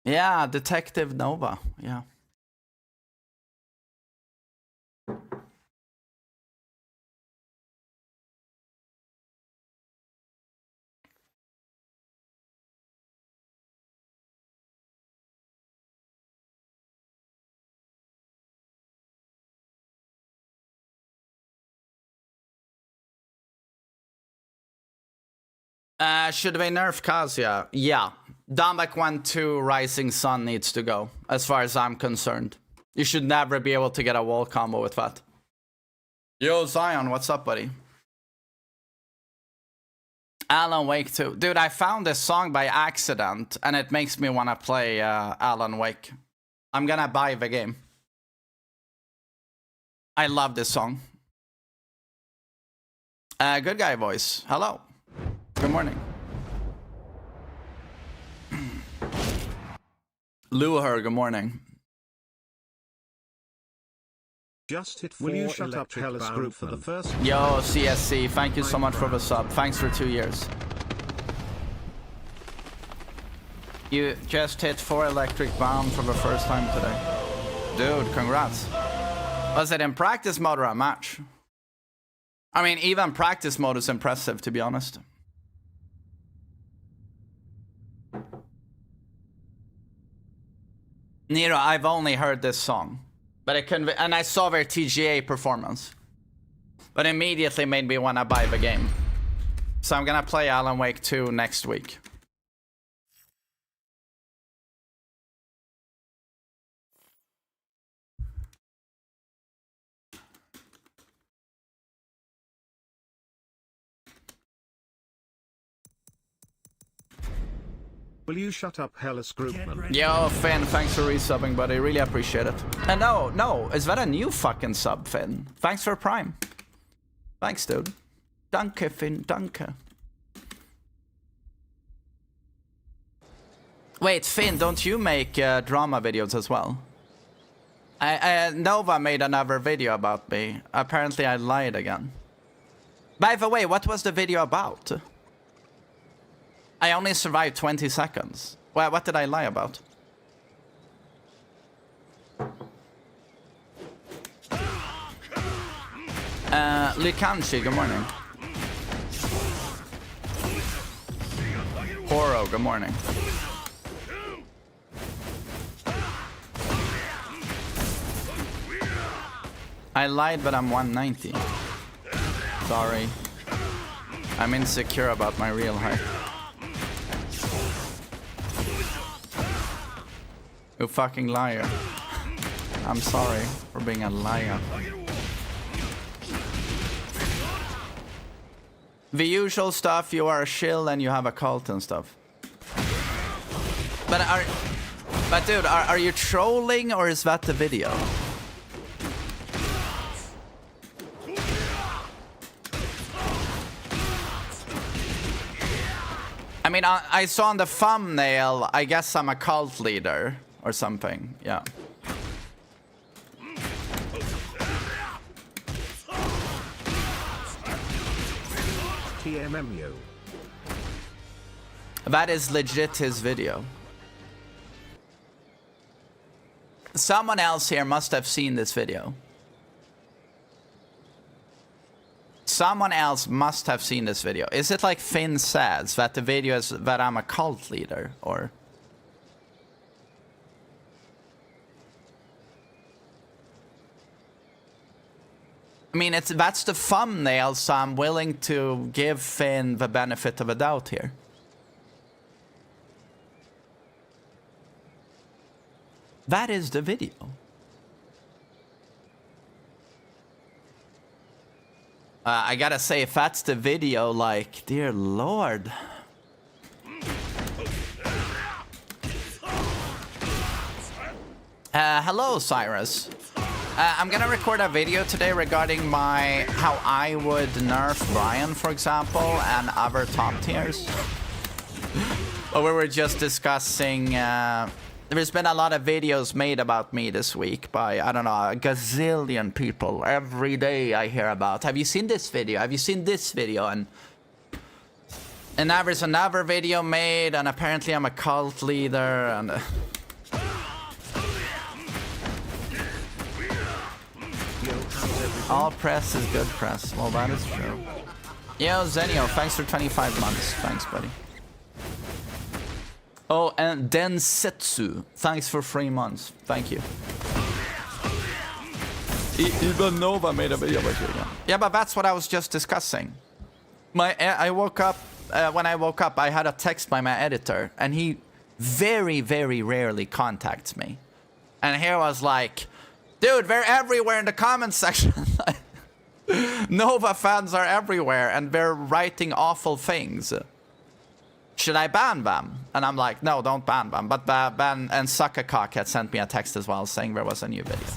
Yeah, Detective Nova. Yeah. Should they nerf Kazuya? Yeah. Downback 1-2 Rising Sun needs to go, as far as I'm concerned. You should never be able to get a wall combo with that. Yo, Zion, what's up, buddy? Alan Wake 2. Dude, I found this song by accident, and it makes me want to play Alan Wake. I'm gonna buy the game. I love this song. Good guy voice. Hello. Good morning. Luher, good morning. Just hit 4. Will you shut up, Hellas Group, for the first? Yo, CSC, thank you so much for the sub. Thanks for 2 years. You just hit 4 electric bound for the first time today. Dude, congrats. Was it in practice mode or a match? I mean, even practice mode is impressive, to be honest. Nero, I've only heard this song. But it couldn't, and I saw their TGA performance. But immediately made me want to buy the game. So I'm gonna play Alan Wake 2 next week. Will you shut up, Hellas Groupman? Yo, Finn, thanks for resubbing, buddy. Really appreciate it. And no, is that a new fucking sub, Finn? Thanks for Prime. Thanks, dude. Danke, Finn, danke. Wait, Finn, don't you make drama videos as well? Nova made another video about me. Apparently I lied again. By the way, what was the video about? I only survived 20 seconds. Well, what did I lie about? Likanshi, good morning. Horo, good morning. I lied, but I'm 190. Sorry. I'm insecure about my real height. You fucking liar. I'm sorry for being a liar. The usual stuff, you are a shill and you have a cult and stuff. But dude, are you trolling or is that the video? I mean, I saw on the thumbnail, I guess I'm a cult leader. Or something, yeah. TMMU. That is legit his video. Someone else here must have seen this video. Someone else must have seen this video. Is it like Finn says, that the video is that I'm a cult leader, or... I mean, that's the thumbnail, so I'm willing to give Finn the benefit of a doubt here. That is the video. I gotta say, if that's the video, like, dear Lord. Hello, Cyrus. I'm gonna record a video today regarding how I would nerf Brian, for example, and other top tiers. But we were just discussing, there's been a lot of videos made about me this week by, I don't know, a gazillion people. Every day I hear about, have you seen this video? Have you seen this video? And there's another video made, and apparently I'm a cult leader, and... All press is good press. Well, that is true. Yo, Zenio, thanks for 25 months. Thanks, buddy. Oh, and Densetsu, thanks for 3 months. Thank you. Even Nova made a video about you again. Yeah, but that's what I was just discussing. I woke up, when I woke up, I had a text by my editor, and he very, very rarely contacts me. And here was like, dude, they're everywhere in the comments section. Nova fans are everywhere, and they're writing awful things. Should I ban them? And I'm like, no, don't ban them. But Ben and Suckercock had sent me a text as well saying there was a new video.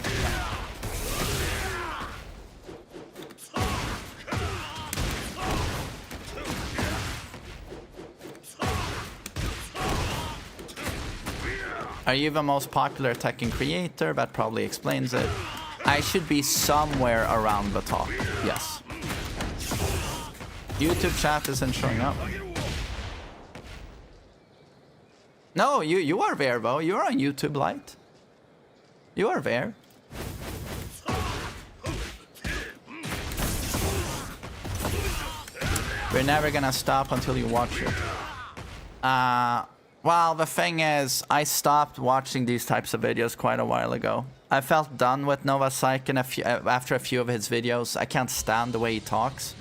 Are you the most popular Tekken creator? That probably explains it. I should be somewhere around the top. Yes. YouTube chat isn't showing up. No, you are there though. You're on YouTube Lite. You are there. We're never gonna stop until you watch it. Well, the thing is, I stopped watching these types of videos quite a while ago. I felt done with Nova Saiken after a few of his videos. I can't stand the way he talks.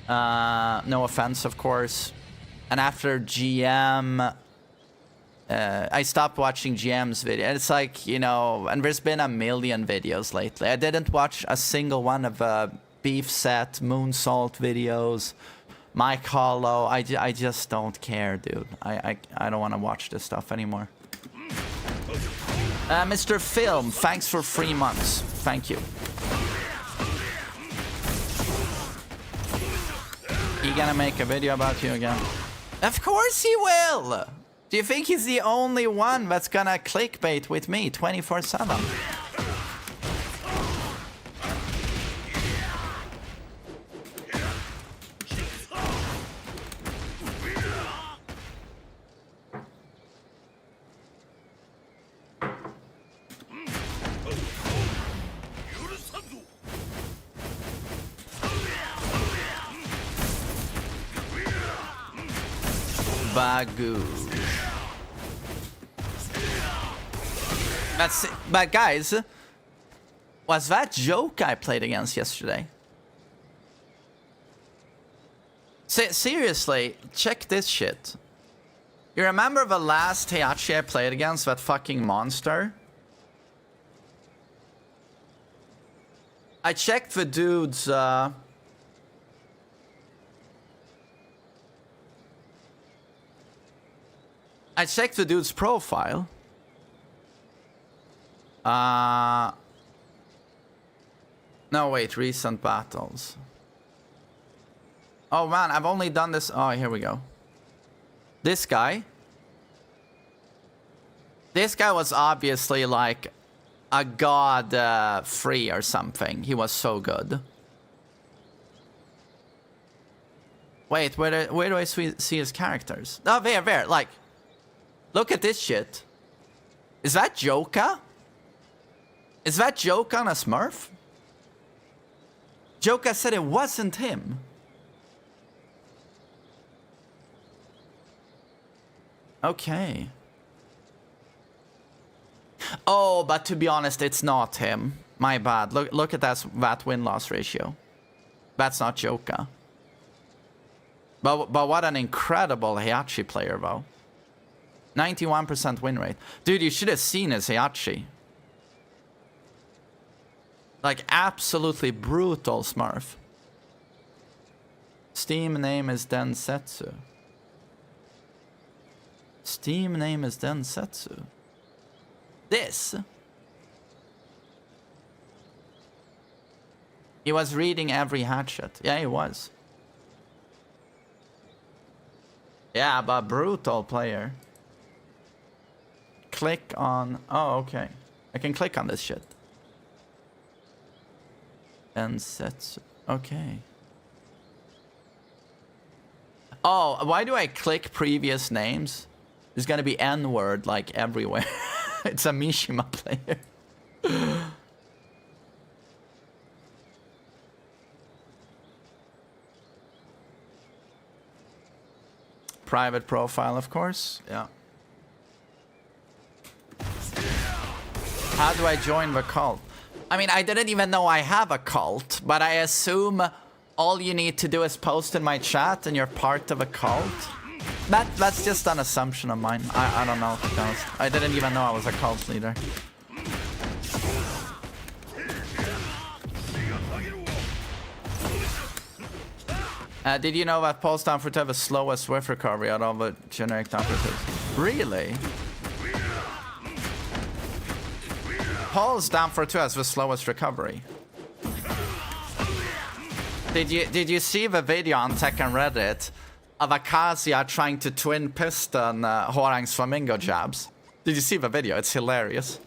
No offense, of course. And after GM, I stopped watching GM's video. It's like, you know, and there's been a million videos lately. I didn't watch a single one of Beef Set, Moonsault videos. Mike Hollow, I just don't care, dude. I don't want to watch this stuff anymore. Mr. Film, thanks for 3 months. Thank you. He gonna make a video about you again? Of course he will! Do you think he's the only one that's gonna clickbait with me 24/7? Bagoo. That's it. But guys, was that joke I played against yesterday? Seriously, check this shit. You remember the last Heihachi I played against, that fucking monster? I checked the dude's I checked the dude's profile. No, wait, recent battles. Oh man, I've only done this. Oh, here we go. This guy. This guy was obviously like a god 3 or something. He was so good. Wait, where do I see his characters? Oh, there, like. Look at this shit. Is that Joka? Is that Joka on a Smurf? Joka said it wasn't him. Okay. Oh, but to be honest, it's not him. My bad. Look at that win-loss ratio. That's not Joka. But what an incredible Heihachi player, though. 91% win rate. Dude, you should have seen his Heihachi. Like, absolutely brutal Smurf. Steam name is Densetsu. Steam name is Densetsu. This? He was reading every hatchet. Yeah, he was. Yeah, but brutal player. Click on... Oh, okay. I can click on this shit. And sets... Okay. Oh, why do I click previous names? There's gonna be N-word, like, everywhere. It's a Mishima player. Private profile, of course. Yeah. How do I join the cult? I mean, I didn't even know I have a cult, but I assume all you need to do is post in my chat and you're part of a cult. That's just an assumption of mine. I don't know, to be honest. I didn't even know I was a cult leader. Did you know that Paul's down for 2 have the slowest whiff recovery out of the generic down for 2s? Really? Paul's down for 2 has the slowest recovery. Did you see the video on Tekken Reddit of Akasia trying to twin piston Hwoarang's flamingo jabs? Did you see the video? It's hilarious.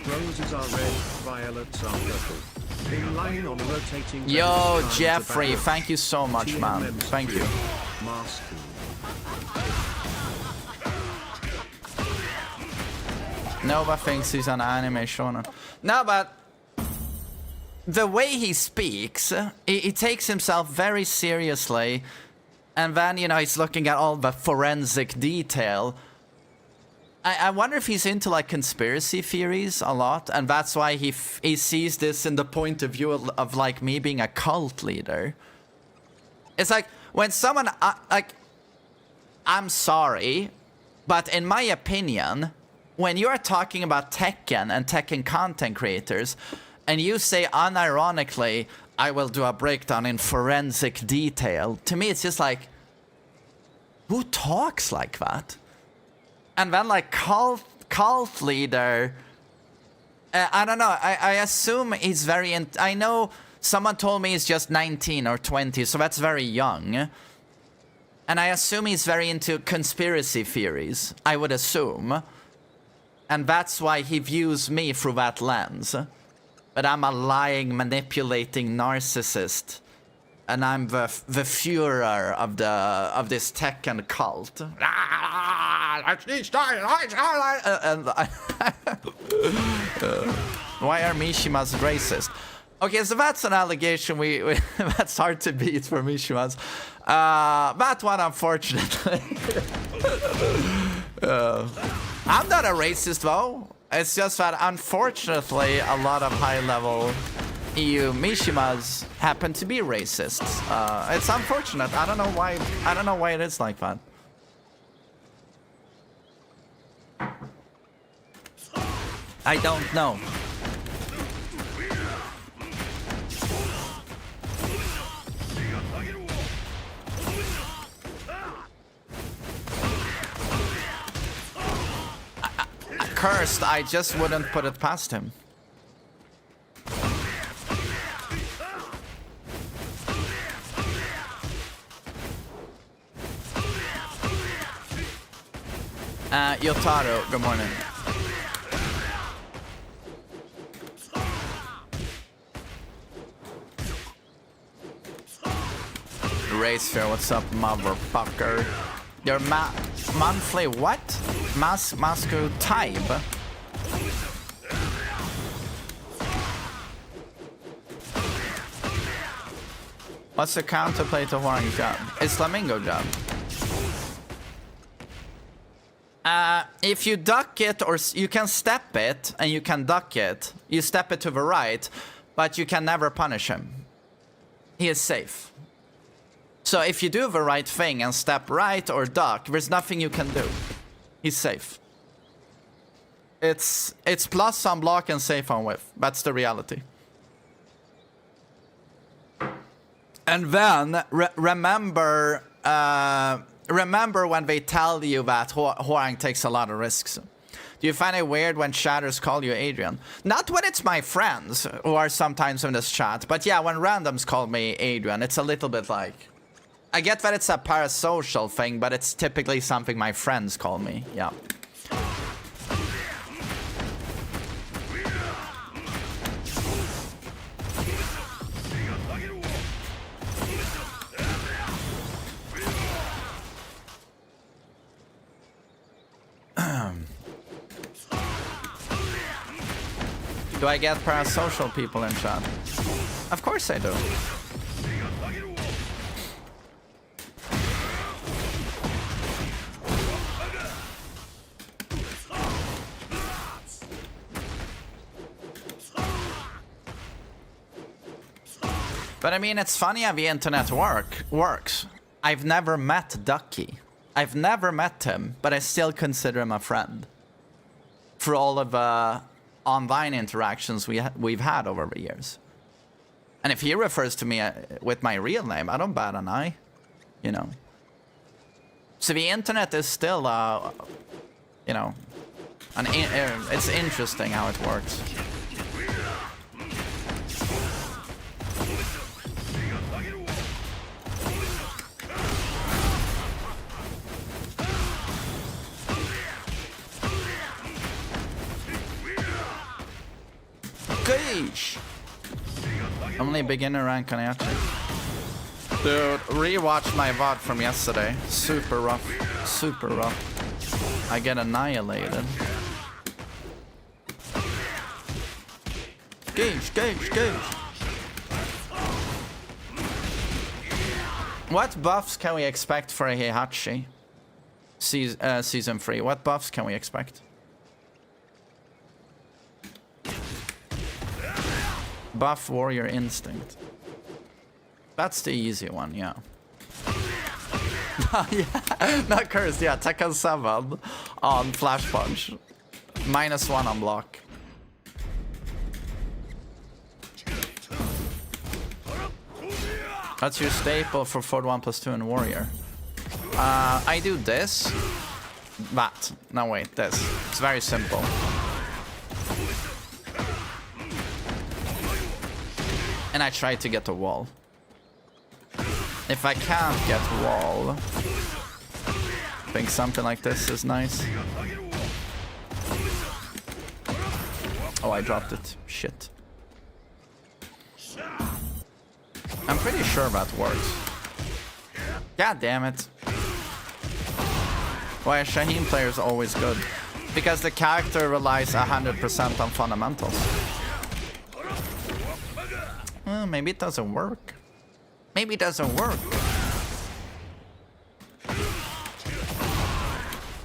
Roses are red, violets are purple. In line on rotating. Yo, Jeffrey, thank you so much, man. Thank you. Nova thinks he's an anime shonen. No, but the way he speaks, he takes himself very seriously. And then, you know, he's looking at all the forensic detail. I wonder if he's into, like, conspiracy theories a lot. And that's why he sees this in the point of view of like, me being a cult leader. It's like, when someone, like, I'm sorry, but in my opinion, when you are talking about Tekken and Tekken content creators, and you say unironically, I will do a breakdown in forensic detail, to me it's just like, who talks like that? And then like cult leader, I don't know, I assume he's very, I know someone told me he's just 19 or 20, so that's very young. And I assume he's very into conspiracy theories, I would assume. And that's why he views me through that lens. But I'm a lying, manipulating narcissist. And I'm the Führer of this Tekken cult. Why are Mishimas racist? Okay, so that's an allegation that's hard to beat for Mishimas. That one, unfortunately. I'm not a racist, though. It's just that, unfortunately, a lot of high-level EU Mishimas happen to be racists. It's unfortunate. I don't know why. I don't know why it is like that. I don't know. Cursed, I just wouldn't put it past him. Yotaro, good morning. Race Fair, what's up, motherfucker? Your monthly what? Masku type? What's the counterplay to Hwoarang's job? It's Flamingo job. If you duck it, or you can step it, and you can duck it. You step it to the right, but you can never punish him. He is safe. So if you do the right thing and step right or duck, there's nothing you can do. He's safe. It's plus on block and safe on whiff. That's the reality. And then remember when they tell you that Hwoarang takes a lot of risks. Do you find it weird when chatters call you Adrian? Not when it's my friends who are sometimes in this chat, but yeah, when randoms call me Adrian, it's a little bit like... I get that it's a parasocial thing, but it's typically something my friends call me. Yeah. Do I get parasocial people in chat? Of course I do. But I mean, it's funny how the internet works. I've never met Ducky. I've never met him, but I still consider him a friend. For all of the online interactions we've had over the years. And if he refers to me with my real name, I don't bat an eye. You know. So the internet is still, you know, it's interesting how it works. Geesh. Only beginner rank on Heihachi. Dude, rewatch my VOD from yesterday. Super rough. Super rough. I get annihilated. Geesh. What buffs can we expect for a Heihachi? Season 3. What buffs can we expect? Buff Warrior Instinct. That's the easy one, yeah. Yeah, not cursed, yeah. Tekken 7 on Flash Punch. -1 on block. That's your staple for 41+2 in Warrior. I do this. That. No, wait, this. It's very simple. And I try to get the wall. If I can't get wall, I think something like this is nice. Oh, I dropped it. Shit. I'm pretty sure that works. God damn it. Why are Shaheen players always good? Because the character relies 100% on fundamentals. Well, maybe it doesn't work. Maybe it doesn't work.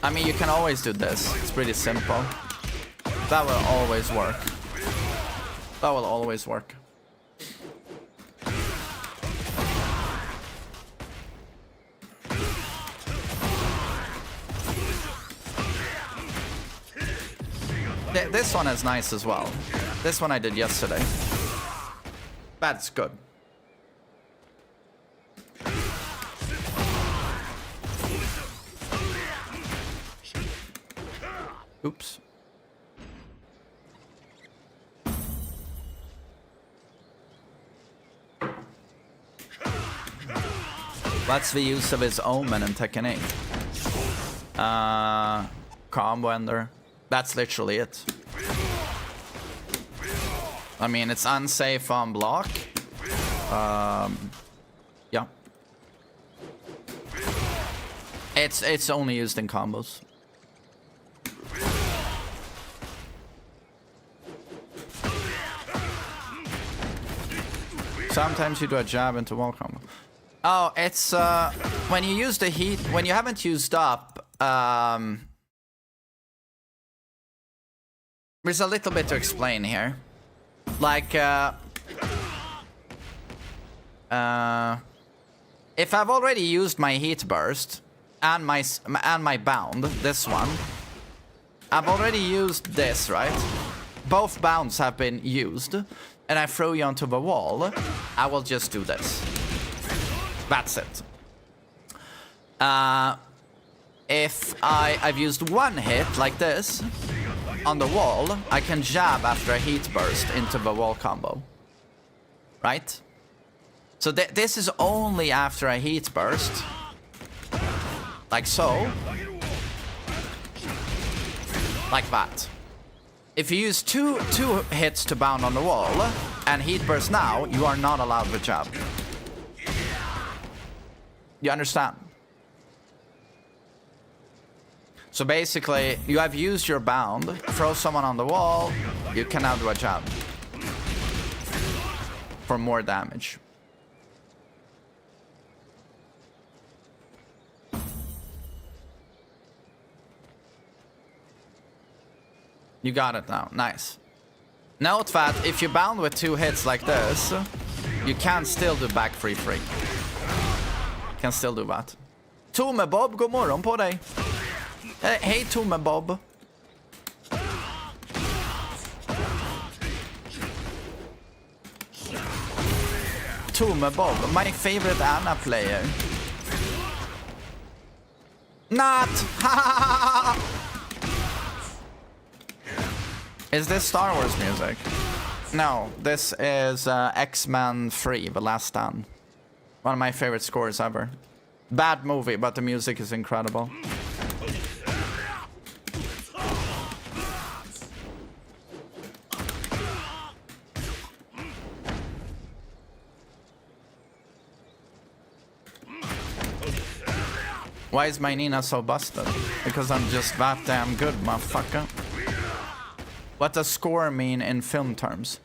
I mean, you can always do this. It's pretty simple. That will always work. That will always work. This one is nice as well. This one I did yesterday. That's good. Oops. What's the use of his Omen in Tekken 8? Combo ender. That's literally it. I mean, it's unsafe on block. Yeah. It's only used in combos. Sometimes you do a jab into wall combo. Oh, it's when you use the heat, when you haven't used up, there's a little bit to explain here. Like, if I've already used my heat burst and my bound, this one, I've already used this, right? Both bounds have been used, and I throw you onto the wall. I will just do this. That's it. If I've used one hit like this on the wall, I can jab after a heat burst into the wall combo. Right? So this is only after a heat burst. Like so. Like that. If you use two hits to bound on the wall and heat burst now, you are not allowed the jab. You understand? So basically, you have used your bound, throw someone on the wall, you can now do a jab. for more damage. You got it now. Nice. Note that if you bound with 2 hits like this, you can still do back free. Can still do that. Tome Bob, god morgon på dig. Hej Tome Bob. Tome Bob, my favorite Anna player. Not! Is this Star Wars music? No, this is X-Men 3, The Last Stand. One of my favorite scores ever. Bad movie, but the music is incredible. Why is my Nina so busted? Because I'm just that damn good, motherfucker. What does score mean in film terms?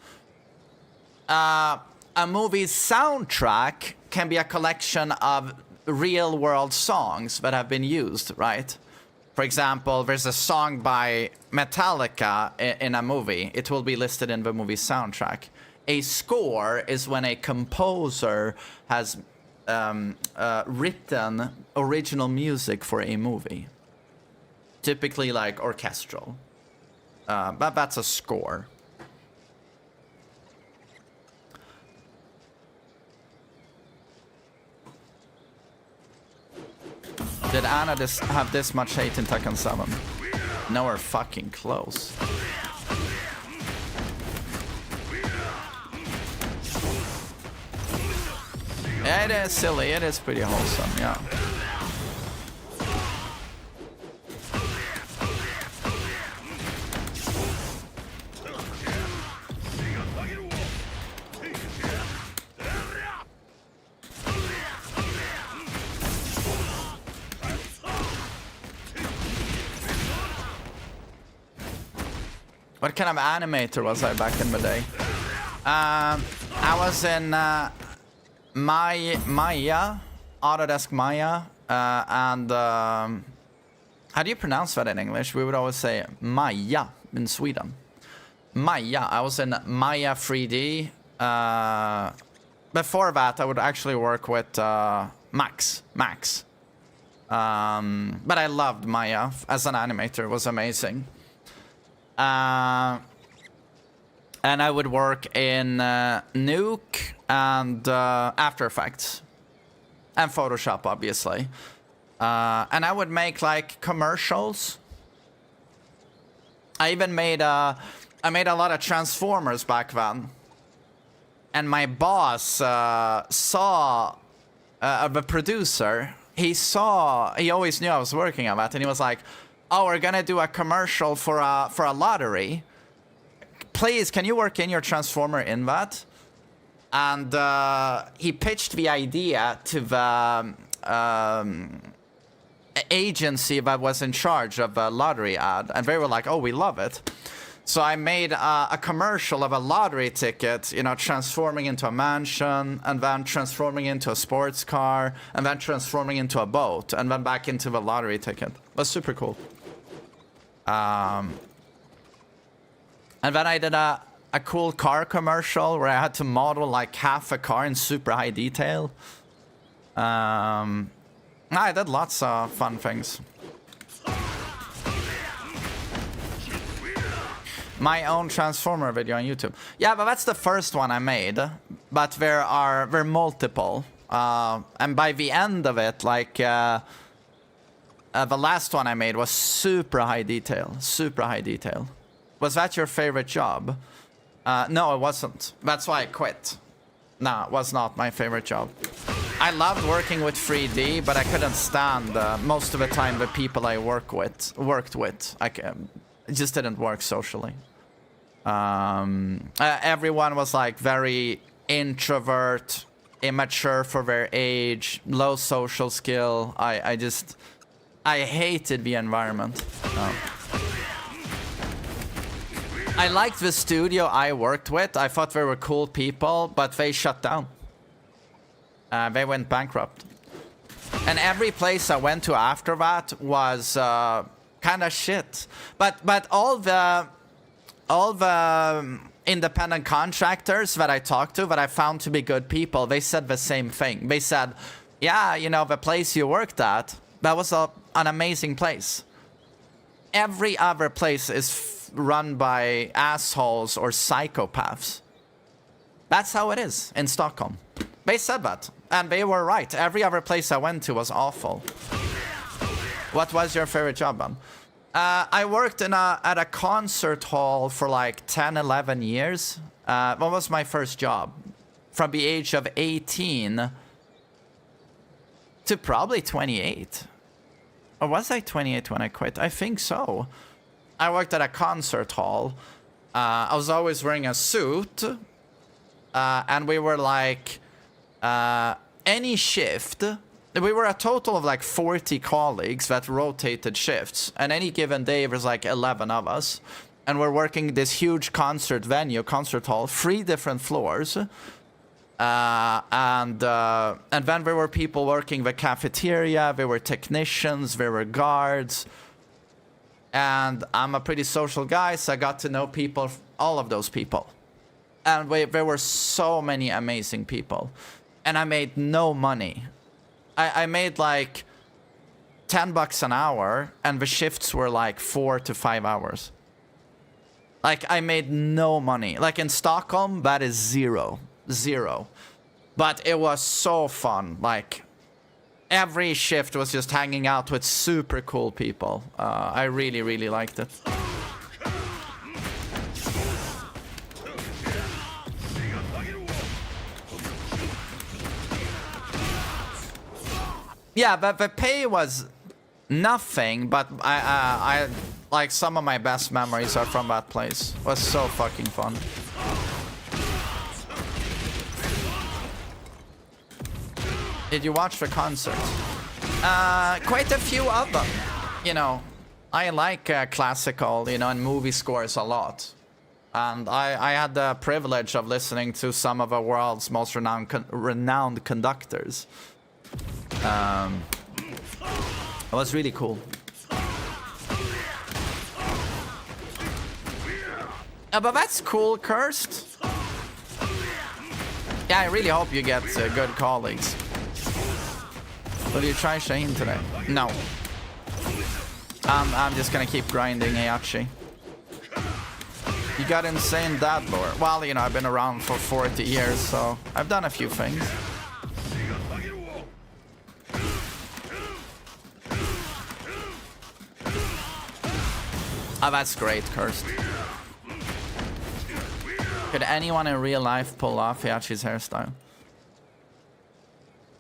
A movie's soundtrack can be a collection of real-world songs that have been used, right? For example, there's a song by Metallica in a movie. It will be listed in the movie soundtrack. A score is when a composer has written original music for a movie. Typically like orchestral. But that's a score. Did Anna have this much hate in Tekken 7? Nowhere fucking close. Yeah, it is silly. It is pretty wholesome, yeah. What kind of animator was I back in the day? I was in Maya, Autodesk Maya, and how do you pronounce that in English? We would always say Maya in Sweden. Maya. I was in Maya 3D. Before that, I would actually work with Max. But I loved Maya as an animator. It was amazing. And I would work in Nuke and After Effects and Photoshop, obviously. And I would make like commercials. I even made a lot of Transformers back then. And my boss saw the producer. He always knew I was working on that, and he was like, "Oh, we're gonna do a commercial for a lottery. Please, can you work in your Transformer in that?" And he pitched the idea to the agency that was in charge of the lottery ad, and they were like, "Oh, we love it." So I made a commercial of a lottery ticket, you know, transforming into a mansion, and then transforming into a sports car, and then transforming into a boat, and then back into the lottery ticket. It was super cool. And then I did a cool car commercial where I had to model like half a car in super high detail. I did lots of fun things. My own Transformer video on YouTube. Yeah, but that's the first one I made. But there are multiple. And by the end of it, like the last one I made was super high detail. Super high detail. Was that your favorite job? No, it wasn't. That's why I quit. No, it was not my favorite job. I loved working with 3D, but I couldn't stand most of the time the people I worked with. It just didn't work socially. Everyone was like very introvert, immature for their age, low social skill. I hated the environment. I liked the studio I worked with. I thought they were cool people, but they shut down. They went bankrupt. And every place I went to after that was kind of shit. But all the independent contractors that I talked to, that I found to be good people, they said the same thing. They said, yeah, you know, the place you worked at, that was an amazing place. Every other place is run by assholes or psychopaths. That's how it is in Stockholm. They said that, and they were right. Every other place I went to was awful. What was your favorite job, man? I worked at a concert hall for like 10, 11 years. What was my first job? From the age of 18 to probably 28. Or was I 28 when I quit? I think so. I worked at a concert hall. I was always wearing a suit. And we were like, any shift. We were a total of like 40 colleagues that rotated shifts. And any given day, there was like 11 of us. And we're working this huge concert venue, concert hall, 3 different floors. And then there were people working the cafeteria. There were technicians. There were guards. And I'm a pretty social guy, so I got to know people, all of those people. And there were so many amazing people. And I made no money. I made like $10 an hour, and the shifts were like 4 to 5 hours. Like, I made no money. Like, in Stockholm, that is zero. But it was so fun. Like, every shift was just hanging out with super cool people. I really, really liked it. Yeah, but the pay was nothing, but I like, some of my best memories are from that place. It was so fucking fun. Did you watch the concert? Quite a few of them. You know, I like classical, you know, and movie scores a lot. And I had the privilege of listening to some of the world's most renowned conductors. It was really cool. But that's cool, Cursed. Yeah, I really hope you get good colleagues. Will you try Shaheen today? No. I'm just gonna keep grinding Heihachi. You got insane dad lore. Well, you know, I've been around for 40 years, so I've done a few things. Oh, that's great, Cursed. Could anyone in real life pull off Heihachi's hairstyle?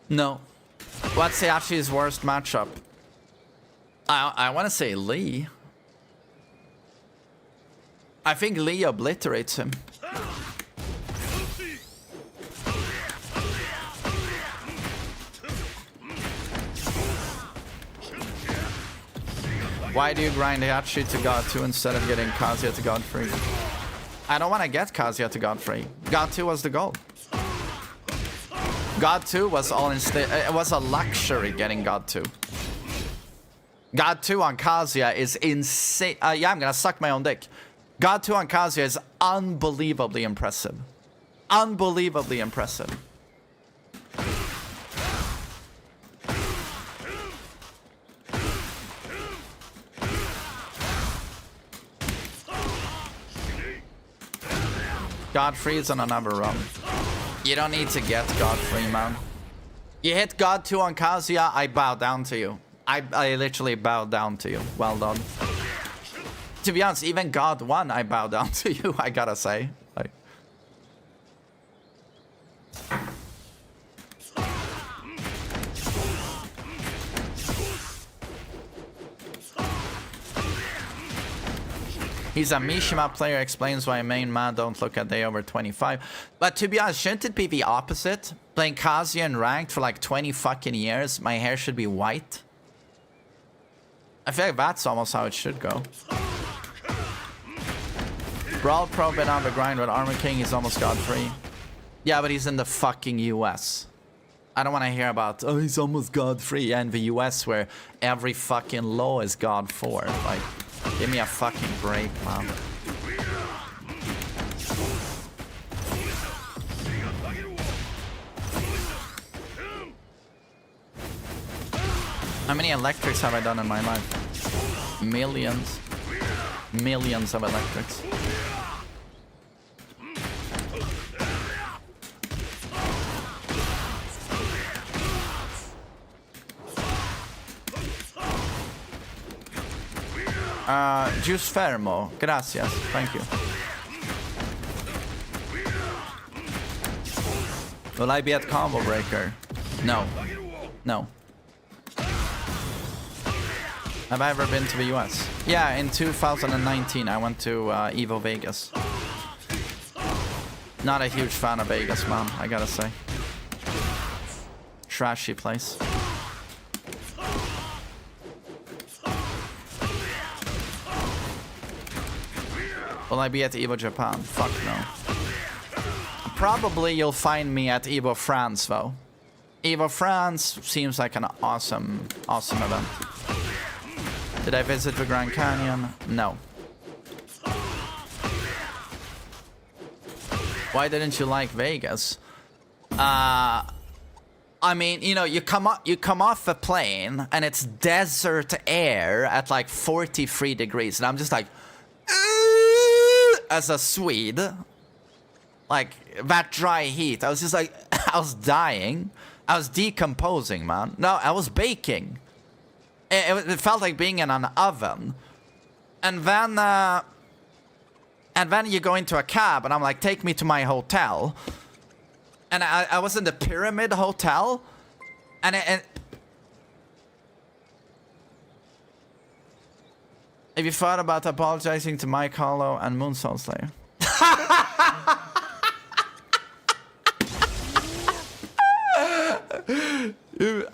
No. What's Heihachi's worst matchup? I want to say Lee. I think Lee obliterates him. Why do you grind Heihachi to God 2 instead of getting Kazuya to God 3? I don't want to get Kazuya to God 3. God 2 was the goal. God 2 was it was a luxury getting God 2. God 2 on Kazuya is insane. Yeah, I'm gonna suck my own dick. God 2 on Kazuya is unbelievably impressive. Unbelievably impressive. Godfrey is on another run. You don't need to get Godfrey, man. You hit God 2 on Kazuya, I bow down to you. I literally bow down to you. Well done. To be honest, even God 1, I bow down to you, I gotta say. Like... He's a Mishima player, explains why main man don't look at day over 25. But to be honest, shouldn't it be the opposite? Playing Kazuya in ranked for like 20 fucking years, my hair should be white. I feel like that's almost how it should go. Brawl Pro been on the grind with Armor King. He's almost God free. Yeah, but he's in the fucking US. I don't want to hear about, oh, he's almost God free. And the US where every fucking law is God for. Like, give me a fucking break, man. How many electrics have I done in my life? Millions. Millions of electrics. Juice Fermo. Gracias. Thank you. Will I be at Combo Breaker? No. No. Have I ever been to the US? Yeah, in 2019 I went to Evo Vegas. Not a huge fan of Vegas, man, I gotta say. Trashy place. Will I be at Evo Japan? Fuck no. Probably you'll find me at Evo France though. Evo France seems like an awesome event. Did I visit the Grand Canyon? No. Why didn't you like Vegas? I mean, you know, you come off a plane and it's desert air at like 43 degrees, and I'm just like, as a Swede, like that dry heat. I was just like, I was dying. I was decomposing, man. No, I was baking. It felt like being in an oven. And then you go into a cab and I'm like, take me to my hotel. And I was in the Pyramid Hotel. And have you thought about apologizing to Mike Hollow and Moonsoul Slayer?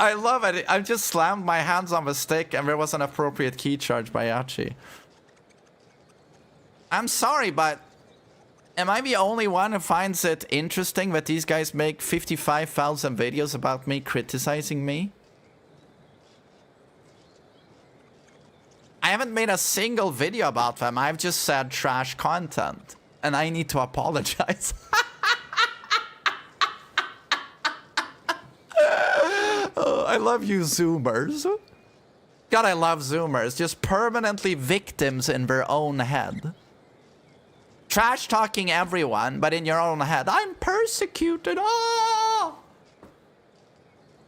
I love it. I just slammed my hands on the stick and there was an appropriate key charge by Heihachi. I'm sorry, but am I the only one who finds it interesting that these guys make 55,000 videos about me criticizing me? I haven't made a single video about them. I've just said trash content. And I need to apologize. Oh, I love you, Zoomers. God, I love Zoomers. Just permanently victims in their own head. Trash talking everyone, but in your own head. I'm persecuted. Oh!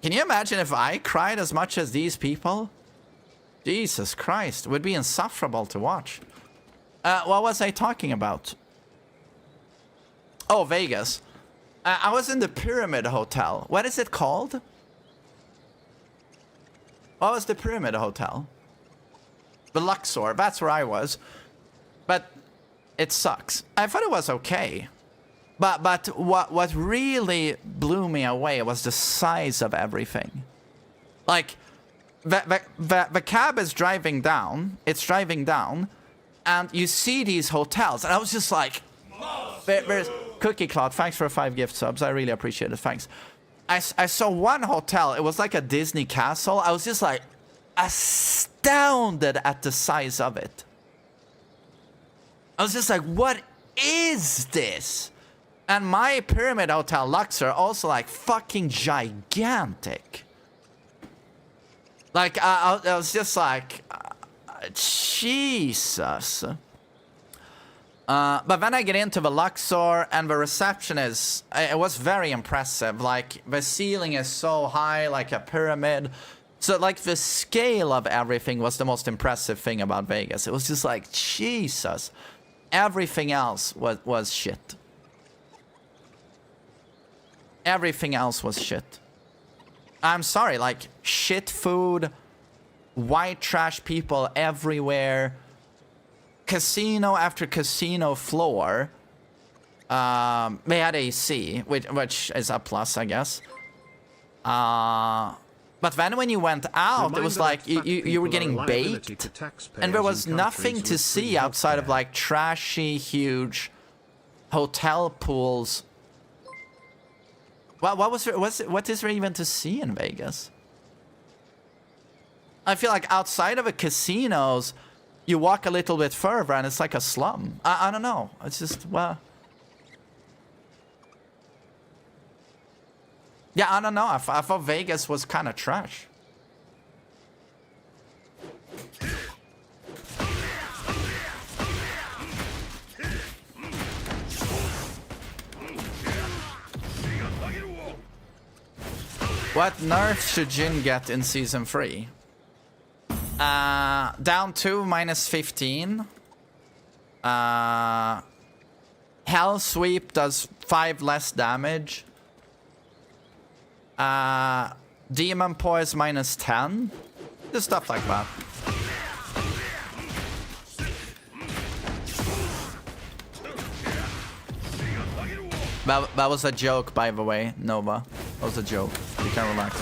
Can you imagine if I cried as much as these people? Jesus Christ. It would be insufferable to watch. What was I talking about? Oh, Vegas. I was in the Pyramid Hotel. What is it called? What was the Pyramid Hotel? The Luxor. That's where I was. But it sucks. I thought it was okay. But what really blew me away was the size of everything. Like, the cab is driving down. It's driving down. And you see these hotels. And I was just like... There's Cookie Cloud, thanks for 5 gift subs. I really appreciate it. Thanks. I saw one hotel. It was like a Disney castle. I was just like astounded at the size of it. I was just like, what is this? And my Pyramid Hotel Luxor also like fucking gigantic. Like, I was just like, Jesus. But then I get into the Luxor and the reception is, it was very impressive. Like, the ceiling is so high, like a pyramid. So, like, the scale of everything was the most impressive thing about Vegas. It was just like, Jesus. Everything else was shit. Everything else was shit. I'm sorry, like, shit food, white trash people everywhere. Casino after casino floor. They had AC, which is a plus, I guess. But then when you went out, it was like you were getting baked, and there was nothing to see outside of like trashy, huge hotel pools. Well, what is there even to see in Vegas? I feel like outside of the casinos, you walk a little bit further and it's like a slum. I don't know. It's just, well... Yeah, I don't know. I thought Vegas was kind of trash. What nerfs should Jin get in Season 3? Down 2, -15. Hell Sweep does 5 less damage. Demon Poise -10. Just stuff like that. That was a joke, by the way, Nova. That was a joke. You can relax.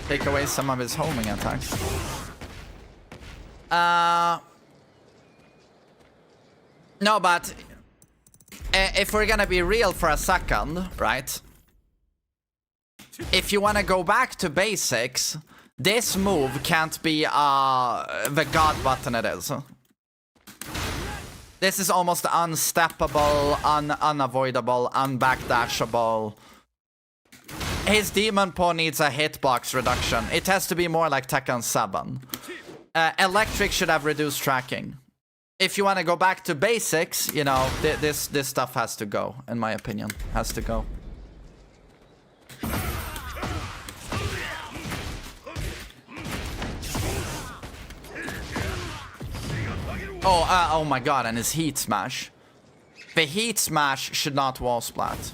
Take away some of his homing attacks. No, but if we're gonna be real for a second, right? If you want to go back to basics, this move can't be the God button it is. This is almost unsteppable, unavoidable, unbackdashable. His Demon Paw needs a hitbox reduction. It has to be more like Tekken 7. Electric should have reduced tracking. If you want to go back to basics, you know, this stuff has to go, in my opinion. Has to go. Oh my god, and his Heat Smash. The Heat Smash should not wall splat.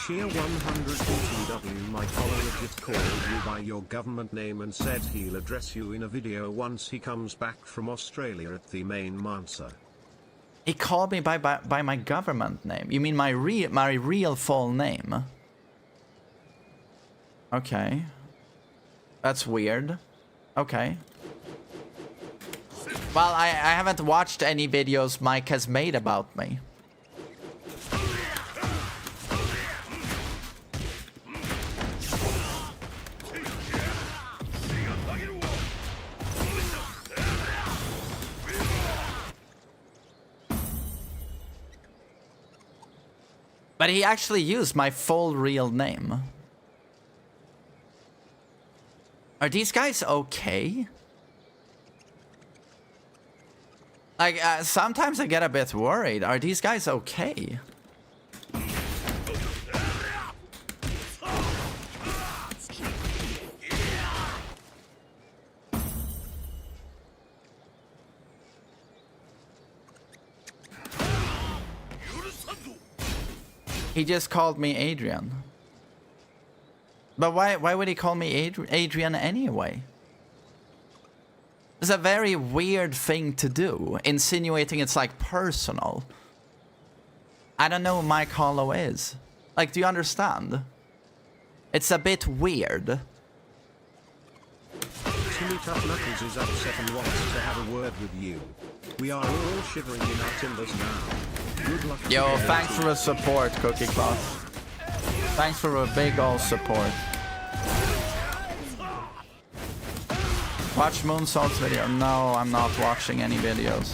Sheer 100 BTW, my follower just called you by your government name and said he'll address you in a video once he comes back from Australia at TheMainManSWE. He called me by my government name. You mean my real full name? Okay. That's weird. Okay. Well, I haven't watched any videos Mike has made about me. But he actually used my full real name. Are these guys okay? Like, sometimes I get a bit worried. Are these guys okay? He just called me Adrian. But why would he call me Adrian anyway? It's a very weird thing to do, insinuating it's like personal. I don't know who Mike Hollow is. Like, do you understand? It's a bit weird. Timmy Tough Knuckles is upset and wants to have a word with you. We are all shivering in our timbers now. Good luck. Yo, thanks for the support, Cookie Cloth. Thanks for a big ol' support. Watch Moonsalt's video. No, I'm not watching any videos.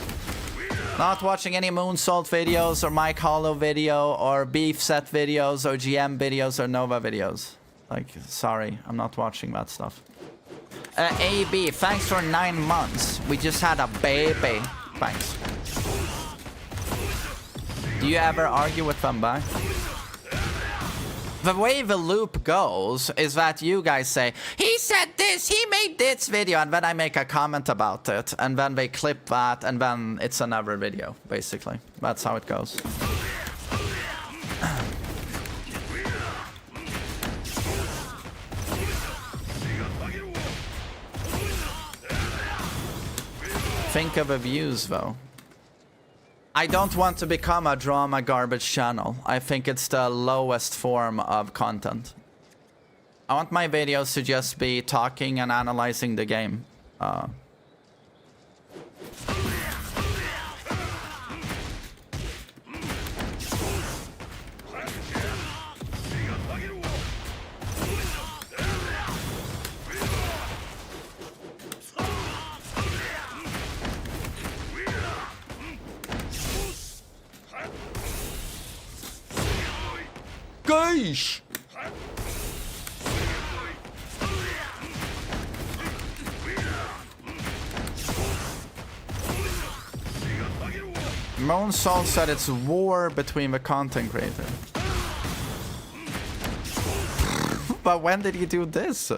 Not watching any Moonsault videos or Mike Hollow video or Beef Set videos or GM videos or Nova videos. Like, sorry, I'm not watching that stuff. AB, thanks for 9 months. We just had a baby. Thanks. Do you ever argue with them back? The way the loop goes is that you guys say, he said this, he made this video, and then I make a comment about it, and then they clip that, and then it's another video, basically. That's how it goes. think of the views, though? I don't want to become a drama garbage channel. I think it's the lowest form of content. I want my videos to just be talking and analyzing the game. Gosh! Moonsalt said it's war between the content creator. But when did he do this?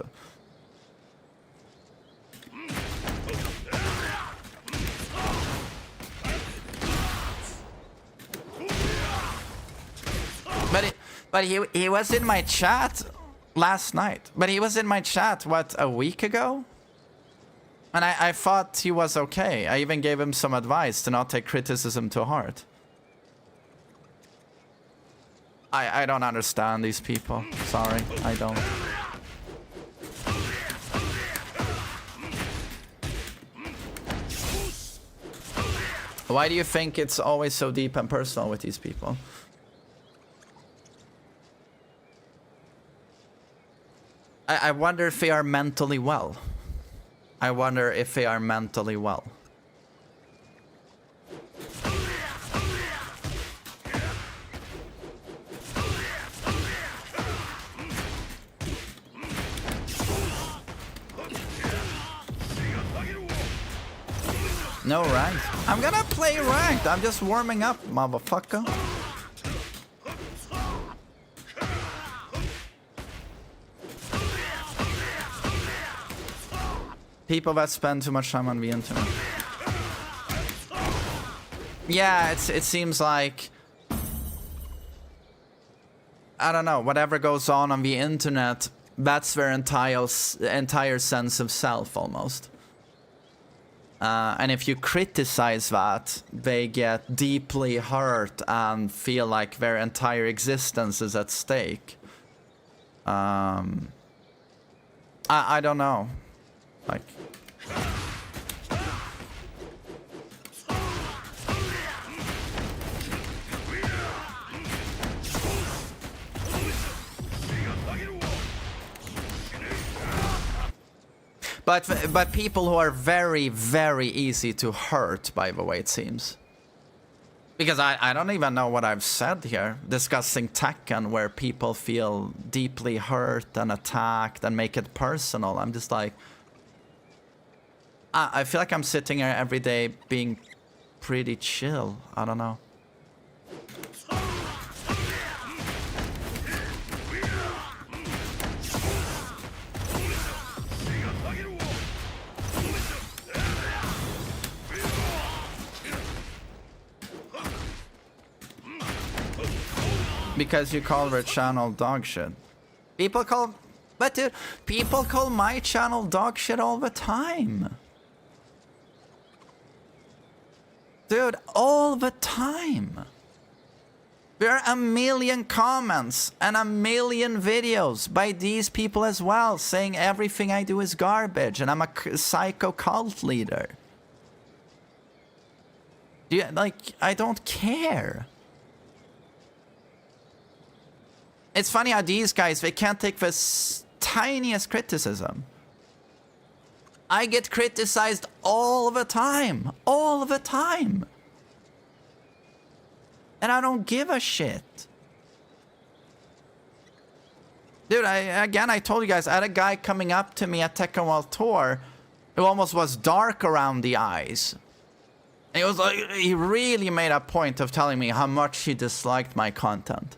But he was in my chat last night. But he was in my chat, what, a week ago? And I thought he was okay. I even gave him some advice to not take criticism to heart. I don't understand these people. Sorry, I don't. Why do you think it's always so deep and personal with these people? I wonder if they are mentally well. I wonder if they are mentally well. No ranked. I'm gonna play ranked. I'm just warming up, motherfucker. People that spend too much time on the internet. Yeah, it seems like, I don't know, whatever goes on the internet, that's their entire sense of self, almost. And if you criticize that, they get deeply hurt and feel like their entire existence is at stake. I don't know. Like... But people who are very, very easy to hurt, by the way, it seems. Because I don't even know what I've said here, discussing Tekken, where people feel deeply hurt and attacked and make it personal. I'm just like... I feel like I'm sitting here every day being pretty chill. I don't know. Because you call their channel dog shit. People call... But dude, people call my channel dog shit all the time. Dude, all the time. There are a million comments and a million videos by these people as well, saying everything I do is garbage and I'm a psycho cult leader. I don't care. It's funny how these guys, they can't take the tiniest criticism. I get criticized all the time. All the time. And I don't give a shit. Dude, I told you guys, I had a guy coming up to me at Tekken World Tour who almost was dark around the eyes. And he was like, he really made a point of telling me how much he disliked my content.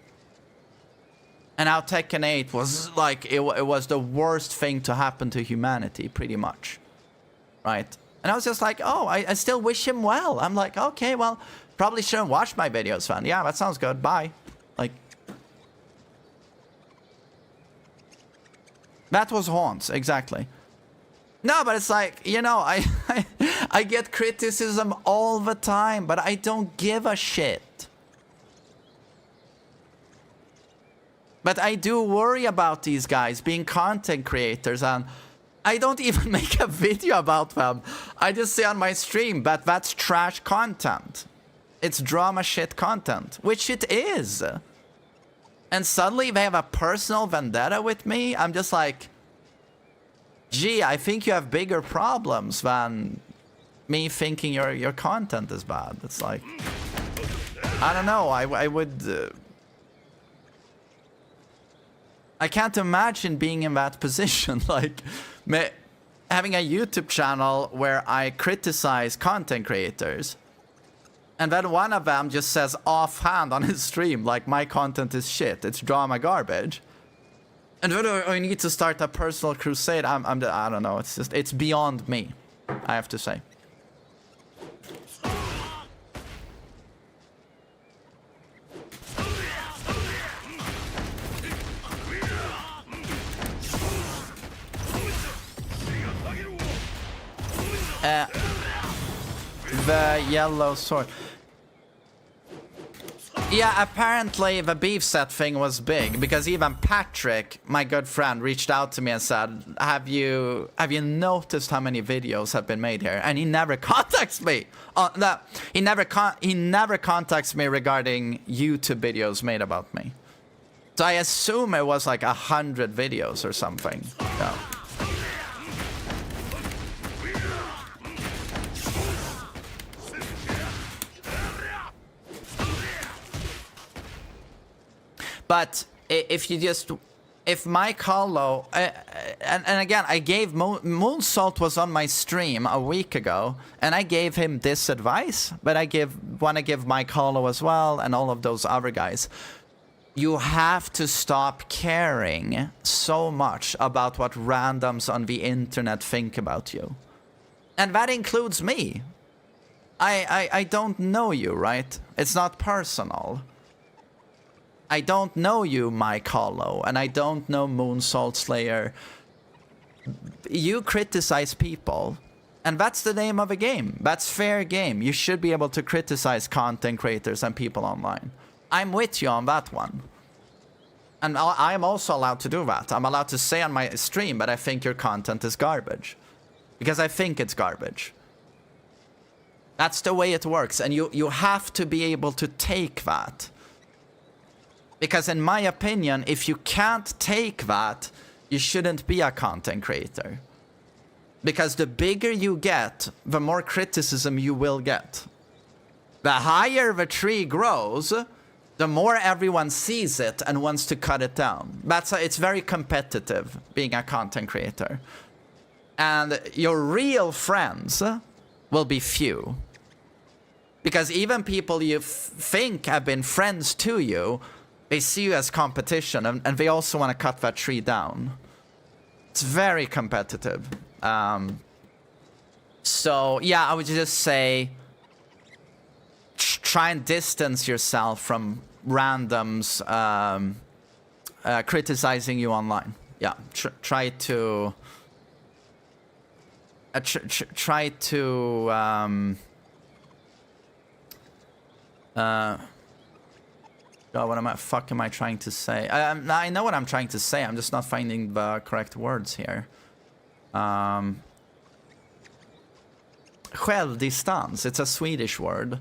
And how Tekken 8 was like, it was the worst thing to happen to humanity, pretty much. Right? And I was just like, oh, I still wish him well. I'm like, okay, well, probably shouldn't watch my videos, fan. Yeah, that sounds good. Bye. Like, that was haunts, exactly. No, but it's like, you know, I I get criticism all the time, but I don't give a shit. But I do worry about these guys being content creators, and I don't even make a video about them. I just say on my stream, but that's trash content. It's drama shit content, which it is. And suddenly they have a personal vendetta with me. I'm just like, gee, I think you have bigger problems than me thinking your content is bad. It's like, I don't know. I would... I can't imagine being in that position. Like, having a YouTube channel where I criticize content creators. And then one of them just says offhand on his stream, like, my content is shit. It's drama garbage. And then I need to start a personal crusade. I don't know. It's just, it's beyond me, I have to say. The yellow sword. Yeah, apparently the beef set thing was big because even Patrick, my good friend, reached out to me and said, have you noticed how many videos have been made here? And he never contacts me. He never contacts me regarding YouTube videos made about me. So I assume it was like 100 videos or something. Yeah. But if Mike Hollow, and again, I gave Moonsault was on my stream a week ago, and I gave him this advice, but I want to give Mike Hollow as well, and all of those other guys. You have to stop caring so much about what randoms on the internet think about you. And that includes me. I don't know you, right? It's not personal. I don't know you, Mike Hollow, and I don't know Moonsault Slayer. You criticize people, and that's the name of a game. That's fair game. You should be able to criticize content creators and people online. I'm with you on that one. And I'm also allowed to do that. I'm allowed to say on my stream, but I think your content is garbage. Because I think it's garbage. That's the way it works, and you have to be able to take that. Because in my opinion, if you can't take that, you shouldn't be a content creator. Because the bigger you get, the more criticism you will get. The higher the tree grows, the more everyone sees it and wants to cut it down. It's very competitive, being a content creator. And your real friends will be few. Because even people you think have been friends to you, they see you as competition, and they also want to cut that tree down. It's very competitive. So, yeah, I would just say try and distance yourself from randoms criticizing you online. Yeah, try to... try to... God, what fuck am I trying to say? I know what I'm trying to say. I'm just not finding the correct words here. Självdistans. It's a Swedish word.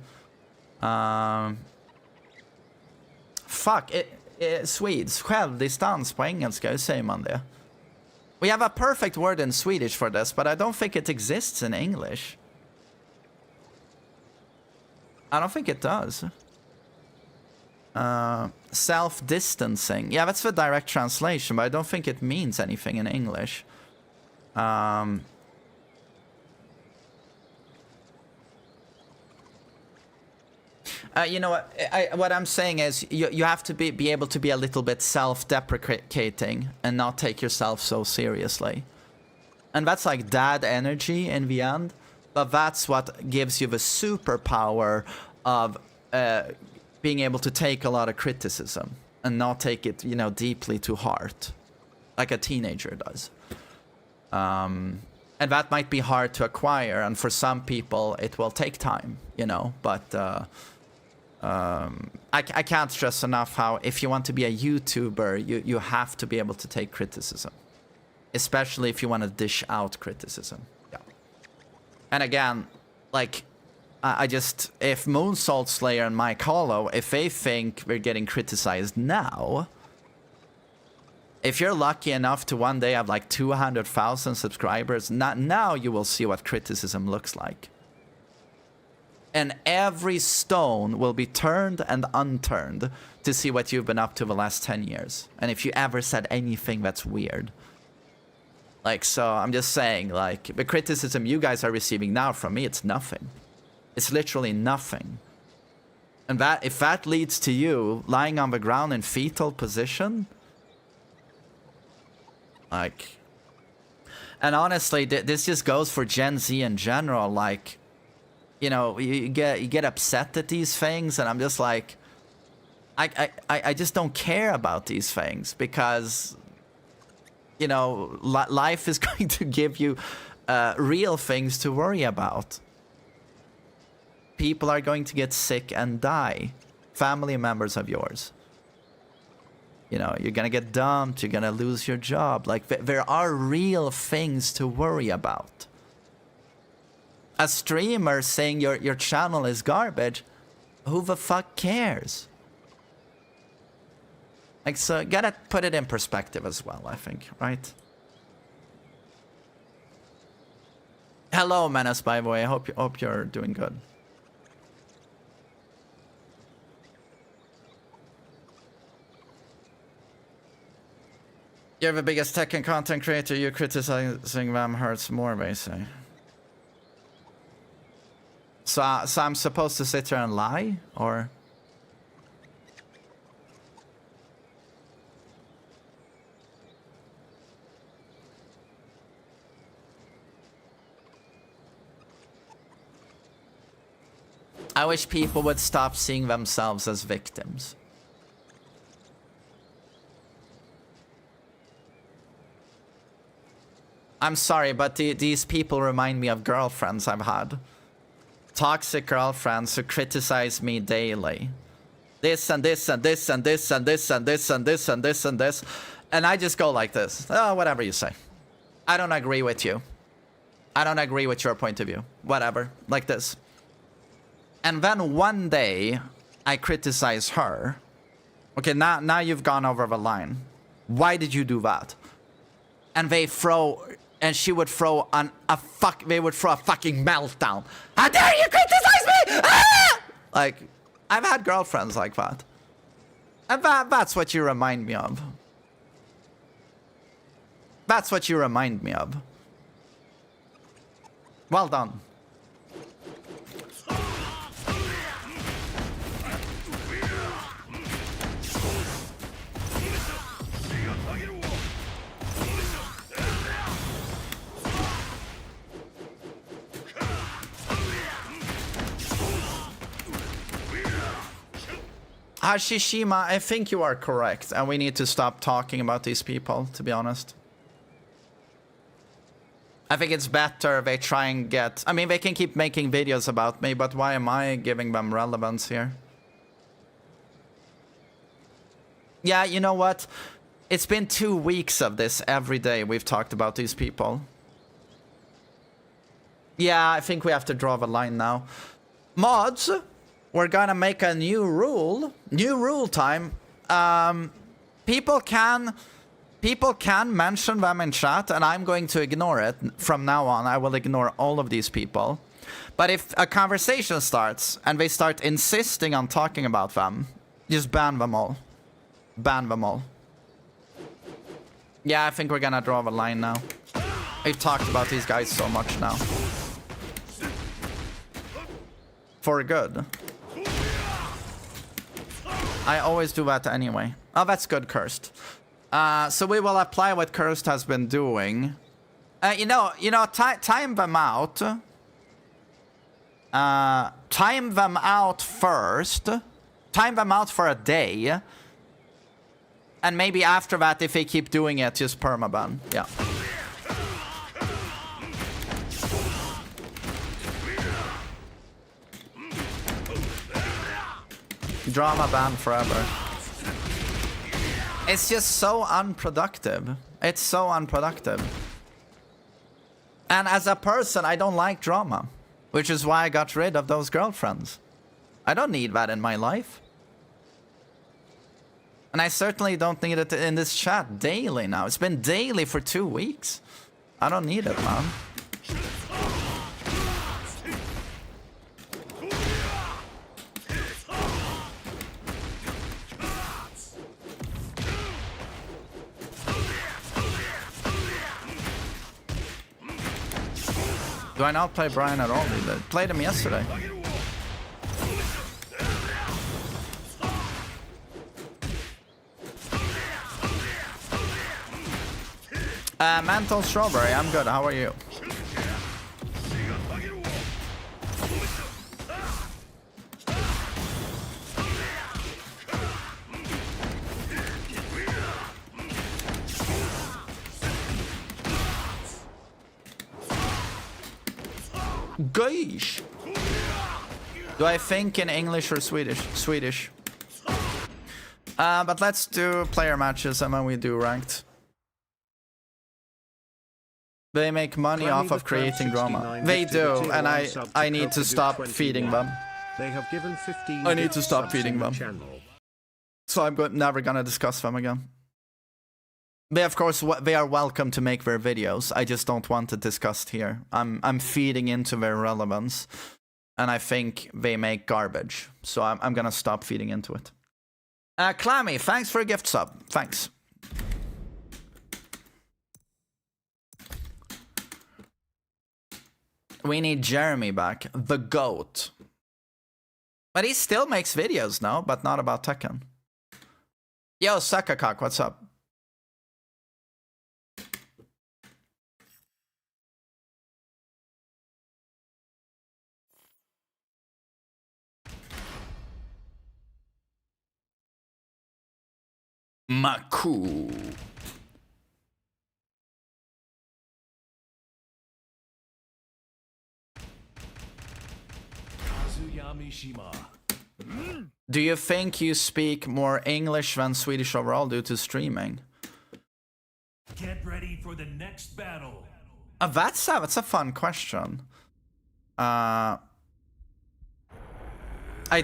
Fuck. Swedes. Självdistans på engelska. Hur säger man det? We have a perfect word in Swedish for this, but I don't think it exists in English. I don't think it does. Self-distancing. Yeah, that's the direct translation, but I don't think it means anything in English. You know what I'm saying is you have to be able to be a little bit self-deprecating and not take yourself so seriously. And that's like dad energy in the end, but that's what gives you the superpower of being able to take a lot of criticism and not take it, you know, deeply to heart, like a teenager does. And And that might be hard to acquire, and for some people it will take time, you know, but I can't stress enough how if you want to be a YouTuber, you have to be able to take criticism. Especially if you want to dish out criticism. Yeah. And again, like, I just, if Moonsault Slayer and Mike Hollow, if they think we're getting criticized now, if you're lucky enough to one day have like 200,000 subscribers, now you will see what criticism looks like. And every stone will be turned and unturned to see what you've been up to the last 10 years. And if you ever said anything that's weird. Like, so I'm just saying, like, the criticism you guys are receiving now from me, it's nothing. It's literally nothing. And that, if that leads to you lying on the ground in fetal position, like, and honestly, this just goes for Gen Z in general. Like, you know, you get upset at these things, and I'm just like, I just don't care about these things because, you know, life is going to give you real things to worry about. People are going to get sick and die. Family members of yours. You know, you're going to get dumped. You're going to lose your job. Like, there are real things to worry about. A streamer saying your channel is garbage, who the fuck cares? Like, so you gotta put it in perspective as well, I think, right? Hello, Menace, by the way. I hope you're doing good. You're the biggest tech and content creator. You criticizing them hurts more, they say. So I'm supposed to sit here and lie, or? I wish people would stop seeing themselves as victims. I'm sorry, but these people remind me of girlfriends I've had. Toxic girlfriends who criticize me daily. This and this and this and this and this and this and this and this and this. And I just go like this. Oh, whatever you say. I don't agree with you. I don't agree with your point of view. Whatever. Like this. And then one day, I criticize her. Okay, now you've gone over the line. Why did you do that? And they throw... And she would throw they would throw a fucking meltdown. How dare you criticize me? Ah! Like, I've had girlfriends like that. And that's what you remind me of. That's what you remind me of. Well done. Hashishima, I think you are correct, and we need to stop talking about these people, to be honest. I think it's better they try and get... I mean, they can keep making videos about me, but why am I giving them relevance here? Yeah, you know what? It's been 2 weeks of this every day we've talked about these people. Yeah, I think we have to draw the line now. Mods... We're gonna make a new rule. New rule time. People can mention them in chat, and I'm going to ignore it. From now on, I will ignore all of these people. But if a conversation starts, and they start insisting on talking about them, just ban them all. Ban them all. Yeah, I think we're gonna draw the line now. We've talked about these guys so much now. For good. I always do that anyway. Oh, that's good, Cursed. So we will apply what Cursed has been doing. You know, time them out. Time them out first. Time them out for a day. And maybe after that, if they keep doing it, just permaban. Yeah. Drama ban forever. It's just so unproductive. It's so unproductive. And as a person, I don't like drama. Which is why I got rid of those girlfriends. I don't need that in my life. And I certainly don't need it in this chat daily now. It's been daily for 2 weeks. I don't need it, man. Do I not play Brian at all? I played him yesterday. Mental Strawberry, I'm good. How are you? Gosh. Do I think in English or Swedish? Swedish. But let's do player matches and then we do ranked. They make money off of creating drama. They do, and I need to stop feeding them. They have given 15 I need to stop feeding them. So I'm never gonna discuss them again. They, of course, they are welcome to make their videos. I just don't want it discussed here. I'm feeding into their relevance, and I think they make garbage. So I'm gonna stop feeding into it. Clammy, thanks for a gift sub. Thanks. We need Jeremy back, the GOAT. But he still makes videos now, but not about Tekken. Yo, Suckacock, what's up? Maku. Do you think you speak more English than Swedish overall due to streaming? Get ready for the next battle. That's a fun question. I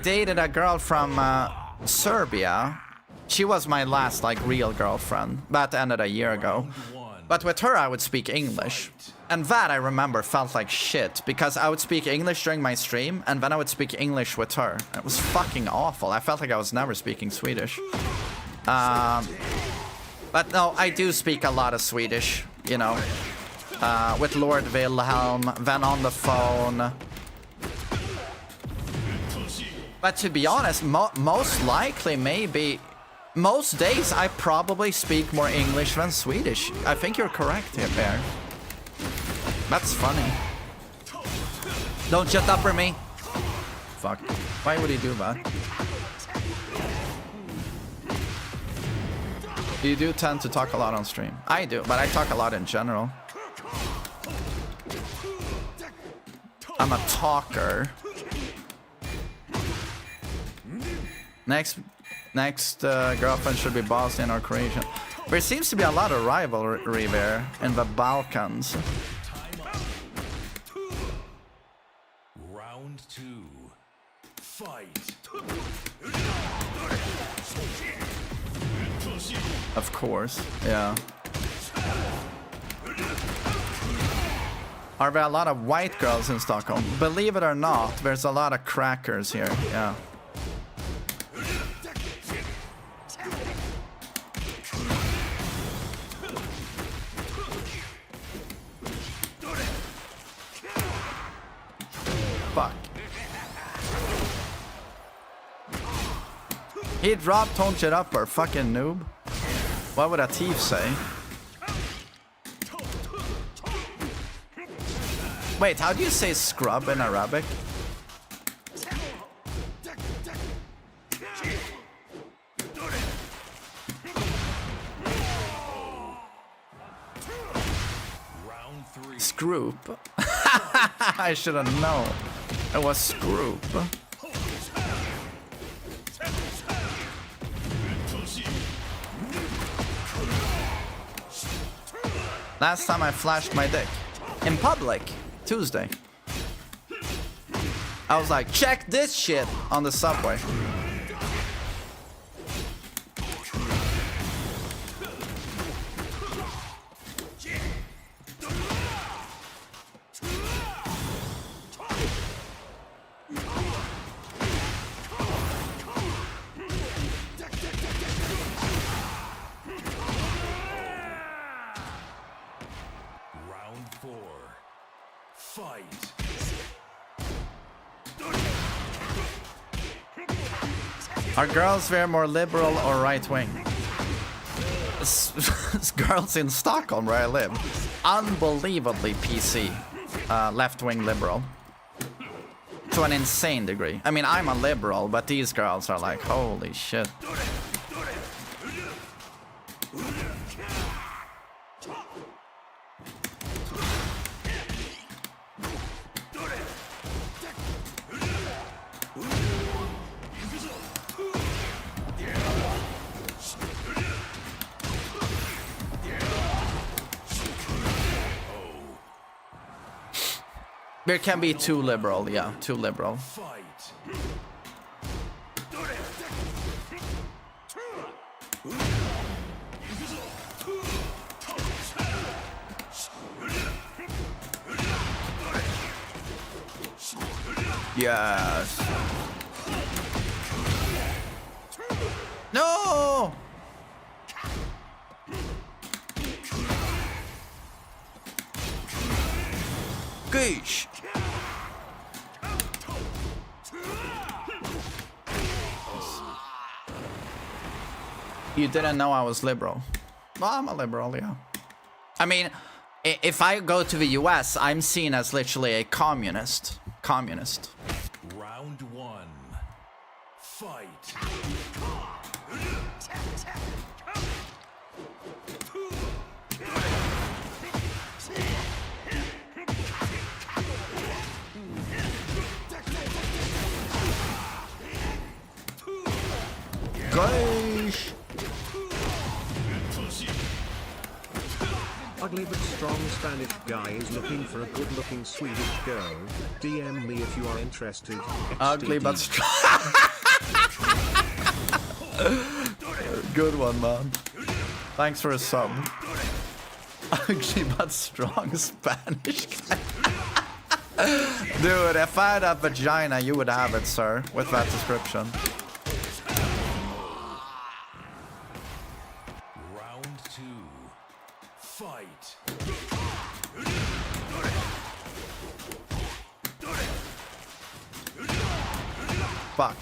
dated a girl from Serbia. She was my last like real girlfriend. That ended a year ago. But with her I would speak English. And that, I remember, felt like shit, because I would speak English during my stream, and then I would speak English with her. It was fucking awful. I felt like I was never speaking Swedish. But no, I do speak a lot of Swedish, you know. With Lord Wilhelm, then on the phone. But to be honest, most likely, maybe... Most days, I probably speak more English than Swedish. I think you're correct here, Bear. That's funny. Don't shut up for me. Fuck. Why would he do that? You do tend to talk a lot on stream. I do, but I talk a lot in general. I'm a talker. Next girlfriend should be Bosnian or Croatian. There seems to be a lot of rivalry there in the Balkans. Round 2. Fight. Of course, yeah. Are there a lot of white girls in Stockholm? Believe it or not, there's a lot of crackers here, yeah. Fuck. He dropped Tonch it up, or fucking noob. What would a thief say? Wait, how do you say scrub in Arabic? Scroop. I should have known. It was Scroop. Last time I flashed my dick. In public. Tuesday. I was like, check this shit on the subway. Round 4. Fight. Are girls very more liberal or right wing? It's girls in Stockholm where I live. Unbelievably PC. Left wing liberal. To an insane degree. I mean, I'm a liberal, but these girls are like, holy shit. There can be too liberal, yeah, too liberal. Fight. Yes. No! Gosh. You didn't know I was liberal. Well, I'm a liberal, yeah. I mean, if I go to the US, I'm seen as literally a communist. Communist. Round 1. Fight. Gosh. Ugly but strong Spanish guy is looking for a good-looking Swedish girl. DM me if you are interested. Ugly but strong. Good one, man. Thanks for a sub. Ugly but strong Spanish guy. Dude, if I had a vagina, you would have it, sir, with that description. Round 2. Fight. Fuck.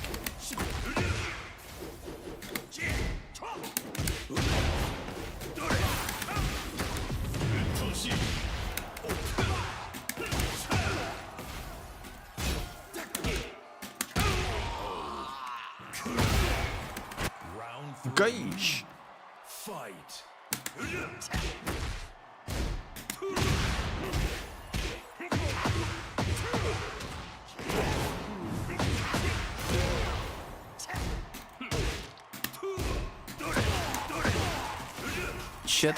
Round 3. Gosh. Fight. Shit.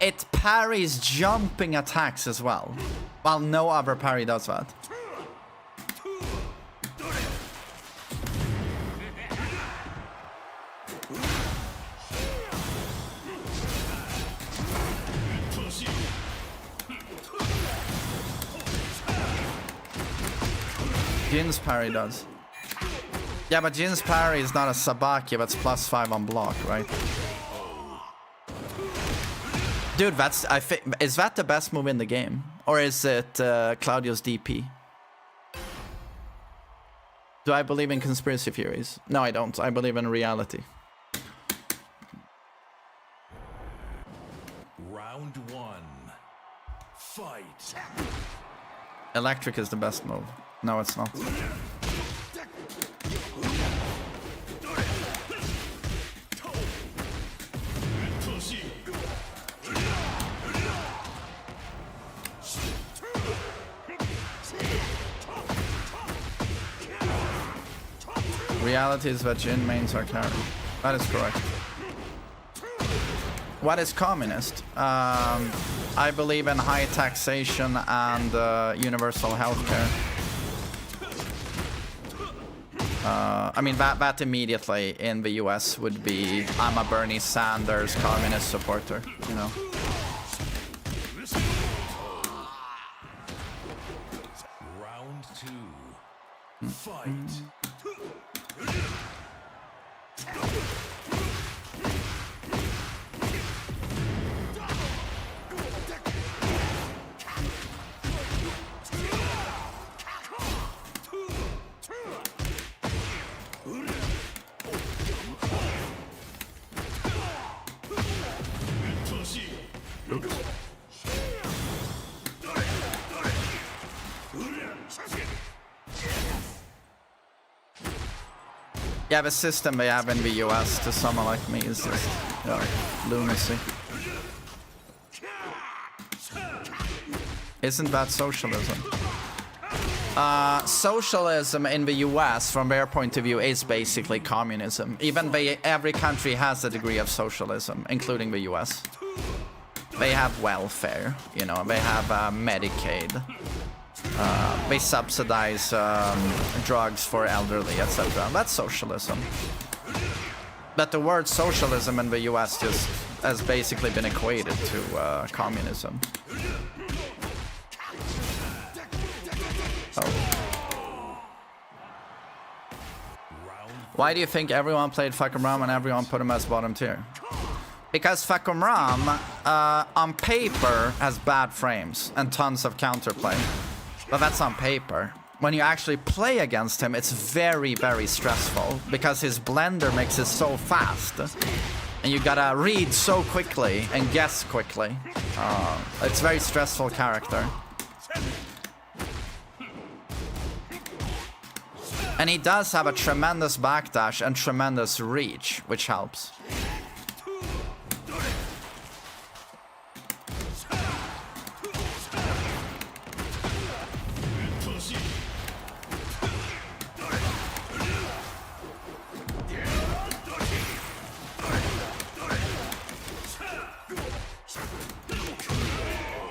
It parries jumping attacks as well. While no other parry does that. Jin's parry does. Yeah, but Jin's parry is not a Sabaki, that's +5 on block, right? Dude, that's is that the best move in the game? Or is it Claudio's DP? Do I believe in conspiracy theories? No, I don't. I believe in reality. Round 1. Fight. Electric is the best move. No, it's not. Reality is that Jin mains are carried. That is correct. What is communist? I believe in high taxation and universal healthcare. I mean, that immediately in the US would be, I'm a Bernie Sanders communist supporter, you know. Round 2. Fight. Yeah, the system they have in the US to someone like me is just, lunacy. Isn't that socialism? Socialism in the US, from their point of view, is basically communism. Even every country has a degree of socialism, including the US. They have welfare, you know, they have Medicaid. They subsidize drugs for elderly, etc. That's socialism. But the word socialism in the US just has basically been equated to communism. Oh. Why do you think everyone played Fuckum Ram and everyone put him as bottom tier? Because Fuckum Ram, on paper, has bad frames and tons of counterplay. But that's on paper. When you actually play against him, it's very, very stressful because his blender makes it so fast. And you gotta read so quickly and guess quickly. It's a very stressful character. And he does have a tremendous backdash and tremendous reach, which helps.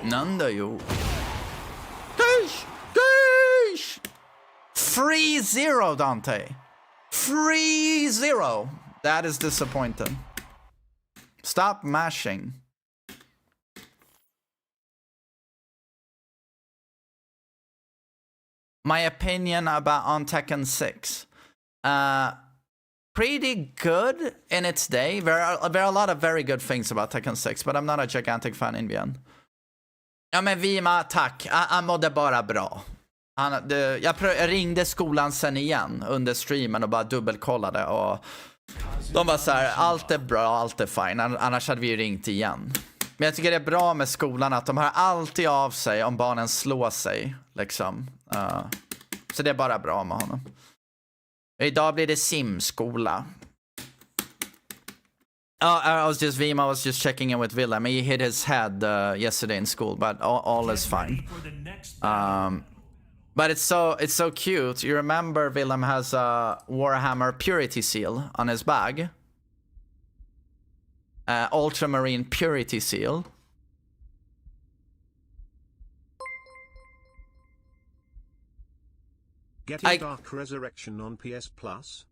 Nanda yo. Gosh! Gosh! 3-0, Dante. 3-0. That is disappointing. Stop mashing. My opinion about on Tekken 6. Pretty good in its day. There are a lot of very good things about Tekken 6, but I'm not a gigantic fan in the end. Ja men Vima, tack. Han mådde bara bra. Jag ringde skolan sen igen under streamen och bara dubbelkollade och de var så här: allt är bra, allt är fine, annars hade vi ju ringt igen. Men jag tycker det är bra med skolan att de hör alltid av sig om barnen slår sig liksom. Så det är bara bra med honom. Idag blir det simskola. I was just checking in with Willem. He hit his head yesterday in school, but all is fine. But it's so cute. You remember Willem has a Warhammer Purity Seal on his bag. Ultramarine Purity Seal. Getting Dark Resurrection on PS Plus.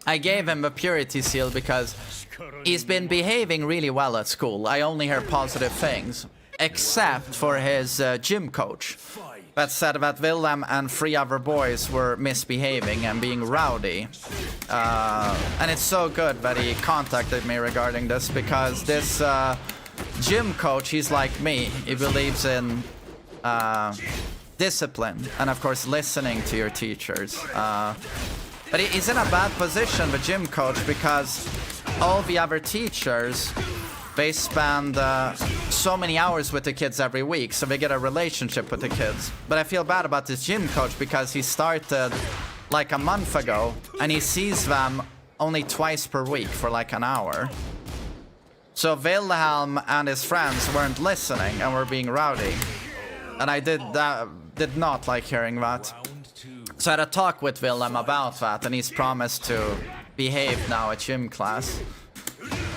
I gave him a Purity Seal because he's been behaving really well at school. I only hear positive things. Except for his gym coach. That said that Willem and 3 other boys were misbehaving and being rowdy. And it's so good that he contacted me regarding this because this gym coach, he's like me. He believes in discipline and of course listening to your teachers. But he's in a bad position, the gym coach, because all the other teachers, they spend so many hours with the kids every week, so they get a relationship with the kids. But I feel bad about this gym coach because he started like a month ago, and he sees them only twice per week for like an hour. So Wilhelm and his friends weren't listening and were being rowdy. And I did not like hearing that. So I had a talk with Willem about that, and he's promised to behave now at gym class.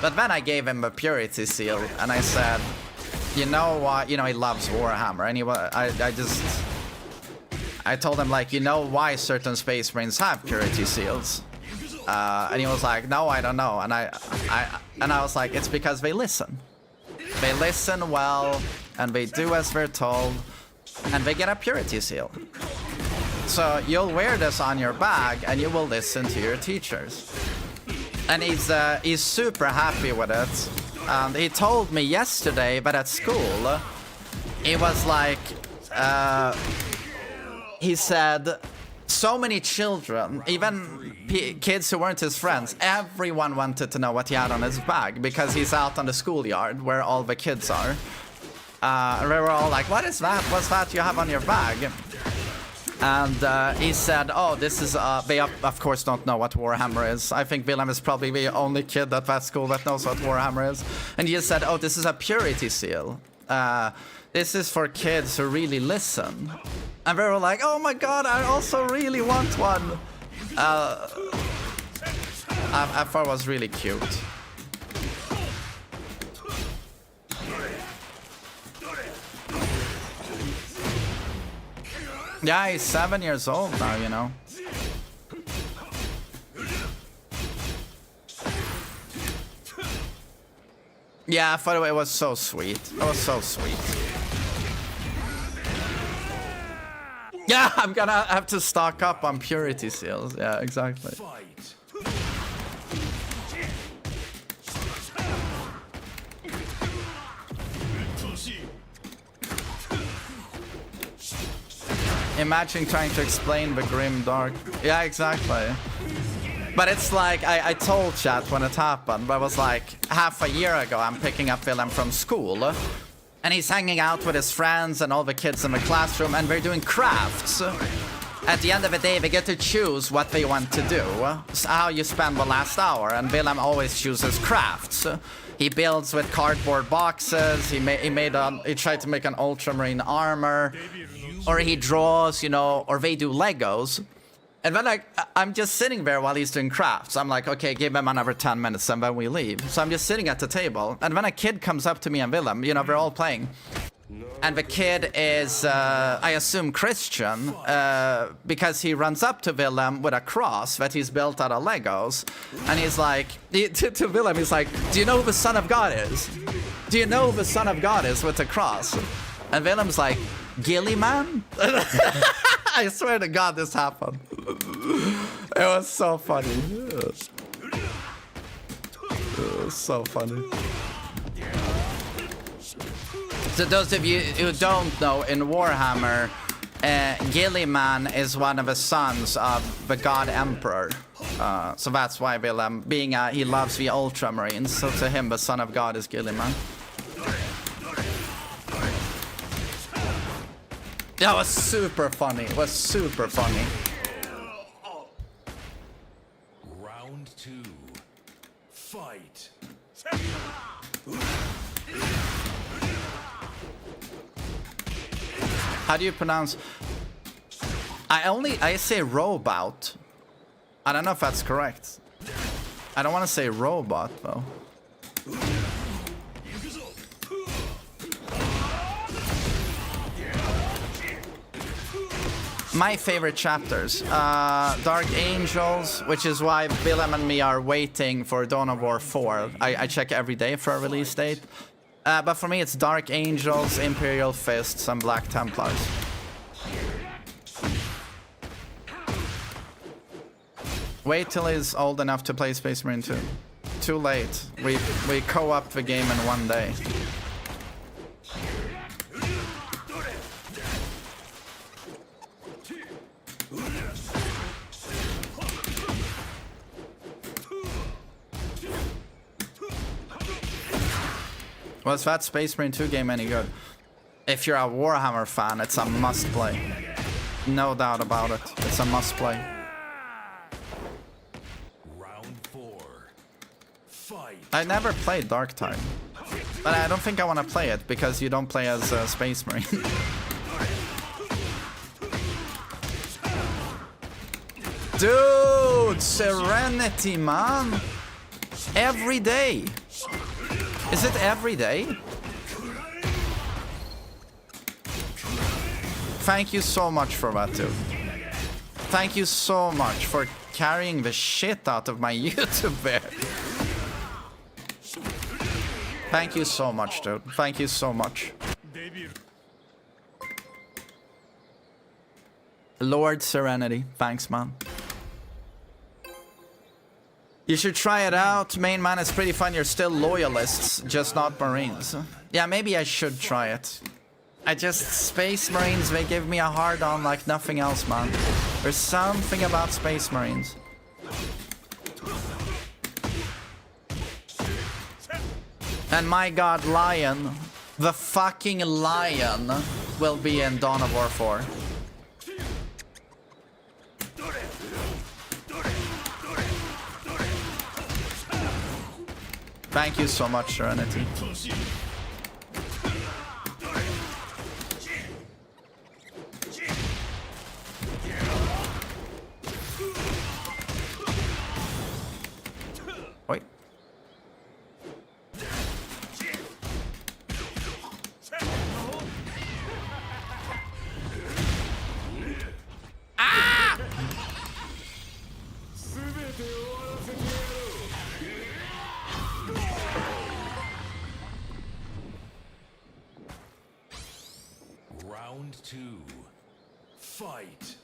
But then I gave him a purity seal, and I said, you know what? You know, he loves Warhammer, and I told him, like, you know why certain Space Marines have purity seals? And he was like, no, I don't know. And I was like, it's because they listen. They listen well, and they do as they're told, and they get a purity seal. So you'll wear this on your bag, and you will listen to your teachers. And he's super happy with it. And he told me yesterday that at school, he was like, he said, so many children, even kids who weren't his friends, everyone wanted to know what he had on his bag because he's out on the schoolyard where all the kids are. And we were all like, what is that? What's that you have on your bag? And he said, oh, this is, they of course don't know what Warhammer is. I think Willem is probably the only kid at that school that knows what Warhammer is. And he said, oh, this is a purity seal. This is for kids who really listen. And we were like, oh my god, I also really want one. I thought it was really cute. Yeah, he's 7 years old now, you know. Yeah, I thought it was so sweet. It was so sweet. Yeah, I'm gonna have to stock up on purity seals. Yeah, exactly. Imagine trying to explain the grim dark. Yeah, exactly. But it's like, I told chat when it happened, but it was like half a year ago I'm picking up Willem from school. And he's hanging out with his friends and all the kids in the classroom, and we're doing crafts. At the end of the day, they get to choose what they want to do. So how you spend the last hour, and Willem always chooses crafts. He builds with cardboard boxes, he tried to make an ultramarine armor, or he draws, you know, or they do Legos. And then I'm just sitting there while he's doing crafts. I'm like, okay, give him another 10 minutes and then we leave. So I'm just sitting at the table. And then a kid comes up to me and Willem, you know, we're all playing. And the kid is, I assume, Christian, because he runs up to Willem with a cross that he's built out of Legos. And he's like, to Willem, he's like, do you know who the Son of God is? Do you know who the Son of God is with the cross? And Willem's like, Gillyman? I swear to God this happened. It was so funny. It was so funny. So those of you who don't know, in Warhammer, Gillyman is one of the sons of the God Emperor. So that's why Willem, being he loves the Ultramarines, so to him the Son of God is Gillyman. That was super funny. It was super funny. Round 2. Fight. How do you pronounce? I say robot. I don't know if that's correct. I don't want to say robot though. My favorite chapters, Dark Angels, which is why Willem and me are waiting for Dawn of War 4. I check every day for a release date. But for me, it's Dark Angels, Imperial Fists, and Black Templars. Wait till he's old enough to play Space Marine 2. Too late. We co-opted the game in one day. Was that Space Marine 2 game any good? If you're a Warhammer fan, it's a must-play. No doubt about it. It's a must-play. Round 4. Fight. I never played Darktide. But I don't think I want to play it, because you don't play as a Space Marine. Dude, Serenity, man. Every day. Is it every day? Thank you so much for that, dude. Thank you so much for carrying the shit out of my YouTube there. Thank you so much, dude. Thank you so much. Lord Serenity. Thanks, man. You should try it out. Main man is pretty fun. You're still loyalists, just not Marines. Yeah, maybe I should try it. I just... Space Marines, they give me a hard on like nothing else, man. There's something about Space Marines. And my god, Lion. The fucking Lion will be in Dawn of War 4. Thank you so much, Serenity. Wait. Ah! Round 2. Fight.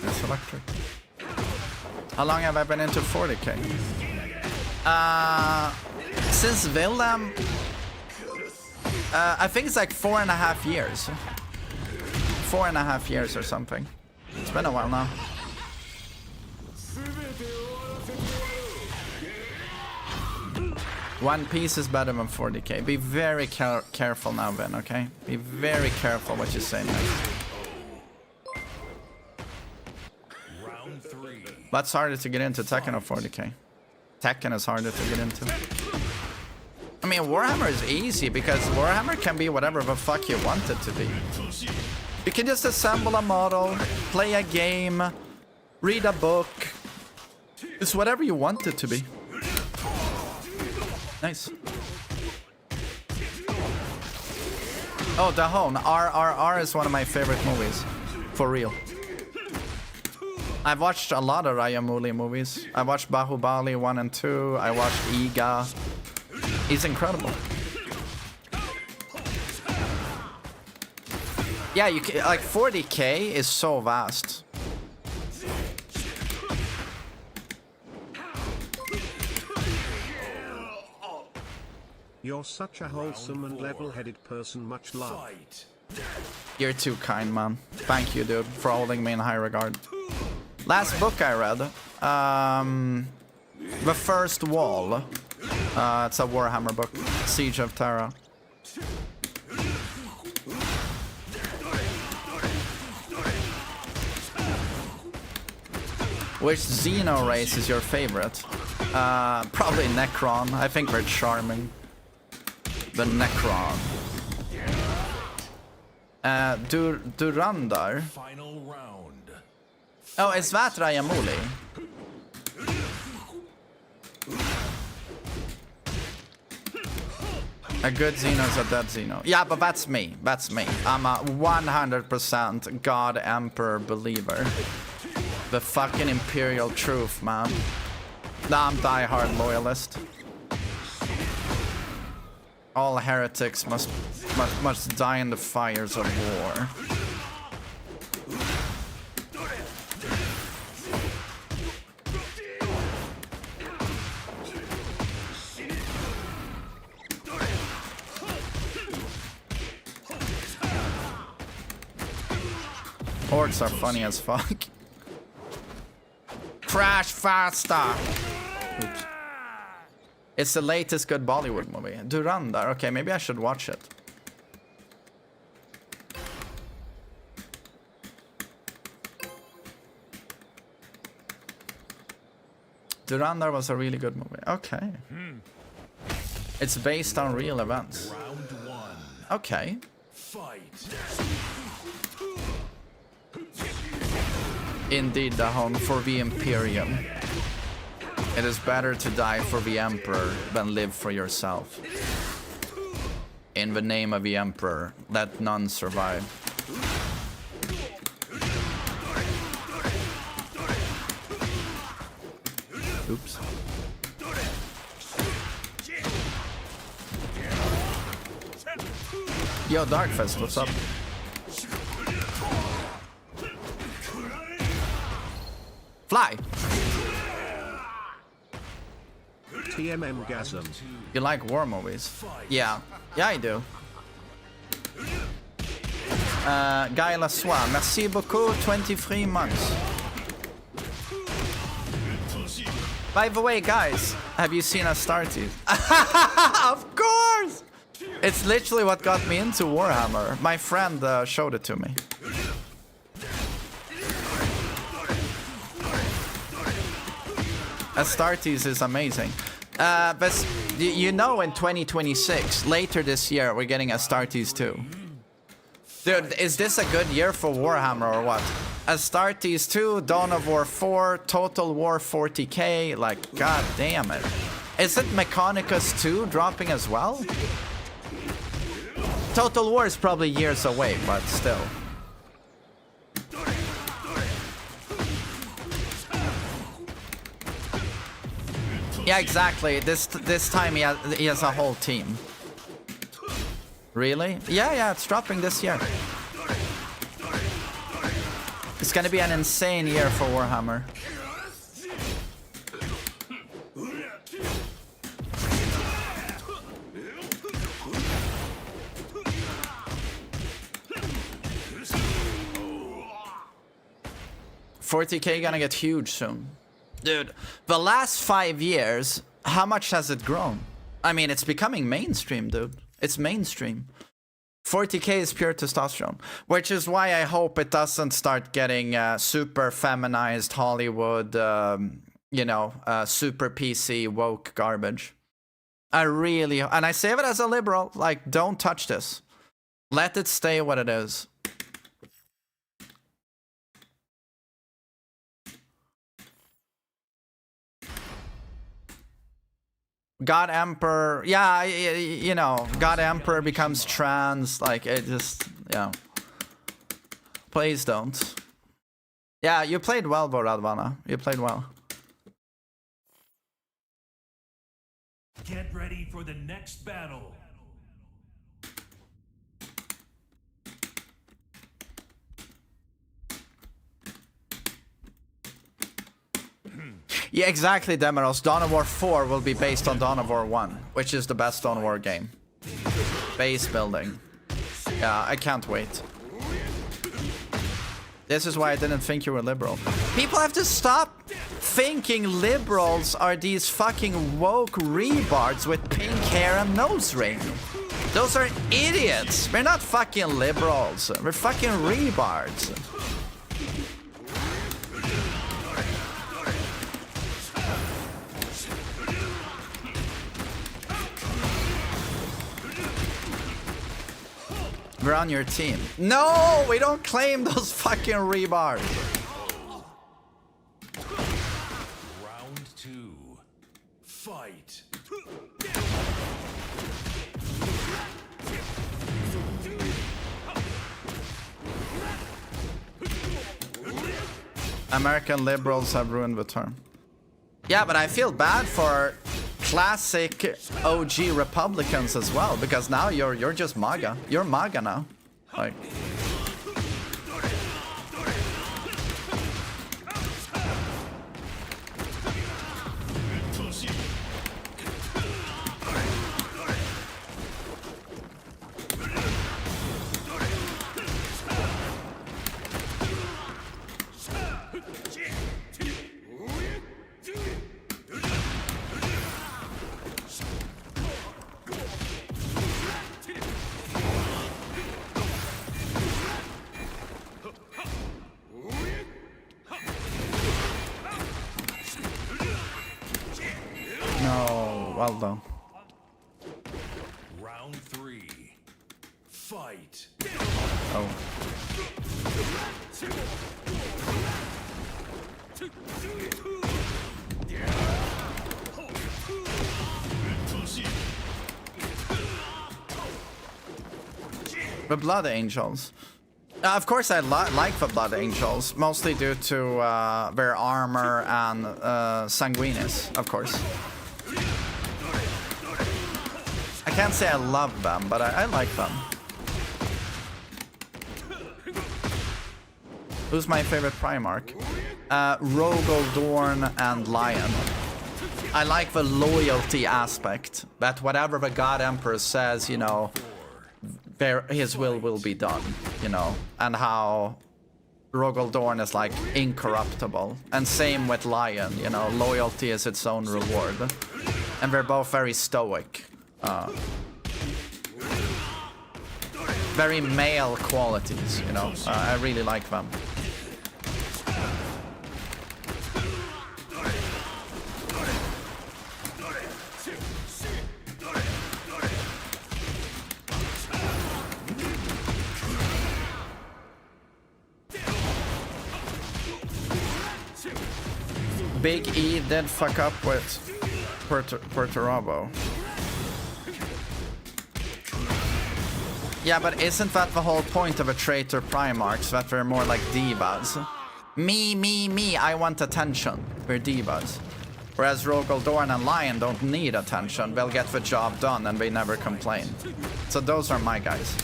It's electric. How long have I been into 40k? Since Villam, I think it's like 4.5 years. 4.5 years or something. It's been a while now. One Piece is better than 40k. Be very careful now, Ben, okay? Be very careful what you say next. Round 3. What's harder to get into, Tekken or 40k? Tekken is harder to get into. I mean, Warhammer is easy because Warhammer can be whatever the fuck you want it to be. You can just assemble a model, play a game, read a book. It's whatever you want it to be. Nice. Oh, Dahon. RRR is one of my favorite movies. For real. I've watched a lot of Rajamouli movies. I watched Bahubali 1 and 2. I watched Iga. He's incredible. Yeah, you can, like 40k is so vast. You're such a wholesome and level-headed person. Much love. Fight. You're too kind, man. Thank you, dude, for holding me in high regard. Last book I read, The First Wall. It's a Warhammer book, Siege of Terra. Which Xeno race is your favorite? Probably Necron. I think they're charming. The Necron. Durandar. Final round. Oh, is that Rajamouli? A good Xeno is a dead Xeno. Yeah, but that's me. That's me. I'm a 100% God Emperor believer. The fucking Imperial truth, man. Nah, I'm die-hard loyalist. All heretics must die in the fires of war. Orcs are funny as fuck. Crash faster! Oops. It's the latest good Bollywood movie. Durandar. Okay, maybe I should watch it. Durandar was a really good movie. Okay. It's based on real events. Round one. Okay. Fight. Indeed, the home for the Imperium. It is better to die for the Emperor than live for yourself. In the name of the Emperor, let none survive. Oops. Yo, Darkfest, what's up? Fly! TMM-gasm. You like war movies? Yeah. Yeah, I do. Guy Lassois, merci beaucoup, 23 months. By the way, guys, have you seen Astartes? Of course! It's literally what got me into Warhammer. My friend showed it to me. Astartes is amazing. But you know, in 2026, later this year, we're getting Astartes 2. Dude, is this a good year for Warhammer or what? Astartes 2, Dawn of War 4, Total War 40k, like, god damn it. Is it Mechanicus 2 dropping as well? Total War is probably years away, but still. Yeah, exactly. This time he has a whole team. Really? Yeah, it's dropping this year. It's gonna be an insane year for Warhammer. $40k gonna get huge soon. Dude, the last 5 years, how much has it grown? I mean, it's becoming mainstream, dude. It's mainstream. 40k is pure testosterone, which is why I hope it doesn't start getting super feminized Hollywood, you know, super PC woke garbage. I really, and I say it as a liberal, like, don't touch this. Let it stay what it is. God Emperor, yeah, you know, God Emperor becomes trans, like, it just, yeah. Please don't. Yeah, you played well, Boradvana. You played well. Get ready for the next battle. Yeah, exactly, Demaros. Dawn of War 4 will be based on Dawn of War 1, which is the best Dawn of War game. Base building. Yeah, I can't wait. This is why I didn't think you were liberal. People have to stop thinking liberals are these fucking woke rebards with pink hair and nose ring. Those are idiots. We're not fucking liberals. We're fucking rebards. We're on your team. No, we don't claim those fucking rebars. Round 2. Fight. American liberals have ruined the term. Yeah, but I feel bad for classic OG Republicans as well, because now you're just MAGA. You're MAGA now. Like, Well done. Round 3. Fight. Oh. The Blood Angels. Of course, I like the Blood Angels, mostly due to their armor and sanguinis, of course. I can't say I love them, but I like them. Who's my favorite Primarch? Rogel, Dorn, and Lion. I like the loyalty aspect, that whatever the God Emperor says, you know, his will be done, you know, and how Rogel Dorn is like incorruptible, and same with Lion, you know, loyalty is its own reward, and they're both very stoic, very male qualities, you know. I really like them. Big E did fuck up with Perturabo. Yeah, but isn't that the whole point of a traitor Primarchs? That they're more like divas? Me, I want attention. We're divas. Whereas Rogel, Dorn, and Lion don't need attention. They'll get the job done and they never complain. So those are my guys.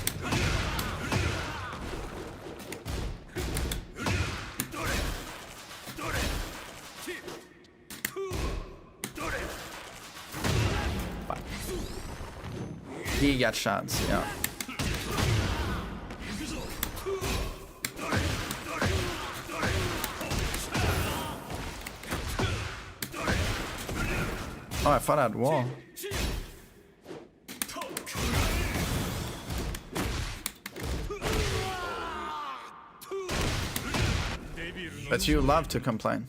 He gets shots, yeah. Oh, I thought I had wall. But you love to complain.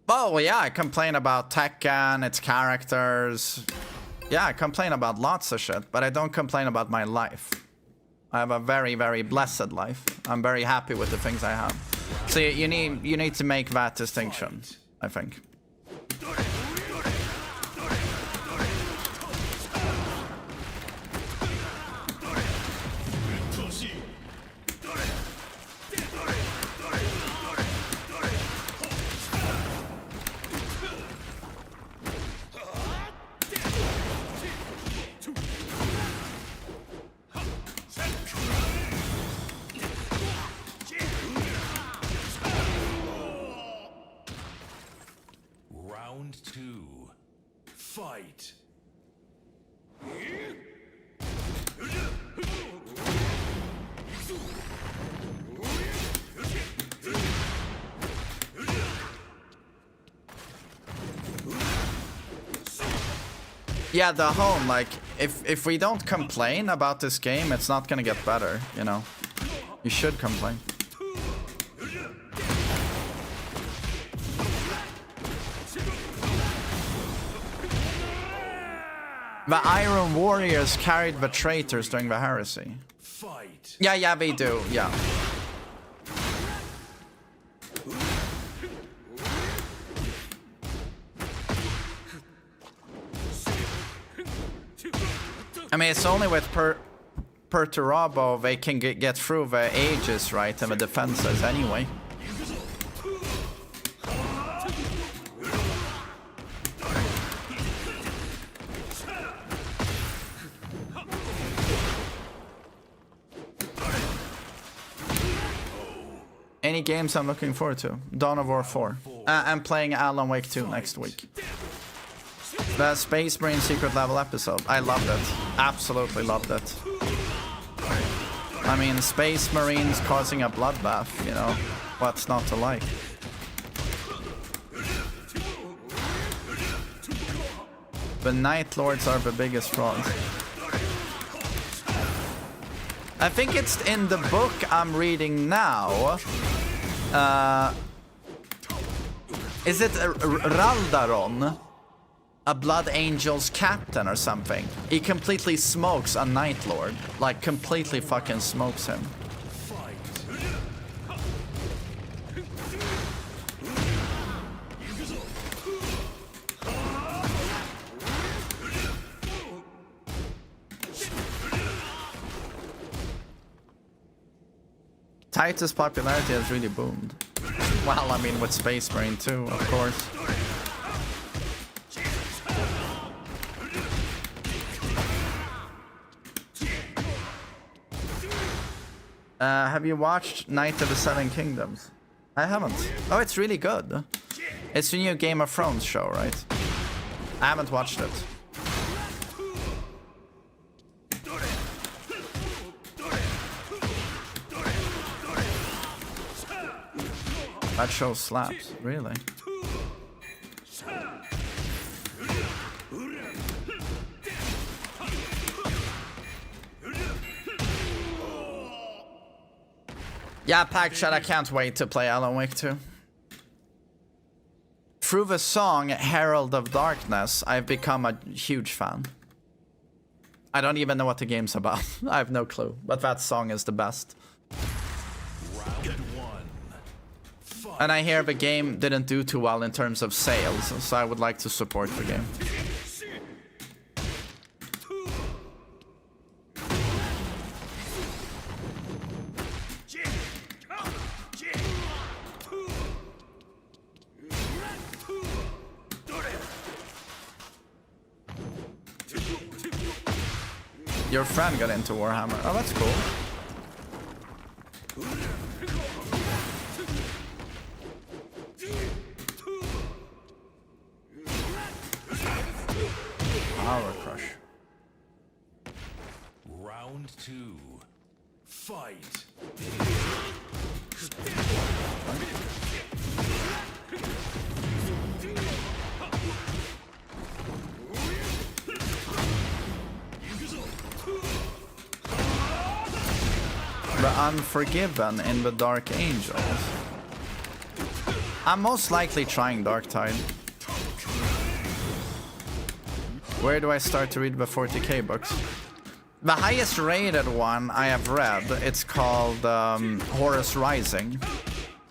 Oh, well, yeah, I complain about Tekken, its characters. Yeah, I complain about lots of shit, but I don't complain about my life. I have a very, very blessed life. I'm very happy with the things I have. So you need to make that distinction, I think. Round 2. Fight. Yeah, the home, like, if we don't complain about this game, it's not gonna get better, you know? You should complain. The Iron Warriors carried the traitors during the heresy. Fight. Yeah, they do, yeah. I mean, it's only with Perturabo they can get through the ages, right, and the defenses anyway. Any games I'm looking forward to? Dawn of War 4. I'm playing Alan Wake 2 next week. The Space Marine Secret Level episode. I loved it. Absolutely loved it. I mean, Space Marines causing a bloodbath, you know. What's not to like? The Night Lords are the biggest frauds. I think it's in the book I'm reading now. Is it Raldaron? a Blood Angel's captain or something. He completely smokes a Night Lord. Like, completely fucking smokes him. Titus' popularity has really boomed. Well, I mean, with Space Marine too, of course. Have you watched Night of the Seven Kingdoms? I haven't. Oh, it's really good. It's the new Game of Thrones show, right? I haven't watched it. That show slaps, really. Yeah, Packed Chat, I can't wait to play Alan Wake 2. Through the song Herald of Darkness, I've become a huge fan. I don't even know what the game's about. I have no clue, but that song is the best. And I hear the game didn't do too well in terms of sales, so I would like to support the game. Your friend got into Warhammer. Oh, that's cool. Power Crush. Round 2. Fight. The Unforgiven in the Dark Angels. I'm most likely trying Darktide. Where do I start to read the 40k books? The highest rated one I have read, it's called Horus Rising.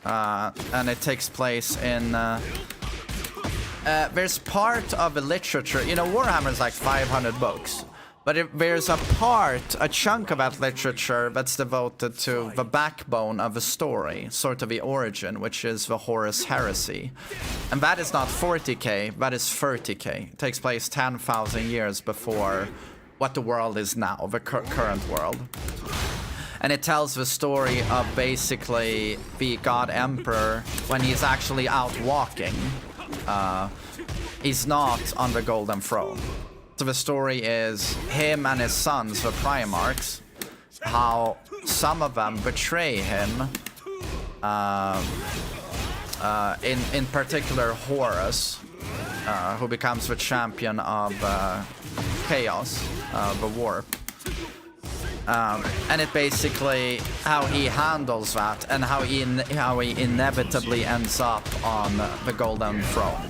And it takes place in... there's part of the literature, you know, Warhammer's like 500 books. But there's a chunk of that literature that's devoted to the backbone of the story, sort of the origin, which is the Horus Heresy. And that is not 40k, that is 30k. It takes place 10,000 years before what the world is now, the current world. And it tells the story of basically the God Emperor when he's actually out walking. He's not on the Golden Throne. So the story is him and his sons, the Primarchs, how some of them betray him, in particular Horus, who becomes the champion of Chaos, the Warp. And it basically how he handles that and how he inevitably ends up on the Golden Throne.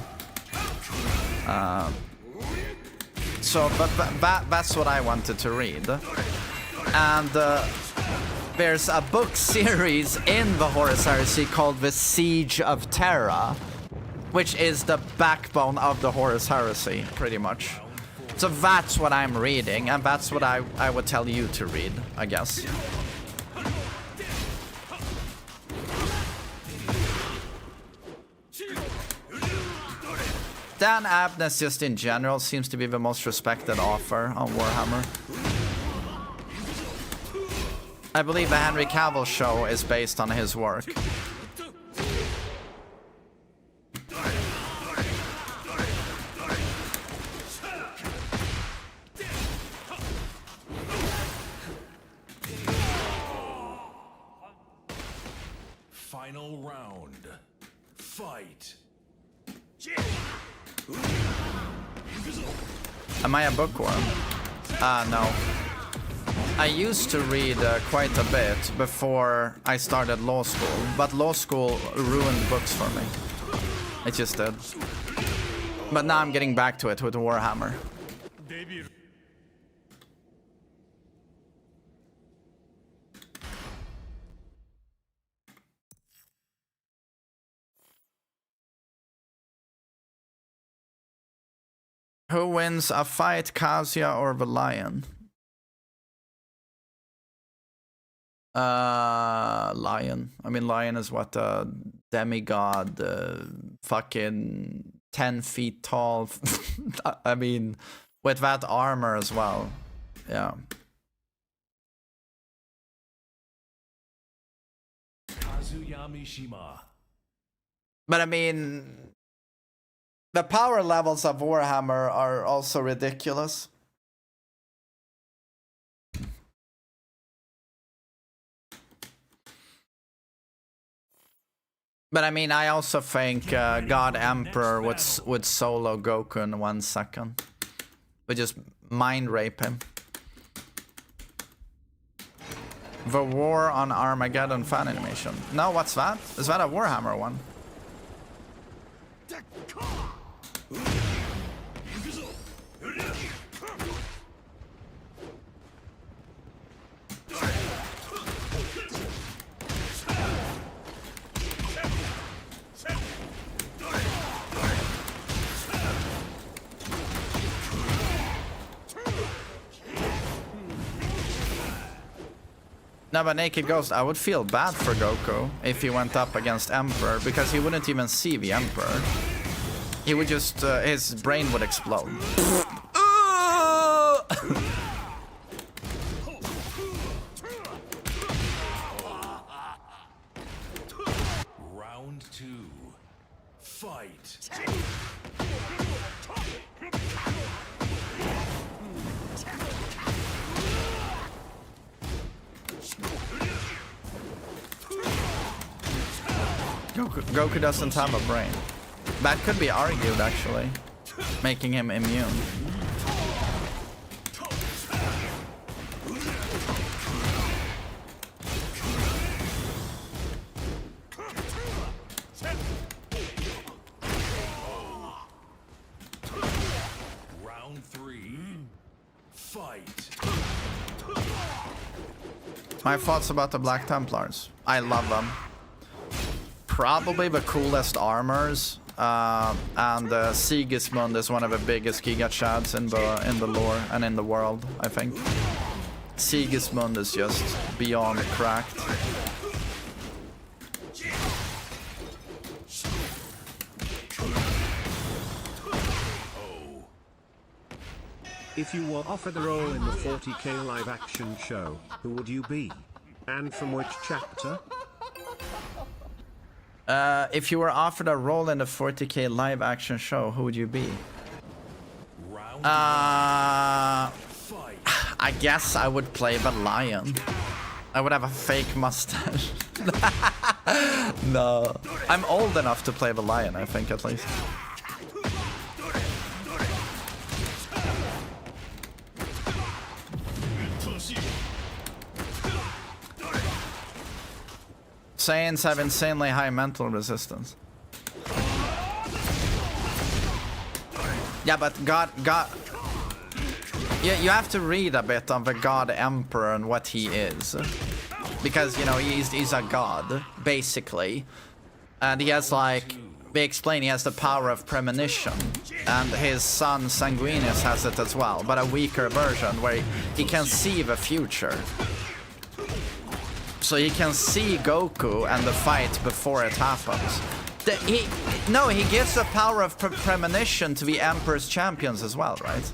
So, but that's what I wanted to read. And there's a book series in the Horus Heresy called The Siege of Terra, which is the backbone of the Horus Heresy, pretty much. So that's what I'm reading, and that's what I would tell you to read, I guess. Dan Abnett, just in general, seems to be the most respected author on Warhammer. I believe the Henry Cavill show is based on his work. Final round. Fight. Am I a bookworm? No. I used to read quite a bit before I started law school, but law school ruined books for me. It just did. But now I'm getting back to it with Warhammer. Who wins a fight, Kazuya or the lion? Lion. I mean, lion is what a demigod, fucking 10 feet tall. I mean, with that armor as well. Yeah. Kazuya Mishima. But I mean, the power levels of Warhammer are also ridiculous. But I mean, I also think God Emperor would solo Goku in 1 second. Would just mind rape him. The War on Armageddon fan animation. No, what's that? Is that a Warhammer one? No, but Naked Ghost, I would feel bad for Goku if he went up against Emperor, because he wouldn't even see the Emperor. He would just, his brain would explode. Round 2. Fight. Goku doesn't have a brain. That could be argued, actually, making him immune. Round 3. Fight. My thoughts about the Black Templars. I love them. Probably the coolest armors, and Sigismund is one of the biggest Giga Chads in the lore and in the world, I think. Sigismund is just beyond cracked. If you were offered a role in the 40K live action show, who would you be? And from which chapter? If you were offered a role in the 40K live action show, who would you be? I guess I would play the lion. I would have a fake mustache. No. I'm old enough to play the lion, I think, at least. Saiyans have insanely high mental resistance. Yeah, but God, you have to read a bit on the God Emperor and what he is, because you know he's a god basically, and he has, like, they explain, he has the power of premonition, and his son Sanguinius has it as well, but a weaker version where he can see the future. So he can see Goku and the fight before it happens. He gives the power of premonition to the Emperor's champions as well, right?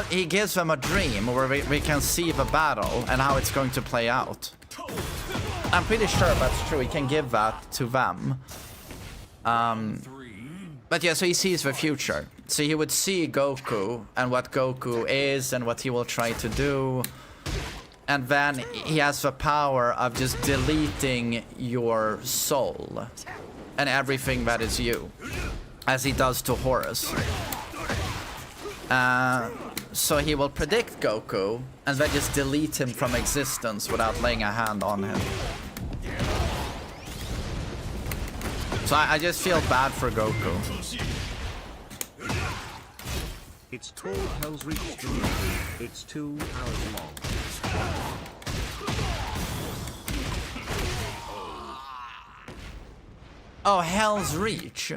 He gives them a dream where we can see the battle and how it's going to play out. I'm pretty sure that's true. He can give that to them. But yeah, so he sees the future. So he would see Goku and what Goku is and what he will try to do. And then he has the power of just deleting your soul and everything that is you, as he does to Horus. So he will predict Goku and then just delete him from existence without laying a hand on him. So I just feel bad for Goku. It's called Hell's Reach the movie. It's 2 hours long. Oh, Hell's Reach.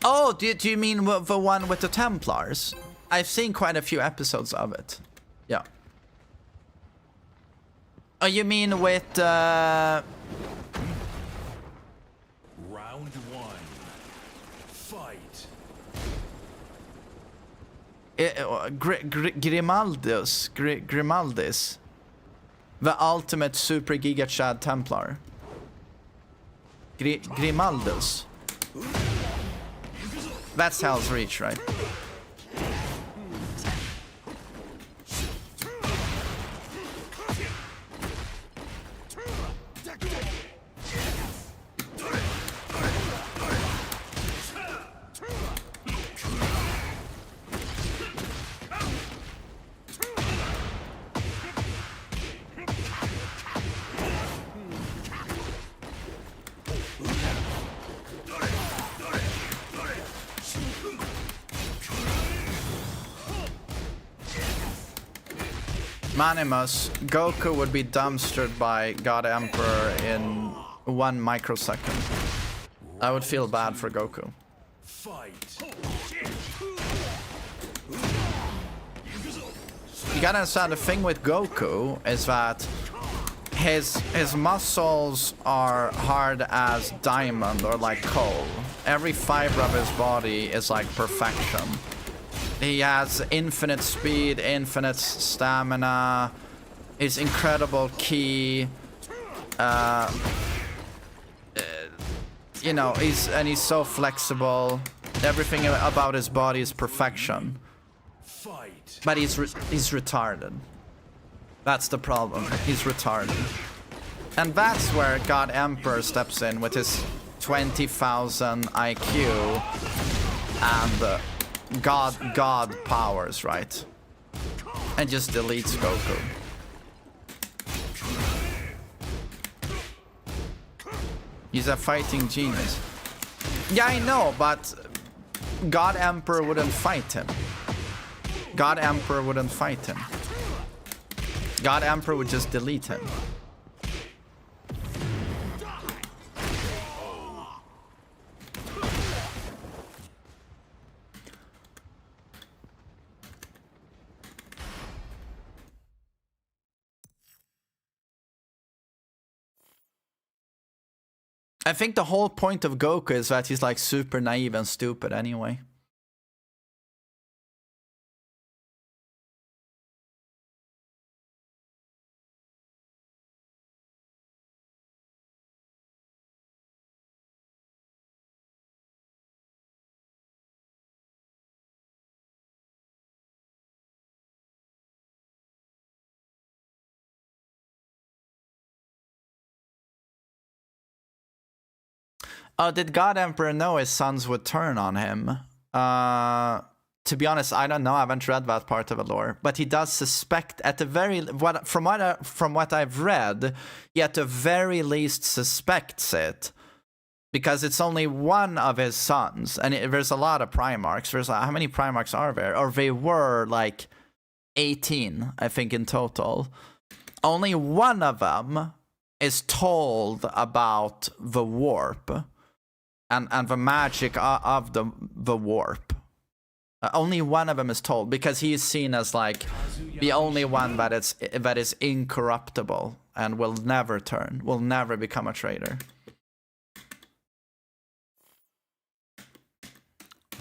Oh, do you mean the one with the Templars? I've seen quite a few episodes of it. Yeah. Oh, you mean with Round 1. Fight. Grimaldis, the ultimate super giga chad Templar. Grimaldus. That's Hell's Reach, right? Manimus, Goku would be dumpstered by God Emperor in 1 microsecond. I would feel bad for Goku. Fight. You gotta understand, the thing with Goku is that his muscles are hard as diamond or like coal. Every fiber of his body is like perfection. He has infinite speed, infinite stamina, his incredible ki. You know, he's so flexible. Everything about his body is perfection. Fight. But he's retarded. That's the problem. He's retarded. And that's where God Emperor steps in with his 20,000 IQ and God powers, right? And just deletes Goku. He's a fighting genius. Yeah, I know, but God Emperor wouldn't fight him. God Emperor wouldn't fight him. God Emperor would just delete him. I think the whole point of Goku is that he's like super naive and stupid anyway. Oh, did God Emperor know his sons would turn on him? To be honest, I don't know. I haven't read that part of the lore, but he does suspect at the very from what I've read, he at the very least suspects it, because it's only one of his sons, and there's a lot of Primarchs. There's how many Primarchs are there? Or they were like 18, I think, in total. Only one of them is told about the warp. And the magic of the warp. Only one of them is told, because he is seen as like the only one that is incorruptible and will never turn, will never become a traitor.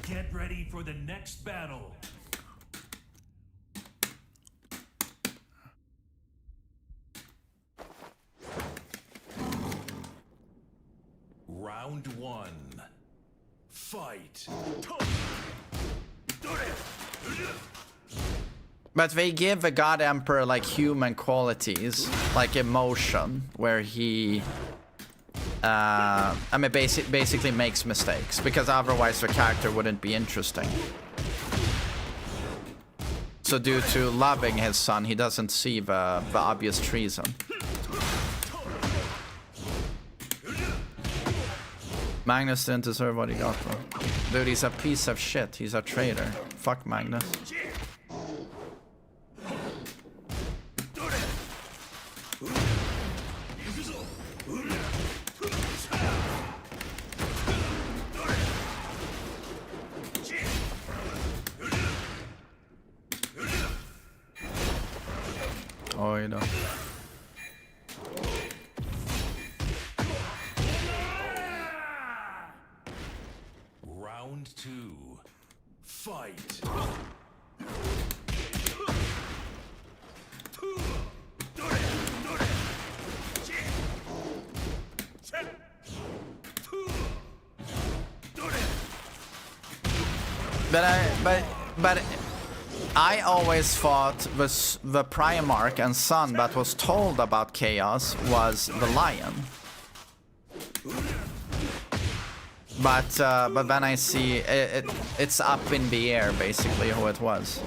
Get ready for the next battle. Round 1. Fight. But they give the God Emperor like human qualities, like emotion, where he I mean basically makes mistakes, because otherwise the character wouldn't be interesting. So due to loving his son, he doesn't see the obvious treason. Magnus didn't deserve what he got, bro. Dude, he's a piece of shit. He's a traitor. Fuck Magnus. Oj då. Round 2. Fight. But I always thought the Primarch and son that was told about Chaos was the Lion. But then I see it's up in the air basically who it was.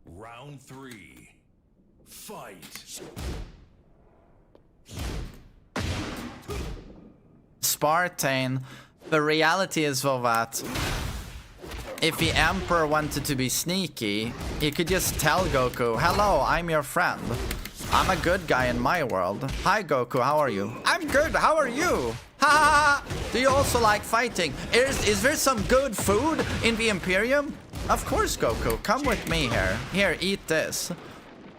Round 3. Fight. Spartan, the reality is though that if the Emperor wanted to be sneaky, he could just tell Goku, hello, I'm your friend. I'm a good guy in my world. Hi Goku, how are you? I'm good, how are you? Ha ha ha! Do you also like fighting? Is there some good food in the Imperium? Of course, Goku, come with me here. Here, eat this.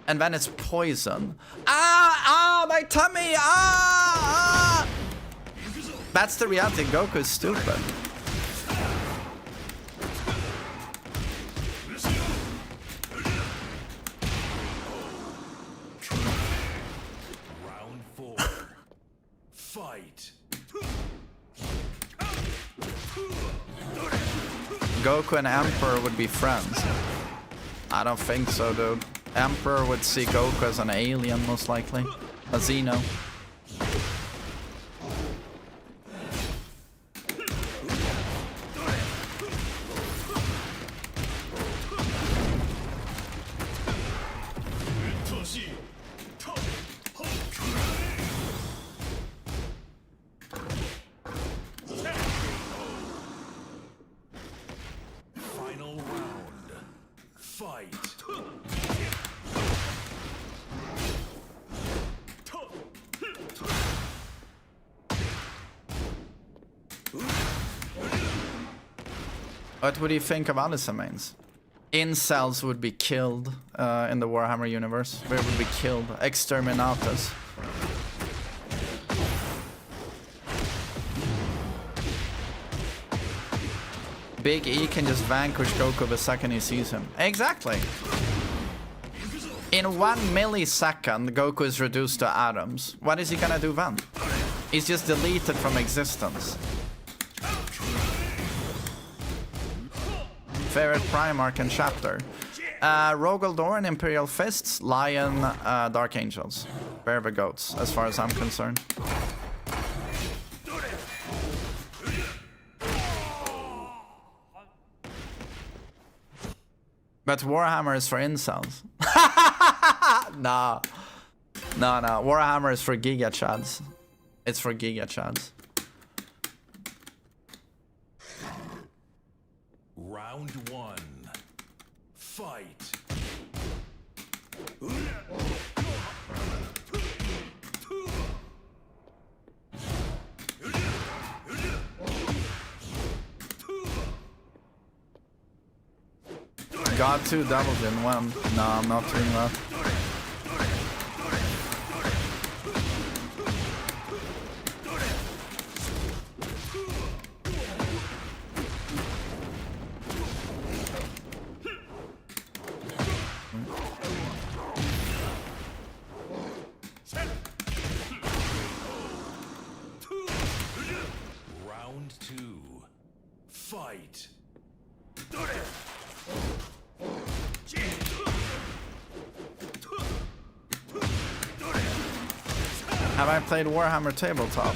And then it's poison. Ah, my tummy, ah! That's the reality, Goku is stupid. Round 4. Fight. Goku and Emperor would be friends. I don't think so, dude. Emperor would see Goku as an alien, most likely. A Xeno. Final round. Fight. What would you think of other mains? Incels would be killed in the Warhammer universe. They would be killed. Exterminatus. Big E can just vanquish Goku the second he sees him. Exactly. In 1 millisecond, Goku is reduced to atoms. What is he gonna do then? He's just deleted from existence. Favorite Primarch and chapter. Rogaldor and Imperial Fists, Lion, Dark Angels. They're the goats, as far as I'm concerned. But Warhammer is for incels. Nah. No. Warhammer is for Giga Chads. It's for Giga Chads. Round 1. Fight. God 2 doubles in 1. No, I'm not doing that. Round 2. Fight. Have I played Warhammer Tabletop?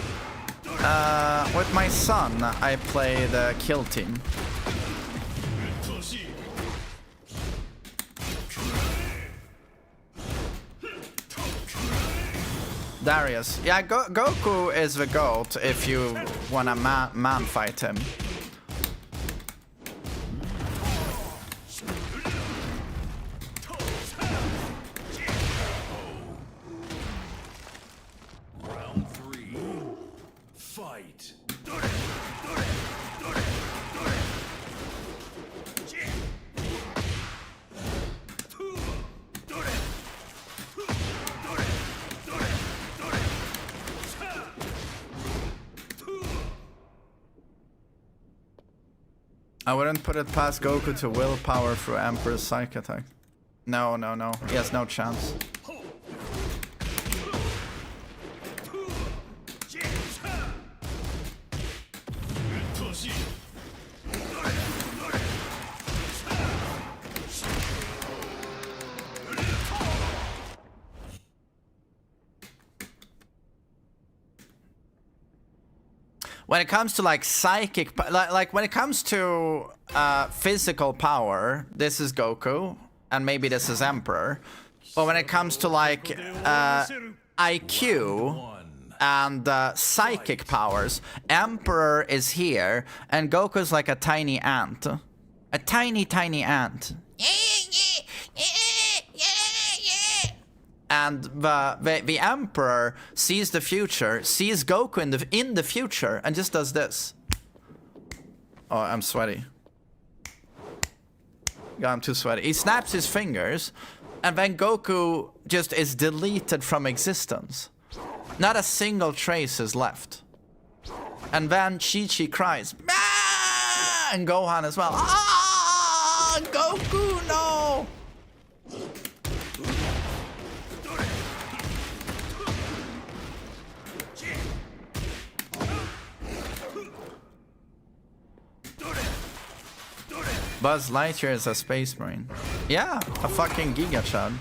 With my son, I played Kill Team. Darius. Yeah, Goku is the GOAT if you wanna man fight him. Round 3. Fight. I wouldn't put it past Goku to willpower through Emperor's Psych Attack. No, no, no. He has no chance. When it comes to like psychic, like when it comes to physical power, this is Goku, and maybe this is Emperor. But when it comes to like IQ and psychic powers, Emperor is here, and Goku's like a tiny ant, a tiny ant. And the Emperor sees the future, sees Goku in the future, and just does this. Oh, I'm sweaty. God, I'm too sweaty. He snaps his fingers, and then Goku just is deleted from existence. Not a single trace is left. And then Chi-Chi cries, "Ah!" And Gohan as well. Ah! Goku, no! Buzz Lightyear is a space marine. Yeah, a fucking Giga Chad.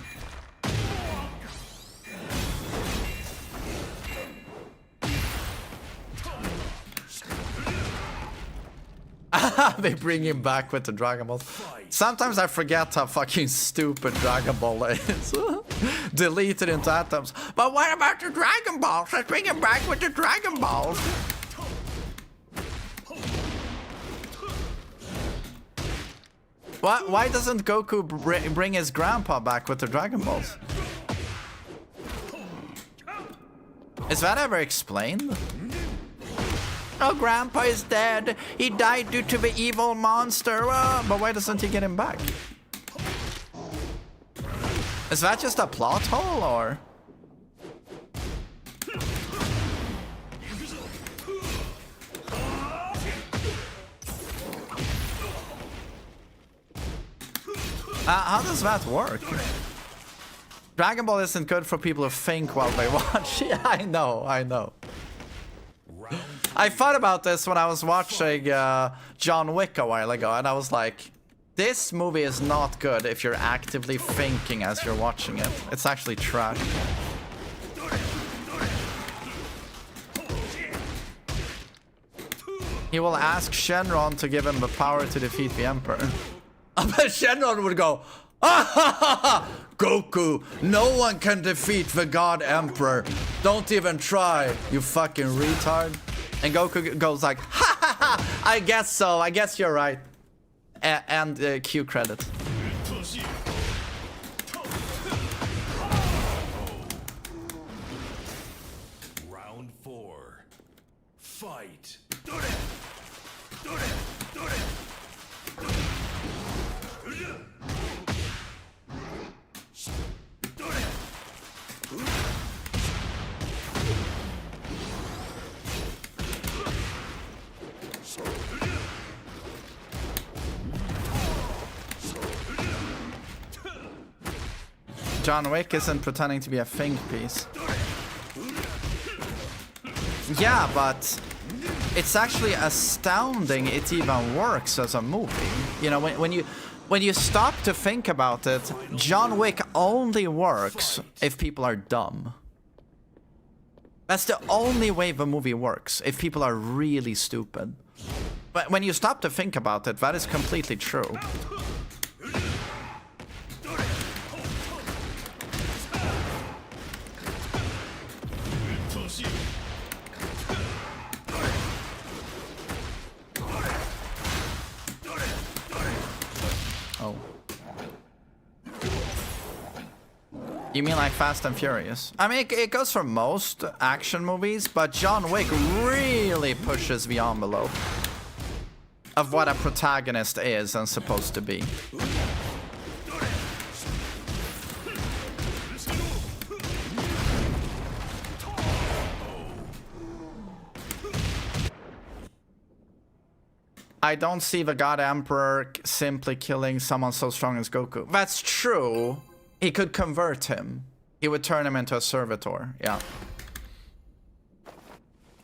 They bring him back with the Dragon Balls. Sometimes I forget how fucking stupid Dragon Ball is. Deleted into atoms. But what about the Dragon Balls? Let's bring him back with the Dragon Balls. Why doesn't Goku bring his grandpa back with the Dragon Balls? Is that ever explained? Oh, Grandpa is dead. He died due to the evil monster. But why doesn't he get him back? Is that just a plot hole, or? How does that work? Dragon Ball isn't good for people who think while they watch. Yeah, I know. I thought about this when I was watching John Wick a while ago, and I was like, this movie is not good if you're actively thinking as you're watching it. It's actually trash. He will ask Shenron to give him the power to defeat the Emperor. I bet Shenron would go, "Ah ha ha ha! Goku, no one can defeat the God Emperor. Don't even try, you fucking retard." And Goku goes like, "Ha ha ha! I guess so. I guess you're right." And Q credit. Round 4. Fight. John Wick isn't pretending to be a think piece. Yeah, but it's actually astounding it even works as a movie. You know, when you stop to think about it, John Wick only works if people are dumb. That's the only way the movie works, if people are really stupid. But when you stop to think about it, that is completely true. You mean like Fast and Furious? I mean, it goes for most action movies, but John Wick really pushes the envelope of what a protagonist is and supposed to be. I don't see the God Emperor simply killing someone so strong as Goku. That's true. He could convert him. He would turn him into a servitor. Yeah.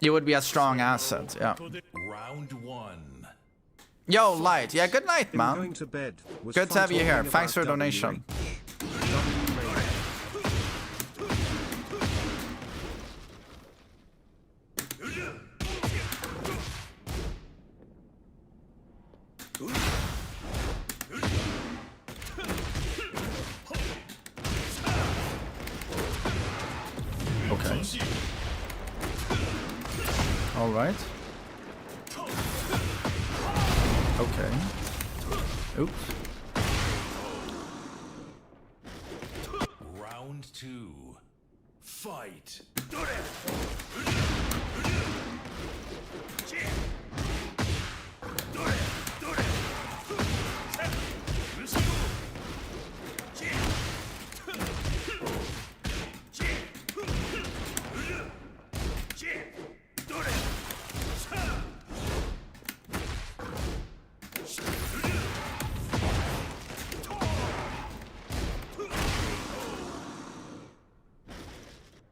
He would be a strong asset. Yeah. Round 1. Yo, Light. Yeah, good night, man. Going to bed was Good to fun have you here. talking Thanks for about your donation. Okay. All right. Okay. Oops. Round 2. Fight.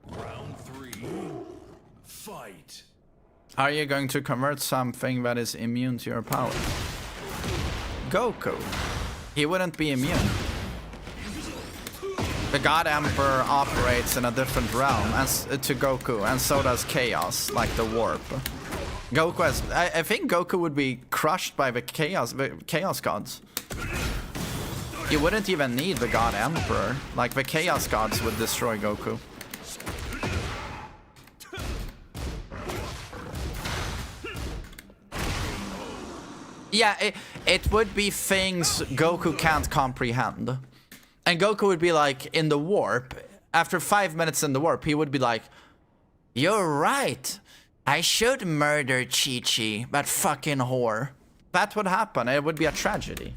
Round 3. Fight. Are you going to convert something that is immune to your power? Goku. He wouldn't be immune. The God Emperor operates in a different realm as to Goku, and so does Chaos, like the warp. Goku has, I think Goku would be crushed by the Chaos gods. You wouldn't even need the God Emperor. Like the Chaos gods would destroy Goku. Yeah, it would be things Goku can't comprehend. And Goku would be like, in the warp, after 5 minutes in the warp, he would be like, "You're right. I should murder Chi-Chi, that fucking whore." That would happen. It would be a tragedy.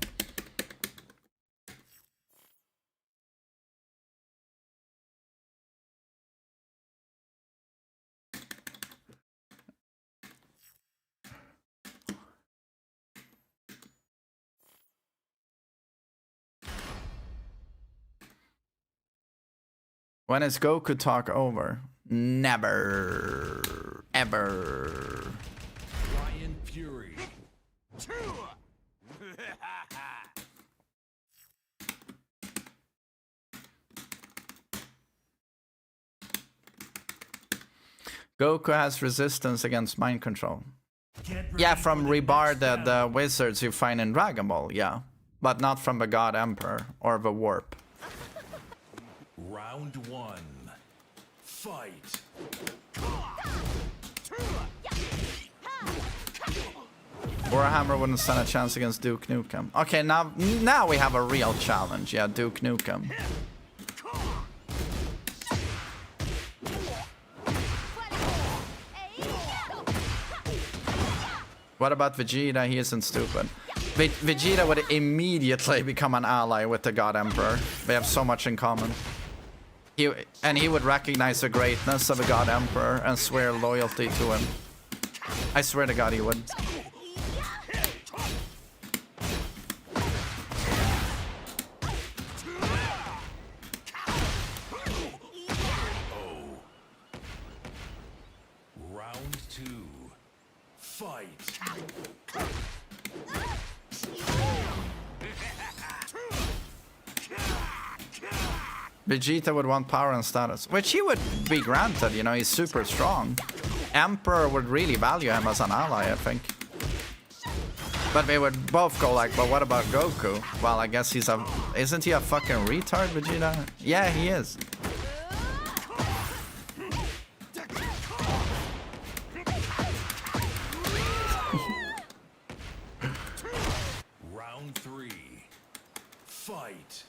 When is Goku talk over? Never. Ever. Lion Fury. Goku has resistance against mind control. Get Yeah, ready from for the Rebar, next the battle. wizards you find in Dragon Ball, yeah. But not from the God Emperor or the Warp. Round 1. Fight. Warhammer wouldn't stand a chance against Duke Nukem. Okay, now we have a real challenge. Yeah, Duke Nukem. What about Vegeta? He isn't stupid. Vegeta would immediately become an ally with the God Emperor. They have so much in common. He would recognize the greatness of the God Emperor and swear loyalty to him. I swear to God he would. Round 2. Fight. Vegeta would want power and status, which he would be granted, you know, he's super strong. Emperor would really value him as an ally, I think. But they would both go like, but what about Goku? Well, I guess isn't he a fucking retard, Vegeta? Yeah, he is. Round 3. Fight.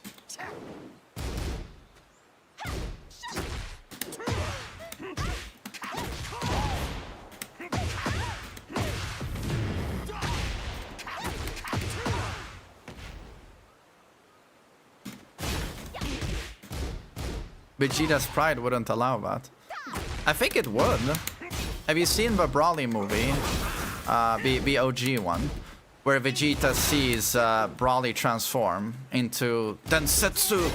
Vegeta's pride wouldn't allow that. I think it would. Have you seen the Broly movie? The OG one. Where Vegeta sees Broly transform into Densetsu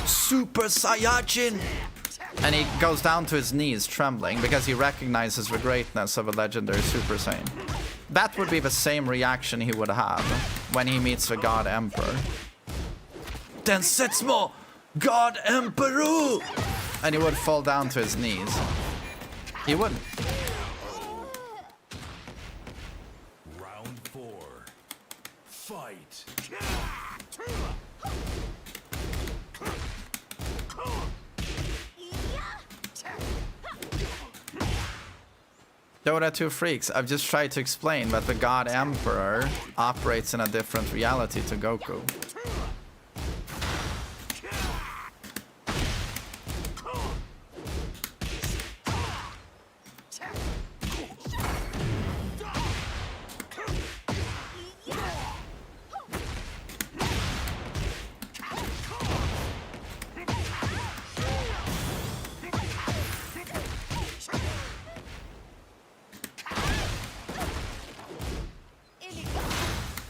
Super Saiyajin. And he goes down to his knees trembling because he recognizes the greatness of a legendary Super Saiyan. That would be the same reaction he would have when he meets the God Emperor. Densetsu God Emperor! And he would fall down to his knees. He would. Round 4. Fight. Dota 2 freaks, I've just tried to explain that the God Emperor operates in a different reality to Goku.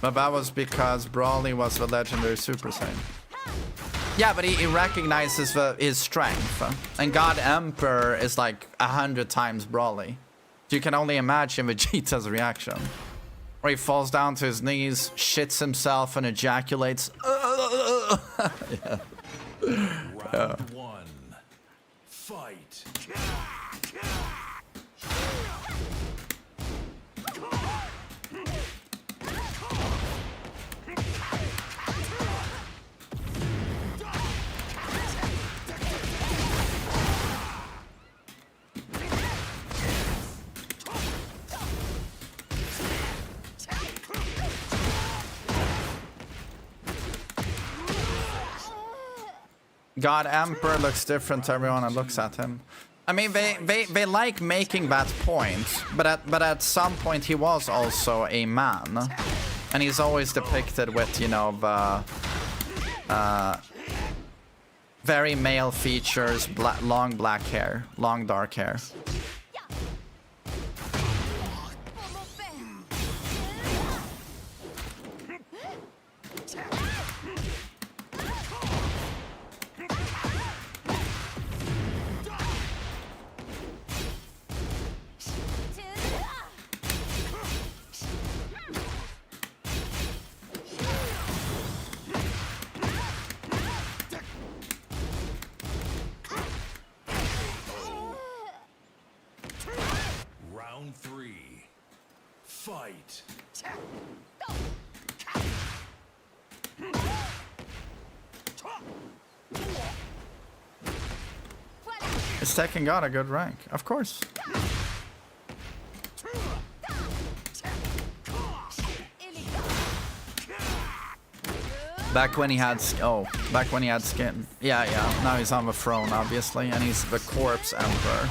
But that was because Broly was the legendary Super Saiyan. Yeah, but he recognizes his strength. And God Emperor is like 100 times Broly. You can only imagine Vegeta's reaction. Where he falls down to his knees, shits himself, and ejaculates. Yeah. Round 1. Fight. God Emperor looks different to everyone that looks at him. I mean, they like making that point, but at some point he was also a man, and he's always depicted with, you know, the very male features, long black hair, long dark hair. Round 3. Fight. Is Tekken God a good rank? Of course. Back when he had skin. Yeah. Now he's on the throne, obviously, and he's the corpse emperor.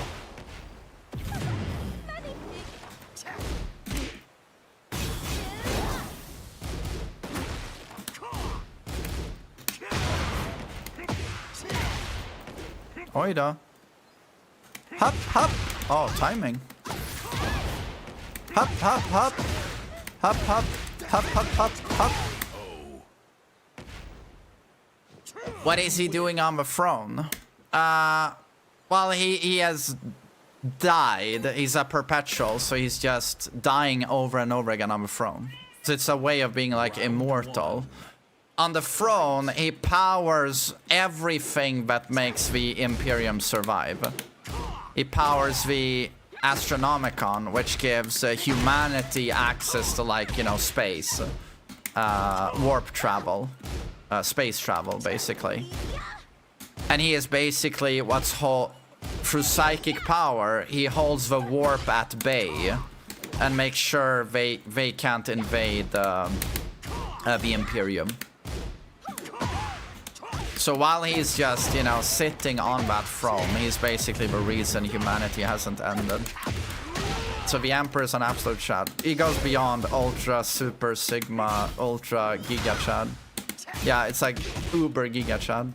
Oida. Hop, hop. Oh, timing. Hop, hop, hop. Hop, hop. Hop, hop, hop, hop. What is he doing on the throne? Well, he has died. He's a perpetual, so he's just dying over and over again on the throne. So it's a way of being like immortal. On the throne, he powers everything that makes the Imperium survive. He powers the Astronomicon, which gives humanity access to, like, you know, space. Warp travel. Space travel, basically. And he is basically through psychic power, he holds the warp at bay and makes sure they can't invade the Imperium. So while he's just, you know, sitting on that throne, he's basically the reason humanity hasn't ended. So the Emperor is an absolute Chad. He goes beyond Ultra, Super, Sigma, Ultra, Giga Chad. Yeah, it's like Uber Giga Chad.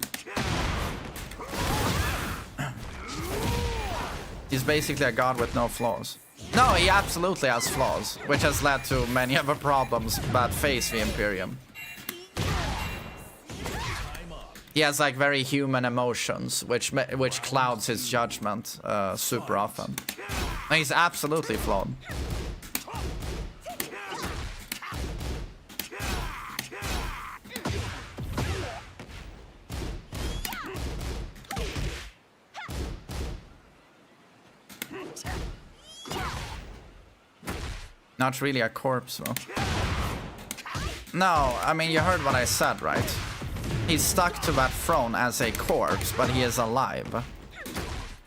He's basically a god with no flaws. No, he absolutely has flaws, which has led to many of the problems that face the Imperium. He has like very human emotions, which clouds his judgment super often. And he's absolutely flawed. Not really a corpse, though. No, I mean, you heard what I said, right? He's stuck to that throne as a corpse, but he is alive.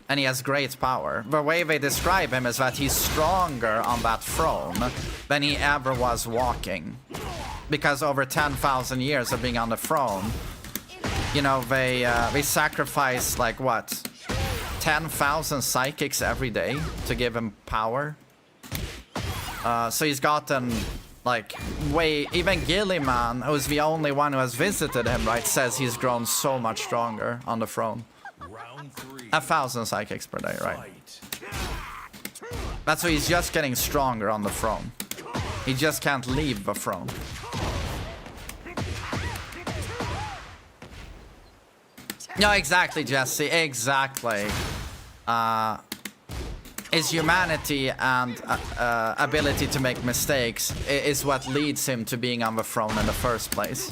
And he has great power. The way they describe him is that he's stronger on that throne than he ever was walking. Because over 10,000 years of being on the throne, you know, they sacrifice, like, what? 10,000 psychics every day to give him power? So he's gotten, like, way... Even Gilliman, who's the only one who has visited him, right, says he's grown so much stronger on the throne. 1,000 psychics per day, right? That's why he's just getting stronger on the throne. He just can't leave the throne. No, exactly, Jesse, exactly. His humanity and ability to make mistakes is what leads him to being on the throne in the first place.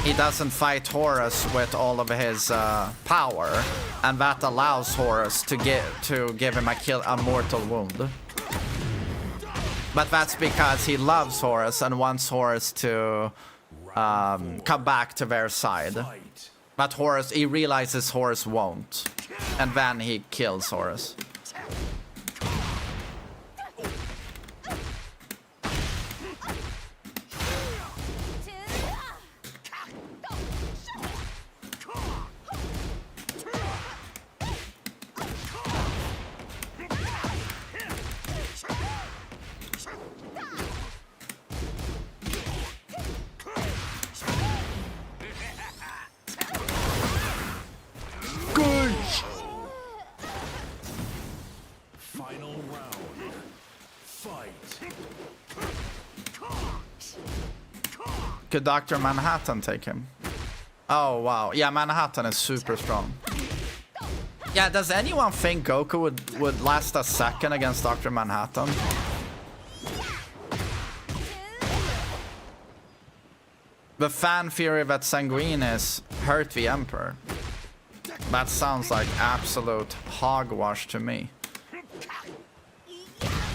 He doesn't fight Horus with all of his power, and that allows Horus to give him a mortal wound. But that's because he loves Horus and wants Horus to come back to their side. But Horus, he realizes Horus won't, and then he kills Horus. Final round. Fight. Could Dr. Manhattan take him? Oh, wow. Yeah, Manhattan is super strong. Yeah, does anyone think Goku would last a second against Dr. Manhattan? The fan theory that Sanguinis hurt the Emperor. That sounds like absolute hogwash to me.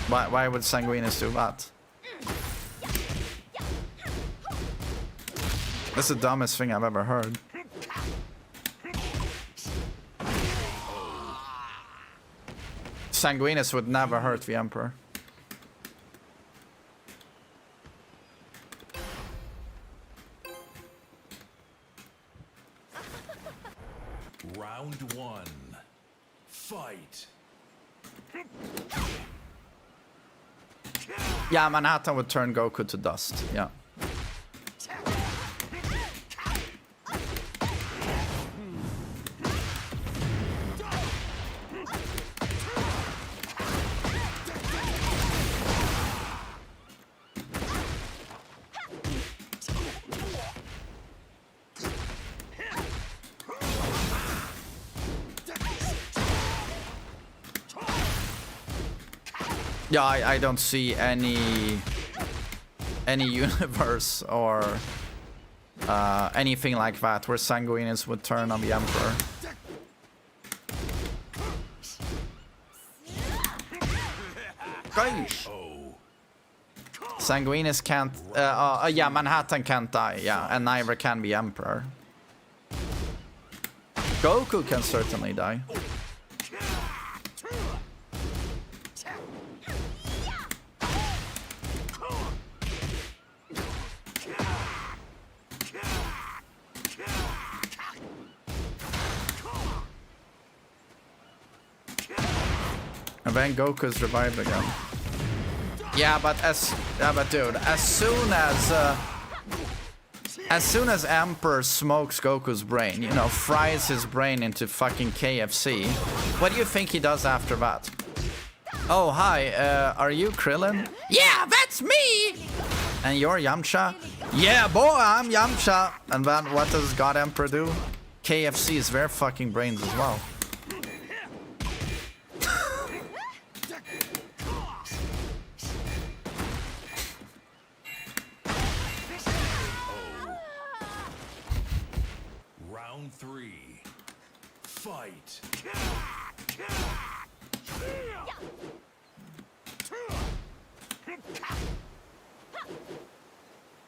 Why would Sanguinis do that? That's the dumbest thing I've ever heard. Sanguinis would never hurt the Emperor. Round one. Fight. Yeah, Manhattan would turn Goku to dust. Yeah. Yeah, I don't see any universe or anything like that where Sanguinis would turn on the Emperor. Gosh. Sanguinis can't... yeah, Manhattan can't die, yeah, and neither can the Emperor. Goku can certainly die. And then Goku's revived again. Yeah, but dude, as soon as As soon as Emperor smokes Goku's brain, you know, fries his brain into fucking KFC, what do you think he does after that? Oh, hi, are you Krillin? Yeah, that's me! And you're Yamcha? Yeah, boy, I'm Yamcha! And then what does God Emperor do? KFC's their fucking brains as well. Round 3. Fight.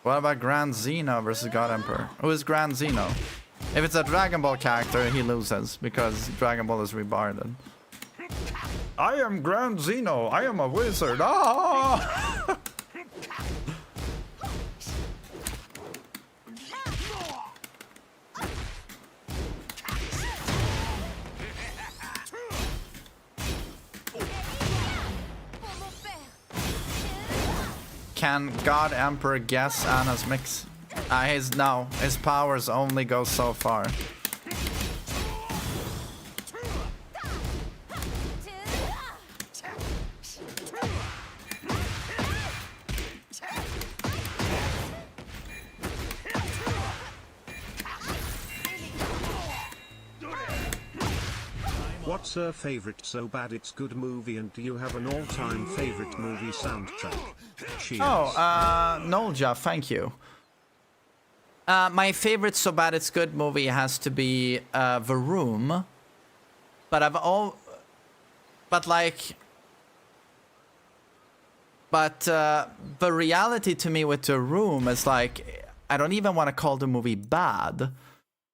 What about Grand Zeno versus God Emperor? Who is Grand Zeno? If it's a Dragon Ball character, he loses because Dragon Ball is rebarded. I am Grand Zeno. I am a wizard. Ah! Can God Emperor guess Anna's mix? His powers only go so far. What's her favorite So Bad It's Good movie, and do you have an all-time favorite movie soundtrack? Cheers. Oh, Nolja, thank you. My favorite So Bad It's Good movie has to be The Room. But the reality to me with The Room is like, I don't even want to call the movie bad.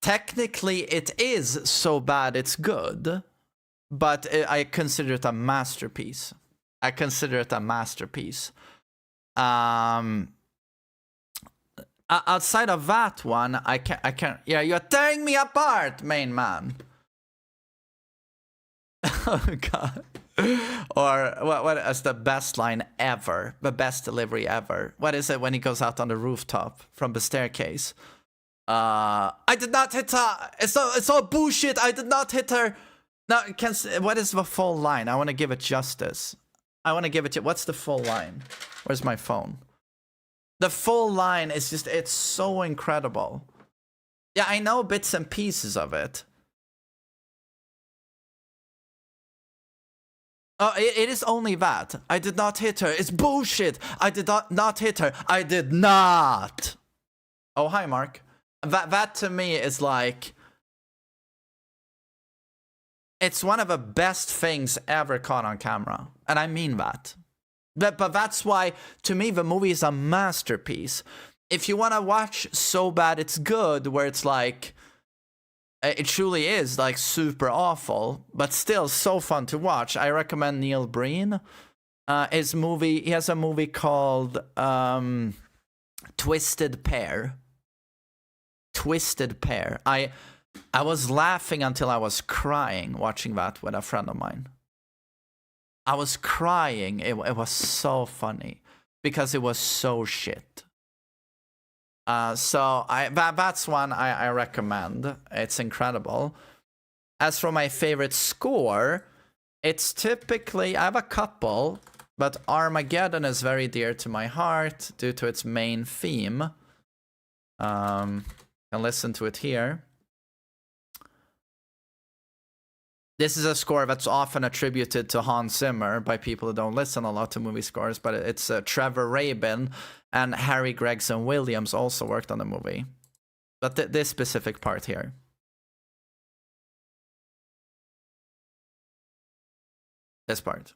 Technically, it is so bad it's good. But I consider it a masterpiece. Outside of that one, I can't. Yeah, you're tearing me apart, main man. Oh god. Or what is the best line ever? The best delivery ever. What is it when he goes out on the rooftop from the staircase? I did not hit her. It's all bullshit. I did not hit her. No, what is the full line? I want to give it justice. What's the full line? Where's my phone? The full line is just, it's so incredible. Yeah, I know bits and pieces of it. Oh, it is only that. I did not hit her. It's bullshit. I did not hit her. I did not. Oh, hi, Mark. That to me is like... It's one of the best things ever caught on camera. And I mean that. But that's why, to me, the movie is a masterpiece. If you want to watch So Bad It's Good, where it's like... It truly is, like, super awful, but still so fun to watch. I recommend Neil Breen. He has a movie called Twisted Pair. Twisted Pair. I was laughing until I was crying watching that with a friend of mine. I was crying. It was so funny because it was so shit. So that's one I recommend. It's incredible. As for my favorite score, it's typically, I have a couple, but Armageddon is very dear to my heart due to its main theme. And listen to it here. This is a score that's often attributed to Hans Zimmer by people who don't listen a lot to movie scores, but it's Trevor Rabin and Harry Gregson Williams also worked on the movie. But this specific part here. This part.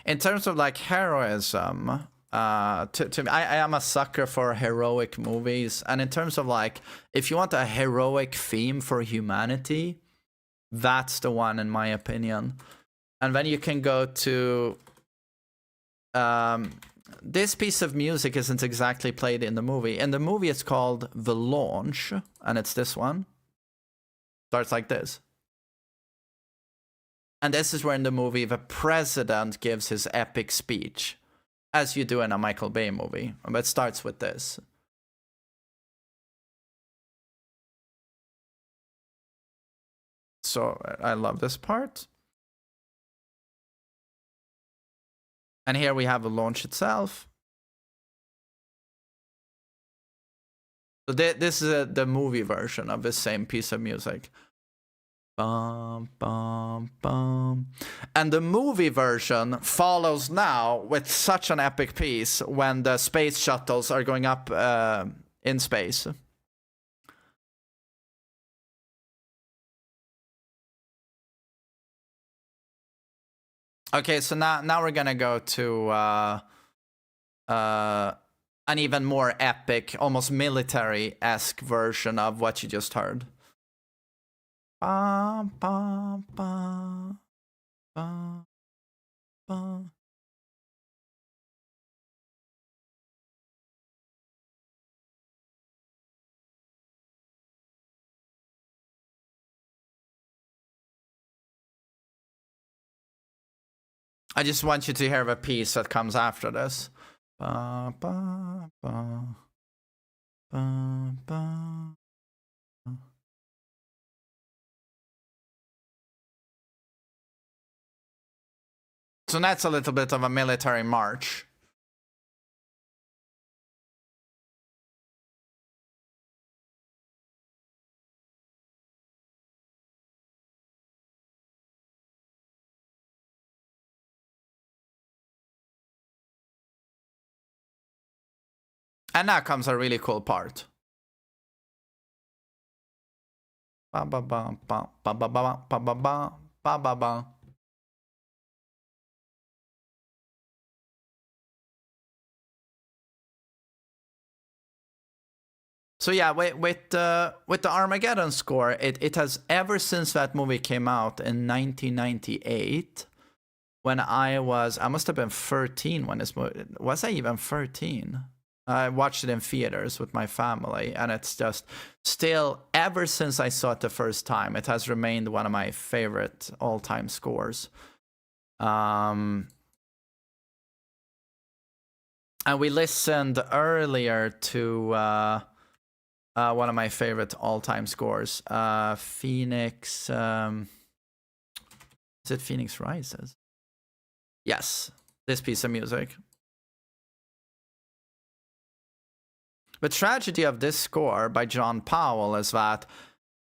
In terms of like heroism, to me, I am a sucker for heroic movies. And in terms of like, if you want a heroic theme for humanity, that's the one in my opinion. And then you can go to this piece of music isn't exactly played in the movie. In the movie, it's called The Launch, and it's this one. Starts like this. And this is where in the movie the president gives his epic speech, as you do in a Michael Bay movie. But it starts with this. So I love this part. And here we have the launch itself. So this is the movie version of the same piece of music. Bum, bum, bum. And the movie version follows now with such an epic piece when the space shuttles are going up in space. Okay, so now we're gonna go to an even more epic, almost military-esque version of what you just heard. Bum, bum, bum, bum, bum. I just want you to hear the piece that comes after this. Ba, ba, ba, ba, ba. So that's a little bit of a military march. And now comes a really cool part. Ba ba ba ba ba ba ba ba ba ba ba ba ba. So yeah, with the Armageddon score, it has ever since that movie came out in 1998, when I must have been 13 when this movie, was I even 13? I watched it in theaters with my family, and it's just still, ever since I saw it the first time, it has remained one of my favorite all-time scores. And we listened earlier to one of my favorite all-time scores, Phoenix. Is it Phoenix Rises? Yes, this piece of music. The tragedy of this score by John Powell is that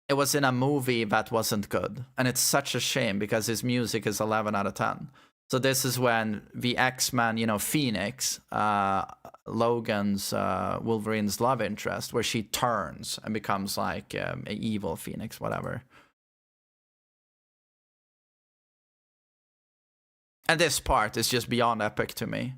it was in a movie that wasn't good. And it's such a shame because his music is 11 out of 10. So this is when the X-Men, you know, Phoenix, Logan's, Wolverine's love interest, where she turns and becomes like an evil Phoenix, whatever. And this part is just beyond epic to me.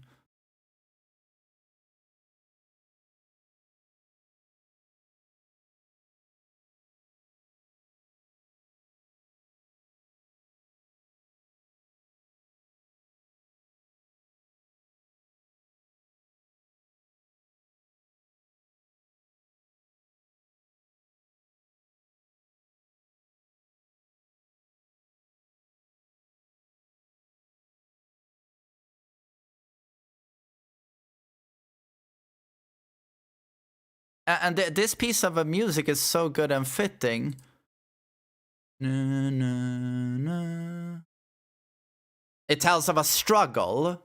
And this piece of music is so good and fitting. Na, na, na. It tells of a struggle,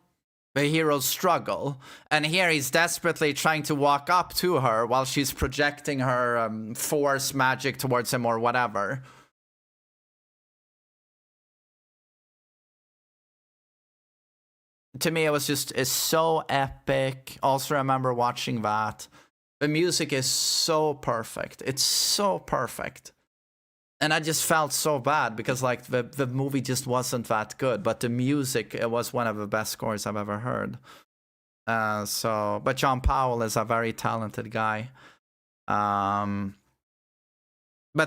the hero's struggle. And here he's desperately trying to walk up to her while she's projecting her force magic towards him or whatever. To me, it's so epic. Also remember watching that. The music is so perfect. It's so perfect. And I just felt so bad because like the movie just wasn't that good, but the music, it was one of the best scores I've ever heard. But John Powell is a very talented guy. But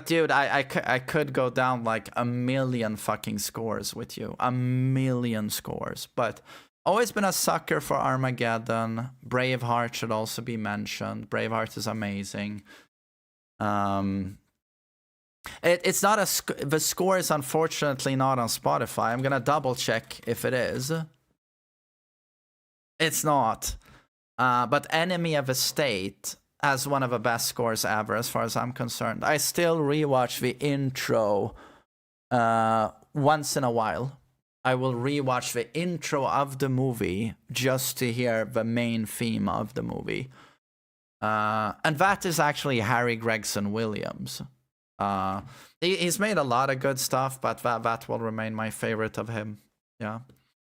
dude, I could go down like a million fucking scores with you. A million scores. But Always been a sucker for Armageddon. Braveheart should also be mentioned. Braveheart is amazing. It's not the score is unfortunately not on Spotify. I'm gonna double check if it is. It's not. But Enemy of the State has one of the best scores ever as far as I'm concerned. I still rewatch the intro once in a while. I will rewatch the intro of the movie just to hear the main theme of the movie. And that is actually Harry Gregson Williams. He's made a lot of good stuff, but that will remain my favorite of him. Yeah.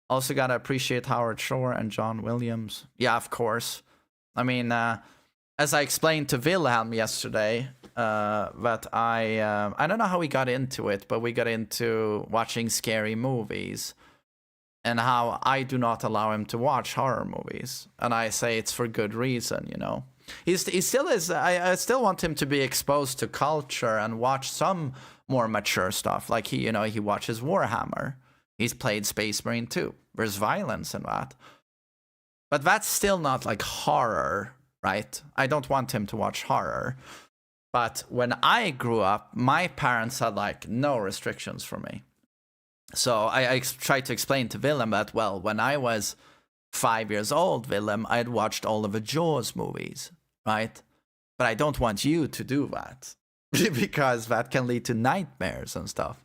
Also gotta appreciate Howard Shore and John Williams. Yeah, of course. I mean, as I explained to Wilhelm yesterday, that I don't know how we got into it, but we got into watching scary movies and how I do not allow him to watch horror movies. And I say it's for good reason, you know. He still is. I still want him to be exposed to culture and watch some more mature stuff. Like he watches Warhammer. He's played Space Marine 2. There's violence in that. But that's still not like horror, right? I don't want him to watch horror. But when I grew up, my parents had like no restrictions for me. So I tried to explain to Willem that, well, when I was 5 years old, Willem, I had watched all of the Jaws movies, right? But I don't want you to do that because that can lead to nightmares and stuff.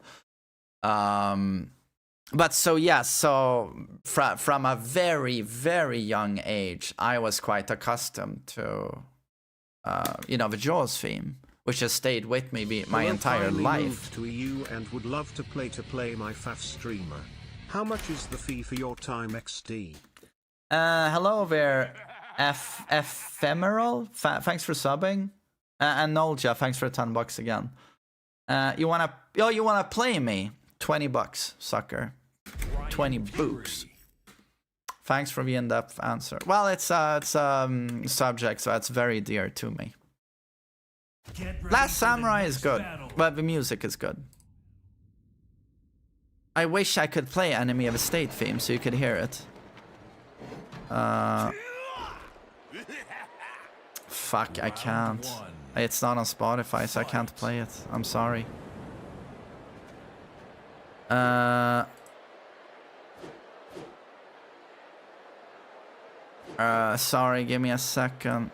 But so yes, so from a very, very young age, I was quite accustomed to, the Jaws theme, which has stayed with me my entire life. Moved to EU and would love to play my FAF streamer. How much is the fee for your time XD? Hello there, Ephemeral. Thanks for subbing, and Nolja, thanks for $10 again. You wanna play me? $20, sucker. 20 bucks. Thanks for the in-depth answer. Well, it's subject, so it's very dear to me. Last Samurai is good, but the music is good. I wish I could play Enemy of the State theme so you could hear it. Fuck, I can't. It's not on Spotify, so I can't play it. I'm sorry. Sorry, give me a second.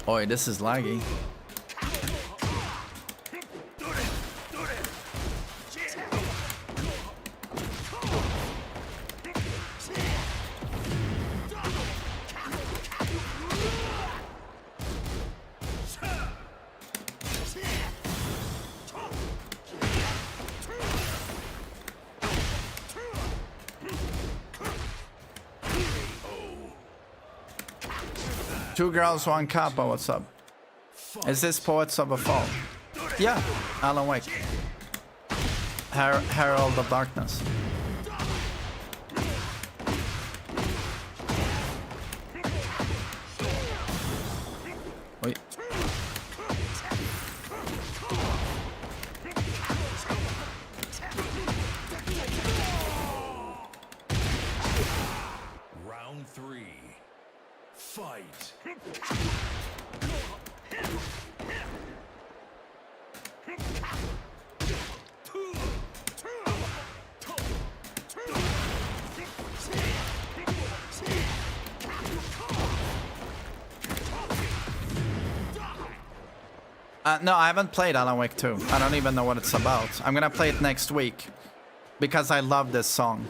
Oi, this is laggy. Two girls, one kappa, what's up? Is this Poets of a Fall? Yeah, Alan Wake. Herald of Darkness. Wait. Round 3. Fight. No, I haven't played Alan Wake 2. I don't even know what it's about. I'm gonna play it next week because I love this song.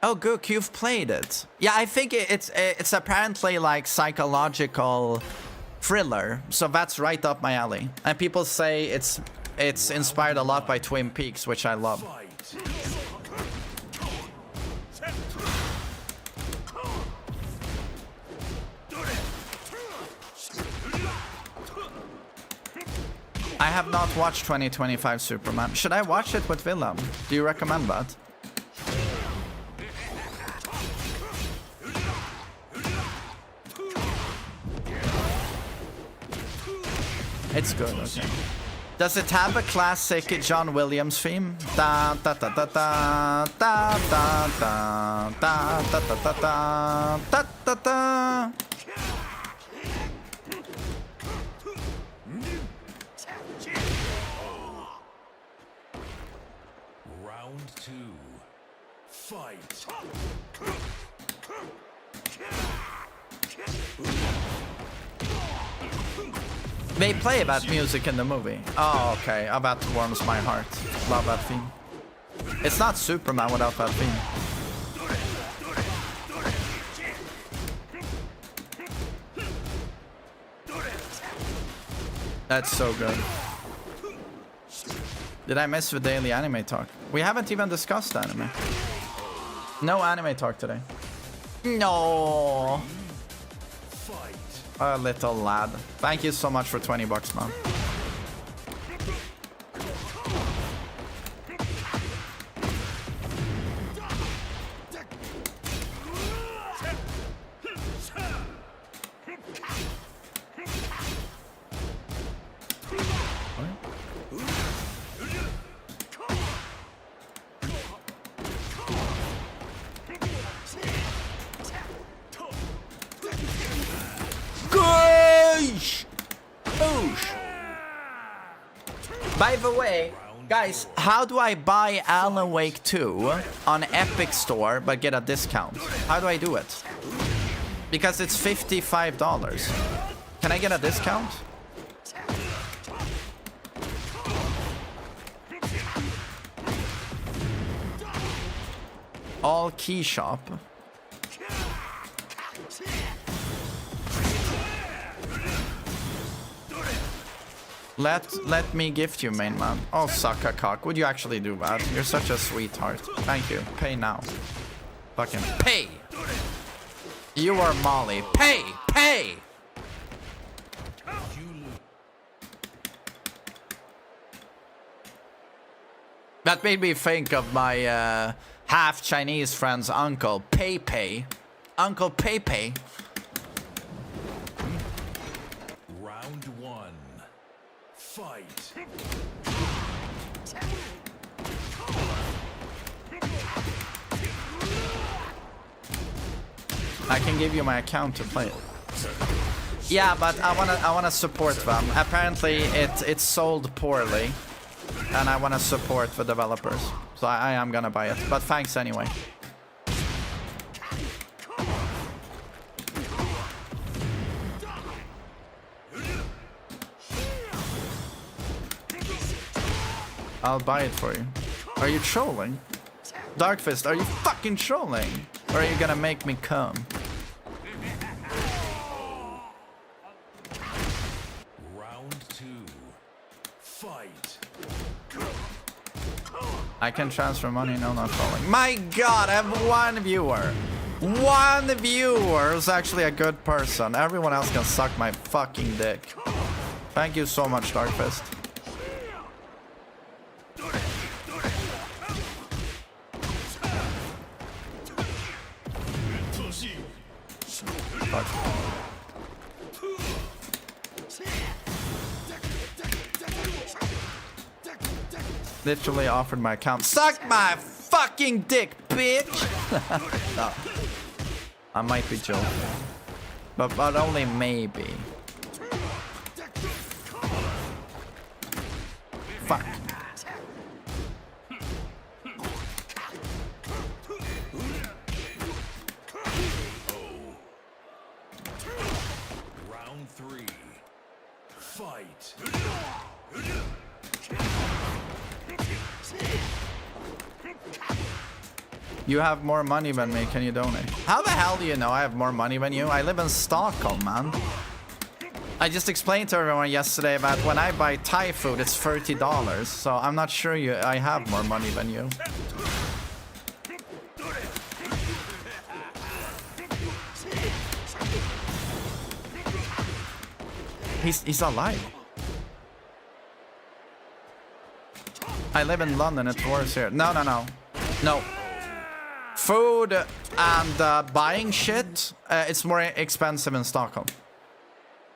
Oh, Gook, you've played it. Yeah, I think it's apparently like psychological thriller, so that's right up my alley. And people say it's inspired a lot by Twin Peaks, which I love. I have not watched 2025 Superman. Should I watch it with Willem? Do you recommend that? It's good, okay. Does it have a classic John Williams theme? Da da da da da da da da da da da da da da da. Round 2. Fight. They play that music in the movie. Oh, okay. Oh, that warms my heart. Love that theme. It's not Superman without that theme. That's so good. Did I miss the daily anime talk? We haven't even discussed anime. No anime talk today. No. A little lad. Thank you so much for 20 bucks, man. By the way, guys, how do I buy Alan Wake 2 on Epic Store but get a discount? How do I do it? Because it's $55. Can I get a discount? All key shop. Let me gift you, main man. Oh, suck a cock. Would you actually do that? You're such a sweetheart. Thank you. Pay now. Fucking pay. You are Molly. Pay! Pay! That made me think of my half Chinese friend's uncle, Pei Pei. Uncle Pei Pei. Round 1. Fight. I can give you my account to play it. Yeah, but I wanna support them. Apparently it's sold poorly, and I wanna support the developers. So I am gonna buy it. But thanks anyway. I'll buy it for you. Are you trolling? Darkfist, are you fucking trolling? Or are you gonna make me come? Round 2. Fight. I can transfer money, no, not trolling. My god, I have one viewer. One viewer who's actually a good person. Everyone else can suck my fucking dick. Thank you so much, Darkfist. Fuck. Literally offered my account. Suck my fucking dick, bitch! No. I might be joking. But only maybe. Fuck. Round 3. Fight. You have more money than me, can you donate? How the hell do you know I have more money than you? I live in Stockholm, man. I just explained to everyone yesterday that when I buy Thai food, it's $30. So I'm not sure I have more money than you. He's alive. I live in London, it's worse here. No. No. Food and buying shit, it's more expensive in Stockholm.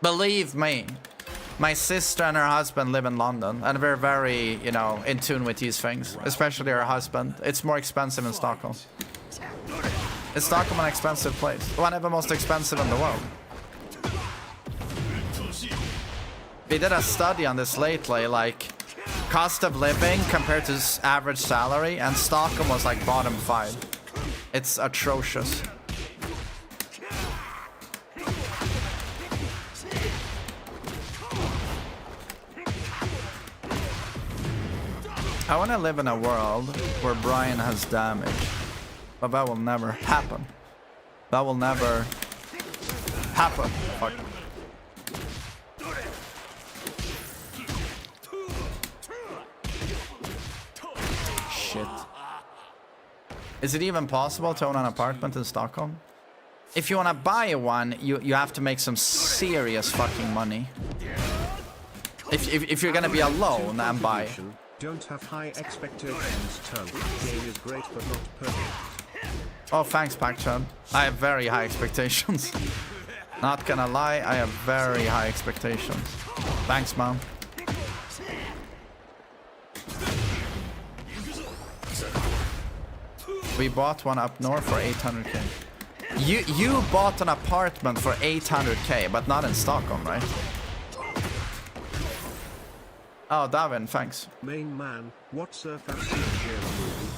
Believe me. My sister and her husband live in London, and we're very, you know, in tune with these things. Especially her husband. It's more expensive in Stockholm. Is Stockholm an expensive place? One of the most expensive in the world. We did a study on this lately, like cost of living compared to average salary, and Stockholm was like bottom 5. It's atrocious. I want to live in a world where Brian has damage, but that will never happen. That will never happen. Fuck. Shit. Is it even possible to own an apartment in Stockholm? If you want to buy one, you have to make some serious fucking money. If you're gonna be alone and buy. Don't have high expectations, Tom. Game is great but not perfect. Oh, thanks, Pac-Chan. I have very high expectations. Not gonna lie, I have very high expectations. Thanks, man. We bought one up north for 800k. You bought an apartment for 800k, but not in Stockholm, right? Oh, Davin, thanks. Main man, what's a favorite superhero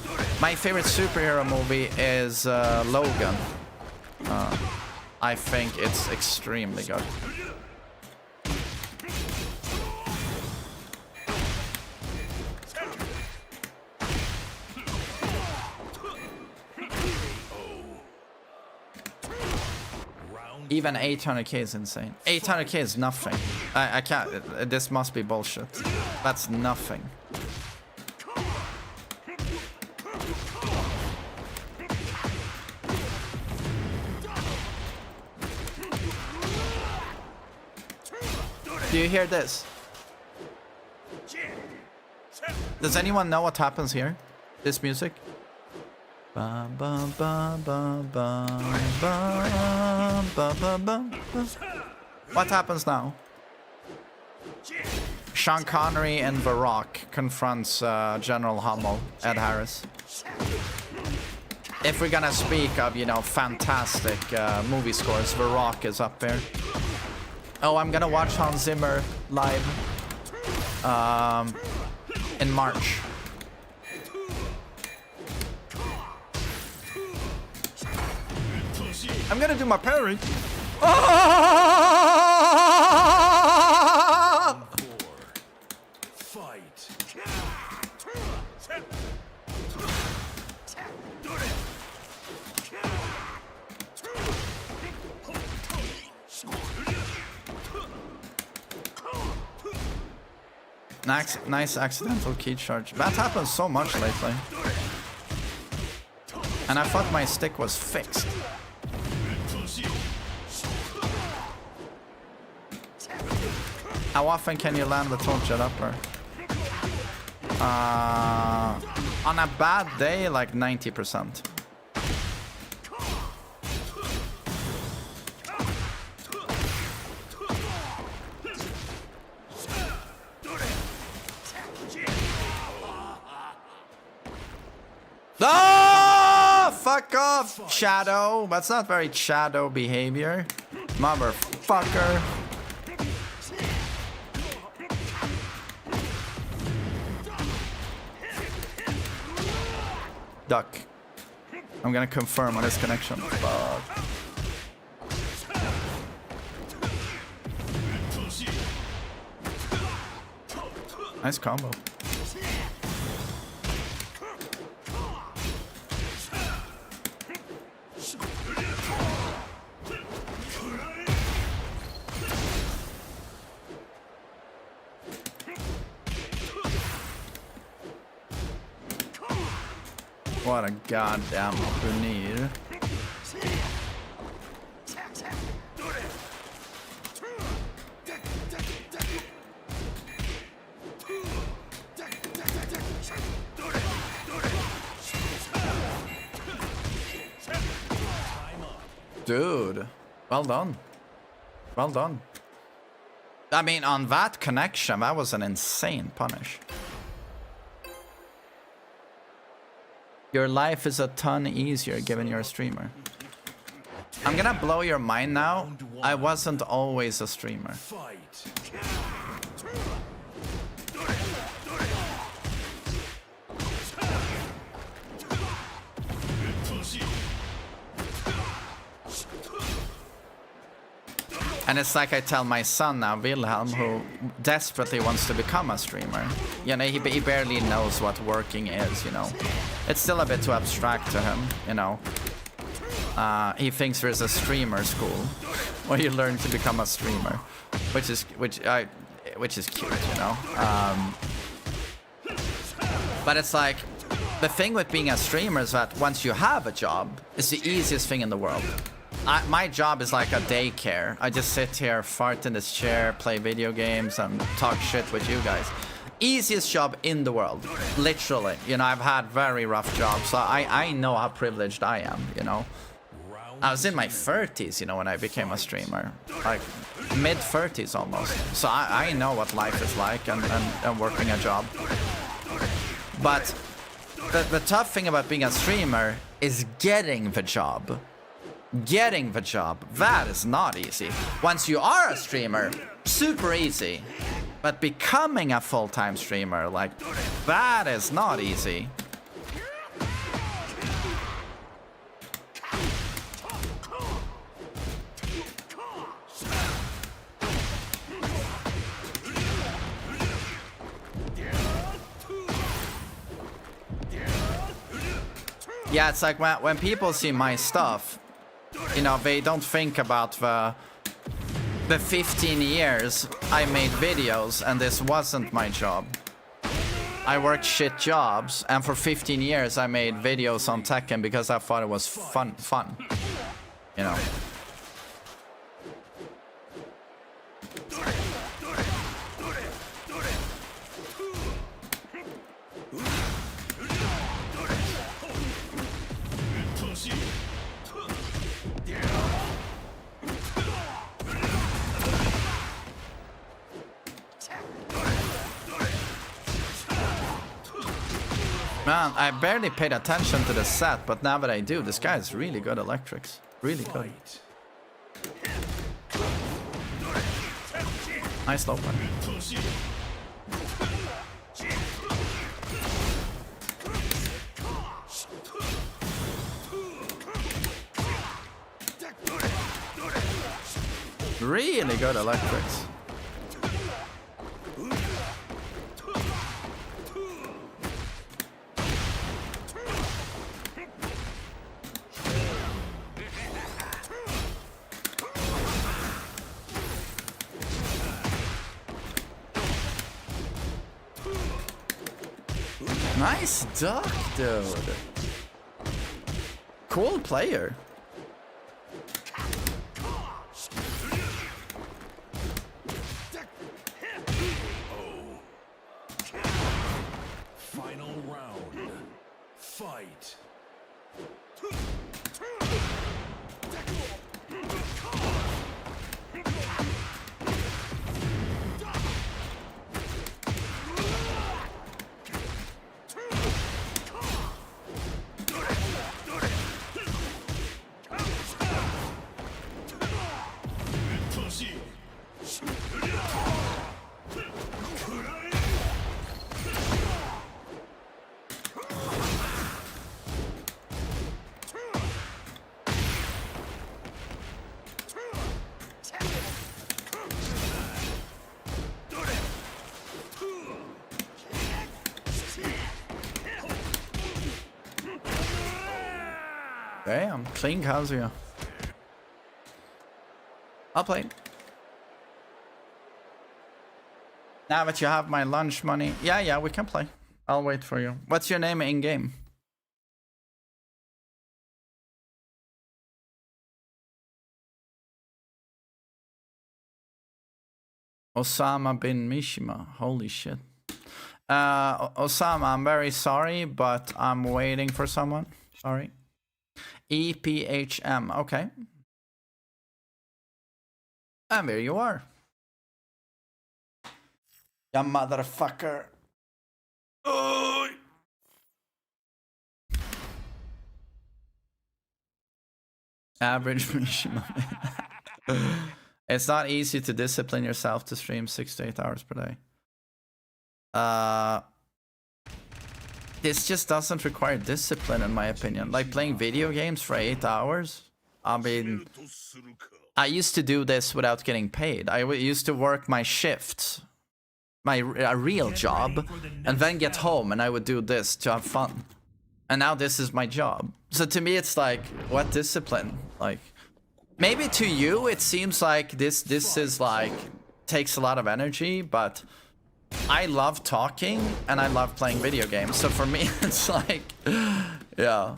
movie? My favorite superhero movie is Logan. I think it's extremely good. Even 800k is insane. 800k is nothing. I can't. This must be bullshit. That's nothing. Do you hear this? Does anyone know what happens here? This music? Ba, ba, ba, ba, ba, ba, ba, ba, ba. What happens now? Sean Connery and The Rock confronts General Hummel, Ed Harris. If we're gonna speak of, you know, fantastic movie scores, The Rock is up there. Oh, I'm gonna watch Hans Zimmer live in March. I'm gonna do my parry. Fight. Nice accidental key charge. That happens so much lately. And I thought my stick was fixed. How often can you land the torch jet upper? On a bad day, like 90%. Ah! Fuck off, Shadow. That's not very Shadow behavior. Motherfucker. Duck. I'm gonna confirm on this connection. Fuck. Nice combo. What a goddamn grenade. Dude, well done. Well done. I mean, on that connection, that was an insane punish. Your life is a ton easier given you're a streamer. I'm gonna blow your mind now. I wasn't always a streamer. And it's like I tell my son now, Wilhelm, who desperately wants to become a streamer. You know, he barely knows what working is, you know. It's still a bit too abstract to him, you know. He thinks there's a streamer school where you learn to become a streamer, which is cute, you know. But it's like, the thing with being a streamer is that once you have a job, it's the easiest thing in the world. My job is like a daycare. I just sit here, fart in this chair, play video games, and talk shit with you guys. Easiest job in the world, literally. You know, I've had very rough jobs, so I know how privileged I am, you know. I was in my 30s, you know, when I became a streamer. Like, mid-30s almost. So I know what life is like and working a job. But the tough thing about being a streamer is getting the job. Getting the job, that is not easy. Once you are a streamer, super easy. But becoming a full-time streamer, like, that is not easy. Yeah, it's like when people see my stuff, you know, they don't think about the 15 years I made videos and this wasn't my job. I worked shit jobs, and for 15 years I made videos on Tekken because I thought it was fun, you know. Man, I barely paid attention to the set, but now that I do, this guy is really good at electrics. Really good. Nice low one. Really good electrics. Nice duck, dude. Cool player. Final round. Fight. Damn, clean Kazuya. I'll play. Now that you have my lunch money. Yeah, we can play. I'll wait for you. What's your name in game? Osama bin Mishima. Holy shit. Osama, I'm very sorry, but I'm waiting for someone. Sorry. EPHM. Okay. And there you are. Ya motherfucker. Oh. Average Mishima. It's not easy to discipline yourself to stream 6 to 8 hours per day. This just doesn't require discipline, in my opinion. Like playing video games for 8 hours. I mean, I used to do this without getting paid. I used to work my shifts, a real job, and then get home and I would do this to have fun. And now this is my job. So to me, it's like, what discipline? Like, maybe to you, it seems like this is like, takes a lot of energy, but I love talking and I love playing video games. So for me, it's like, yeah.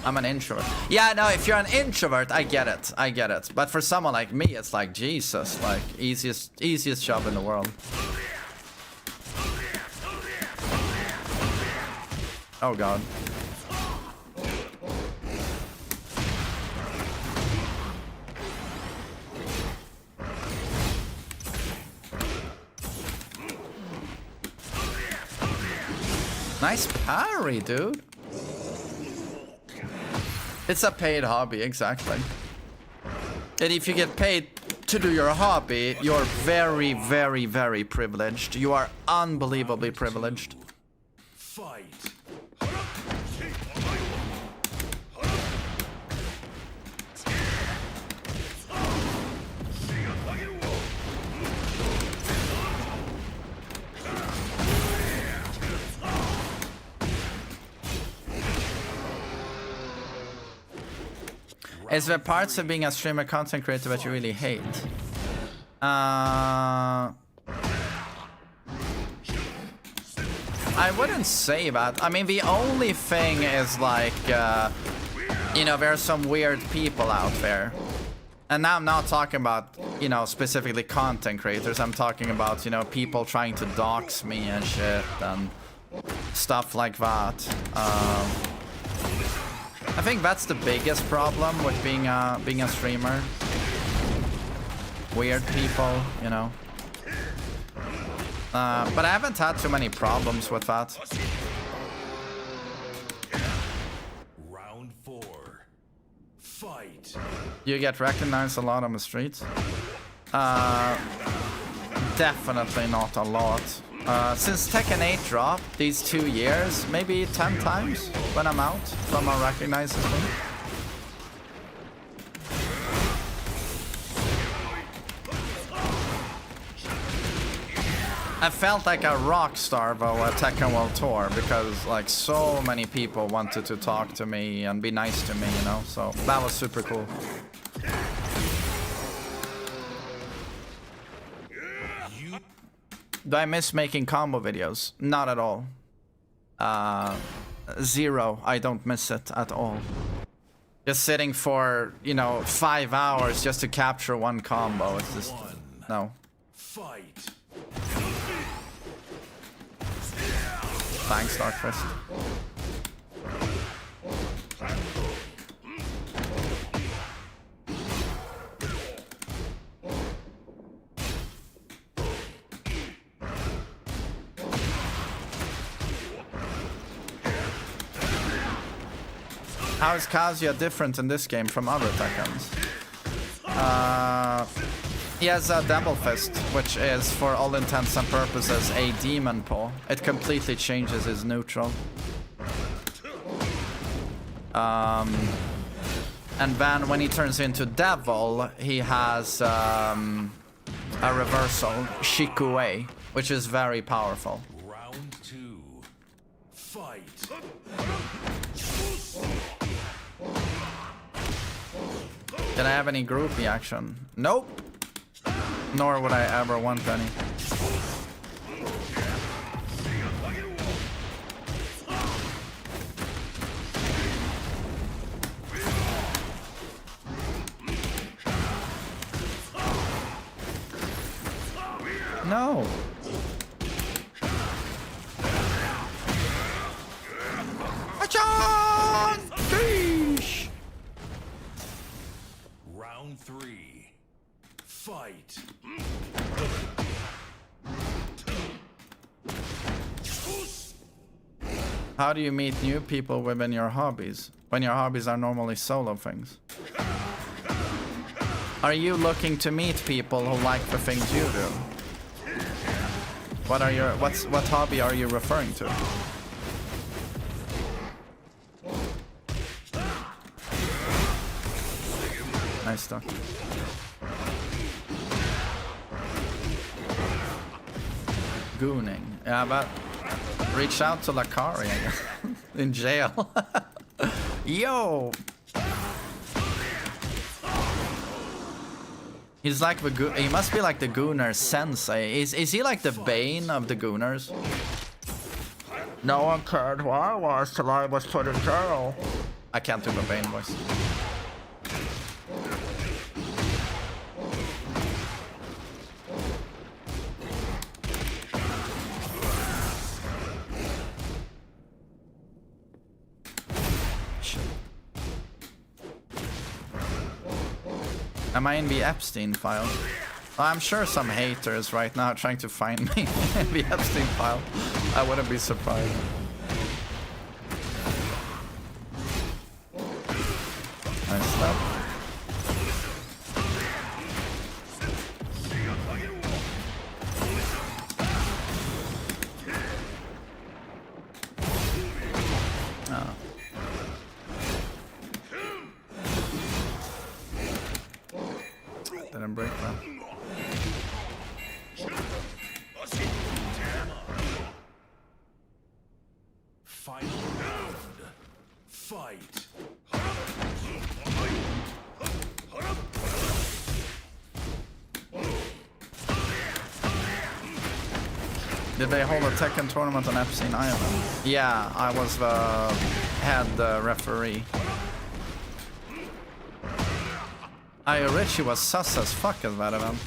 I'm an introvert. Yeah, no, if you're an introvert, I get it. I get it. But for someone like me, it's like, Jesus, like, easiest job in the world. Oh, God. Nice parry, dude. It's a paid hobby, exactly. And if you get paid to do your hobby, you're very, very, very privileged. You are unbelievably privileged. Fight. Is there parts of being a streamer content creator that you really hate? I wouldn't say that. I mean, the only thing is like, you know, there are some weird people out there. And now I'm not talking about, you know, specifically content creators. I'm talking about, you know, people trying to dox me and shit and stuff like that. I think that's the biggest problem with being a streamer. Weird people, you know. But I haven't had too many problems with that. Round 4. Fight. You get recognized a lot on the streets? Definitely not a lot. Since Tekken 8 dropped these 2 years, maybe 10 times when I'm out, someone recognizes me. I felt like a rock star though at Tekken World Tour because like so many people wanted to talk to me and be nice to me, you know, so that was super cool. Do I miss making combo videos? Not at all. Zero. I don't miss it at all. Just sitting for, you know, 5 hours just to capture one combo. It's just, no. Fight. Thanks, Darkfist. How is Kazuya different in this game from other Tekkens? He has a Devil Fist, which is, for all intents and purposes, a demon paw. It completely changes his neutral. And then when he turns into Devil, he has a reversal, Shikue, which is very powerful. Round 2. Fight. Did I have any groupie action? Nope. Nor would I ever want any. No. Achoo! Sheesh. Round 3. Fight. How do you meet new people within your hobbies, when your hobbies are normally solo things? Are you looking to meet people who like the things you do? What hobby are you referring to? Nice stuff. Gooning. Yeah, but reach out to Lakari in jail. Yo! He's like the he must be like the Gooner sensei. Is he like the Bane of the Gooners? No one cared who I was till I was put in jail. I can't do the Bane voice. Am I in the Epstein file? Well, I'm sure some haters right now are trying to find me in the Epstein file. I wouldn't be surprised. Nice stuff. Oh. Didn't break that. Final round. Fight. Did they hold a Tekken tournament on Epstein Island? Yeah, I was the head referee. Richie was sus as fuck at that event.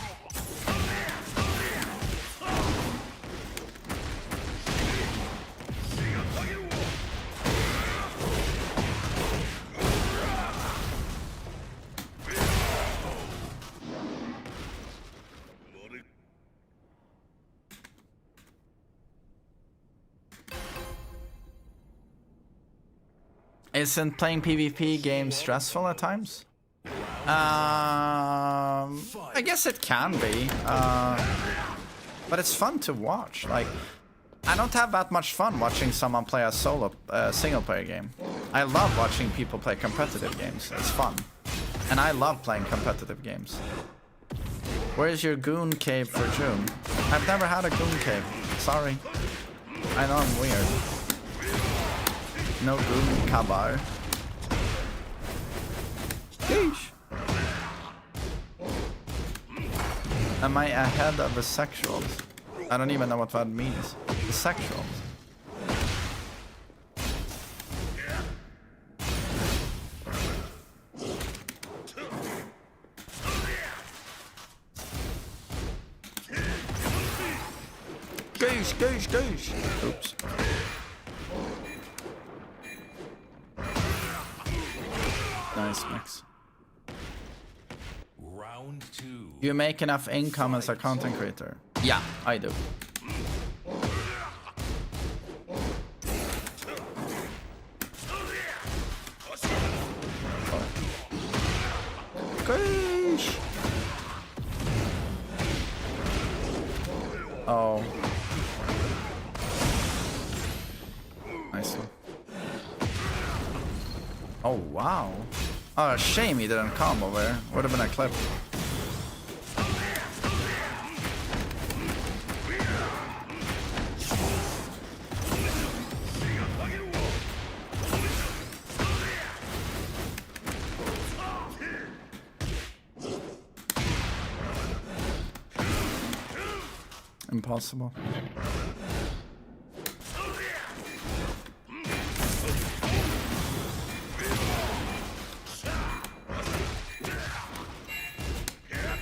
Isn't playing PvP games stressful at times? I guess it can be, but it's fun to watch. Like, I don't have that much fun watching someone play a solo single-player game. I love watching people play competitive games. It's fun, and I love playing competitive games. Where is your goon cave for June? I've never had a goon cave. Sorry. I know I'm weird. No goon kabar. Sheesh. Am I ahead of the sexuals? I don't even know what that means. The sexuals. Goose, goose, goose. Oops. Nice mix. Round 2. You make enough income as a content creator? Yeah, I do. Gosh. Oh. Nice one. Oh, wow. Oh, shame he didn't come over there. Would have been a clip. Impossible.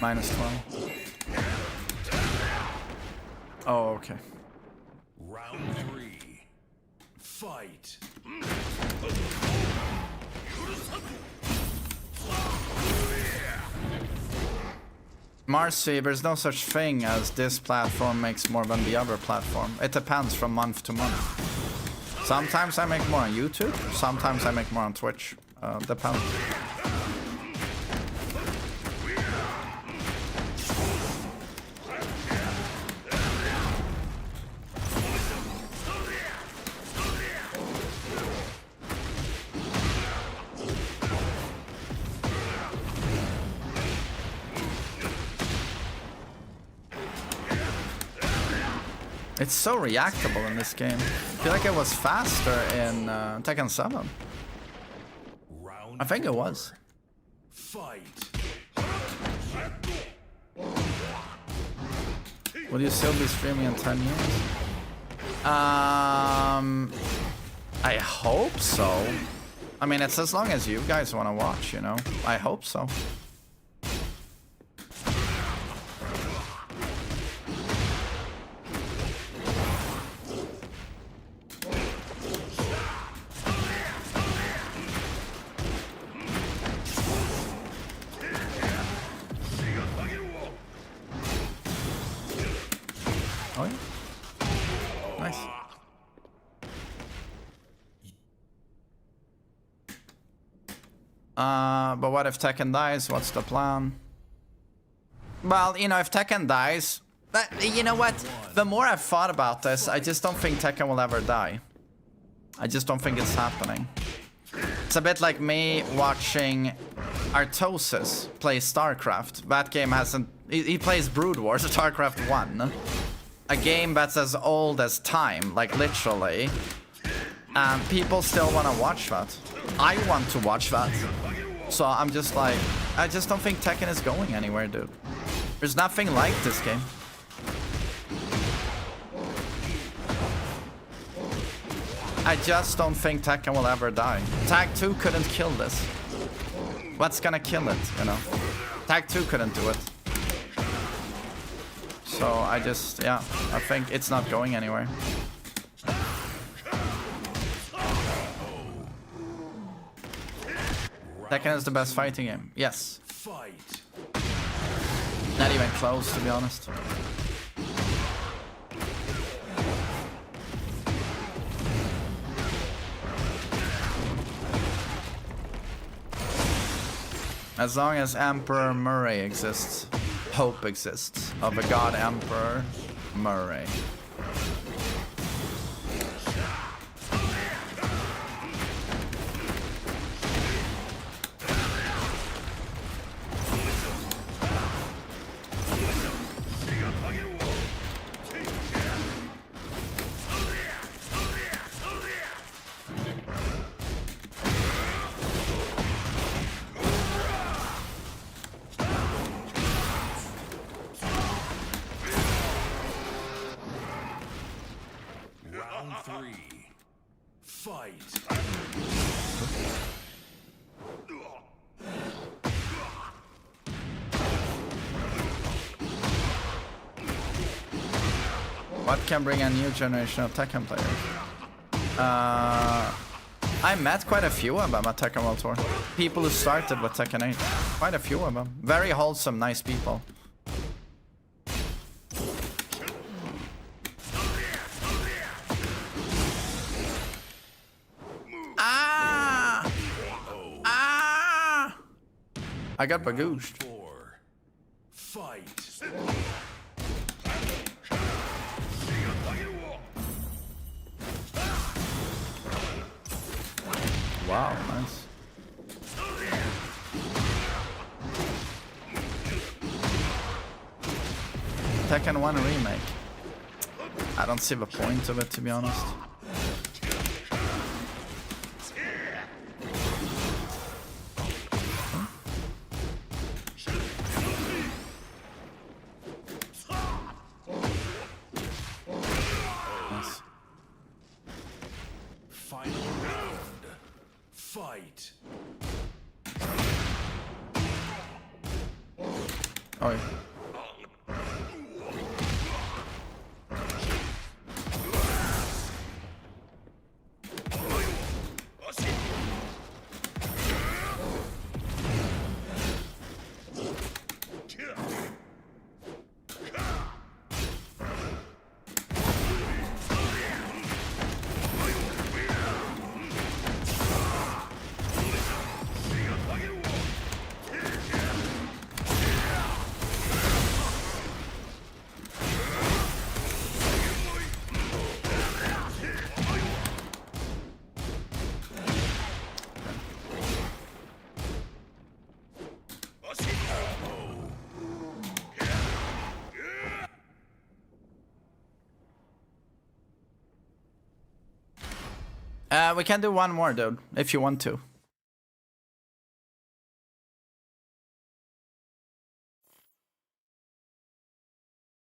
Minus 12. Oh, okay. Round 3. Fight. ManSWE, there's no such thing as this platform makes more than the other platform. It depends from month to month. Sometimes I make more on YouTube, sometimes I make more on Twitch. Depends. It's so reactable in this game. I feel like it was faster in Tekken 7. I think it was. Fight. Will you still be streaming in 10 years? I hope so. I mean, it's as long as you guys want to watch, you know? I hope so. Oh, yeah. Nice. But what if Tekken dies? What's the plan? Well, you know, if Tekken dies... But, you know what? The more I've thought about this, I just don't think Tekken will ever die. I just don't think it's happening. It's a bit like me watching Artosis play StarCraft. That game hasn't... He plays Brood Wars, StarCraft 1. A game that's as old as time, like literally. And people still want to watch that. I want to watch that. So I'm just like, I just don't think Tekken is going anywhere, dude. There's nothing like this game. I just don't think Tekken will ever die. Tag 2 couldn't kill this. What's gonna kill it, you know? Tag 2 couldn't do it. So I just, yeah, I think it's not going anywhere. Tekken is the best fighting game. Yes. Not even close, to be honest. As long as Emperor Murray exists, hope exists of a god Emperor Murray. What can bring a new generation of Tekken players? I met quite a few of them at Tekken World Tour. People who started with Tekken 8. Quite a few of them. Very wholesome, nice people. Ah! Ah! I got bagooshed. Fight. Wow, nice. Tekken 1 remake. I don't see the point of it, to be honest. Nice. Final round. Fight. Oh, yeah. We can do one more, dude, if you want to.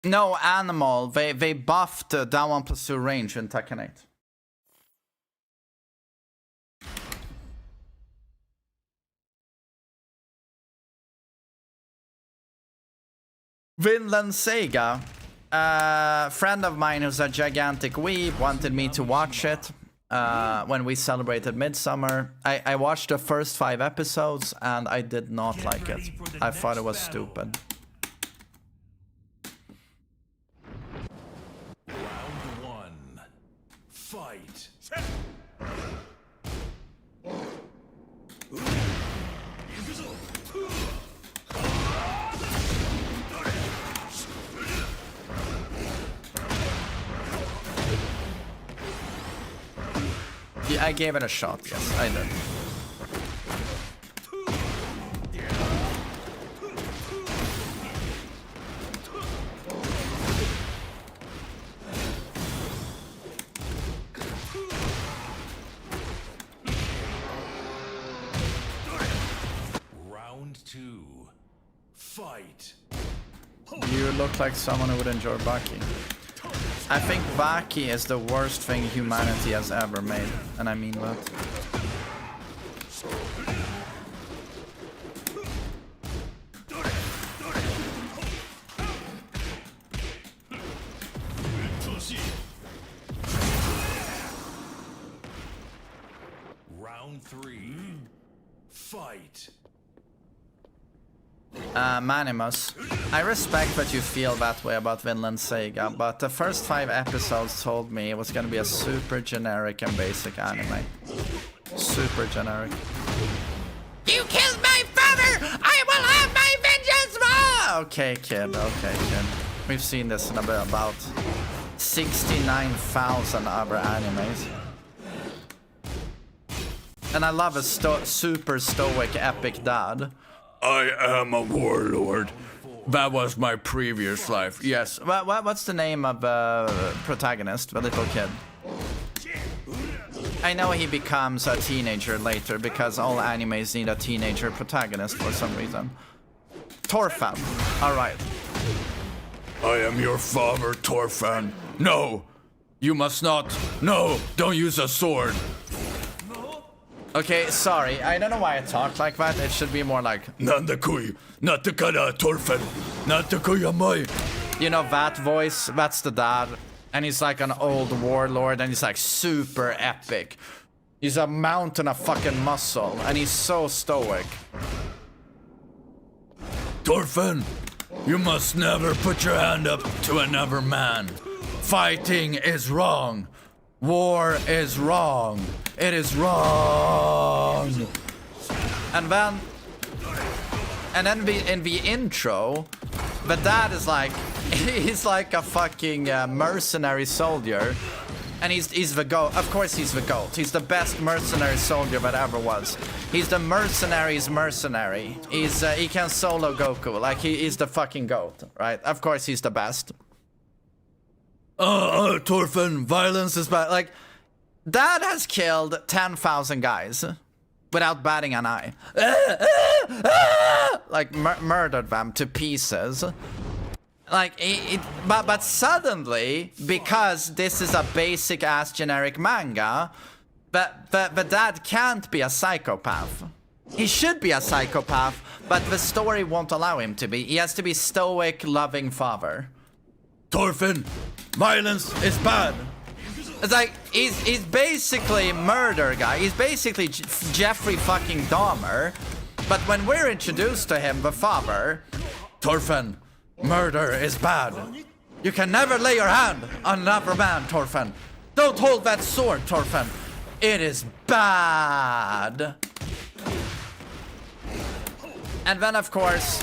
No, animal. They buffed down 1+2 range in Tekken 8. Vinland Saga. A friend of mine who's a gigantic weeb wanted me to watch it when we celebrated Midsummer. I watched the first 5 episodes and I did not like it. I thought it was stupid. Round 1. Fight. Yeah, I gave it a shot, yes, I did. Round 2. Fight. You look like someone who would enjoy Baki. I think Baki is the worst thing humanity has ever made, and I mean that. Round 3. Fight. Manimus, I respect that you feel that way about Vinland Saga, but the first 5 episodes told me it was gonna be a super generic and basic anime. Super generic. You killed my father! I will have my vengeance! Okay, kid, okay, kid. We've seen this in about 69,000 other animes. And I love a super stoic epic dad. I am a warlord. That was my previous life. Yes. What's the name of protagonist, the little kid? I know he becomes a teenager later because all animes need a teenager protagonist for some reason. Thorfinn. Alright. I am your father, Thorfinn. No! You must not. No! Don't use a sword. Okay, sorry. I don't know why I talk like that. It should be more like Nandakui, Natakara Thorfinn, Natakuya Mai. You know that voice? That's the dad. And he's like an old warlord and he's like super epic. He's a mountain of fucking muscle and he's so stoic. Thorfinn, you must never put your hand up to another man. Fighting is wrong. War is wrong. It is wrong. And then in the intro, the dad is like, he's like a fucking mercenary soldier. And he's the GOAT. Of course he's the GOAT. He's the best mercenary soldier that ever was. He's the mercenary's mercenary. He can solo Goku. Like he's the fucking GOAT, right? Of course he's the best. Thorfinn, violence is bad. Like, Dad has killed 10,000 guys without batting an eye. Like, murdered them to pieces. Like, but suddenly, because this is a basic-ass generic manga, but Dad can't be a psychopath. He should be a psychopath, but the story won't allow him to be. He has to be stoic, loving father. Thorfinn, violence is bad. It's like, he's basically murder guy. He's basically Jeffrey fucking Dahmer. But when we're introduced to him, the father, Thorfinn, murder is bad. You can never lay your hand on another man, Thorfinn. Don't hold that sword, Thorfinn. It is bad. And then of course,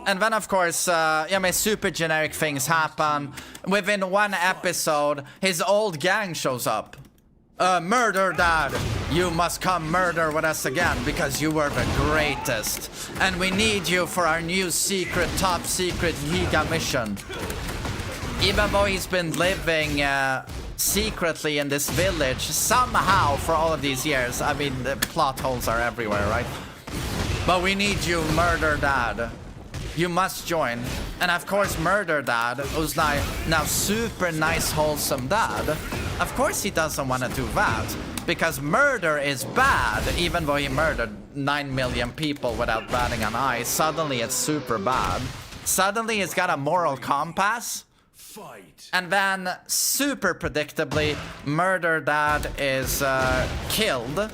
yeah, my super generic things happen. Within one episode, his old gang shows up. Murder Dad, you must come murder with us again because you were the greatest. And we need you for our new secret, top secret Giga mission. Even though he's been living secretly in this village somehow for all of these years. I mean, the plot holes are everywhere, right? But we need you, Murder Dad. You must join. And of course, Murder Dad, who's now super nice, wholesome dad, of course he doesn't want to do that. Because murder is bad, even though he murdered 9 million people without batting an eye. Suddenly it's super bad. Suddenly he's got a moral compass. Fight. And then, super predictably, Murder Dad is killed.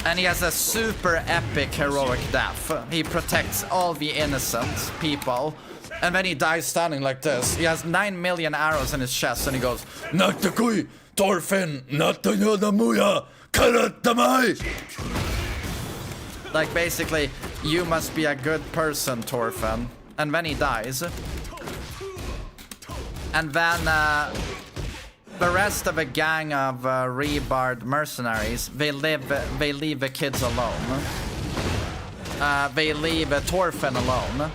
And he has a super epic heroic death. He protects all the innocent people. And then he dies standing like this. He has 9 million arrows in his chest and he goes, Natakui, Torfin, Natayadamuya, Karatamai. Like basically, you must be a good person, Torfin. And then he dies. And then the rest of a gang of rebarred mercenaries, they leave the kids alone. They leave Torfin alone.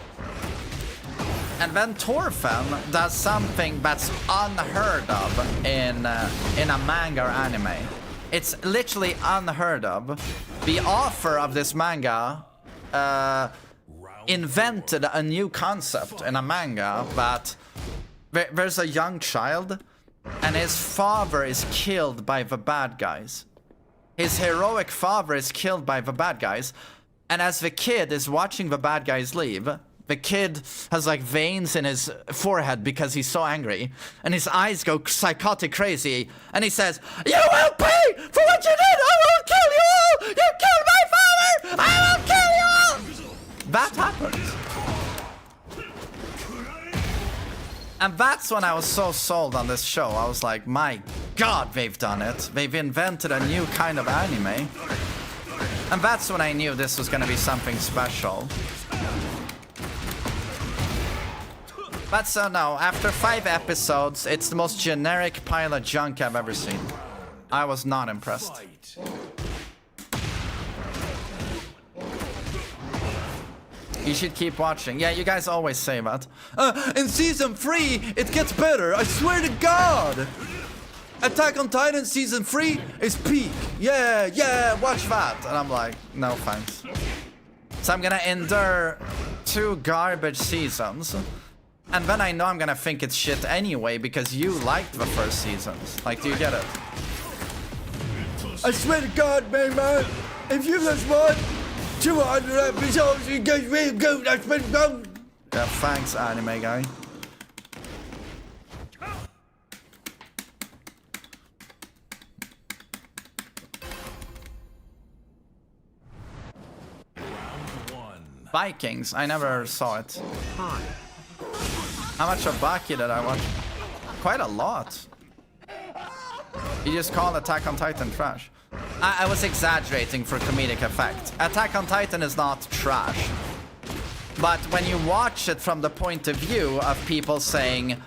And then Torfin does something that's unheard of in a manga or anime. It's literally unheard of. The author of this manga invented a new concept in a manga that there's a young child and his father is killed by the bad guys. His heroic father is killed by the bad guys. And as the kid is watching the bad guys leave, the kid has like veins in his forehead because he's so angry. And his eyes go psychotic crazy. And he says, "You will pay for what you did! I will kill you all! You killed my father! I will kill you all!" That happens. And that's when I was so sold on this show. I was like, my God, they've done it. They've invented a new kind of anime. And that's when I knew this was gonna be something special. But so no, after 5 episodes, it's the most generic pile of junk I've ever seen. I was not impressed. Fight. You should keep watching. Yeah, you guys always say that. In season 3, it gets better. I swear to God. Attack on Titan season 3 is peak. Yeah, watch that. And I'm like, no thanks. So I'm gonna endure 2 garbage seasons. And then I know I'm gonna think it's shit anyway because you liked the first seasons. Like, do you get it? I swear to God, man, if you just watch 200 episodes, you get real good. That's been good. Yeah, thanks, anime guy. Round 1. Vikings, I never saw it. Hi. How much of Baki did I watch? Quite a lot. You just call Attack on Titan trash. I was exaggerating for comedic effect. Attack on Titan is not trash. But when you watch it from the point of view of people saying...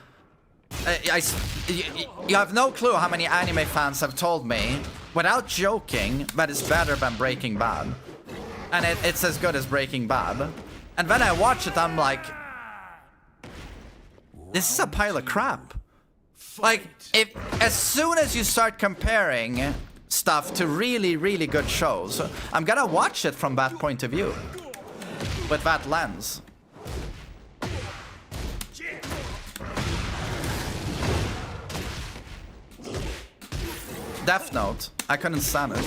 you have no clue how many anime fans have told me, without joking, that it's better than Breaking Bad. And it's as good as Breaking Bad. And when I watch it, I'm like... This is a pile of crap. Like, as soon as you start comparing stuff to really, really good shows, I'm gonna watch it from that point of view. With that lens. Death Note. I couldn't stand it.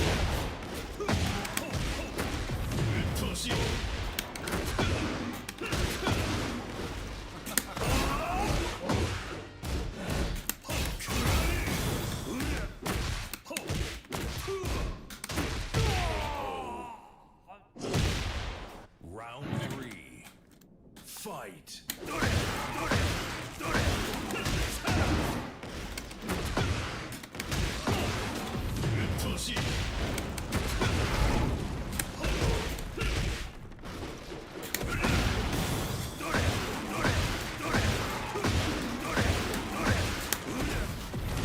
Round 3. Fight.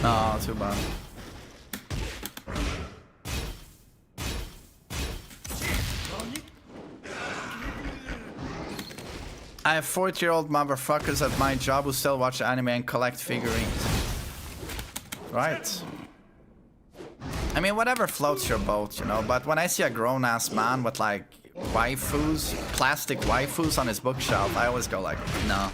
Oh, too bad. I have 40-year-old motherfuckers at my job who still watch anime and collect figurines. Right. I mean, whatever floats your boat, you know, but when I see a grown-ass man with, like, waifus, plastic waifus on his bookshelf, I always go like, no.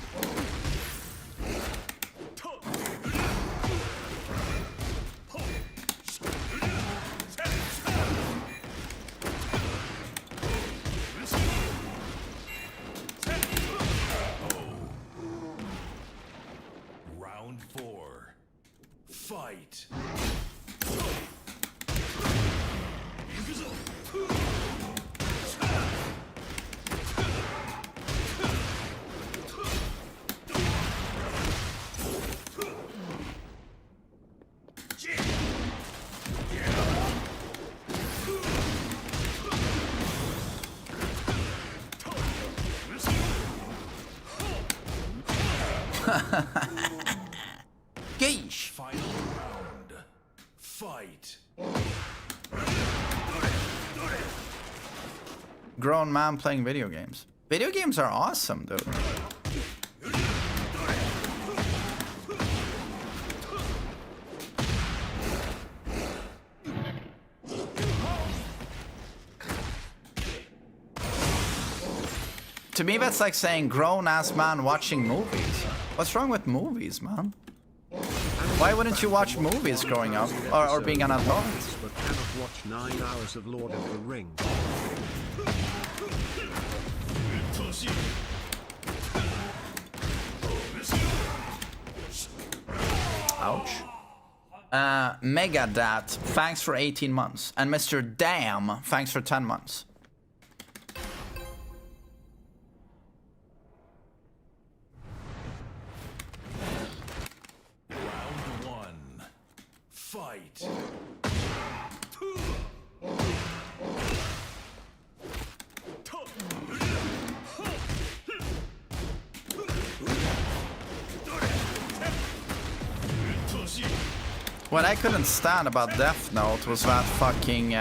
Round 4. Fight. Geesh. Final round. Fight. Grown man playing video games. Video games are awesome, dude. To me, that's like saying grown-ass man watching movies. What's wrong with movies, man? Why wouldn't you watch movies growing up? Or being an adult? But cannot watch 9 hours of Lord of the Rings. Ouch. Megadat, thanks for 18 months. And Mr. Damn, thanks for 10 months. Round 1. Fight. What I couldn't stand about Death Note was that fucking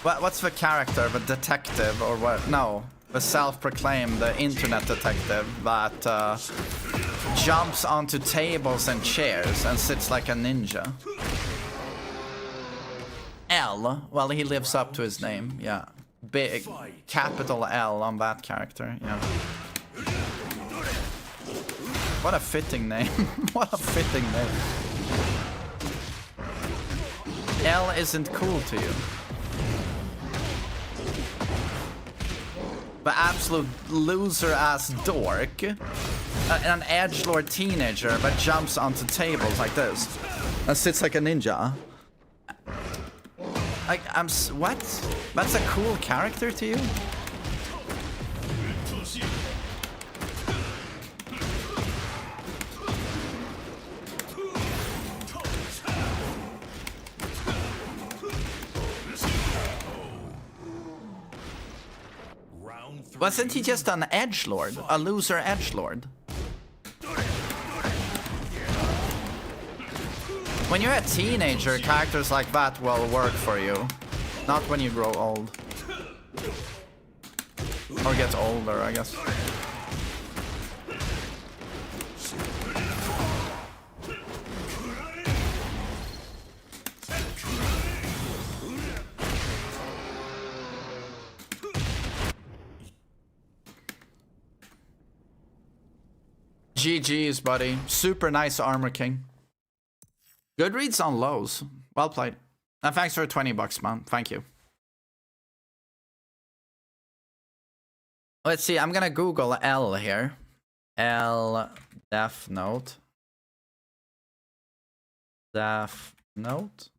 what's the character? The detective or what? No, the self-proclaimed internet detective that jumps onto tables and chairs and sits like a ninja. L. Well, he lives up to his name. Yeah, big capital L on that character. Yeah. What a fitting name. What a fitting name. L isn't cool to you. The absolute loser-ass dork. An edgelord teenager that jumps onto tables like this. And sits like a ninja. Like, what? That's a cool character to you? Wasn't he just an edgelord? A loser edgelord? When you're a teenager, characters like that will work for you. Not when you grow old. Or get older, I guess. GG's, buddy. Super nice Armor King. Good reads on lows. Well played. And thanks for 20 bucks, man. Thank you. Let's see. I'm gonna Google L here. L Death Note. Death Note.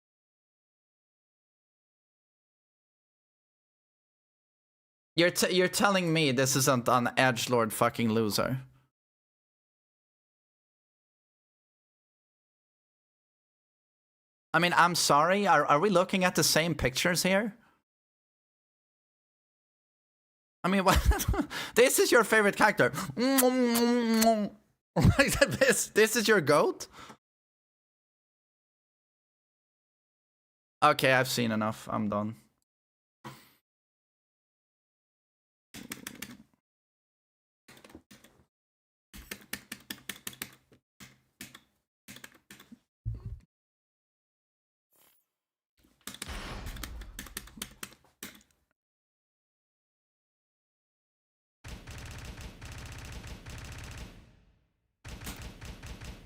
You're telling me this isn't an edgelord fucking loser? I mean, I'm sorry. Are we looking at the same pictures here? I mean, what? This is your favorite character. This is your goat? Okay, I've seen enough. I'm done.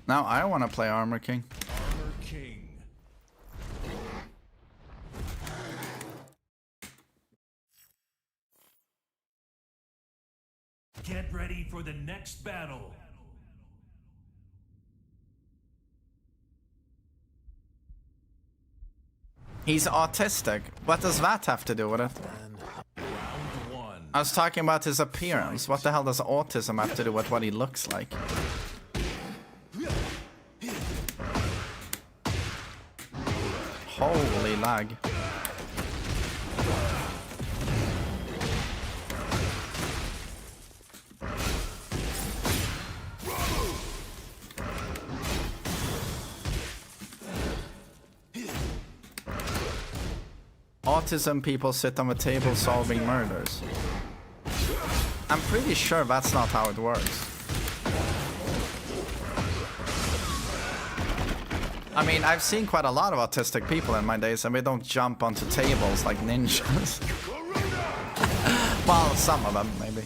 Now I want to play Armor King. Armor King. Get ready for the next battle. He's autistic. What does that have to do with it? Round one. I was talking about his appearance. What the hell does autism have to do with what he looks like? Holy lag. Autism people sit on the table solving murders. I'm pretty sure that's not how it works. I mean, I've seen quite a lot of autistic people in my days, and they don't jump onto tables like ninjas. Well, some of them, maybe.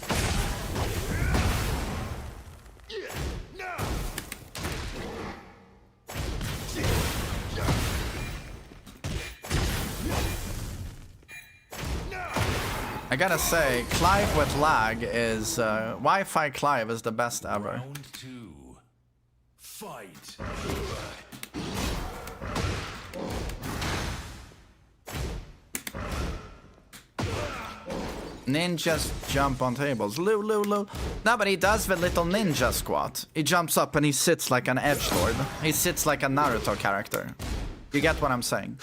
I gotta say, Clive with lag is... Wi-Fi Clive is the best ever. Round two. Fight. Ninjas jump on tables. Loo, loo, loo. No, but he does the little ninja squat. He jumps up and he sits like an edgelord. He sits like a Naruto character. You get what I'm saying?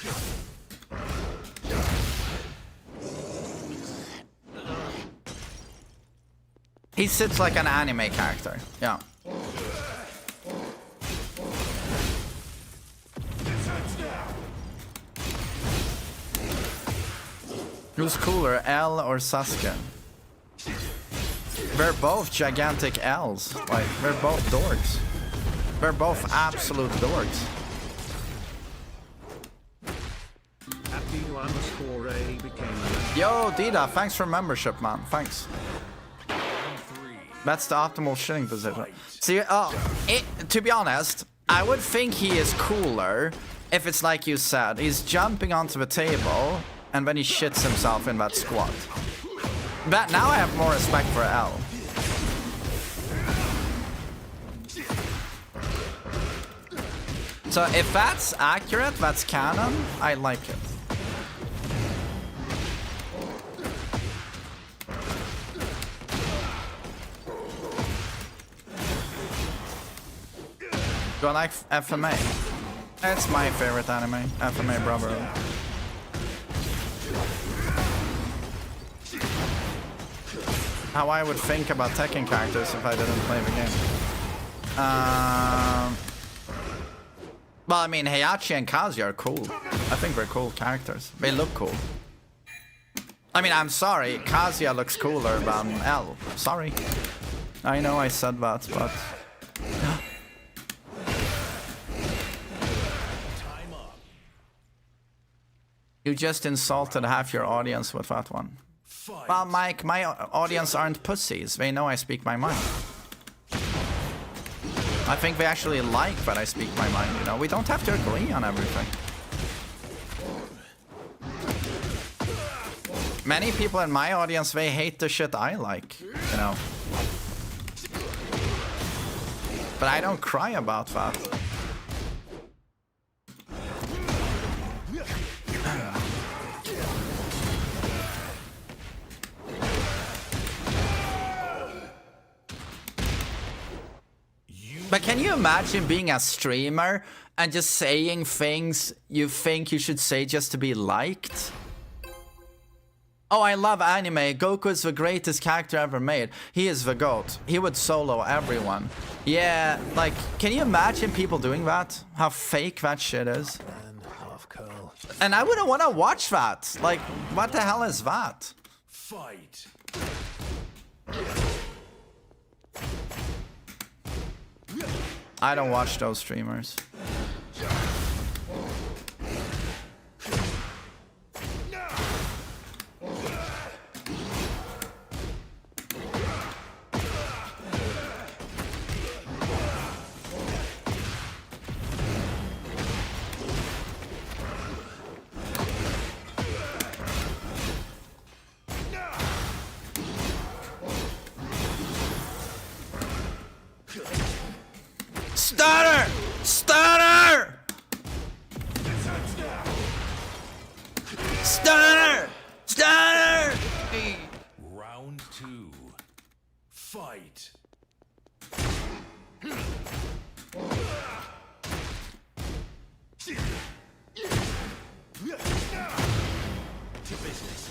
He sits like an anime character. Yeah. Who's cooler, L or Sasuke? They're both gigantic L's. Like, they're both dorks. They're both absolute dorks. Happy_A became Yo, Dida, thanks for membership, man. Thanks. That's the optimal shitting position. See, to be honest, I would think he is cooler if it's like you said. He's jumping onto the table and then he shits himself in that squat. But now I have more respect for L. So if that's accurate, that's canon, I like it. Do I like FMA? It's my favorite anime, FMA Brotherhood. How I would think about Tekken characters if I didn't play the game. Well, I mean, Heihachi and Kazuya are cool. I think they're cool characters. They look cool. I mean, I'm sorry, Kazuya looks cooler than L. Sorry. I know I said that, but... You just insulted half your audience with that one. Well, Mike, my audience aren't pussies. They know I speak my mind. I think they actually like that I speak my mind, you know? We don't have to agree on everything. Many people in my audience, they hate the shit I like, you know? But I don't cry about that. But can you imagine being a streamer and just saying things you think you should say just to be liked? Oh, I love anime. Goku is the greatest character ever made. He is the GOAT. He would solo everyone. Yeah, like, can you imagine people doing that? How fake that shit is? And I wouldn't want to watch that. Like, what the hell is that? Fight. I don't watch those streamers. Stunner! Stunner! Stunner! Stunner! Round 2. Fight. To business.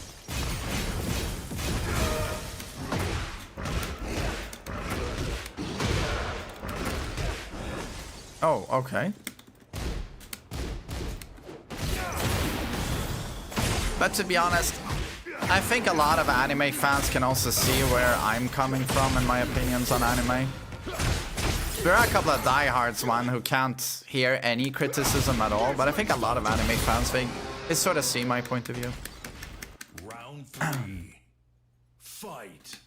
Oh, okay. But to be honest, I think a lot of anime fans can also see where I'm coming from in my opinions on anime. There are a couple of diehards one who can't hear any criticism at all, but I think a lot of anime fans they sort of see my point of view. Round 3. Fight.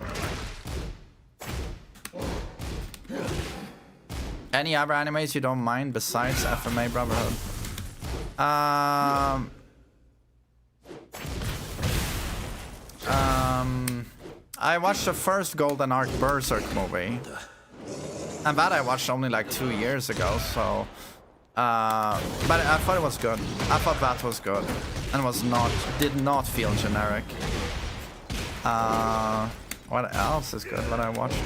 Any other animes you don't mind besides FMA Brotherhood? I watched the first Golden Arc Berserk movie. And that I watched only like 2 years ago, so... but I thought it was good. I thought that was good. And did not feel generic. What else is good that I watched?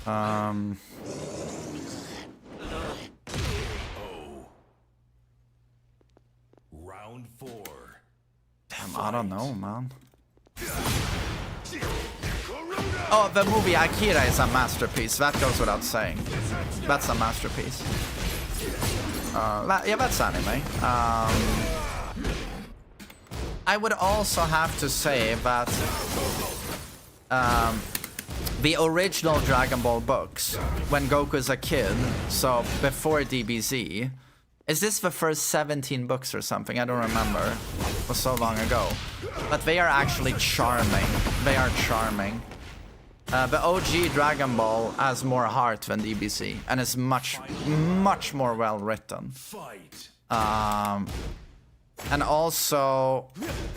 Round 4. Damn, I don't know, man. Oh, the movie Akira is a masterpiece. That goes without saying. That's a masterpiece. Yeah, that's anime. I would also have to say that the original Dragon Ball books, when Goku is a kid, so before DBZ, is this the first 17 books or something? I don't remember. It was so long ago. But they are actually charming. They are charming. The OG Dragon Ball has more heart than DBZ, and is much more well written. Fight. And also,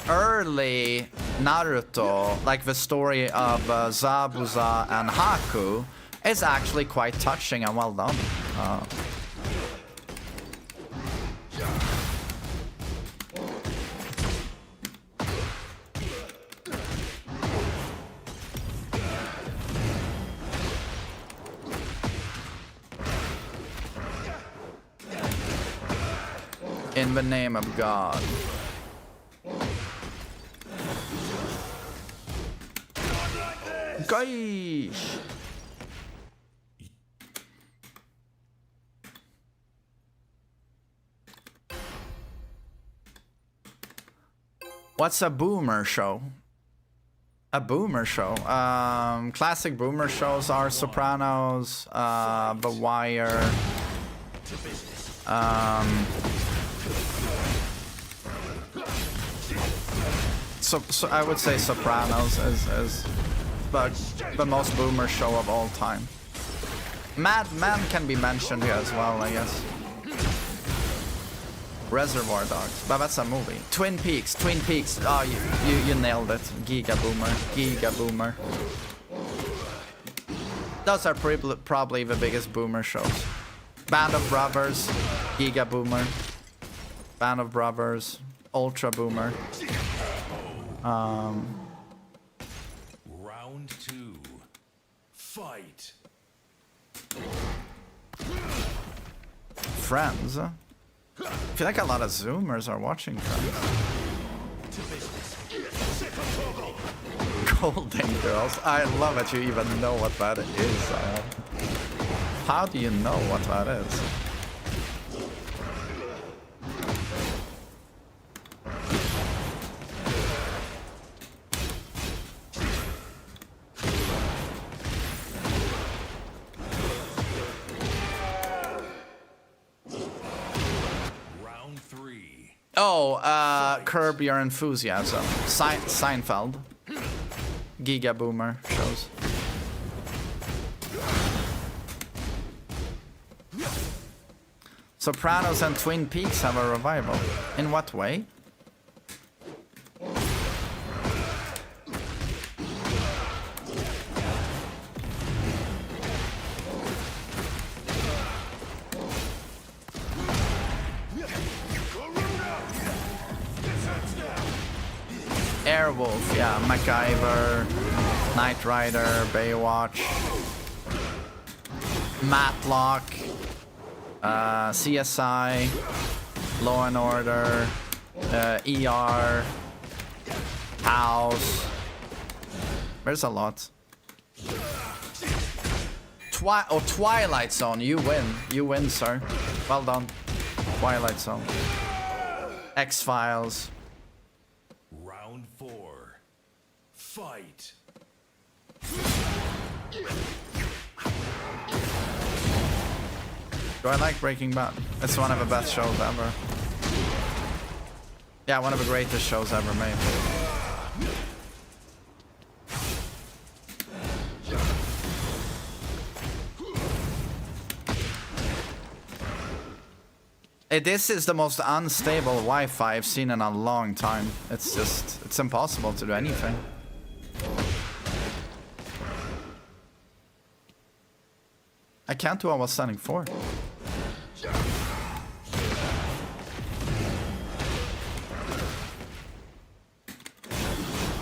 early Naruto, like the story of Zabuza and Haku, is actually quite touching and well done. In the name of God. Gosh. What's a boomer show? A boomer show? Classic boomer shows are Sopranos, The Wire, so I would say Sopranos is the most boomer show of all time. Mad Men can be mentioned here as well, I guess. Reservoir Dogs, but that's a movie. Twin Peaks. Oh, you nailed it. Giga Boomer. Those are probably the biggest boomer shows. Band of Brothers, Giga Boomer. Band of Brothers, Ultra Boomer. Round 2. Fight. Friends. I feel like a lot of Zoomers are watching Friends. Golden Girls. I love that you even know what that is. How do you know what that is? Oh, Curb Your Enthusiasm. Seinfeld. Giga Boomer shows. Sopranos and Twin Peaks have a revival. In what way? Werewolf, yeah. MacGyver, Knight Rider, Baywatch, Matlock, CSI, Law and Order, ER, House. There's a lot. Twilight Zone. You win. You win, sir. Well done. Twilight Zone. X-Files. Round 4. Fight. Do I like Breaking Bad? It's one of the best shows ever. Yeah, one of the greatest shows ever made. This is the most unstable Wi-Fi I've seen in a long time. It's just, it's impossible to do anything. I can't do what I was standing for.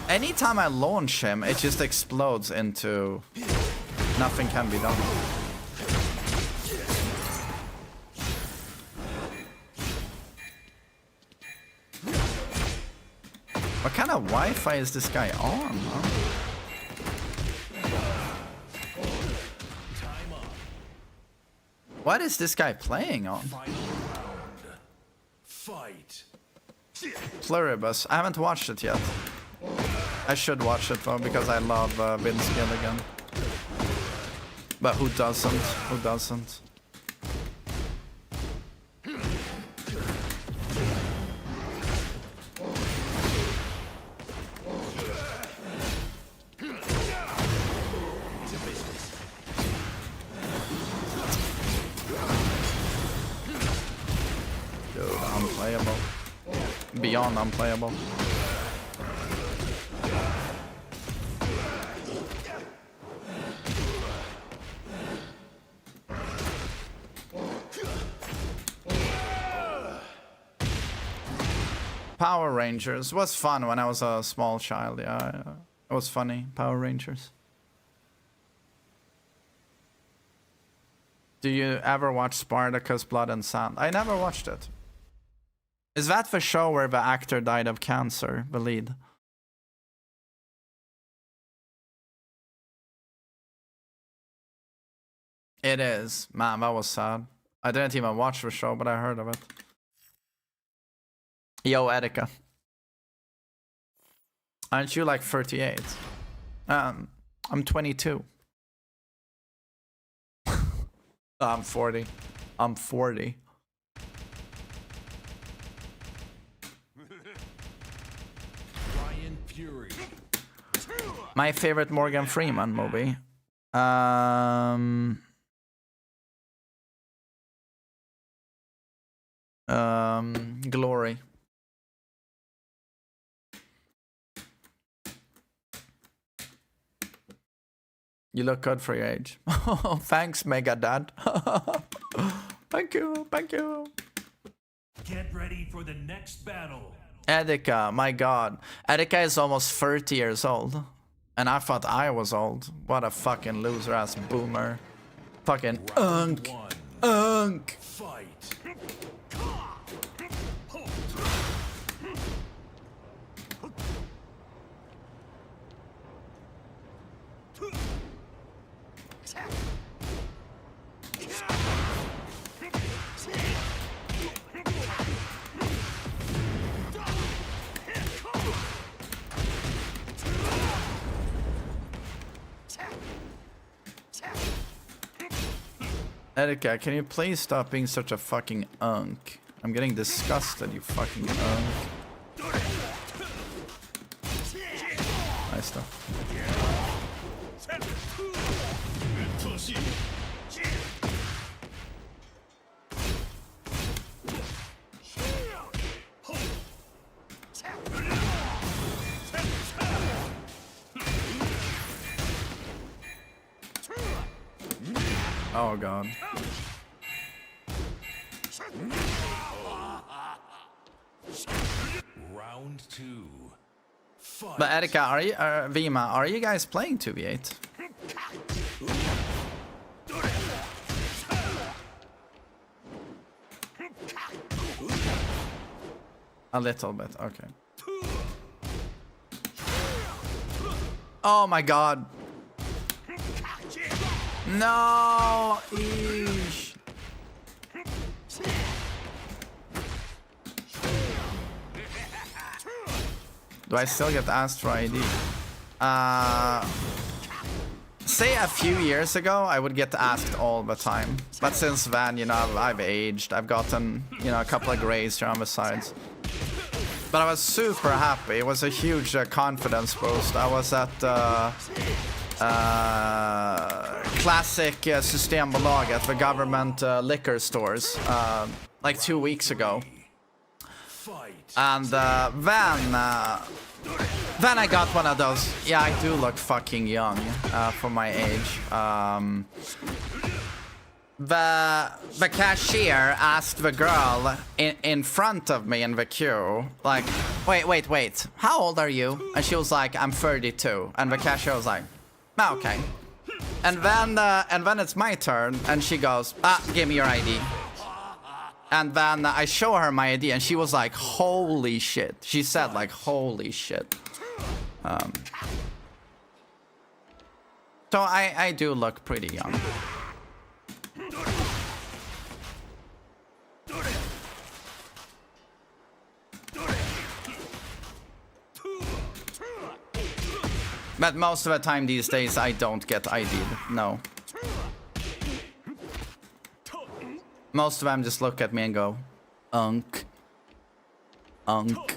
Anytime I launch him, it just explodes into nothing can be done. What kind of Wi-Fi is this guy on, huh? What is this guy playing on? Fight. Pluribus. I haven't watched it yet. I should watch it though, because I love Vince Gilligan. But who doesn't? Who doesn't? Unplayable. Beyond unplayable. Power Rangers was fun when I was a small child. Yeah, it was funny. Power Rangers. Do you ever watch Spartacus Blood and Sand? I never watched it. Is that the show where the actor died of cancer, the lead? It is. Man, that was sad. I didn't even watch the show, but I heard of it. Yo, Erika. Aren't you like 38? I'm 22. I'm 40. I'm 40. Fury. My favorite Morgan Freeman movie. Glory. You look good for your age. Thanks, Mega Dad. Thank you, thank you. Get ready for the next battle. Erika, my god. Erika is almost 30 years old. And I thought I was old. What a fucking loser ass boomer. Fucking unk. Unk. Fight. Erika, can you please stop being such a fucking unk? I'm getting disgusted, you fucking unk. Nice stuff. Oh god. Round 2. But Erika, are you, Vima, are you guys playing 2v8? A little bit, okay. Oh my god. No! Eesh. Do I still get asked for ID? Say a few years ago, I would get asked all the time. But since then, you know, I've aged. I've gotten, you know, a couple of grays here on the sides. But I was super happy. It was a huge confidence boost. I was at classic Systembolag at the government liquor stores like 2 weeks ago. And then I got one of those. Yeah, I do look fucking young for my age. The cashier asked the girl in front of me in the queue, like, wait, how old are you? And she was like, I'm 32. And the cashier was like, ah, okay. And then it's my turn, and she goes, give me your ID. And then I show her my ID, and she was like, holy shit. She said, like, holy shit. So I do look pretty young. But most of the time these days, I don't get ID'd, no. Most of them just look at me and go, unk. Unk.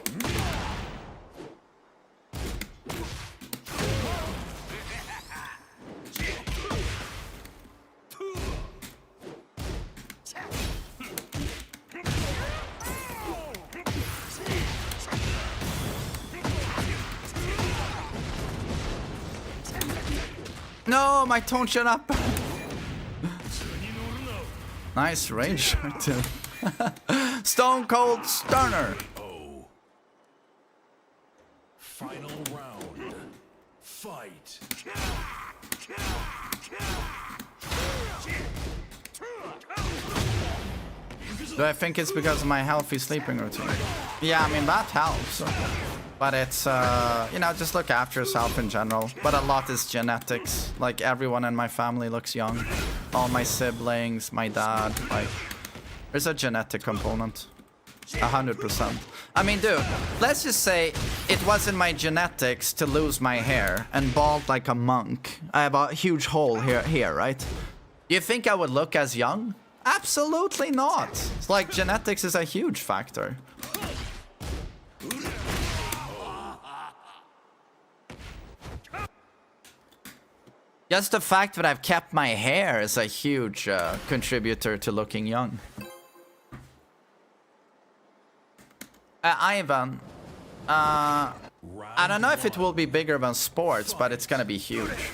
No, my tone shut up. Nice range shot too. Stone Cold Stunner. Oh. Final round. Fight. Do I think it's because of my healthy sleeping routine? Yeah, I mean, that helps. But it's, you know, just look after yourself in general. But a lot is genetics. Like, everyone in my family looks young. All my siblings, my dad, like, there's a genetic component. 100%. I mean, dude, let's just say it wasn't my genetics to lose my hair and bald like a monk. I have a huge hole here, right? Do you think I would look as young? Absolutely not. It's like genetics is a huge factor. Just the fact that I've kept my hair is a huge contributor to looking young. Ivan, I don't know if it will be bigger than sports, but it's gonna be huge.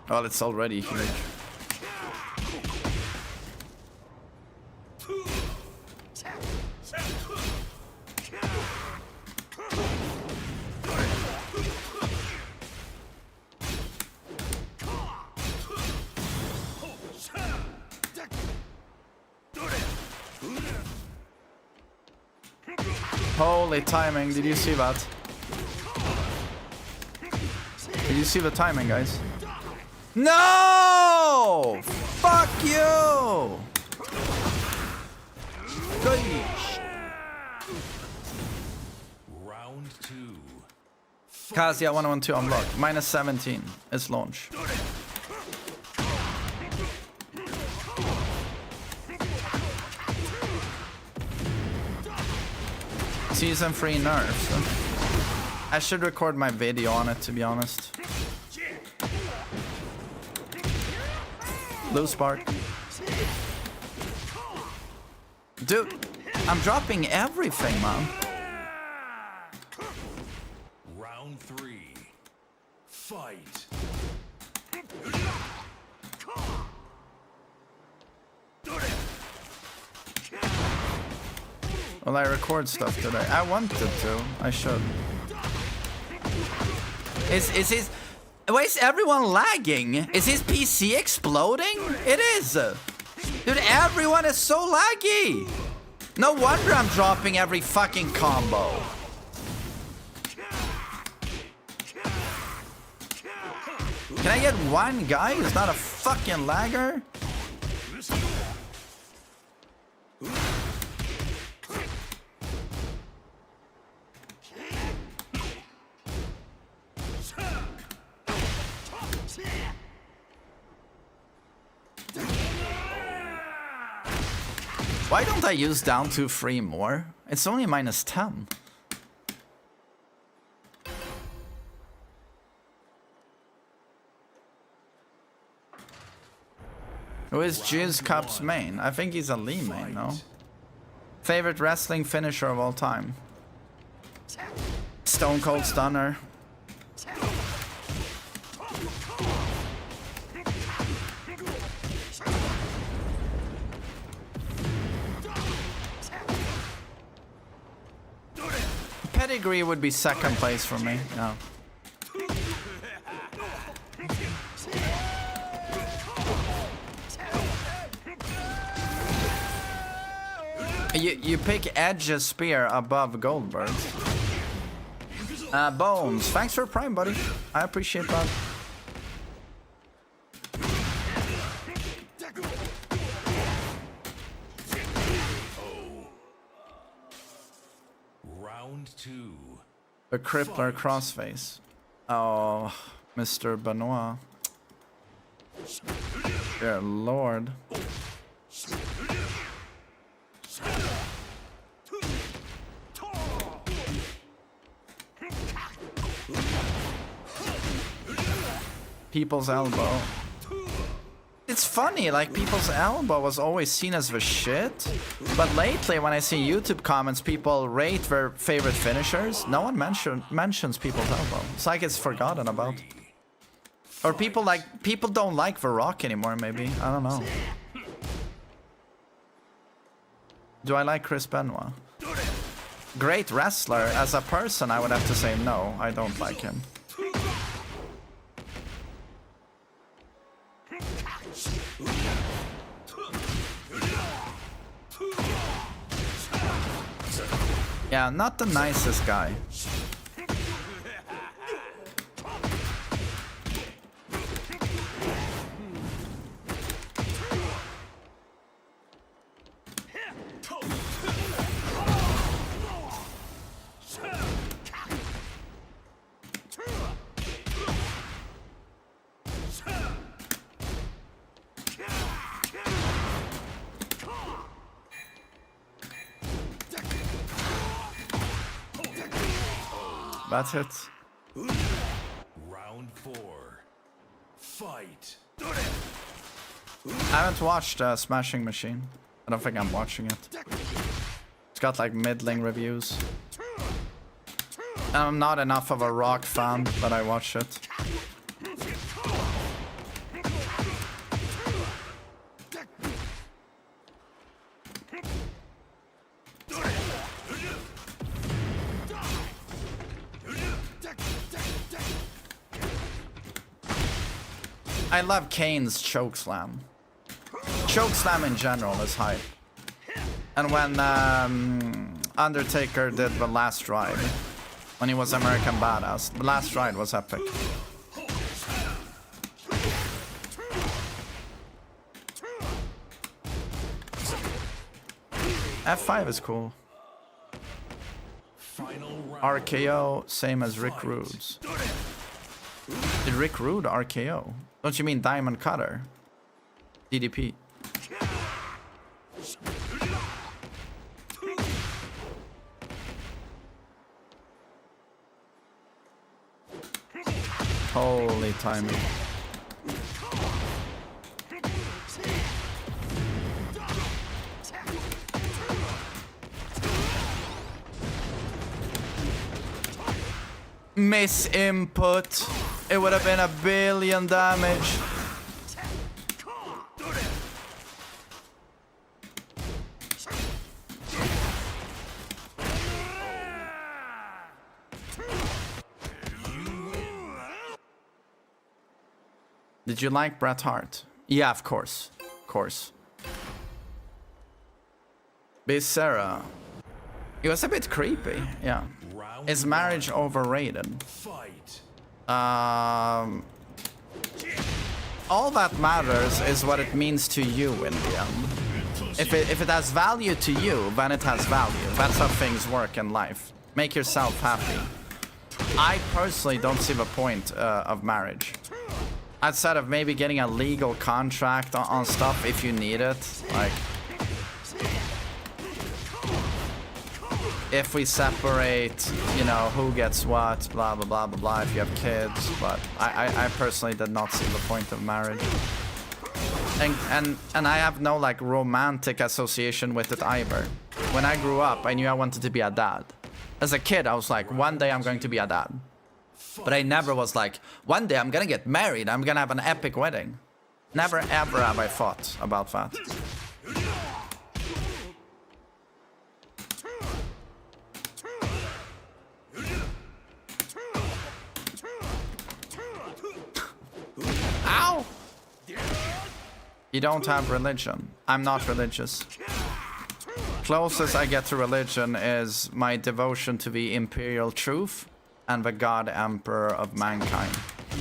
Well, it's already huge. Holy timing, did you see that? Did you see the timing, guys? No! Fuck you! Round 2. Kazia 112 unlocked. Minus 17 is launch. Season 3 nerfs. I should record my video on it, to be honest. Blue spark. Dude, I'm dropping everything, man. Round 3. Fight. Well, I record stuff today. I wanted to. I should. Is his... Why is everyone lagging? Is his PC exploding? It is. Dude, everyone is so laggy. No wonder I'm dropping every fucking combo. Can I get one guy who's not a fucking lagger? Why don't I use down 2-3 more? It's only -10. Who is Jizz Cup's main? I think he's a Lee main, no? Favorite wrestling finisher of all time? Stone Cold Stunner. Pedigree would be second place for me. Yeah. You pick Edge's spear above Goldberg's. Bones, thanks for Prime, buddy. I appreciate that. Round 2. A crippler crossface. Oh, Mr. Benoit. Dear Lord. People's elbow. It's funny, like People's elbow was always seen as the shit, but lately when I see YouTube comments, people rate their favorite finishers. No one mentions People's elbow. It's like it's forgotten about. Or people don't like The Rock anymore. Maybe, I don't know. Do I like Chris Benoit? Great wrestler. As a person, I would have to say no. I don't like him. Yeah, not the nicest guy. That's it. Round 4. Fight. I haven't watched Smashing Machine. I don't think I'm watching it. It's got like middling reviews. I'm not enough of a Rock fan, but I watch it. I love Kane's chokeslam. Chokeslam in general is hype. And when Undertaker did the last ride, when he was American Badass, the last ride was epic. F5 is cool. RKO, same as Rick Rude's. Did Rick Rude RKO? Don't you mean Diamond Cutter? DDP. Holy timing. Miss input. It would have been 1 billion damage. Did you like Bret Hart? Yeah, of course. Of course. Sarah. It was a bit creepy, yeah. Is marriage overrated? All that matters is what it means to you in the end. If it has value to you, then it has value. That's how things work in life. Make yourself happy. I personally don't see the point of marriage. Outside of maybe getting a legal contract on stuff if you need it. Like, if we separate, you know, who gets what, blah, blah, blah, blah, blah, if you have kids. But I personally did not see the point of marriage. And I have no, like, romantic association with it either. When I grew up, I knew I wanted to be a dad. As a kid, I was like, one day I'm going to be a dad. But I never was like, one day I'm gonna get married, I'm gonna have an epic wedding. Never ever have I thought about that. Ow! You don't have religion. I'm not religious. Closest I get to religion is my devotion to the imperial truth and the God Emperor of mankind.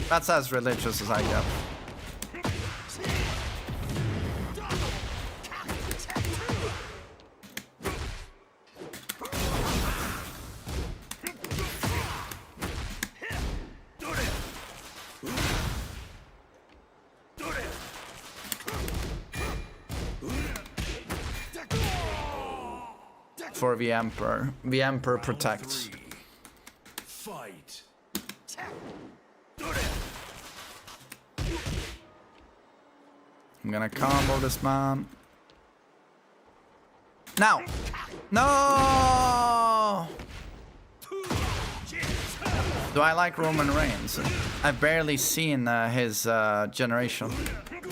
That's as religious as I get. For the Emperor. The Emperor protects. Fight. I'm gonna combo this man. Now! No! Do I like Roman Reigns? I've barely seen his generation.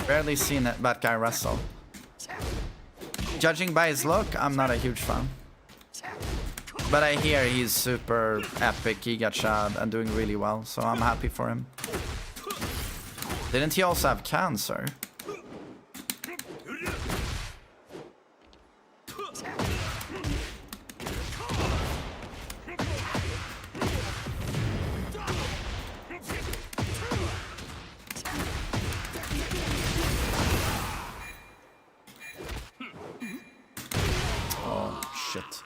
Barely seen that guy wrestle. Judging by his look, I'm not a huge fan. But I hear he's super epic, he got shot and doing really well, so I'm happy for him. Didn't he also have cancer? Oh, shit.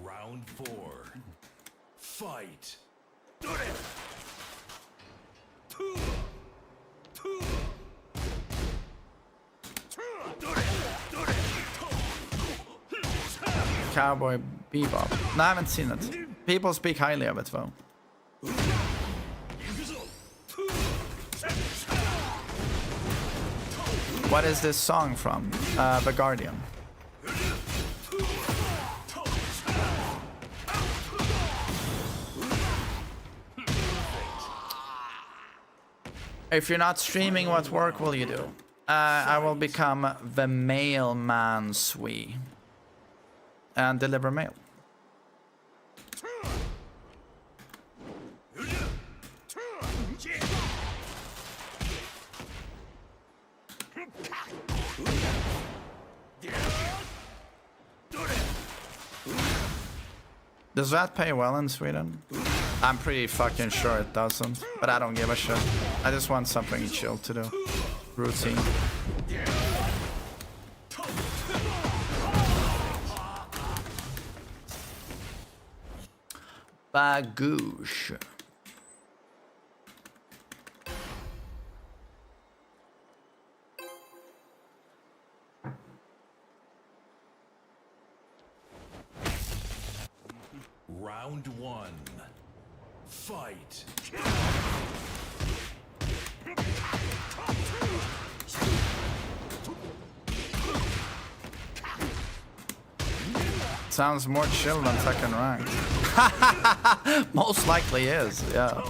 Round 4. Fight. Cowboy Bebop. No, I haven't seen it. People speak highly of it though. What is this song from? The Guardian. If you're not streaming, what work will you do? I will become TheMainManSWE and deliver mail. Does that pay well in Sweden? I'm pretty fucking sure it doesn't, but I don't give a shit. I just want something chill to do. Routine. Bagoosh. Round 1. Fight. Sounds more chill than second rank. Most likely is, yeah.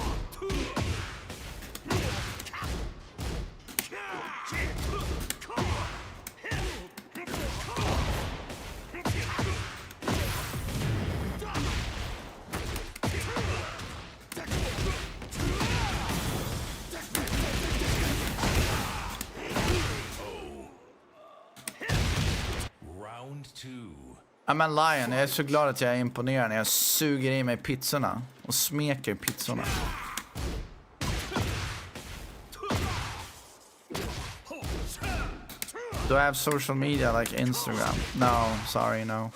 two. I'm a lion. Jag är så glad att jag är imponerad när jag suger i mig pizzorna och smeker pizzorna. Do I have social media like Instagram? No, sorry, no.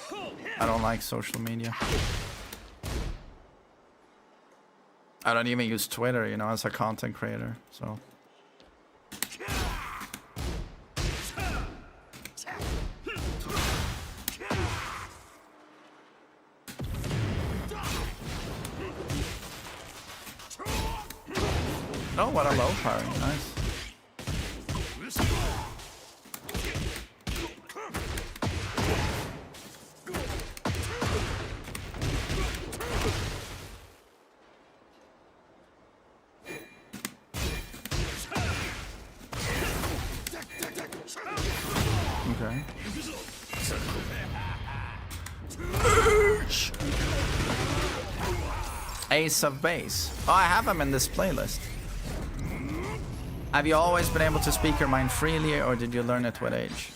I don't like social media. I don't even use Twitter, you know, as a content creator, so. Oh, what a low parry. Nice. Okay. Ace of Base. Oh, I have him in this playlist. Have you always been able to speak your mind freely, or did you learn it with age?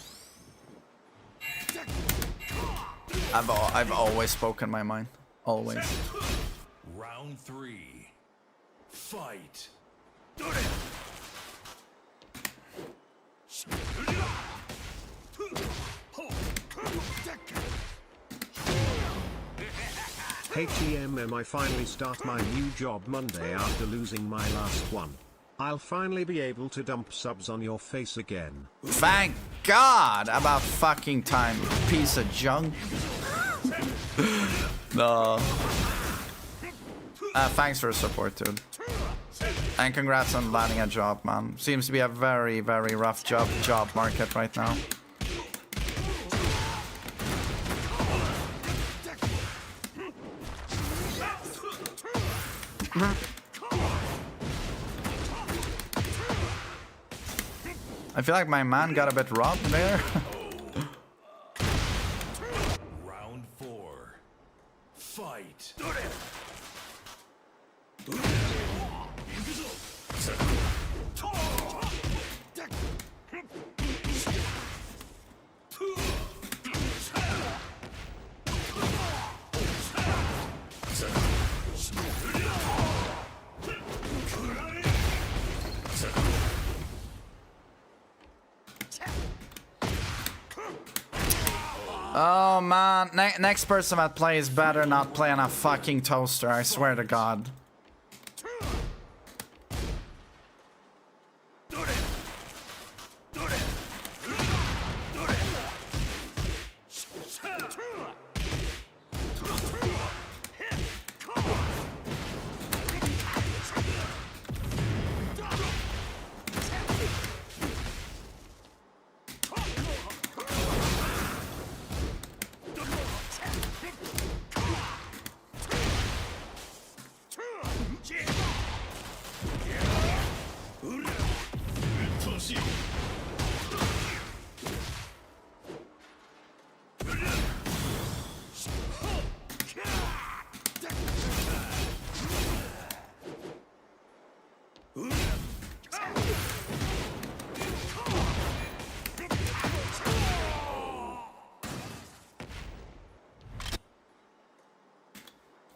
I've always spoken my mind. Always. Round three. Fight. Hey TMM, I finally start my new job Monday after losing my last one. I'll finally be able to dump subs on your face again. Thank God! About fucking time, piece of junk. No. Thanks for the support, dude. And congrats on landing a job, man. Seems to be a very, very rough job market right now. I feel like my man got a bit robbed there. Round four. Fight. Oh man, next person that plays better not play on a fucking toaster, I swear to God.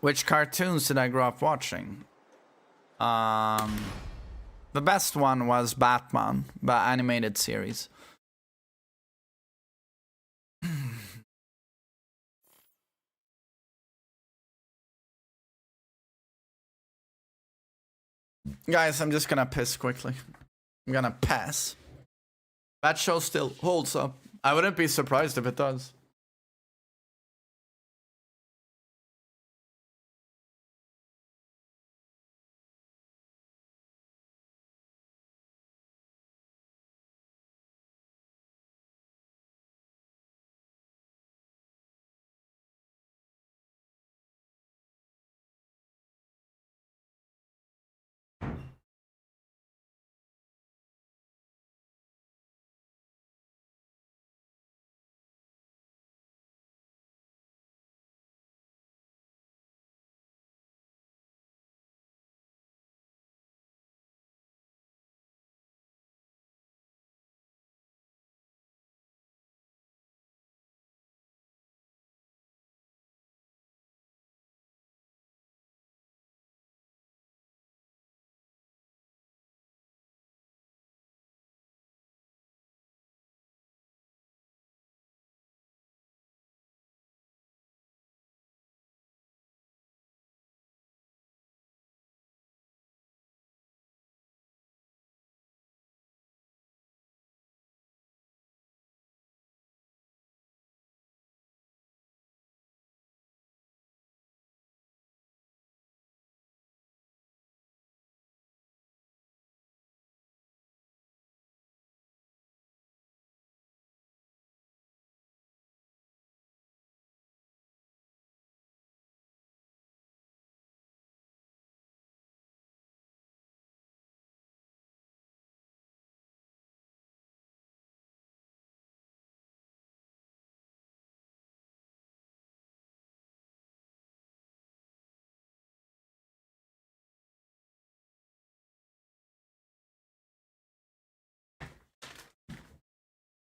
Which cartoons did I grow up watching? The best one was Batman, the animated series. Guys, I'm just gonna piss quickly. I'm gonna pass. That show still holds up. I wouldn't be surprised if it does.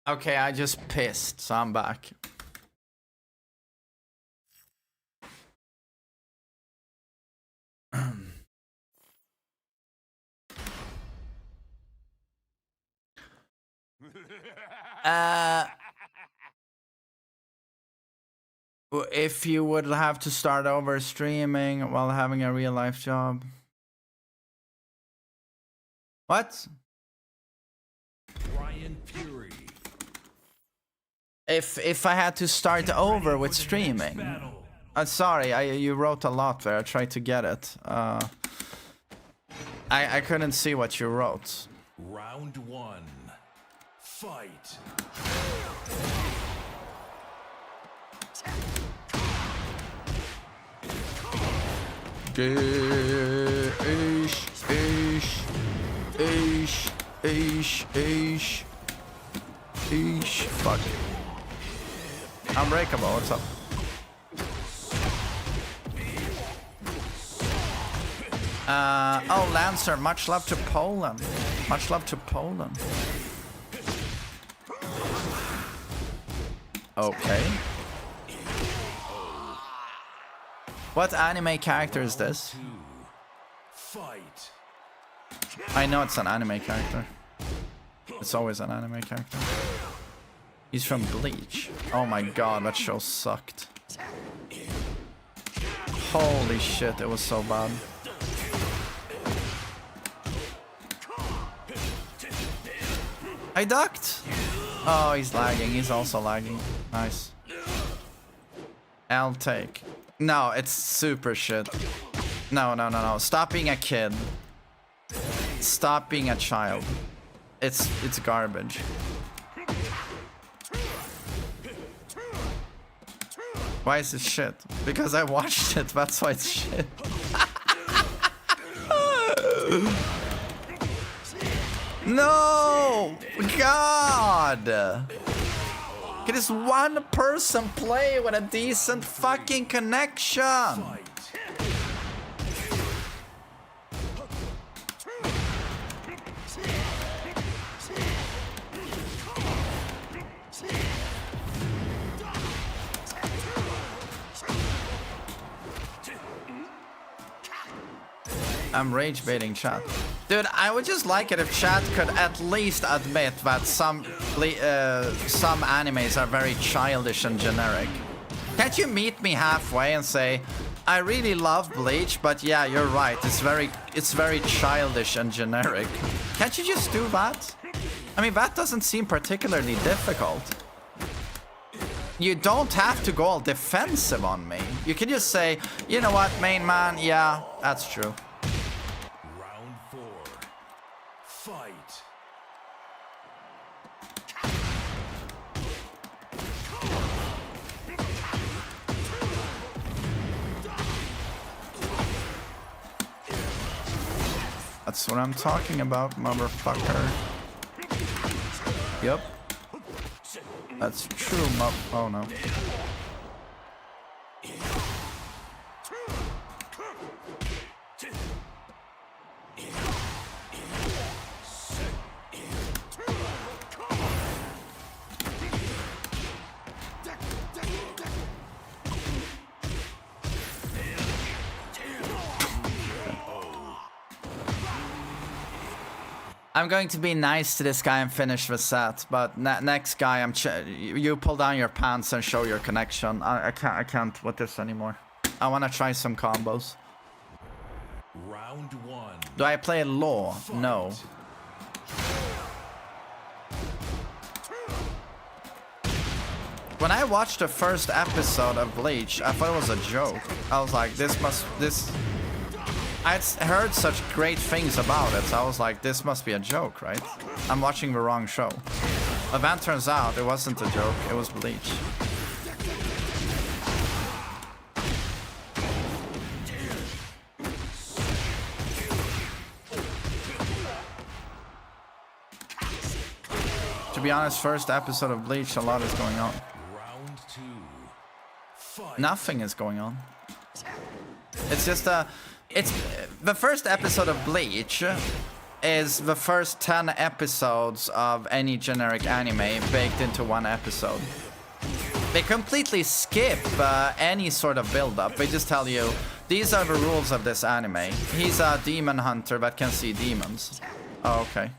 Okay, I just pissed, so I'm back. If you would have to start over streaming while having a real life job. What? Ryan Fury. If I had to start over with streaming. Sorry, you wrote a lot there. I tried to get it. I couldn't see what you wrote. Round 1. Fight. Fuck. Unbreakable, what's up? Oh, Lancer, much love to Poland. Much love to Poland. Okay. What anime character is this? Fight. I know it's an anime character. It's always an anime character. He's from Bleach. Oh my god, that show sucked. Holy shit, it was so bad. I ducked! Oh, he's lagging. He's also lagging. Nice. I'll take. No, it's super shit. No. Stop being a kid. Stop being a child. It's garbage. Why is it shit? Because I watched it, that's why it's shit. No! God! Can this one person play with a decent fucking connection? I'm rage baiting chat. Dude, I would just like it if chat could at least admit that some animes are very childish and generic. Can't you meet me halfway and say, I really love Bleach, but yeah, you're right, it's very childish and generic. Can't you just do that? I mean, that doesn't seem particularly difficult. You don't have to go all defensive on me. You can just say, you know what, main man, yeah, that's true. Round 4. Fight. That's what I'm talking about, motherfucker. Yep. That's true, oh no. I'm going to be nice to this guy and finish the set, but next guy, you pull down your pants and show your connection. I can't with this anymore. I want to try some combos. Round 1. Do I play Law? No. When I watched the first episode of Bleach, I thought it was a joke. I was like, I'd heard such great things about it, so I was like, this must be a joke, right? I'm watching the wrong show. But then turns out it wasn't a joke, it was Bleach. To be honest, first episode of Bleach, a lot is going on. Round 2. Fight. Nothing is going on. It's just it's the first episode of Bleach is the first 10 episodes of any generic anime baked into one episode. They completely skip any sort of build-up. They just tell you, these are the rules of this anime. He's a demon hunter that can see demons. Oh, okay.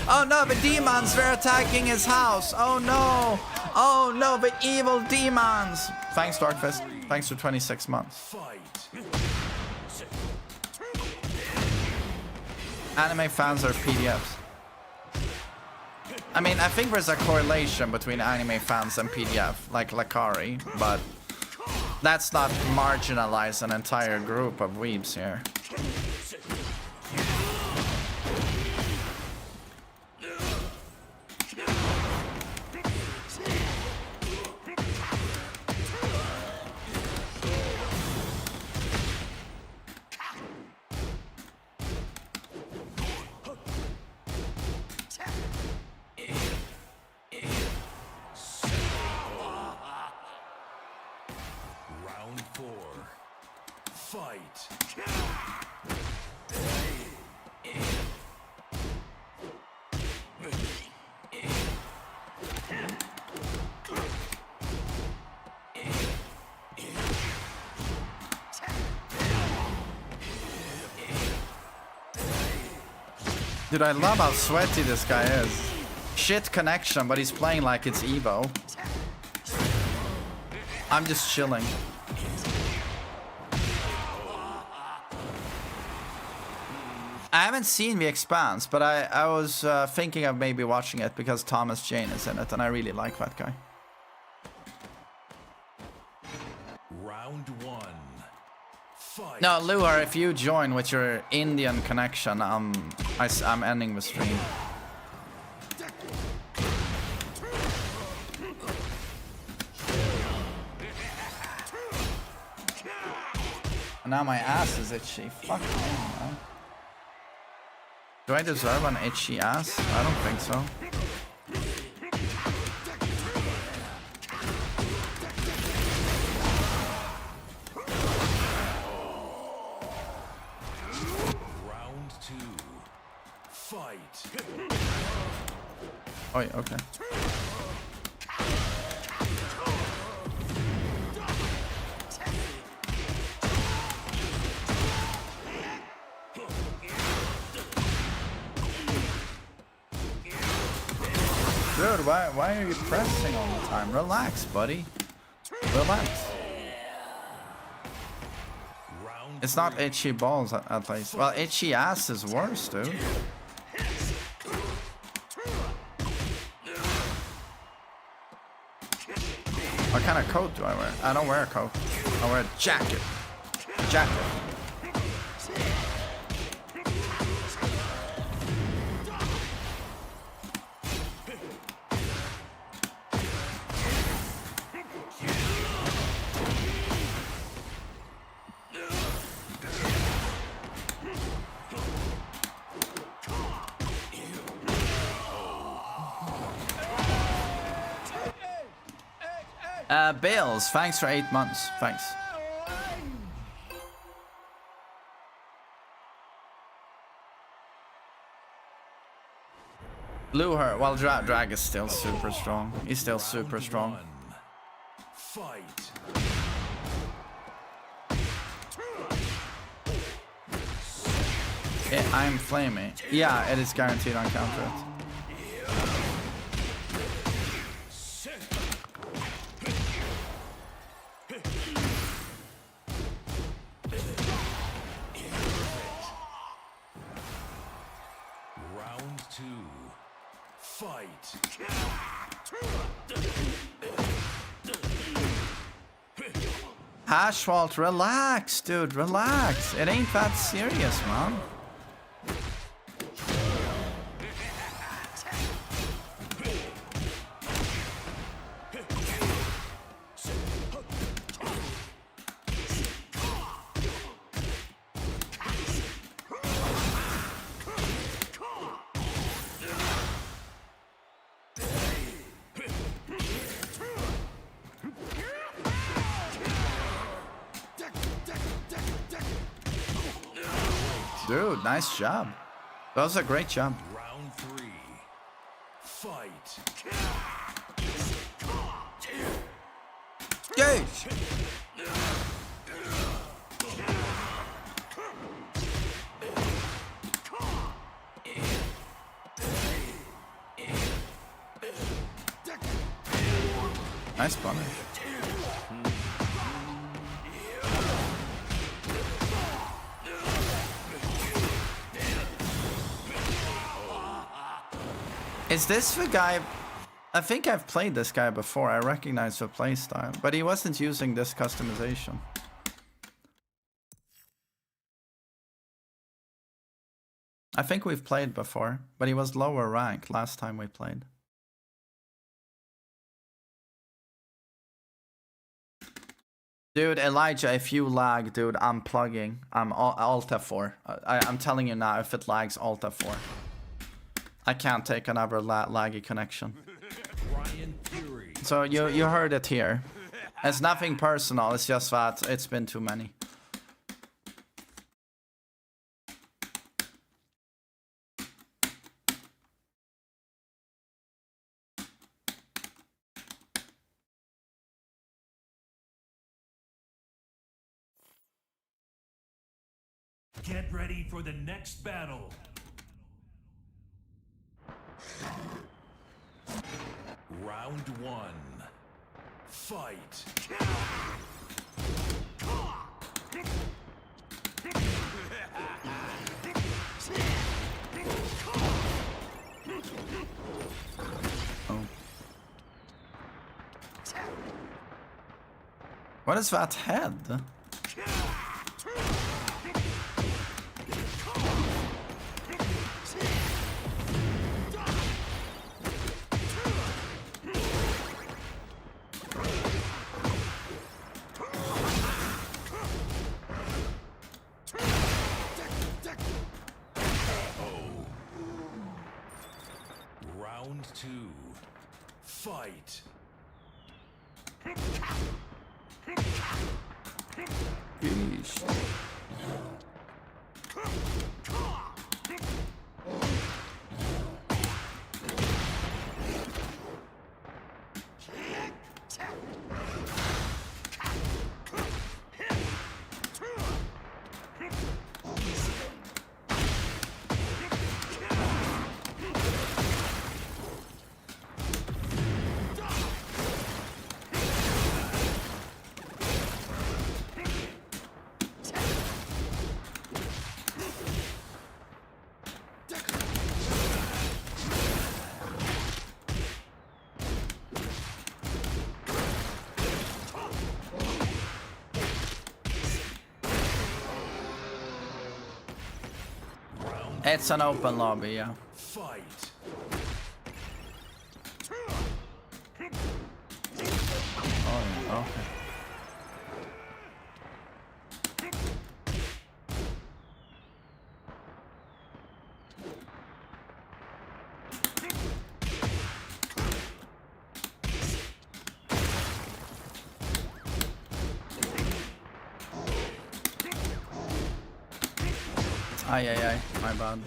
Oh no, the demons, they're attacking his house. Oh no. Oh no, the evil demons. Thanks, Darkfist. Thanks for 26 months. Anime fans are PDFs. I mean, I think there's a correlation between anime fans and PDF, like Lakari, but let's not marginalize an entire group of weebs here. Dude, I love how sweaty this guy is. Shit connection, but he's playing like it's Evo. I'm just chilling. I haven't seen The Expanse, but I was thinking of maybe watching it because Thomas Jane is in it, and I really like that guy. Round one. Fight. No, Luar, if you join with your Indian connection, I'm ending the stream. And now my ass is itchy. Fuck me, man. Do I deserve an itchy ass? I don't think so. Round two. Fight. Oh, yeah, okay. Dude, why are you pressing all the time? Relax, buddy. Relax. It's not itchy balls, at least. Well, itchy ass is worse, dude. What kind of coat do I wear? I don't wear a coat. I wear a jacket. Jacket. Bales, thanks for 8 months. Thanks. Luher, well, Drag is still super strong. He's still super strong. Fight. Yeah, I'm flaming. Yeah, it is guaranteed on counter it. Hashwalt, relax, dude, relax. It ain't that serious, man. Dude, nice job. That was a great job. Round 3. Fight. Yay! Nice punish. Is this the guy? I think I've played this guy before. I recognize the playstyle, but he wasn't using this customization. I think we've played before, but he was lower ranked last time we played. Dude, Elijah, if you lag, dude, I'm plugging. I'm Alt F4. I'm telling you now, if it lags, Alt F4. I can't take another laggy connection. So you heard it here. It's nothing personal, it's just that it's been too many. Get ready for the next battle. Round 1. Fight. Oh. What is that head? Round 2. Fight. Yeesh. It's an open lobby, yeah. Fight. Oh, okay. Ay, my bad.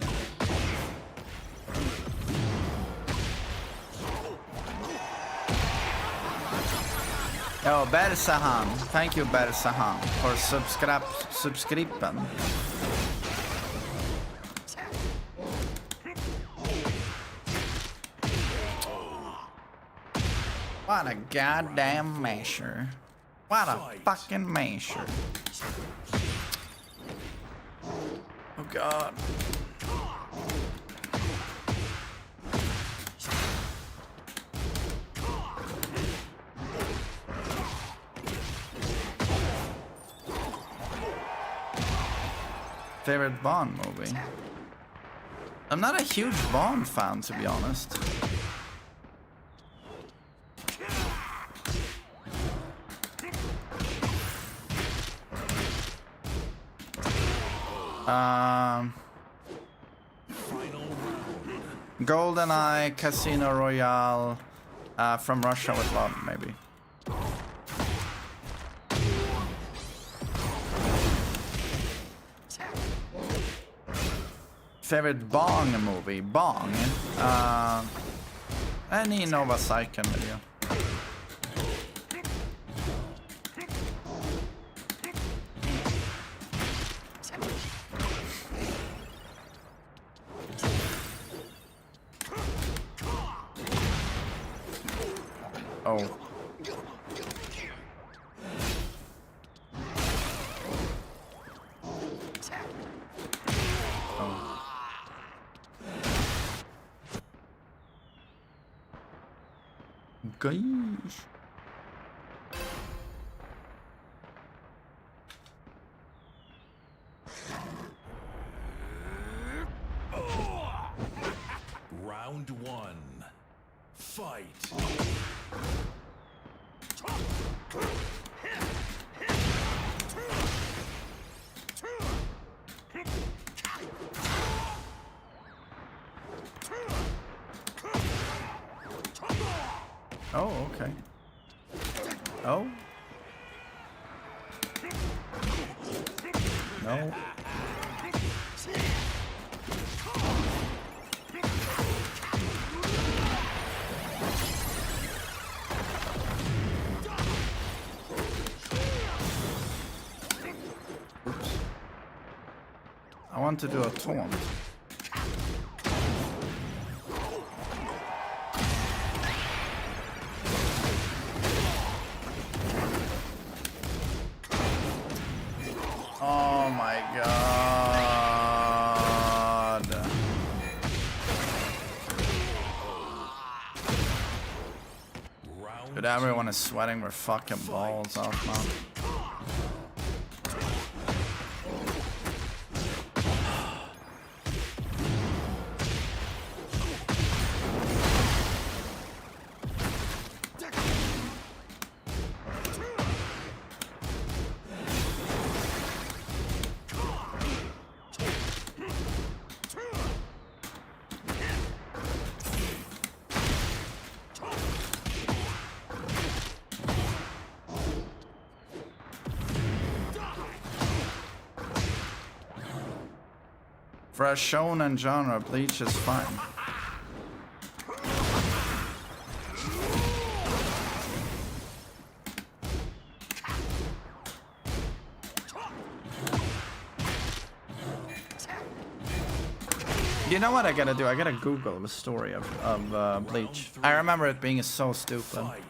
Yo, Bersahan. Thank you, Bersahan, for subscriben. What a goddamn masher. What a fucking masher. Oh god. Favorite Bond movie? I'm not a huge Bond fan, to be honest. GoldenEye, Casino Royale, From Russia with Love, maybe. favorite Bong movie? Bong? Any Nova Cycon video. Oh. Gosh. Round one. Fight. Oh, okay. Oh. No. Oops. I want to do a taunt. Oh my god. Dude, everyone is sweating their fucking balls off, man. For a shonen genre, Bleach is fine. You know what I gotta do? I gotta Google the story of Bleach. I remember it being so stupid. Fight.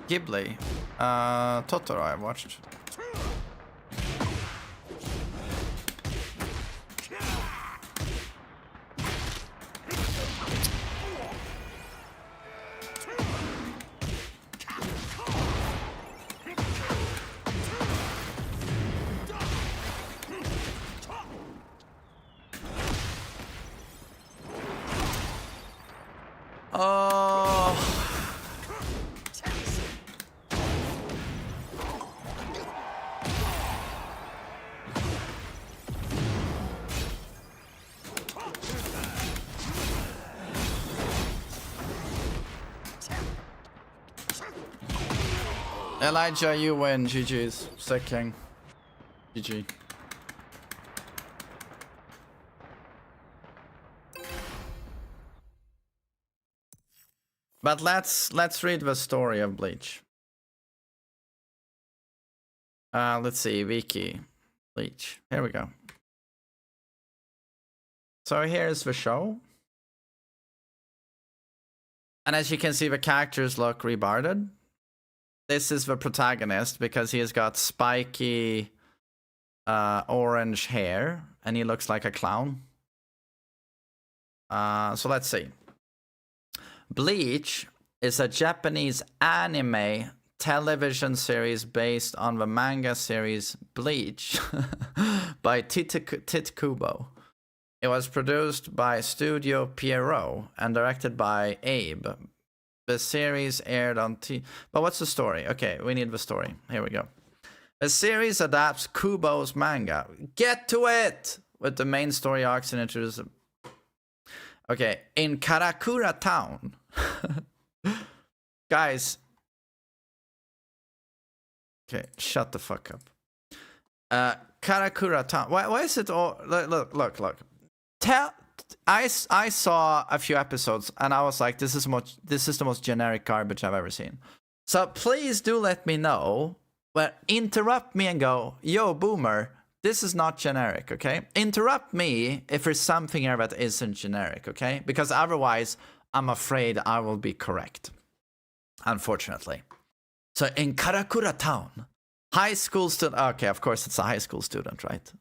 Ghibli. Totoro I watched. Elijah, you win. GG's. Sick king. GG. But let's read the story of Bleach. Let's see, Wiki. Bleach. Here we go. So here's the show. And as you can see, the characters look rebarded. This is the protagonist because he has got spiky orange hair and he looks like a clown. So let's see. Bleach is a Japanese anime television series based on the manga series Bleach by Tite Kubo. It was produced by Studio Pierrot and directed by Abe. The series aired on But what's the story? Okay, we need the story. Here we go. The series adapts Kubo's manga. Get to it! With the main story arcs and introduces... Okay, in Karakura Town. Guys. Okay, shut the fuck up. Karakura Town. Why is it all... Look. I saw a few episodes and I was like, this is the most generic garbage I've ever seen. So please do let me know, but interrupt me and go, yo, boomer, this is not generic, okay? Interrupt me if there's something here that isn't generic, okay? Because otherwise, I'm afraid I will be correct, unfortunately. So in Karakura Town, high school student... Okay, of course it's a high school student, right?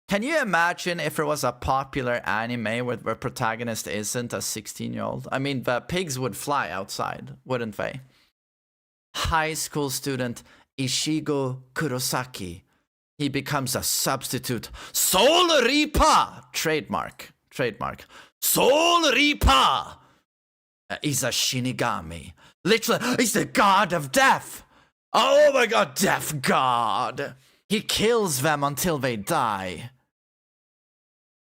Can you imagine if there was a popular anime where the protagonist isn't a 16-year-old? I mean, the pigs would fly outside, wouldn't they? High school student Ishigo Kurosaki. He becomes a substitute Soul Reaper! Trademark. Soul Reaper! He's a Shinigami. Literally, he's the god of death! Oh my god, death god! He kills them until they die.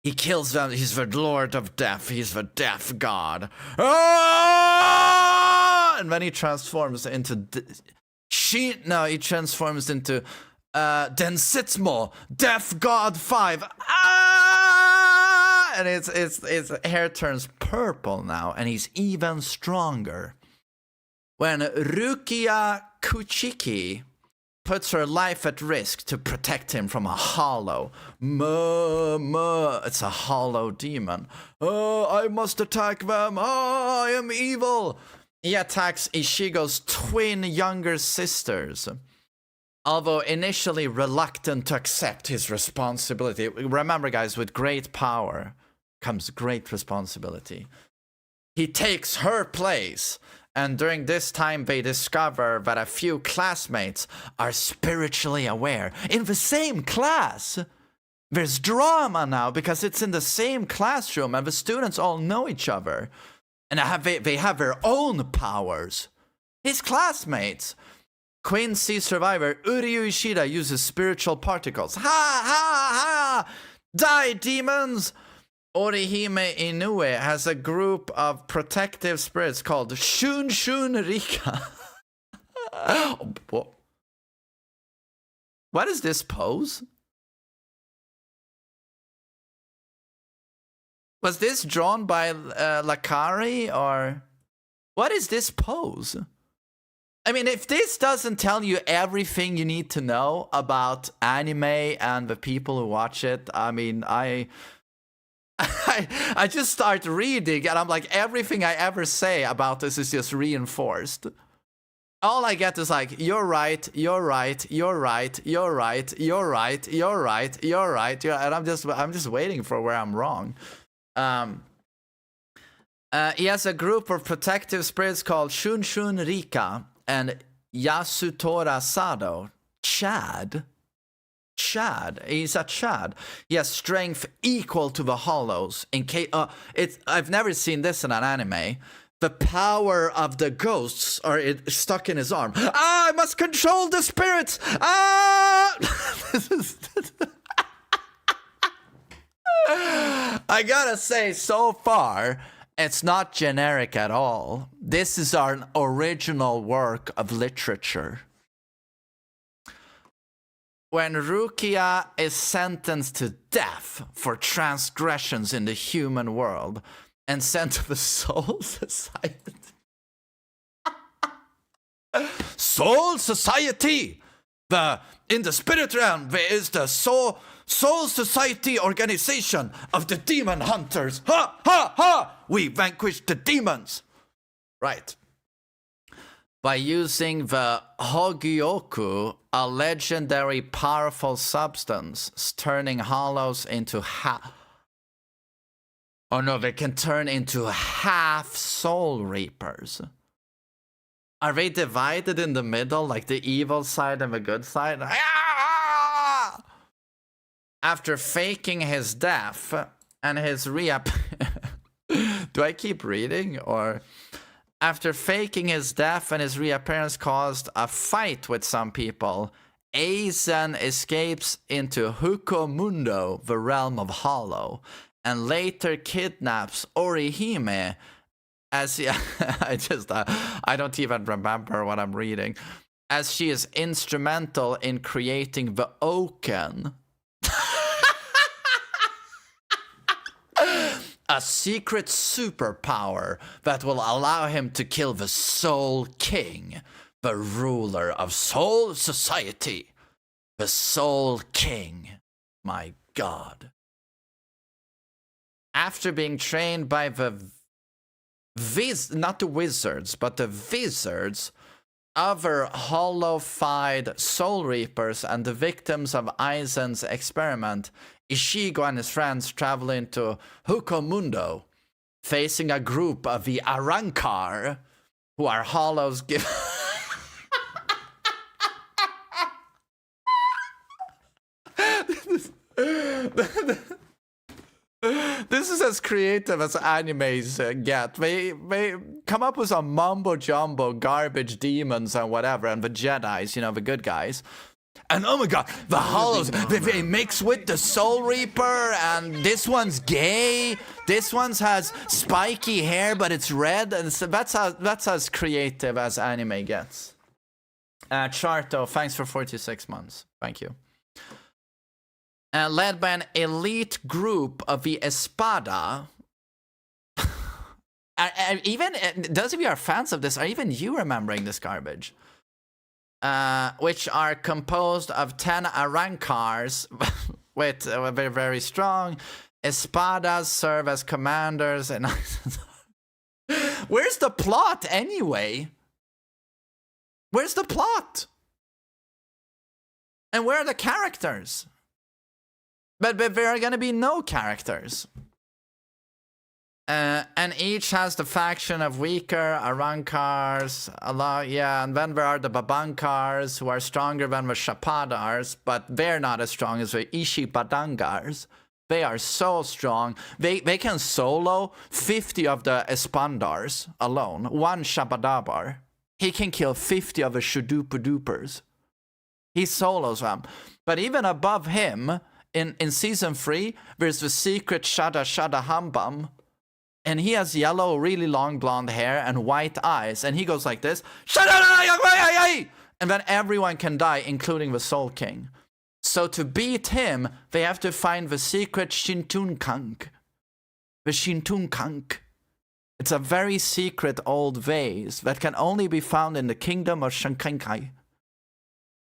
He kills them. He's the Lord of Death. He's the Death God. Ah! And then he transforms into... he transforms into Densetsumo, Death God 5. Ah! And his hair turns purple now, and he's even stronger. When Rukia Kuchiki puts her life at risk to protect him from a hollow. It's a hollow demon. Oh, I must attack them. Oh, I am evil. He attacks Ishigo's twin younger sisters. Although initially reluctant to accept his responsibility. Remember, guys, with great power comes great responsibility. He takes her place. And during this time, they discover that a few classmates are spiritually aware. In the same class! There's drama now because it's in the same classroom and the students all know each other. And they have their own powers. His classmates. Quincy survivor Uryu Ishida uses spiritual particles. Ha ha ha! Die, demons! Orihime Inoue has a group of protective spirits called Shun Shun Rika. What is this pose? Was this drawn by Lakari or... What is this pose? I mean, if this doesn't tell you everything you need to know about anime and the people who watch it, I mean, I just start reading and I'm like, everything I ever say about this is just reinforced. All I get is like, you're right, you're right, you're right, you're right, you're right, you're right, you're right, and I'm just waiting for where I'm wrong. He has a group of protective spirits called Shun Shun Rika and Yasutora Sado. Chad. He's a Chad. He has strength equal to the Hollows. I've never seen this in an anime. The power of the ghosts are stuck in his arm. Ah, I must control the spirits. Ah! I gotta say, so far, it's not generic at all. This is an original work of literature. When Rukia is sentenced to death for transgressions in the human world and sent to the Soul Society. Soul Society! In the spirit realm, there is the Soul Society organization of the demon hunters. Ha! Ha! Ha! We vanquished the demons! Right. By using the Hogyoku, a legendary powerful substance, turning hollows into Oh no, they can turn into half soul reapers. Are they divided in the middle, like the evil side and the good side? Ah! After faking his death and his reap. Do I keep reading? Or after faking his death and his reappearance caused a fight with some people, Aizen escapes into Hukomundo, the realm of Hollow, and later kidnaps Orihime as he, I don't even remember what I'm reading, as she is instrumental in creating the Oaken. A secret superpower that will allow him to kill the Soul King, the ruler of Soul Society. The Soul King. My God. After being trained by the not the wizards, but the wizards, other hollow-fied Soul Reapers and the victims of Aizen's experiment, Ishigo and his friends travel into Hukomundo, facing a group of the Arankar, who are hollows given... This is as creative as animes get. They come up with some mumbo-jumbo garbage demons and whatever, and the Jedis, you know, the good guys. And oh my god, the hollows, they mix with the Soul Reaper, and this one's gay, this one's has spiky hair, but it's red, and so that's as creative as anime gets. Charto, thanks for 46 months. Thank you. Led by an elite group of the Espada. Even those of you who are fans of this, are even you remembering this garbage? Which are composed of 10 Arankars with very, very strong. Espadas serve as commanders. And where's the plot anyway? Where's the plot? And where are the characters? But there are gonna be no characters. And each has the faction of weaker Arankars, and then there are the Babankars, who are stronger than the Shapadars, but they're not as strong as the Ishibadangars. They are so strong. They can solo 50 of the Espandars alone. One Shabadabar. He can kill 50 of the Shudupadupers. He solos them. But even above him, in season 3, there's the secret Shada Hambam. And he has yellow, really long blonde hair and white eyes. And he goes like this. And then everyone can die, including the Soul King. So to beat him, they have to find the secret Shintunkank. The Shintunkank. It's a very secret old vase that can only be found in the kingdom of Shankankai.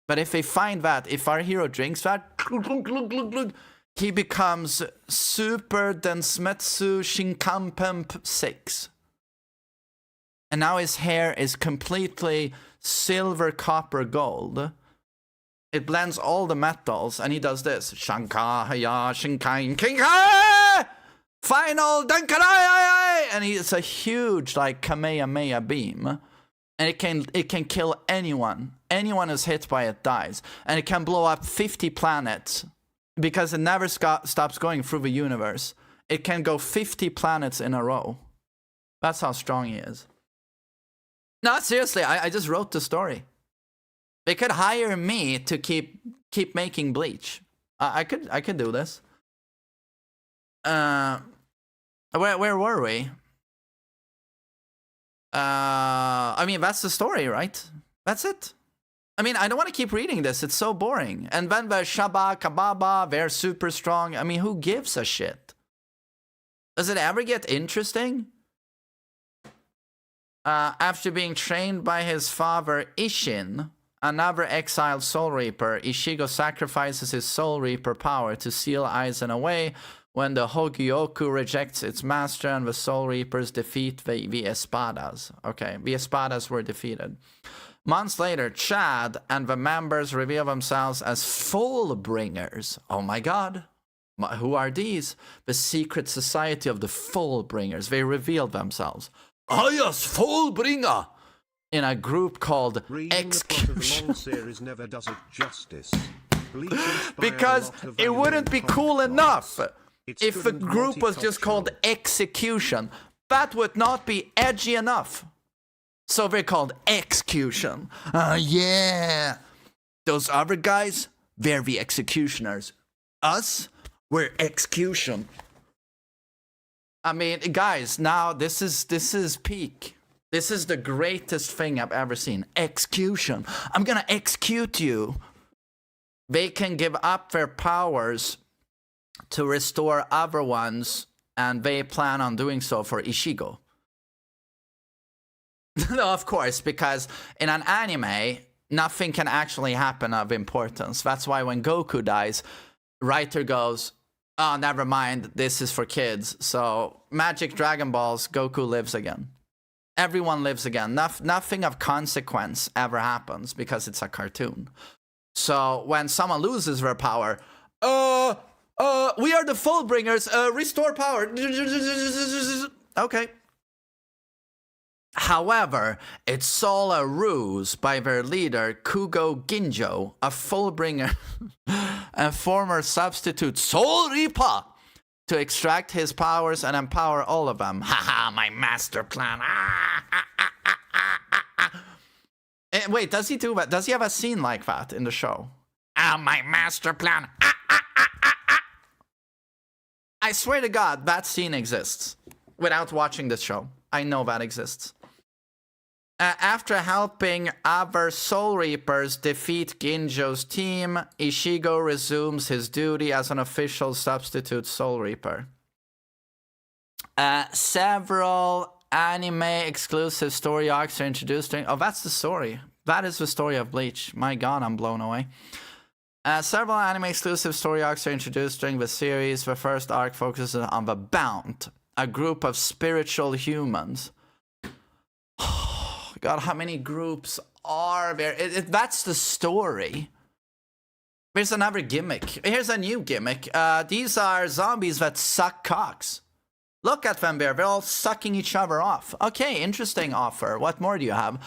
But if they find that, if our hero drinks that, he becomes Super Densmetsu Shinkanpemp 6. And now his hair is completely silver, copper, gold. It blends all the metals, and he does this. Shankaya Shinkain Kinkai! Final Dankarai! And it's a huge, like, Kamehameha beam. And it can kill anyone. Anyone who's hit by it dies. And it can blow up 50 planets. Because it never stops going through the universe. It can go 50 planets in a row. That's how strong he is. No, seriously, I just wrote the story. They could hire me to keep making Bleach. I could do this. Where were we? I mean, that's the story, right? That's it. I mean, I don't want to keep reading this. It's so boring. And then the Shaba Kababa, they're super strong. I mean, who gives a shit? Does it ever get interesting? After being trained by his father, Ishin, another exiled Soul Reaper, Ishigo sacrifices his Soul Reaper power to seal Aizen away when the Hogyoku rejects its master and the Soul Reapers defeat the Espadas. Okay, the Espadas were defeated. Months later, Chad and the members reveal themselves as Fullbringers. Oh my god. Who are these? The secret society of the Fullbringers. They revealed themselves. Ayas Fullbringer! In a group called Execution. Series never does it justice. Because it wouldn't be cool enough. It's If a good and group was just called multicultural. Execution, that would not be edgy enough. So they're called Execution. Yeah. Those other guys, they're the executioners. Us, we're Execution. I mean, guys, now this is peak. This is the greatest thing I've ever seen. Execution. I'm gonna execute you. They can give up their powers to restore other ones, and they plan on doing so for Ishigo. No, of course, because in an anime, nothing can actually happen of importance. That's why when Goku dies, writer goes, oh, never mind, this is for kids. So, Magic Dragon Balls, Goku lives again. Everyone lives again. Nothing of consequence ever happens because it's a cartoon. So, when someone loses their power, we are the Fullbringers, restore power. Okay. However, it's all a ruse by their leader, Kugo Ginjo, a Fullbringer and former substitute Soul Reaper, to extract his powers and empower all of them. Haha, my master plan. Wait, does he do that? Does he have a scene like that in the show? My master plan. I swear to God, that scene exists. Without watching this show, I know that exists. After helping other Soul Reapers defeat Ginjo's team, Ishigo resumes his duty as an official substitute Soul Reaper. Several anime-exclusive story arcs are introduced during... Oh, that's the story. That is the story of Bleach. My God, I'm blown away. Several anime-exclusive story arcs are introduced during the series. The first arc focuses on the Bound, a group of spiritual humans. God, how many groups are there? That's the story. Here's another gimmick. Here's a new gimmick. These are zombies that suck cocks. Look at them there. They're all sucking each other off. Okay, interesting offer. What more do you have?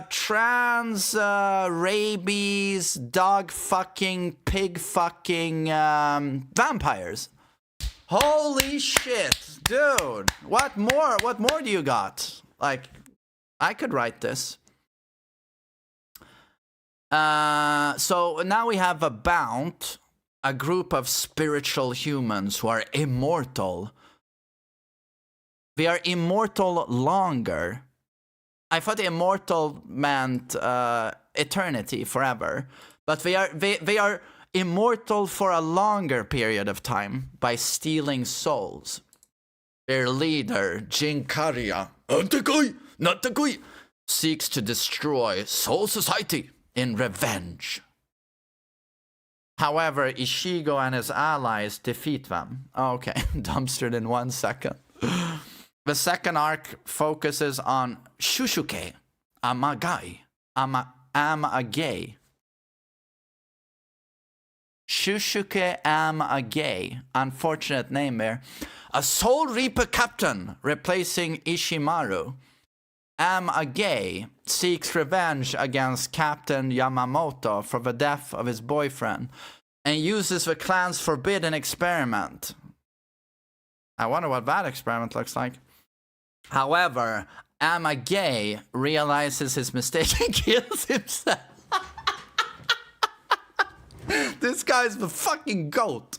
Trans, rabies, dog fucking, pig fucking, vampires. Holy shit, dude. What more do you got? Like, I could write this. So now we have a Bound, a group of spiritual humans who are immortal. They are immortal longer. I thought immortal meant eternity, forever. But they are immortal for a longer period of time by stealing souls. Their leader, Jinkaria, Natakoi, seeks to destroy Soul Society in revenge. However, Ishigo and his allies defeat them. Okay, dumpstered in 1 second. The second arc focuses on Shushuke Amagai. Amagay. Shushuke Amagay. Unfortunate name there. A Soul Reaper captain replacing Ishimaru. Amagay seeks revenge against Captain Yamamoto for the death of his boyfriend and uses the clan's forbidden experiment. I wonder what that experiment looks like. However, Amagay realizes his mistake and kills himself. This guy's the fucking goat.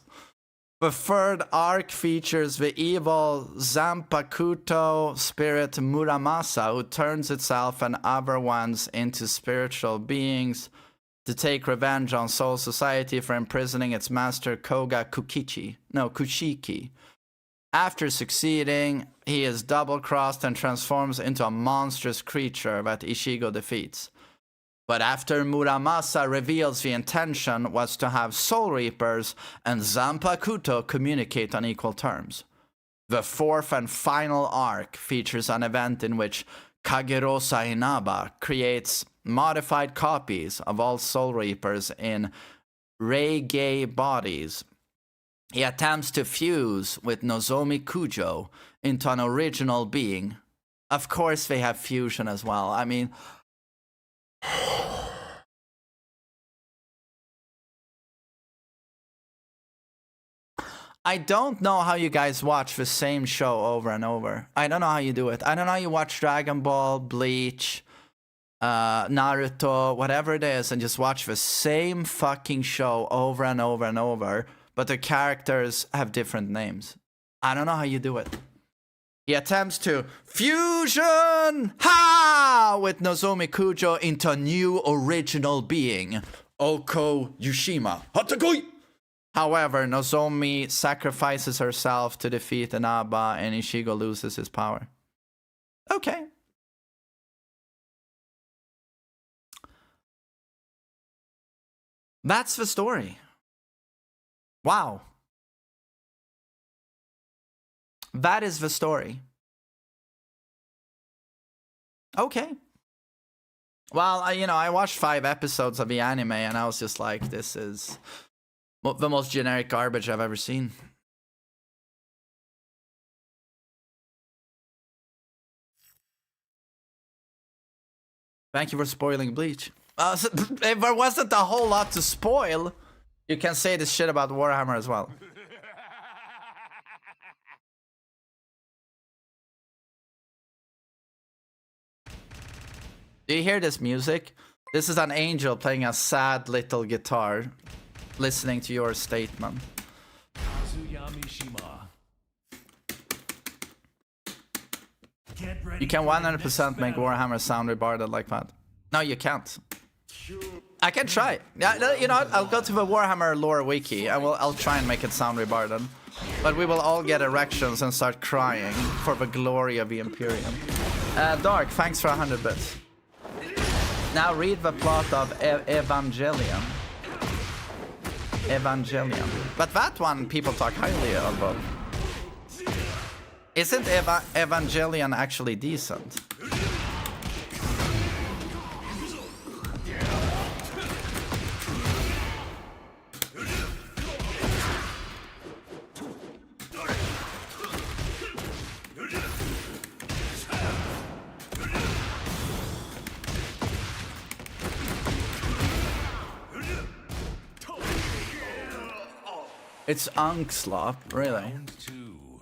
The third arc features the evil Zanpakuto spirit Muramasa, who turns itself and other ones into spiritual beings to take revenge on Soul Society for imprisoning its master Koga Kushiki. After succeeding, he is double-crossed and transforms into a monstrous creature that Ishigo defeats. But after Muramasa reveals the intention was to have Soul Reapers and Zanpakuto communicate on equal terms. The fourth and final arc features an event in which Kagerosa Inaba creates modified copies of all Soul Reapers in Reigei bodies. He attempts to fuse with Nozomi Kujo into an original being. Of course they have fusion as well. I mean... I don't know how you guys watch the same show over and over. I don't know how you do it. I don't know how you watch Dragon Ball, Bleach, Naruto, whatever it is, and just watch the same fucking show over and over and over, but the characters have different names. I don't know how you do it. He attempts to fusion ha with Nozomi Kujo into a new original being, Oko Yushima Hatakoi. However, Nozomi sacrifices herself to defeat Inaba, and Ishigo loses his power. Okay. That's the story. Wow. That is the story. Okay. Well, I watched 5 episodes of the anime, and I was just like, this is the most generic garbage I've ever seen. Thank you for spoiling Bleach. If there wasn't a whole lot to spoil, you can say this shit about Warhammer as well. Do you hear this music? This is an angel playing a sad little guitar, listening to your statement. You can 100% make Warhammer sound rebarded like that. No, you can't. I can try. Yeah, you know what? I'll go to the Warhammer lore wiki. I'll try and make it sound rebarded. But we will all get erections and start crying for the glory of the Imperium. Dark, thanks for 100 bits. Now read the plot of Evangelion. But that one people talk highly about. Isn't Evangelion actually decent? It's Ankslop, really. Round 2.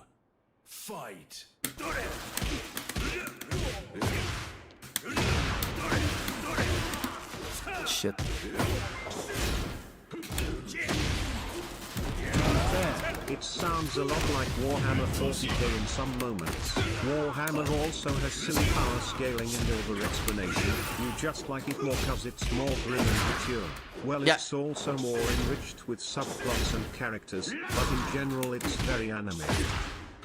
Fight. Shit. It sounds a lot like Warhammer 40k in some moments. Warhammer also has silly power scaling and over-explanation. You just like it more cause it's more grim and mature. Well, Yeah. it's also more enriched with subplots and characters, but in general it's very anime.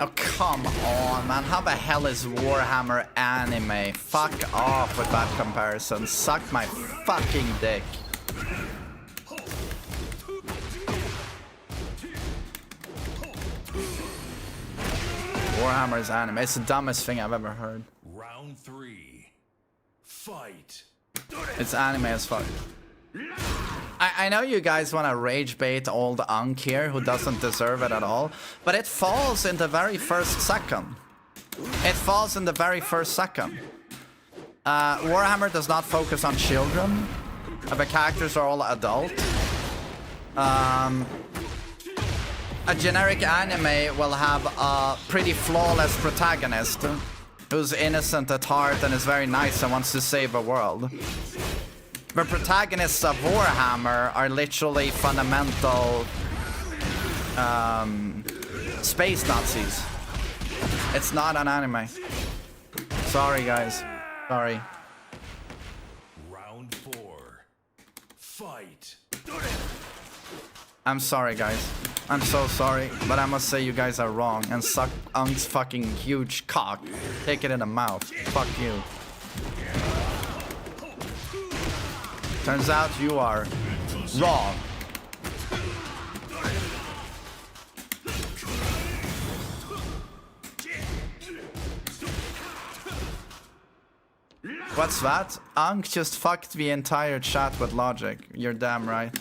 Oh, come on, man. How the hell is Warhammer anime? Fuck off with that comparison. Suck my fucking dick. Warhammer is anime. It's the dumbest thing I've ever heard. Round 3. Fight. It's anime as fuck. I know you guys want to rage bait old Unk here, who doesn't deserve it at all, but it falls in the very first second. It falls in the very first second. Warhammer does not focus on children. The characters are all adult. A generic anime will have a pretty flawless protagonist who's innocent at heart and is very nice and wants to save the world. The protagonists of Warhammer are literally fundamental space Nazis. It's not an anime. Sorry, guys. Sorry. Round 4. Fight. I'm sorry, guys. I'm so sorry, but I must say you guys are wrong and suck Unk's fucking huge cock. Take it in the mouth. Fuck you. Turns out you are wrong. What's that? Unk just fucked the entire chat with logic. You're damn right.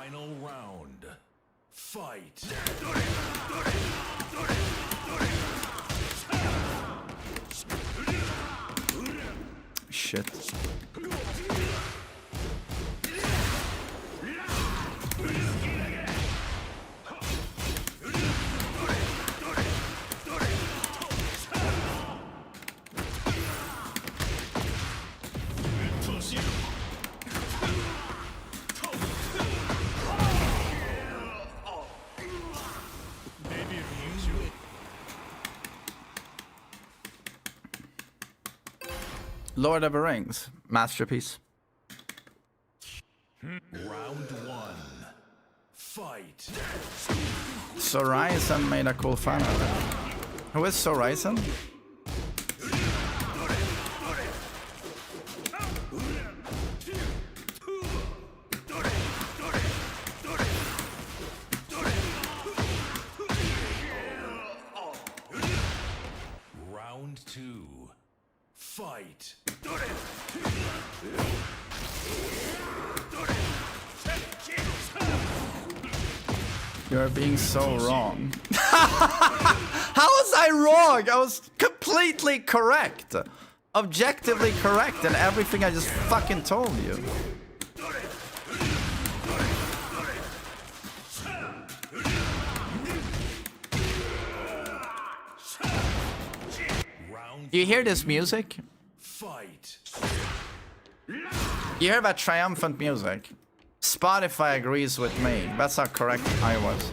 Final round. Fight. Shit. Lord of the Rings, masterpiece. Round one. Fight. Soraisen made a cool fan of it. Who is Soraisen? Round two. Fight. You're being so wrong. How was I wrong? I was completely correct. Objectively correct in everything I just fucking told you. You hear this music? Fight. You hear that triumphant music? Spotify agrees with me. That's how correct I was.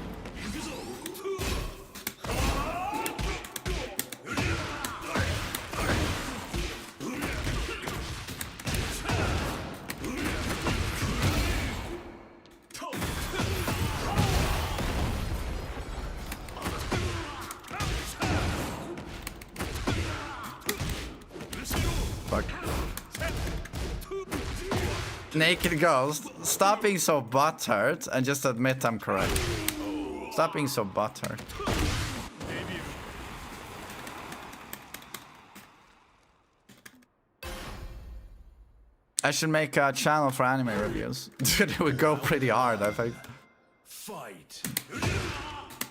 Fuck. Naked Ghost, stop being so butthurt and just admit I'm correct. Stop being so butthurt. I should make a channel for anime reviews. It would go pretty hard, I think. Fight.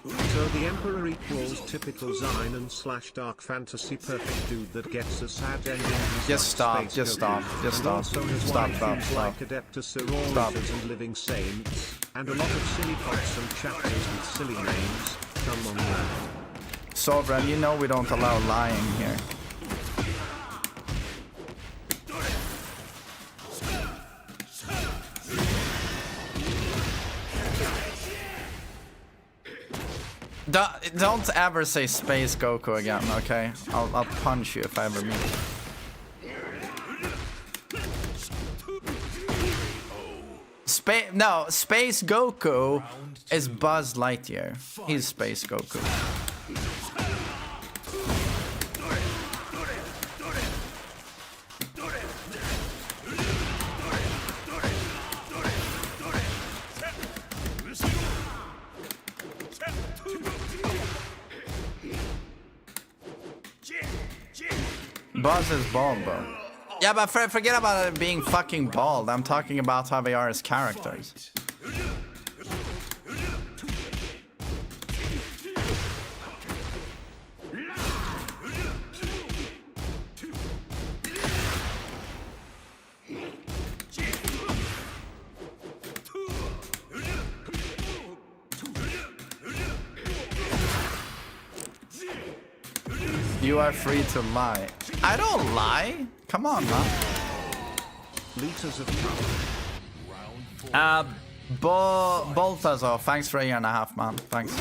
So the Emperor equals typical Seinen / dark fantasy perfect dude that gets a sad ending. Just stop, just stop, just stop. Stop, stop, stop. Like Adeptus Sororitas and Living Saints, and a lot of silly pots and chapters with silly names. Come on now. Sovereign, you know we don't allow lying here. Don't ever say Space Goku again, okay? I'll punch you if I ever meet you. Space Goku is Buzz Lightyear. He's Space Goku. Buzz is bald, bro. Yeah, but forget about it being fucking bald. I'm talking about how they are as characters. You are free to lie. I don't lie. Come on, man. Liters of power. Boltazar, thanks for a 1.5 years, man. Thanks.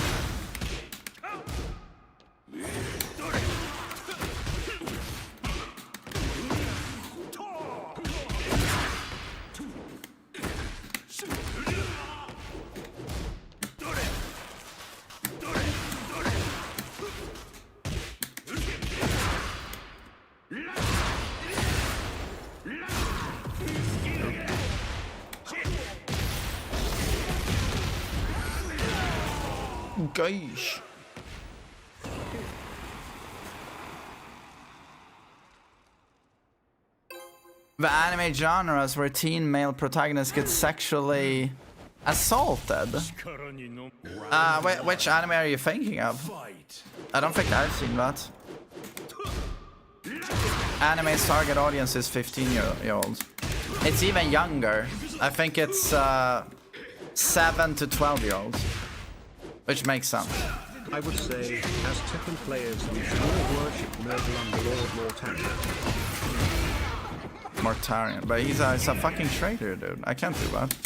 Gosh. The anime genres where teen male protagonists get sexually Assaulted? Which anime are you thinking of? I don't think I've seen that. Anime's target audience is 15-year-olds. It's even younger. I think it's 7 to 12-year-olds. Which makes sense. I would say, as Tekken players, we should all worship Noble Underlord Mortarion. Mortarion, but he's a fucking traitor, dude. I can't do that.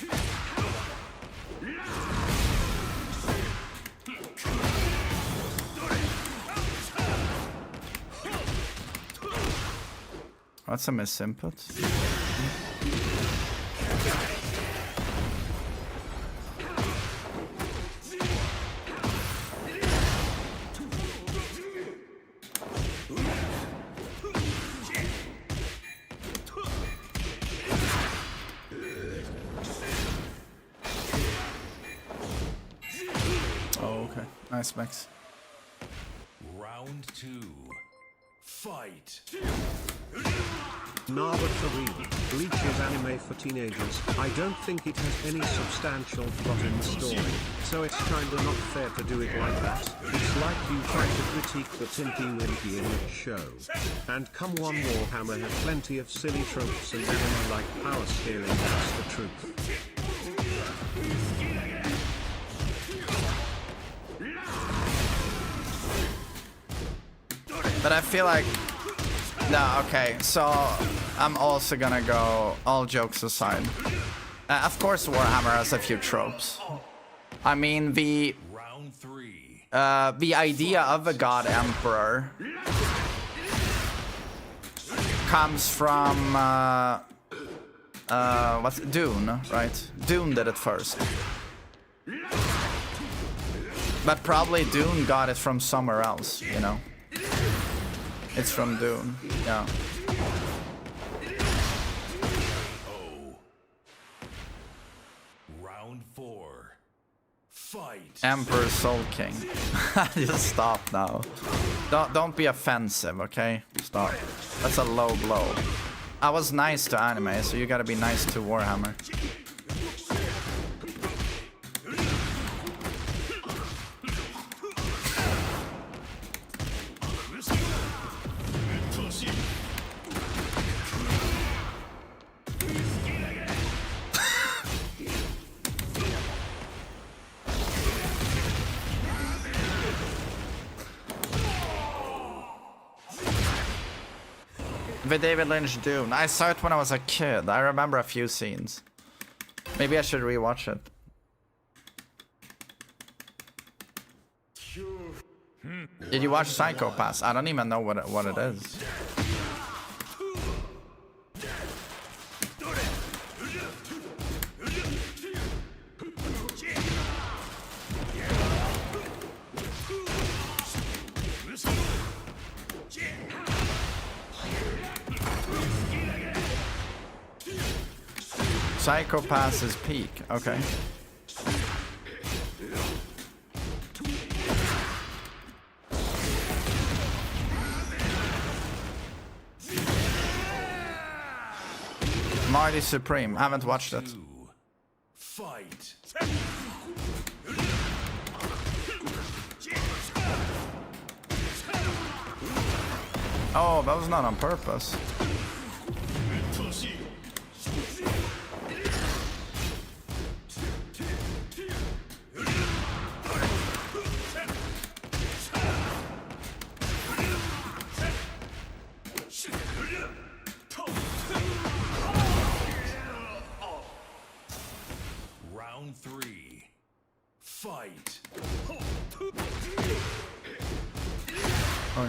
That's a misinput. Oh, okay. Nice mix. Round 2. Fight. Narba Bleach's anime for teenagers. I don't think it has any substantial plot in the story, so it's kinda not fair to do it like that. It's like you trying to critique the Tinky Winky in its show. And come on, Warhammer has plenty of silly tropes and anime like power scaling, that's the truth. But I feel like... No, okay, so I'm also gonna go, all jokes aside. Of course Warhammer has a few tropes. I mean, the idea of a god emperor comes from what's Dune, right? Dune did it first. But probably Dune got it from somewhere else, you know? It's from Dune, yeah. Round 4. Fight. Emperor Soul King. Just stop now. Don't be offensive, okay? Stop. That's a low blow. I was nice to anime, so you gotta be nice to Warhammer. The David Lynch Dune. I saw it when I was a kid. I remember a few scenes. Maybe I should rewatch it. Did you watch Psycho Pass? I don't even know what it is. Psycho Pass is peak. Okay. Marty Supreme. Haven't watched it. Fight. Oh, that was not on purpose. Round 3. Fight. Oh.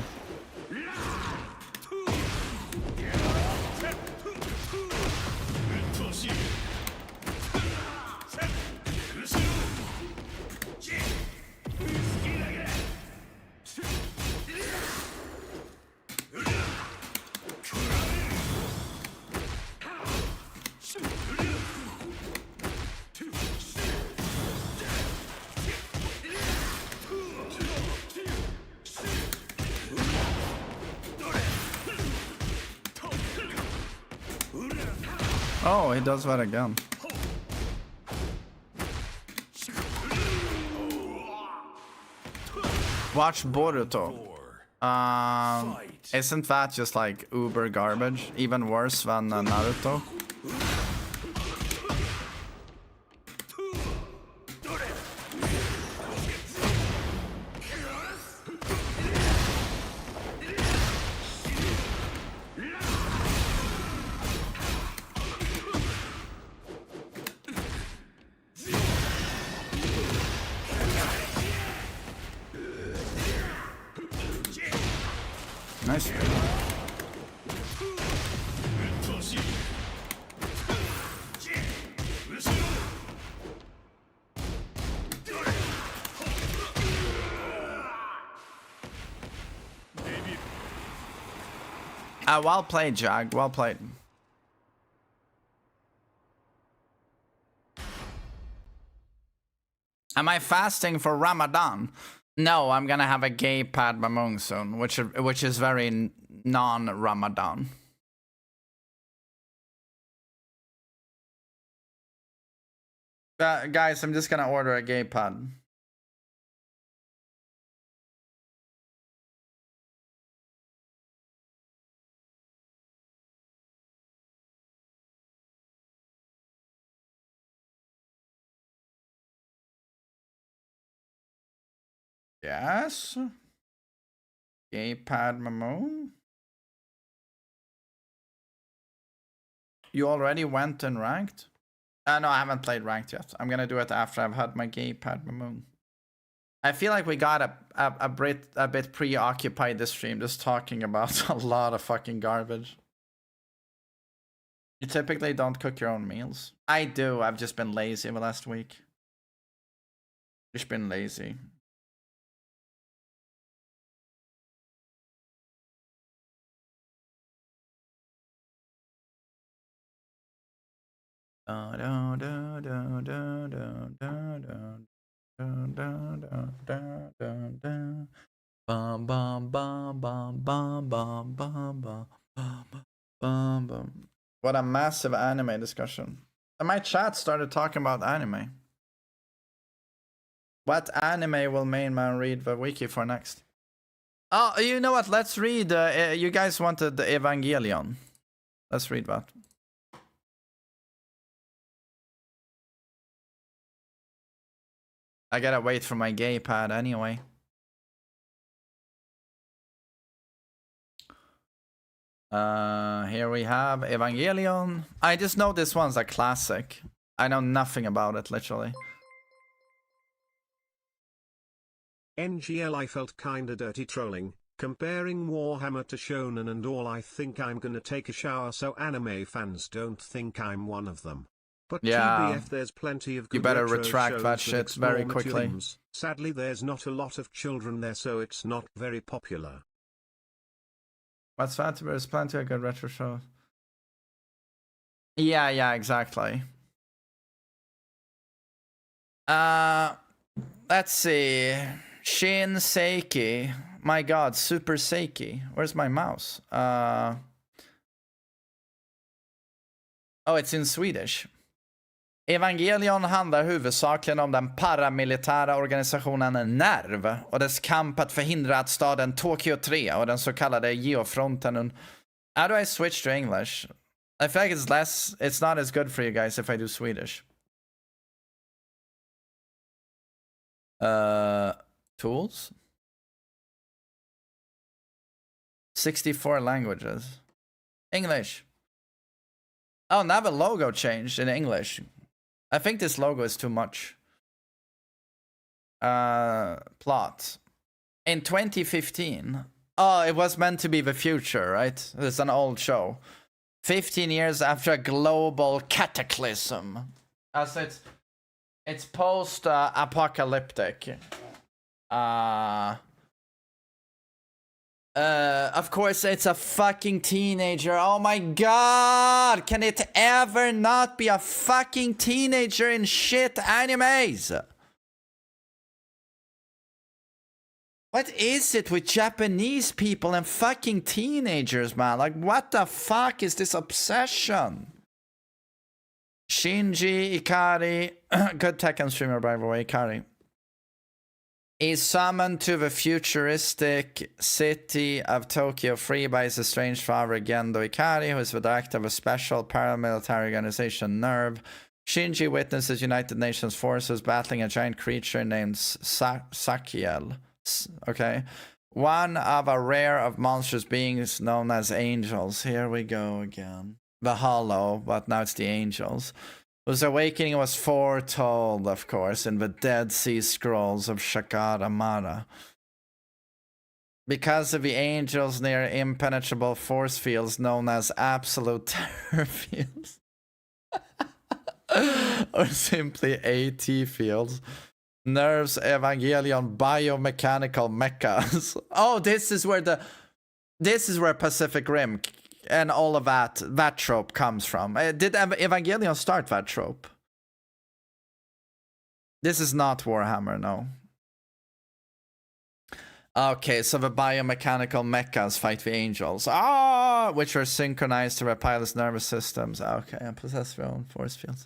Oh, he does that again. Watch Boruto. Isn't that just like uber garbage? Even worse than Naruto? Nice. Well played, Jag. Well played. Am I fasting for Ramadan? No, I'm gonna have a gay Padma Mung soon, which is very non-Ramadan. Guys, I'm just gonna order a gay pad. Yes. Gay Padma Mung. You already went and ranked? No, I haven't played ranked yet. I'm gonna do it after I've had my gay Padma Mung. I feel like we got a bit preoccupied this stream, just talking about a lot of fucking garbage. You typically don't cook your own meals? I do. I've just been lazy the last week. Just been lazy. Bum bum bum bum bum bum bum bum bum bum. What a massive anime discussion. And my chat started talking about anime. What anime will main man read the wiki for next? Oh, you know what? Let's read. You guys wanted the Evangelion. Let's read that. I gotta wait for my gay pad anyway. Here we have Evangelion. I just know this one's a classic. I know nothing about it, literally. NGL, I felt kinda dirty trolling, comparing Warhammer to Shonen and all. I think I'm gonna take a shower so anime fans don't think I'm one of them. But yeah, TBF, there's plenty of good you better retro retract shows that shit very quickly. Themes. Sadly, there's not a lot of children there, so it's not very popular. What's that? There's plenty of good retro shows. Yeah, exactly. Let's see. Shin Seiki. My god, Super Seiki. Where's my mouse? Oh, it's in Swedish. Evangelion handlar huvudsakligen om den paramilitära organisationen NERV och dess kamp att förhindra att staden Tokyo 3 och den så kallade geofronten. How do I switch to English? I feel like it's not as good for you guys if I do Swedish. Tools? 64 languages. English. Oh, now the logo changed in English. I think this logo is too much. Plot. In 2015. Oh, it was meant to be the future, right? It's an old show. 15 years after a global cataclysm. So it's post-apocalyptic. Of course, it's a fucking teenager. Oh my god! Can it ever not be a fucking teenager in shit animes? What is it with Japanese people and fucking teenagers, man? Like, what the fuck is this obsession? Shinji Ikari. Good Tekken streamer, by the way, Ikari. He's summoned to the futuristic city of Tokyo free by his estranged father Gendo Ikari, who is the director of a special paramilitary organization, NERV. Shinji witnesses United Nations forces battling a giant creature named Sakiel. Okay. One of a rare of monstrous beings known as angels. Here we go again. The Hollow, but now it's the angels. Whose awakening was foretold, of course, in the Dead Sea Scrolls of Shakara Mara. Because of the angels near impenetrable force fields known as absolute terror fields. Or simply AT fields. Nerves Evangelion biomechanical mechas. Oh, this is where Pacific Rim and all of that trope comes from. Did Evangelion start that trope? This is not Warhammer, no. Okay, so the biomechanical mechas fight the angels. Which are synchronized to their pilots' nervous systems. Okay, and possess their own force fields.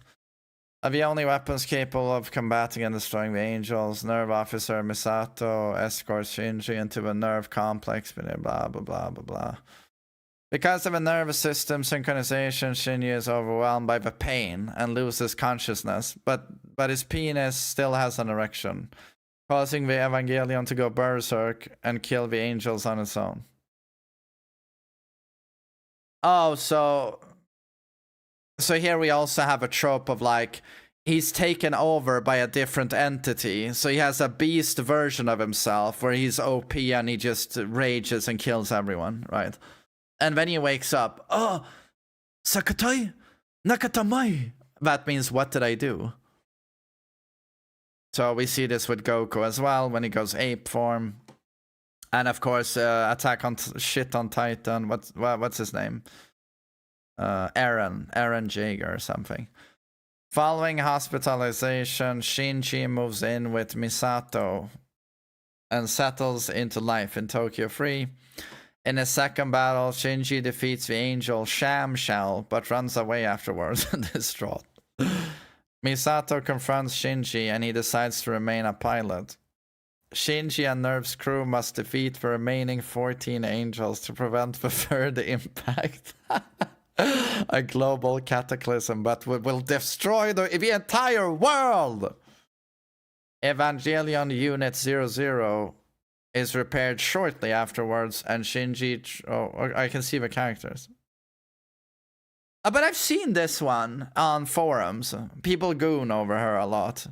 Are the only weapons capable of combating and destroying the angels. Nerve officer Misato escorts Shinji into the nerve complex, blah, blah, blah, blah, blah. Because of a nervous system synchronization, Shinji is overwhelmed by the pain and loses consciousness, but his penis still has an erection, causing the Evangelion to go berserk and kill the angels on its own. Oh, so here we also have a trope of like, he's taken over by a different entity. So he has a beast version of himself where he's OP and he just rages and kills everyone, right? And then he wakes up. Oh, Sakatai Nakatamai. That means, what did I do? So we see this with Goku as well when he goes ape form. And of course, Attack on Titan. What's his name? Aaron Jaeger or something. Following hospitalization, Shinji moves in with Misato and settles into life in Tokyo Free. In a second battle, Shinji defeats the angel Sham Shell, but runs away afterwards, distraught. Misato confronts Shinji and he decides to remain a pilot. Shinji and Nerve's crew must defeat the remaining 14 angels to prevent the third impact. A global cataclysm, but will destroy the entire world! Evangelion Unit 00 is repaired shortly afterwards, and Shinji... Oh, I can see the characters. But I've seen this one on forums. People goon over her a lot.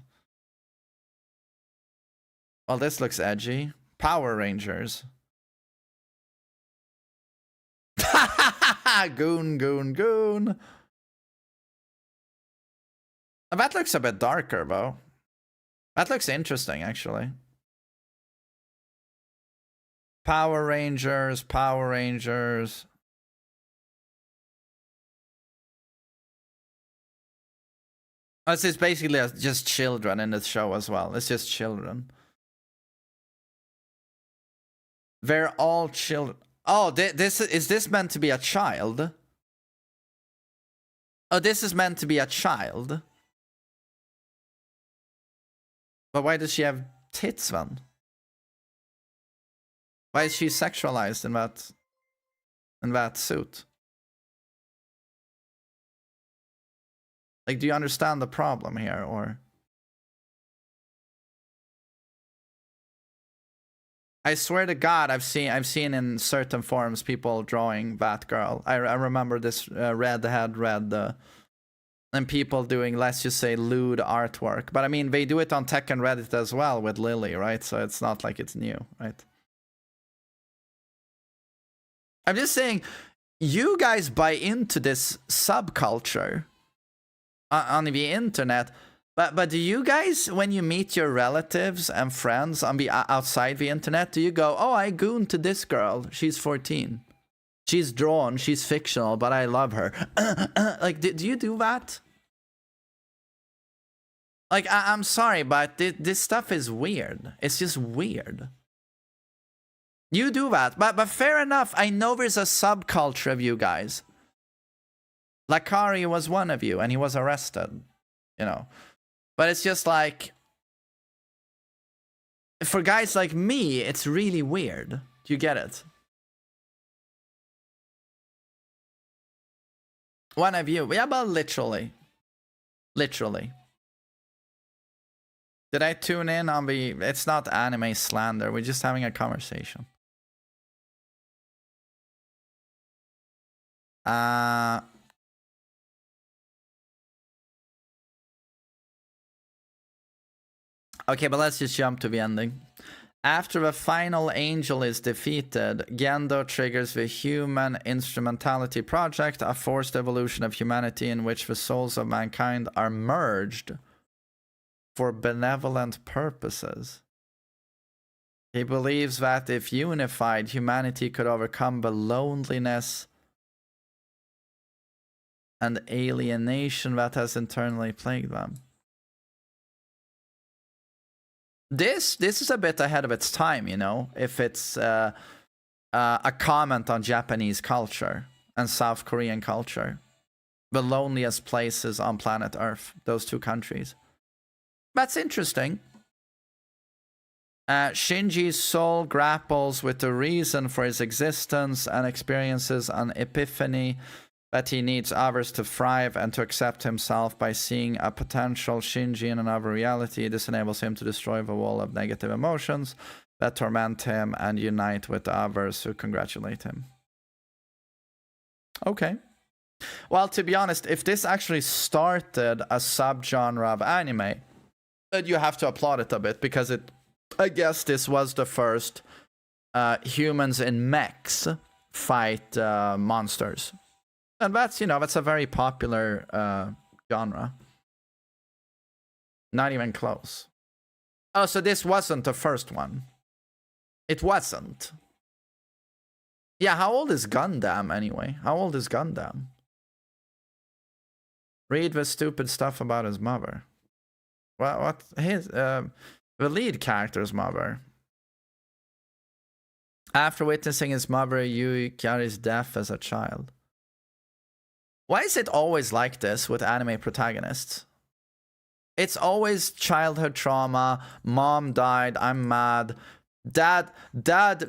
Well, this looks edgy. Power Rangers. Goon, goon, goon. That looks a bit darker, though. That looks interesting, actually. Power Rangers, Power Rangers. Oh, it's basically just children in the show as well. It's just children. They're all children. Oh, is this meant to be a child? Oh, this is meant to be a child. But why does she have tits then? Why is she sexualized in that suit? Like, do you understand the problem here, or? I swear to God, I've seen in certain forums people drawing that girl. I remember this redhead and people doing, let's just say, lewd artwork. But I mean, they do it on Tech and Reddit as well with Lily, right? So it's not like it's new, right? I'm just saying, you guys buy into this subculture on the internet. But do you guys, when you meet your relatives and friends on outside the internet, do you go, oh, I gooned to this girl. She's 14. She's drawn. She's fictional, but I love her. Like, do you do that? Like, I'm sorry, but this stuff is weird. It's just weird. You do that, but fair enough. I know there's a subculture of you guys. Lakari was one of you, and he was arrested, you know. But it's just like, for guys like me, it's really weird. Do you get it? One of you. Yeah, but literally. Literally. Did I tune in on the... It's not anime slander. We're just having a conversation. Okay, but let's just jump to the ending. After the final angel is defeated, Gendo triggers the Human Instrumentality Project, a forced evolution of humanity in which the souls of mankind are merged for benevolent purposes. He believes that if unified, humanity could overcome the loneliness and alienation that has internally plagued them. This is a bit ahead of its time, you know, if it's a comment on Japanese culture and South Korean culture. The loneliest places on planet Earth, those two countries. That's interesting. Shinji's soul grapples with the reason for his existence and experiences an epiphany that he needs others to thrive and to accept himself by seeing a potential Shinji in another reality. This enables him to destroy the wall of negative emotions that torment him and unite with others who congratulate him. Okay. Well, to be honest, if this actually started a subgenre of anime, you have to applaud it a bit, because I guess this was the first humans in mechs fight monsters. And that's, you know, that's a very popular genre. Not even close. Oh, so this wasn't the first one. It wasn't. Yeah, how old is Gundam anyway? How old is Gundam? Read the stupid stuff about his mother. What his the lead character's mother. After witnessing his mother Yukari's death as a child. Why is it always like this with anime protagonists? It's always childhood trauma. Mom died. I'm mad. Dad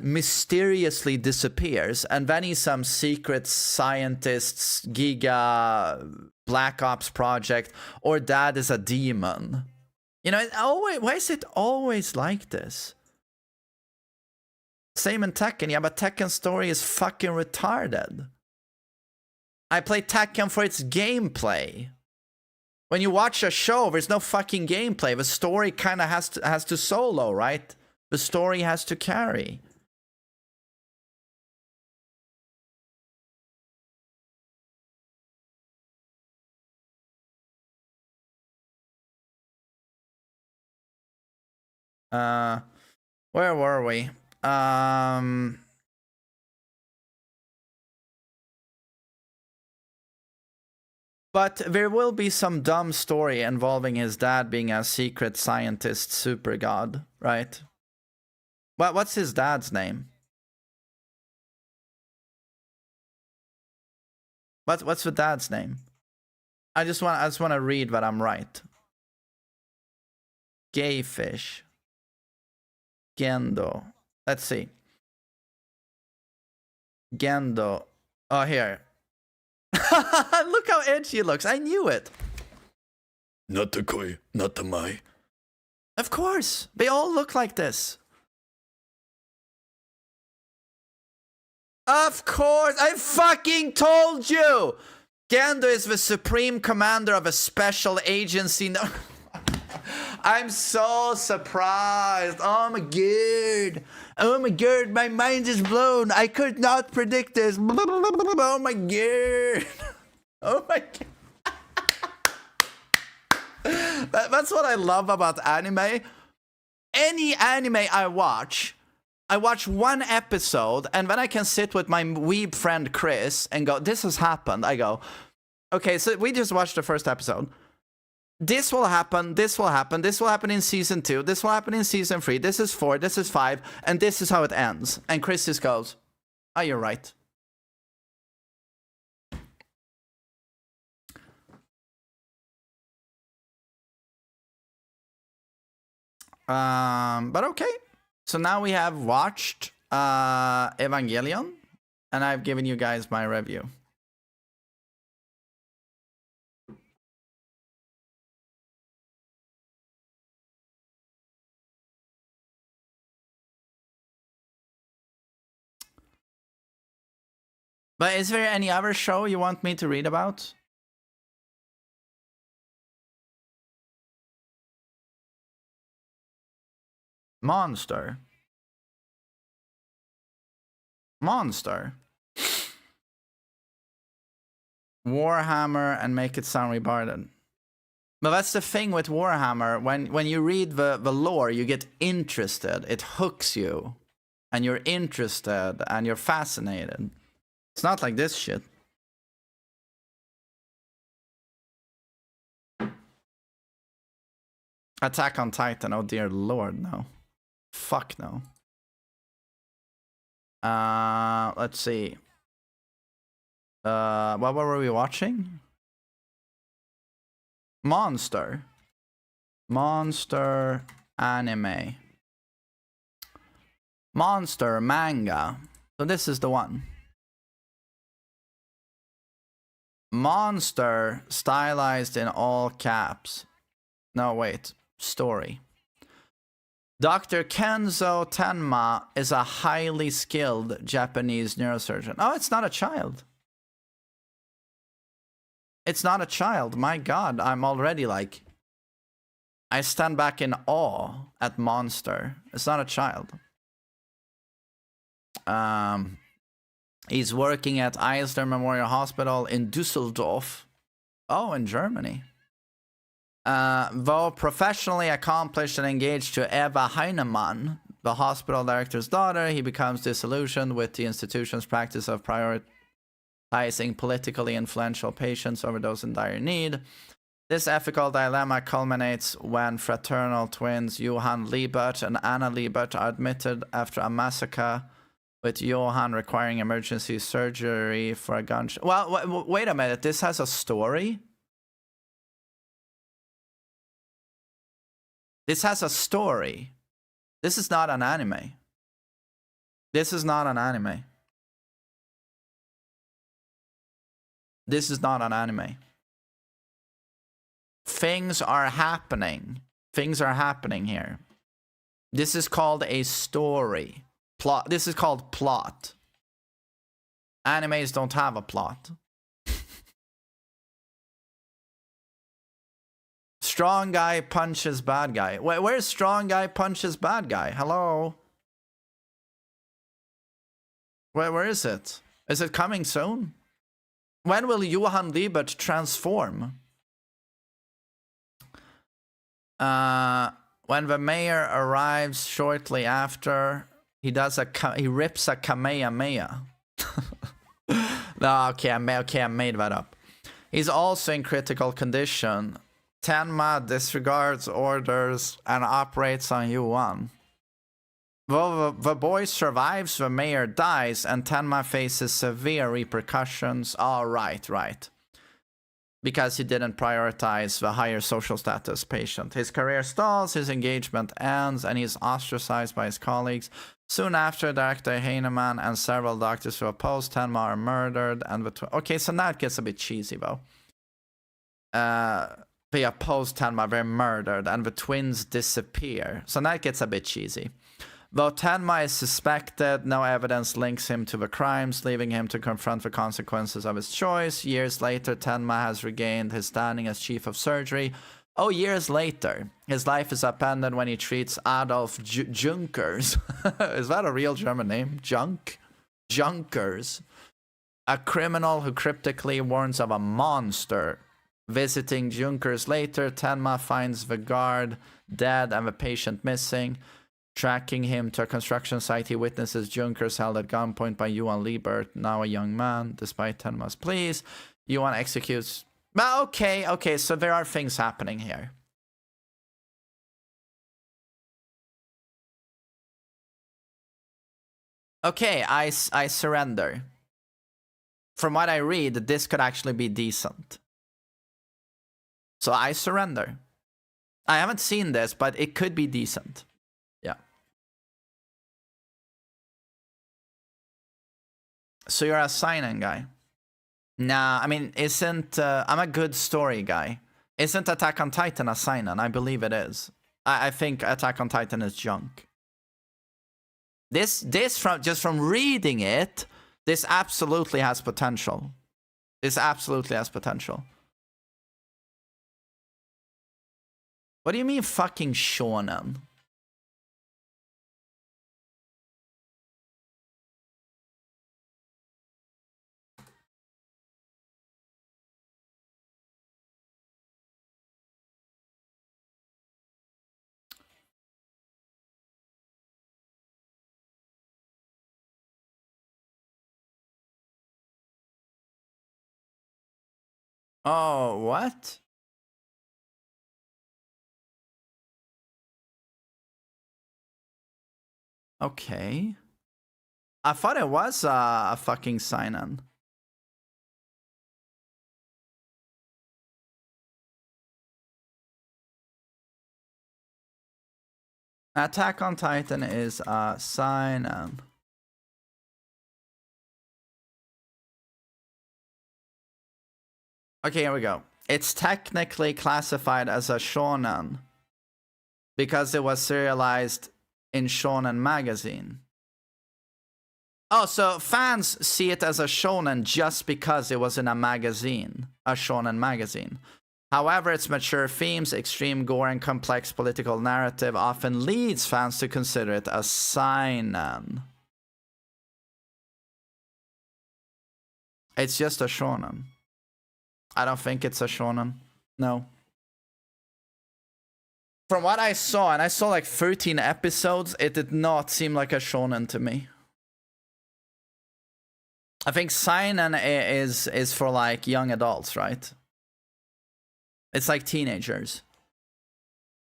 mysteriously disappears, and then he's some secret scientist's Giga Black Ops project, or dad is a demon. You know, why is it always like this? Same in Tekken. Yeah, but Tekken's story is fucking retarded. I play Tekken for its gameplay. When you watch a show, there's no fucking gameplay. The story kind of has to solo, right? The story has to carry. Where were we? But there will be some dumb story involving his dad being a secret scientist super god, right? What's his dad's name? What's the dad's name? I just want to read that I'm right. Gayfish. Gendo. Let's see. Gendo. Oh, here. Look how edgy he looks. I knew it. Natakoi, natamai. Of course. They all look like this. Of course. I fucking told you. Gendo is the supreme commander of a special agency. No. I'm so surprised. Oh my god. Oh my god, my mind is blown. I could not predict this. Oh my god. Oh my god. That's what I love about anime. Any anime I watch one episode, and then I can sit with my weeb friend Chris and go, this has happened. I go, okay, so we just watched the first episode. This will happen, this will happen, this will happen in season 2, this will happen in season 3, this is 4, this is 5, and this is how it ends. And Chris just goes, oh, you're right. But okay. So now we have watched Evangelion, and I've given you guys my review. But is there any other show you want me to read about? Monster. Warhammer and make it sound retarded. But that's the thing with Warhammer. When you read the lore, you get interested. It hooks you. And you're interested and you're fascinated. It's not like this shit. Attack on Titan, oh dear lord, no. Fuck no. Let's see. What were we watching? Monster anime. Monster manga. So this is the one. Monster stylized in all caps. No, wait. Story. Dr. Kenzo Tenma is a highly skilled Japanese neurosurgeon. Oh, it's not a child. It's not a child. My god, I'm already like... I stand back in awe at Monster. It's not a child. He's working at Eisler Memorial Hospital in Düsseldorf. Oh, in Germany. Though professionally accomplished and engaged to Eva Heinemann, the hospital director's daughter, he becomes disillusioned with the institution's practice of prioritizing politically influential patients over those in dire need. This ethical dilemma culminates when fraternal twins Johann Liebert and Anna Liebert are admitted after a massacre, with Johann requiring emergency surgery for a gunshot. Well, wait a minute. This has a story? This has a story. This is not an anime. This is not an anime. This is not an anime. Things are happening. Things are happening here. This is called a story. Plot. This is called plot. Animes don't have a plot. Strong guy punches bad guy. Where's strong guy punches bad guy? Hello? Where is it? Is it coming soon? When will Johann Liebert transform? When the mayor arrives shortly after, he rips a Kamehameha. No, okay, I made that up. He's also in critical condition. Tenma disregards orders and operates on Yuan. Though the boy survives, the mayor dies, and Tenma faces severe repercussions. Oh, right. Because he didn't prioritize the higher social status patient. His career stalls, his engagement ends, and he's ostracized by his colleagues. Soon after, Dr. Heinemann and several doctors who oppose Tenma are murdered. And okay, so now it gets a bit cheesy, though. They oppose Tenma, they're murdered, and the twins disappear. So now it gets a bit cheesy. Though Tenma is suspected, no evidence links him to the crimes, leaving him to confront the consequences of his choice. Years later, Tenma has regained his standing as chief of surgery. Oh, years later. His life is upended when he treats Adolf Junkers. Is that a real German name? Junkers. A criminal who cryptically warns of a monster. Visiting Junkers later, Tenma finds the guard dead and the patient missing. Tracking him to a construction site, he witnesses Junkers held at gunpoint by Johann Liebert, now a young man. Despite Tenma's pleas, Johann executes... Well, okay, so there are things happening here. Okay, I surrender. From what I read, this could actually be decent. So I surrender. I haven't seen this, but it could be decent. Yeah. So you're a seinen guy. Nah, I mean, isn't... I'm a good story guy. Isn't Attack on Titan a seinen? I believe it is. I think Attack on Titan is junk. This from just from reading it, this absolutely has potential. This absolutely has potential. What do you mean fucking shonen? Oh, what? Okay. I thought it was a fucking seinen. Attack on Titan is a seinen. Okay, here we go. It's technically classified as a shonen because it was serialized in Shonen Magazine. Oh, so fans see it as a shonen just because it was in a magazine, a shonen magazine. However, its mature themes, extreme gore, and complex political narrative often leads fans to consider it a seinen. It's just a shonen. I don't think it's a shonen. No. From what I saw, and I saw like 13 episodes, it did not seem like a shonen to me. I think seinen is for like young adults, right? It's like teenagers.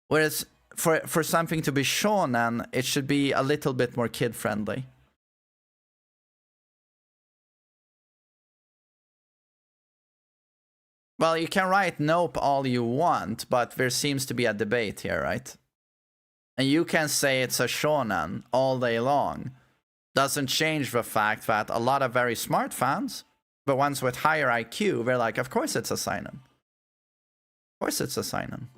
Whereas for something to be shonen, it should be a little bit more kid-friendly. Well, you can write nope all you want, but there seems to be a debate here, right? And you can say it's a shonen all day long. Doesn't change the fact that a lot of very smart fans, the ones with higher IQ, they're like, of course it's a seinen. Of course it's a seinen.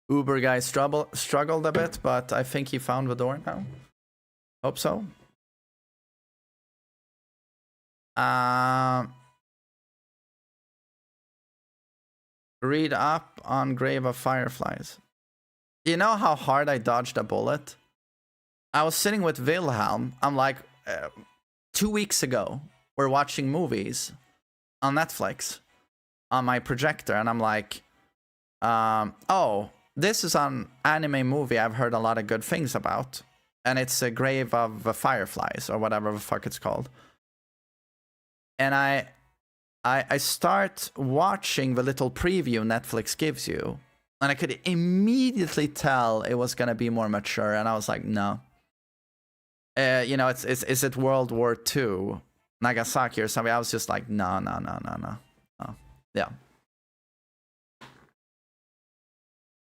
Uber guy struggled a bit, but I think he found the door now. Hope so. Read up on Grave of Fireflies. You know how hard I dodged a bullet? I was sitting with Wilhelm. I'm like, 2 weeks ago, we're watching movies on Netflix on my projector, and I'm like, oh, this is an anime movie I've heard a lot of good things about, and it's a Grave of the Fireflies, or whatever the fuck it's called. And I start watching the little preview Netflix gives you, and I could immediately tell it was gonna be more mature, and I was like, no. You know, is it World War II, Nagasaki or something? I was just like, no. Yeah.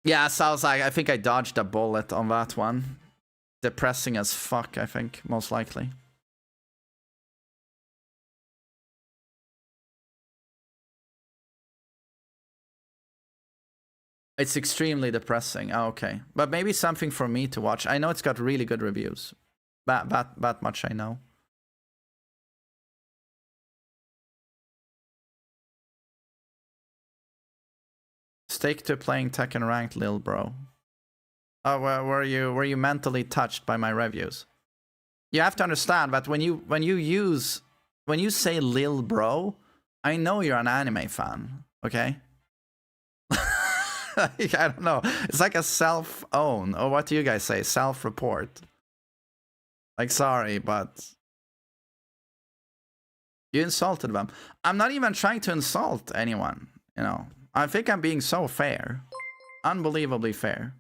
Yeah, so I was like, I think I dodged a bullet on that one. Depressing as fuck, I think, most likely. It's extremely depressing. Oh, okay. But maybe something for me to watch. I know it's got really good reviews. That much I know. Stick to playing Tekken ranked, lil bro. Oh, well, were you mentally touched by my reviews? You have to understand that when you say lil bro, I know you're an anime fan, okay? Like, I don't know. It's like a self-own. Or what do you guys say? Self-report. Like, sorry, but you insulted them. I'm not even trying to insult anyone, you know. I think I'm being so fair. Unbelievably fair.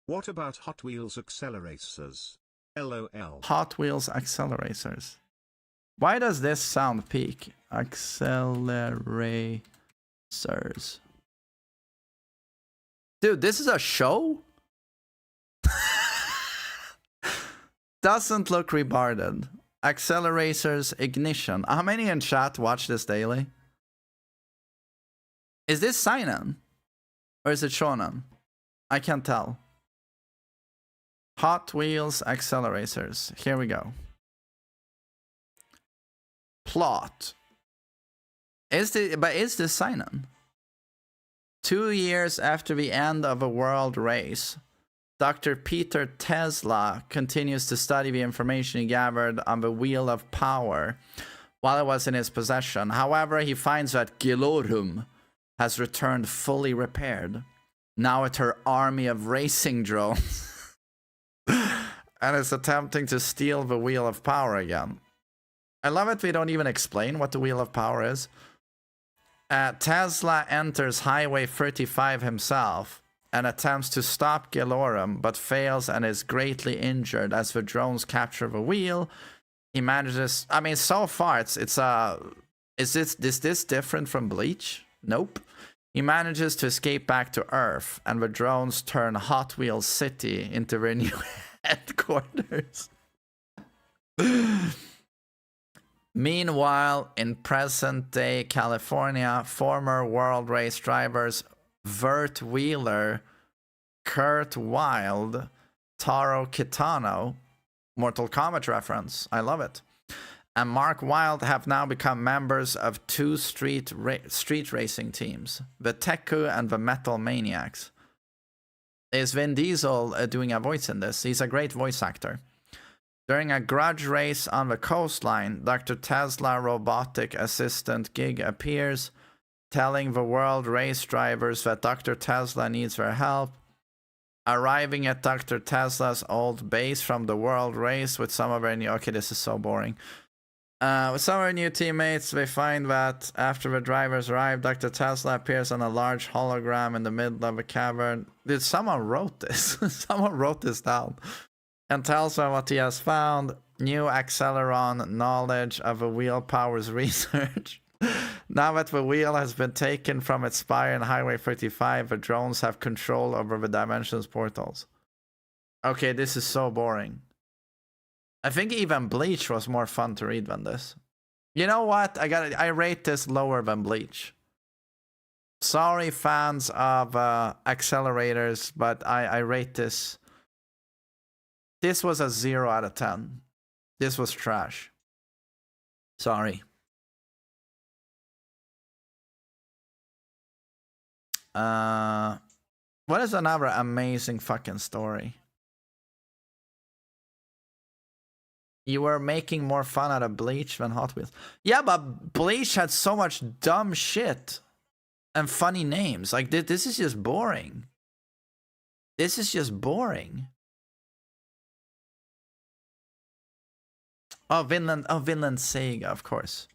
What about Hot Wheels accelerators? LOL. Hot Wheels accelerators. Why does this sound peak? Accelerators. Dude, this is a show? Doesn't look retarded. Accelerators ignition. How many in chat watch this daily? Is this seinen? Or is it shonen? I can't tell. Hot Wheels accelerators. Here we go. Plot. Is this seinen? 2 years after the end of a world race, Dr. Peter Tesla continues to study the information he gathered on the Wheel of Power while it was in his possession. However, he finds that Gilorum has returned fully repaired, now with her army of racing drones, and is attempting to steal the Wheel of Power again. I love it we don't even explain what the Wheel of Power is. Tesla enters Highway 35 himself and attempts to stop Gilorum, but fails and is greatly injured as the drones capture the wheel. He manages. I mean, so far is this different from Bleach? Nope. He manages to escape back to Earth, and the drones turn Hot Wheels City into their new headquarters. Meanwhile, in present-day California, former world race drivers Vert Wheeler, Kurt Wilde, Taro Kitano, Mortal Kombat reference, I love it, and Mark Wilde have now become members of two street racing teams, the Teku and the Metal Maniacs. Is Vin Diesel doing a voice in this? He's a great voice actor. During a grudge race on the coastline, Dr. Tesla robotic assistant Gig appears, telling the world race drivers that Dr. Tesla needs their help. Arriving at Dr. Tesla's old base from the world race with some of their new... Okay, this is so boring. With some of our new teammates, they find that after the drivers arrive, Dr. Tesla appears on a large hologram in the middle of a cavern. Dude, someone wrote this. Someone wrote this down. And tells them what he has found. New Acceleron knowledge of the wheel powers research. Now that the wheel has been taken from its spire in Highway 35, the drones have control over the dimensions portals. Okay, this is so boring. I think even Bleach was more fun to read than this. You know what? I rate this lower than Bleach. Sorry, fans of accelerators, but I rate this. This was a 0 out of 10. This was trash. Sorry. What is another amazing fucking story? You were making more fun out of Bleach than Hot Wheels. Yeah, but Bleach had so much dumb shit and funny names. Like, this is just boring. This is just boring. Oh, Vinland Sega, of course.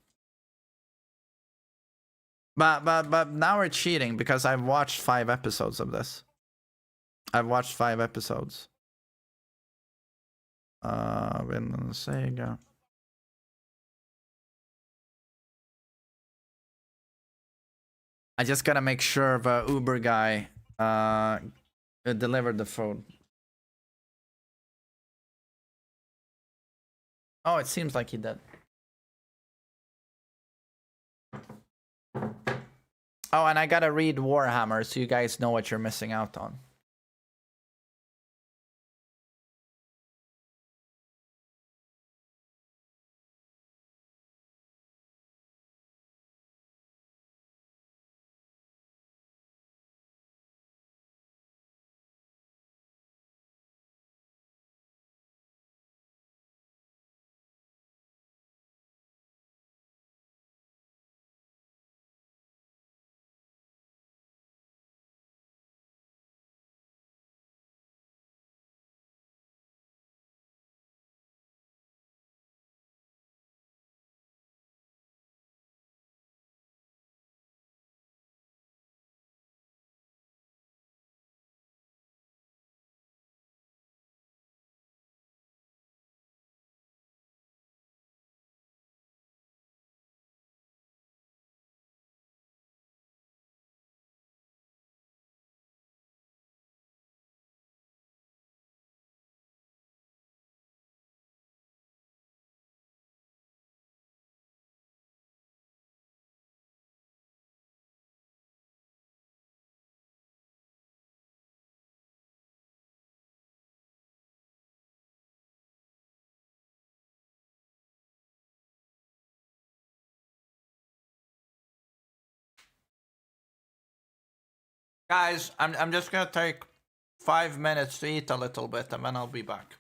But now we're cheating because I've watched 5 episodes of this. I've watched 5 episodes. Vinland Sega. I just gotta make sure the Uber guy delivered the food. Oh, it seems like he did. Oh, and I gotta read Warhammer so you guys know what you're missing out on. Guys, I'm just gonna take 5 minutes to eat a little bit and then I'll be back.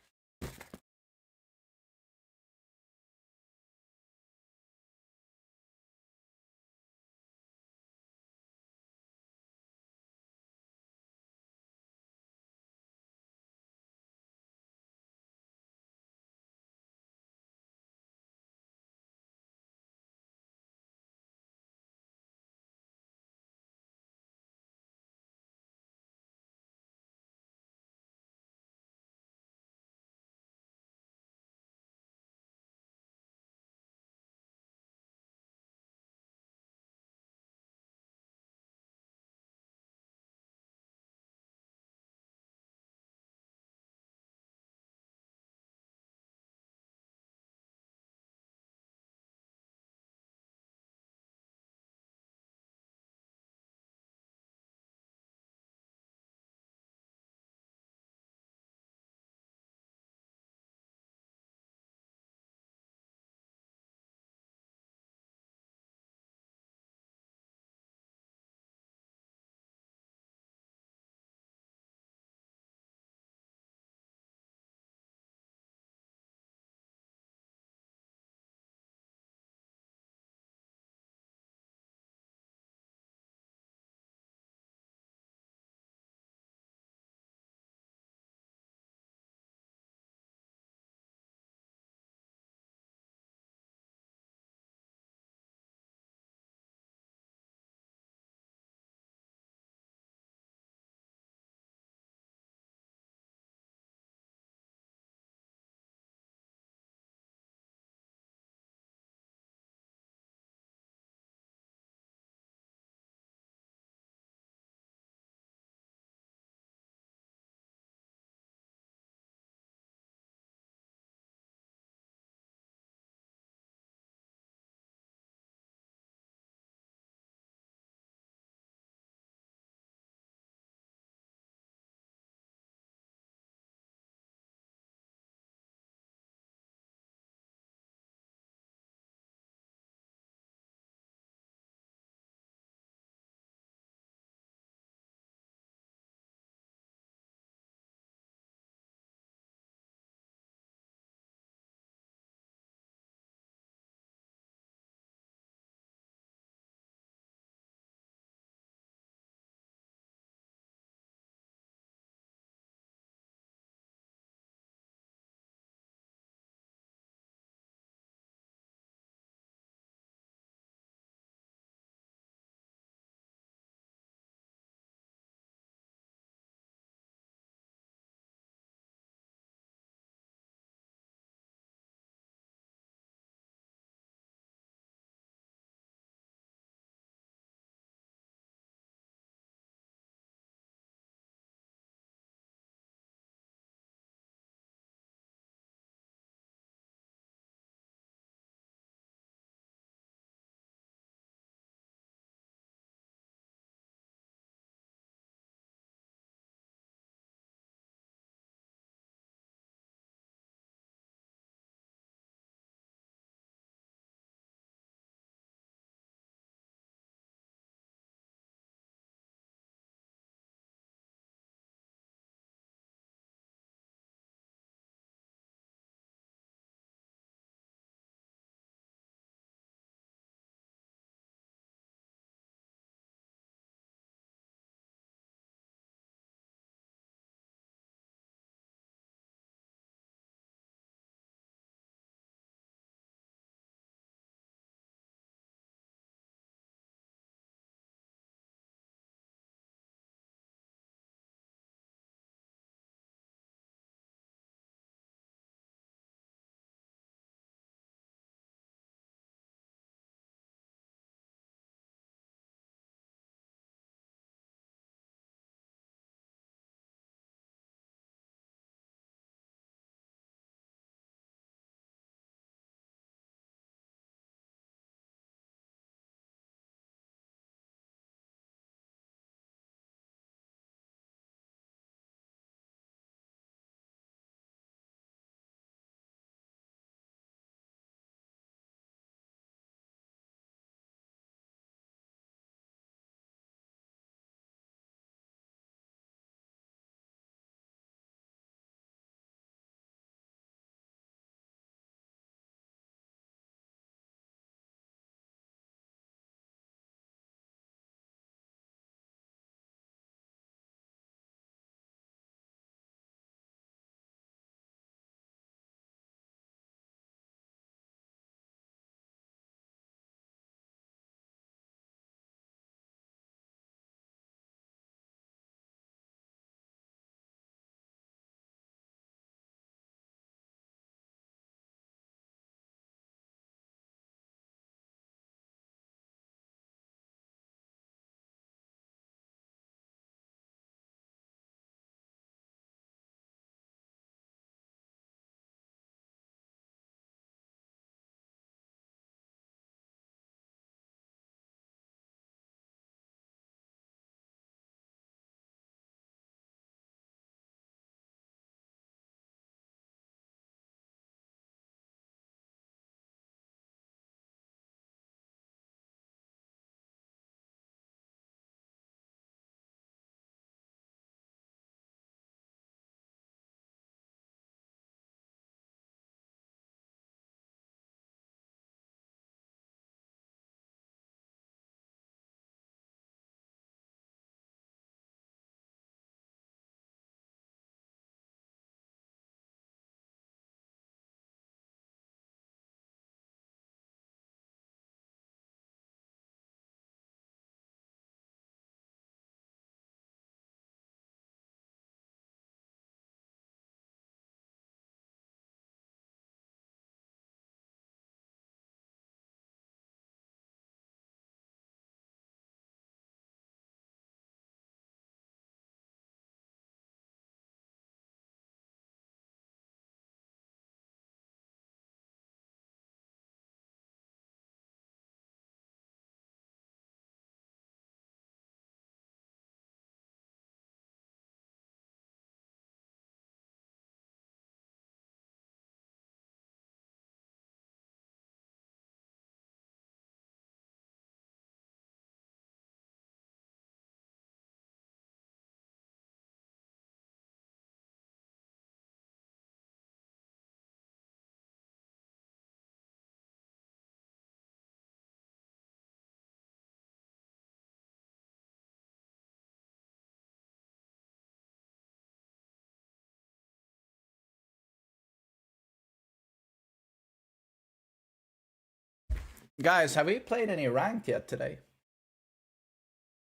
Guys, have we played any ranked yet today?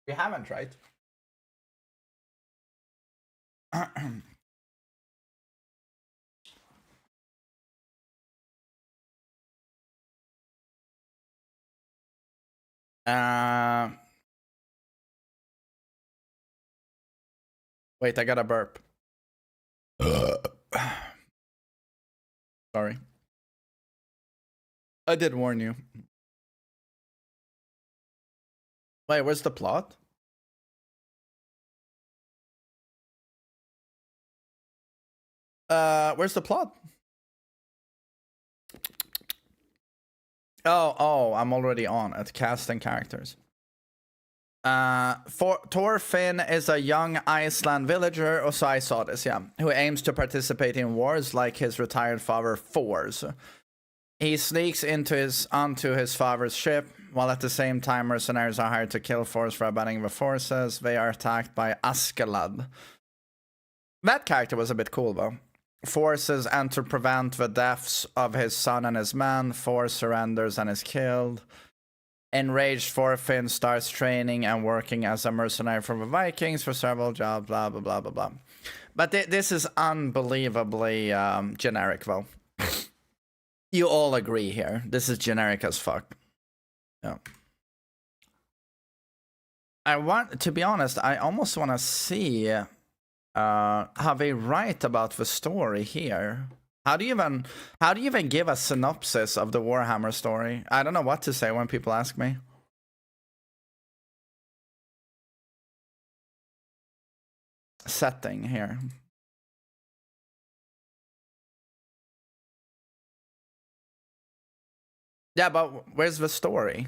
We haven't, right? Wait, I got a burp. Sorry. I did warn you. Wait, where's the plot? Where's the plot? Oh, I'm already on at casting characters. Thorfinn is a young Iceland villager, or so I saw this, yeah, who aims to participate in wars like his retired father Thors. He sneaks onto his father's ship, while at the same time mercenaries are hired to kill Thors for abandoning the forces. They are attacked by Askeladd. That character was a bit cool, though. Forces enter to prevent the deaths of his son and his men. Thor surrenders and is killed. Enraged, Thorfinn starts training and working as a mercenary for the Vikings for several jobs, blah, blah, blah, blah, blah. But this is unbelievably generic, though. You all agree here. This is generic as fuck. Yeah. To be honest, I almost want to see how they write about the story here. How do you even give a synopsis of the Warhammer story? I don't know what to say when people ask me. Setting here. Yeah, but where's the story?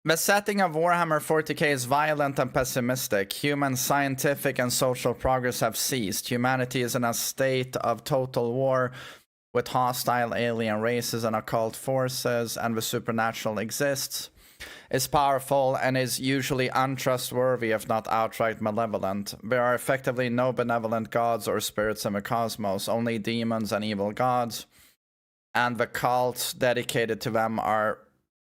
The setting of Warhammer 40k is violent and pessimistic. Human scientific and social progress have ceased. Humanity is in a state of total war with hostile alien races and occult forces, and the supernatural exists, is powerful, and is usually untrustworthy if not outright malevolent. There are effectively no benevolent gods or spirits in the cosmos, only demons and evil gods, and the cults dedicated to them are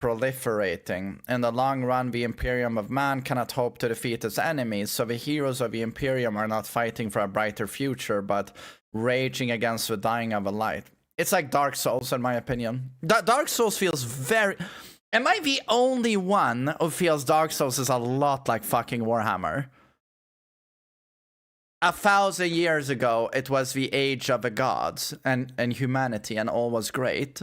proliferating. In the long run, the Imperium of Man cannot hope to defeat its enemies, so the heroes of the Imperium are not fighting for a brighter future, but raging against the dying of a light. It's like Dark Souls, in my opinion. Dark Souls feels very... Am I the only one who feels Dark Souls is a lot like fucking Warhammer? 1,000 years ago, it was the age of the gods and humanity, and all was great.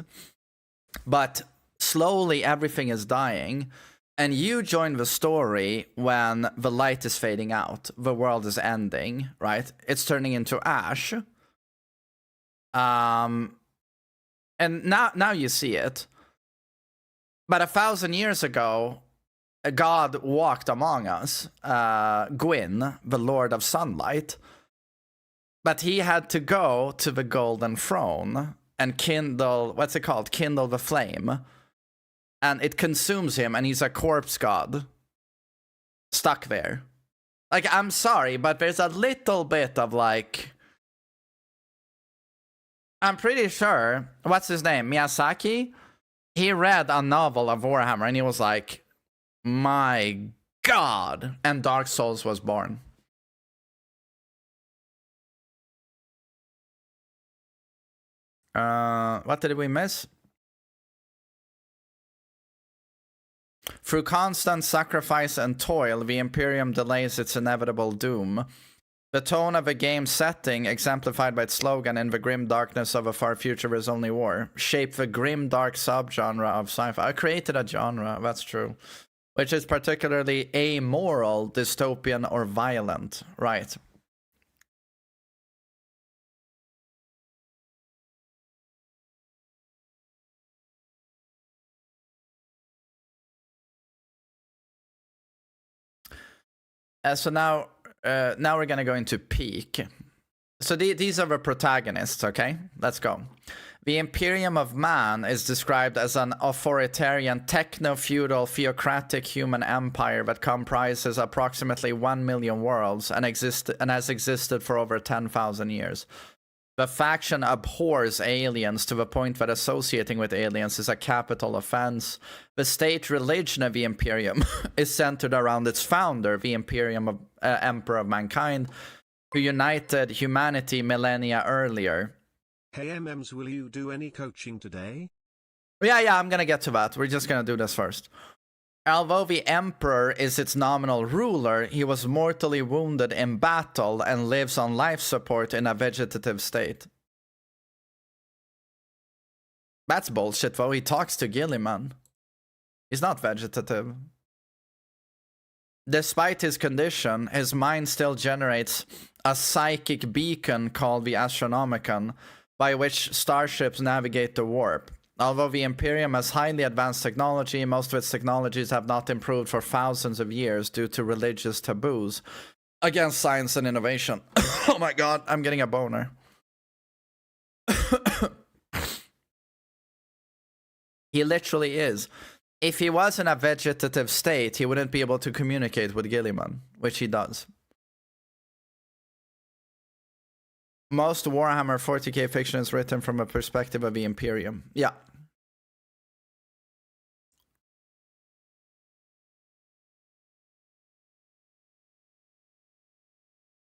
But slowly everything is dying, and you join the story when the light is fading out, the world is ending, right? It's turning into ash. And now you see it. But 1,000 years ago, a god walked among us, Gwyn, the Lord of Sunlight. But he had to go to the Golden Throne and kindle, what's it called? Kindle the flame. And it consumes him, and he's a corpse god. Stuck there. Like, I'm sorry, but there's a little bit of, like... I'm pretty sure, what's his name? Miyazaki? He read a novel of Warhammer, and he was like, my god! And Dark Souls was born. What did we miss? Through constant sacrifice and toil, the Imperium delays its inevitable doom. The tone of a game's setting, exemplified by its slogan, "In the grim darkness of a far future is only war," shape the grim dark subgenre of sci-fi. I created a genre, that's true. Which is particularly amoral, dystopian, or violent. Right. So now we're gonna go into peak. So these are the protagonists, okay? Let's go. The Imperium of Man is described as an authoritarian, techno-feudal, theocratic human empire that comprises approximately 1 million worlds and has existed for over 10,000 years. The faction abhors aliens to the point that associating with aliens is a capital offense. The state religion of the Imperium is centered around its founder, the Imperium of Emperor of Mankind, who united humanity millennia earlier. Hey MMs, will you do any coaching today? Yeah, I'm gonna get to that. We're just gonna do this first. Although the Emperor is its nominal ruler, he was mortally wounded in battle and lives on life support in a vegetative state. That's bullshit, though. He talks to Gilliman. He's not vegetative. Despite his condition, his mind still generates a psychic beacon called the Astronomicon, by which starships navigate the warp. Although the Imperium has highly advanced technology, most of its technologies have not improved for thousands of years due to religious taboos against science and innovation. Oh my god, I'm getting a boner. He literally is. If he was in a vegetative state, he wouldn't be able to communicate with Gilliman, which he does. Most Warhammer 40k fiction is written from a perspective of the Imperium. Yeah.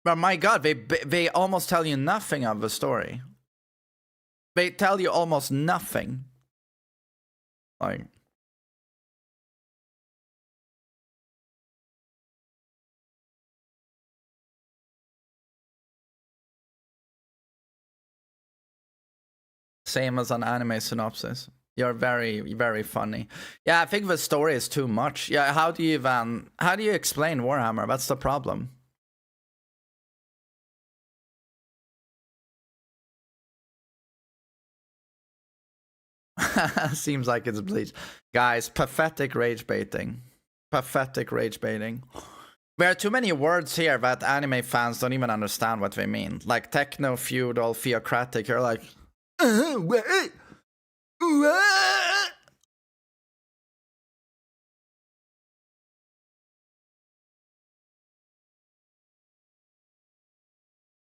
But my god, they almost tell you nothing of the story. They tell you almost nothing. Like... Same as an anime synopsis. You're very, very funny. Yeah, I think the story is too much. Yeah, how do you explain Warhammer? That's the problem. Seems like it's Bleach. Guys, pathetic rage baiting. Pathetic rage baiting. There are too many words here that anime fans don't even understand what they mean. Like techno, feudal, theocratic. You're like... what?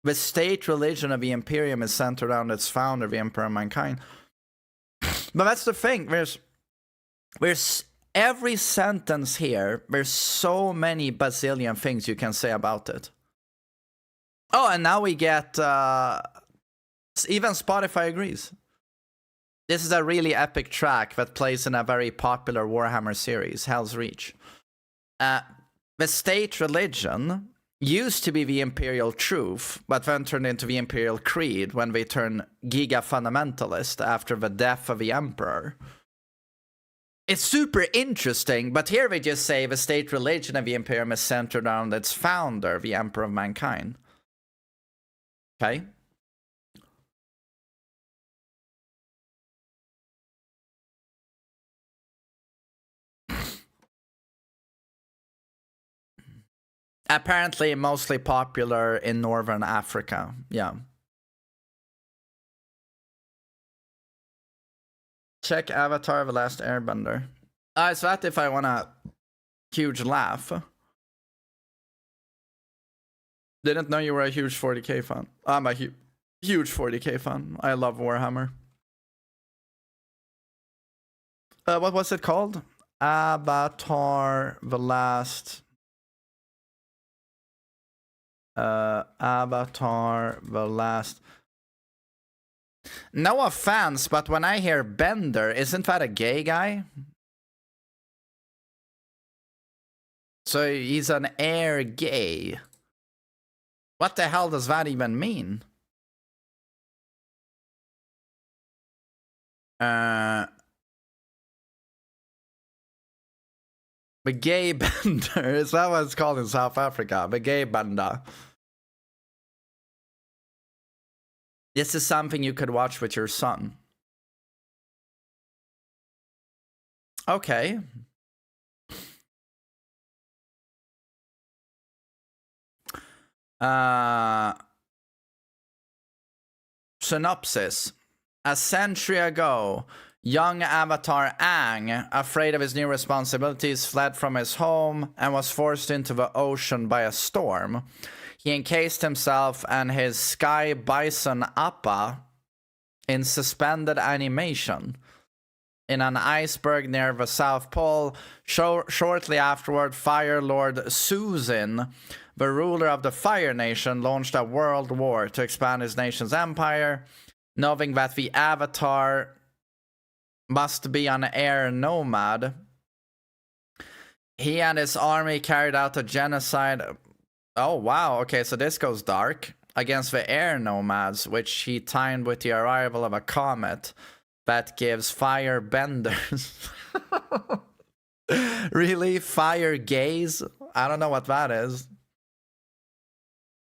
The state religion of the Imperium is centered around its founder, the Emperor of Mankind. But that's the thing. There's every sentence here. There's so many bazillion things you can say about it. Oh, and now we get even Spotify agrees. This is a really epic track that plays in a very popular Warhammer series, Hell's Reach. The state religion used to be the Imperial Truth, but then turned into the Imperial Creed when they turned Giga-Fundamentalist after the death of the Emperor. It's super interesting, but here they just say the state religion of the Imperium is centered around its founder, the Emperor of Mankind. Okay? Apparently mostly popular in Northern Africa. Yeah. Check Avatar: The Last Airbender. Is that if I want a huge laugh? Didn't know you were a huge 40k fan. I'm a huge 40k fan. I love Warhammer. What was it called? Avatar: The Last... Avatar: The Last... No offense, but when I hear Bender, isn't that a gay guy? So he's an air gay. What the hell does that even mean? The gay bender, is that what it's called in South Africa? The gay bender. This is something you could watch with your son. Okay. Synopsis. A century ago, young Avatar Aang, afraid of his new responsibilities, fled from his home and was forced into the ocean by a storm. He encased himself and his sky bison Appa in suspended animation in an iceberg near the South Pole. Shortly afterward, Fire Lord Suzin, the ruler of the Fire Nation, launched a world war to expand his nation's empire, knowing that the Avatar must be an air nomad. He and his army carried out a genocide. Oh, wow. Okay, so this goes dark. Against the air nomads, which he timed with the arrival of a comet that gives fire benders. Really? Fire gays? I don't know what that is.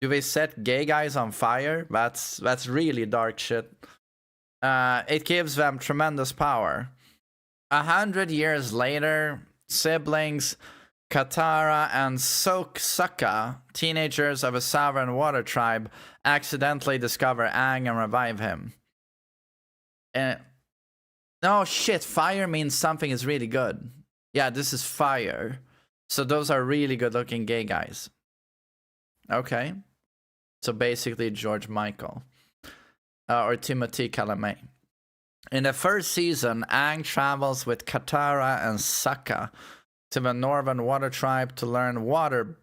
Do they set gay guys on fire? That's really dark shit. It gives them tremendous power. 100 years later, siblings Katara and Sokka, teenagers of a sovereign water tribe, accidentally discover Aang and revive him. No, shit, fire means something is really good. Yeah, this is fire. So those are really good looking gay guys. Okay. So basically George Michael. Or Timothy Chalamet. In the first season, Aang travels with Katara and Sokka to the Northern Water Tribe to learn water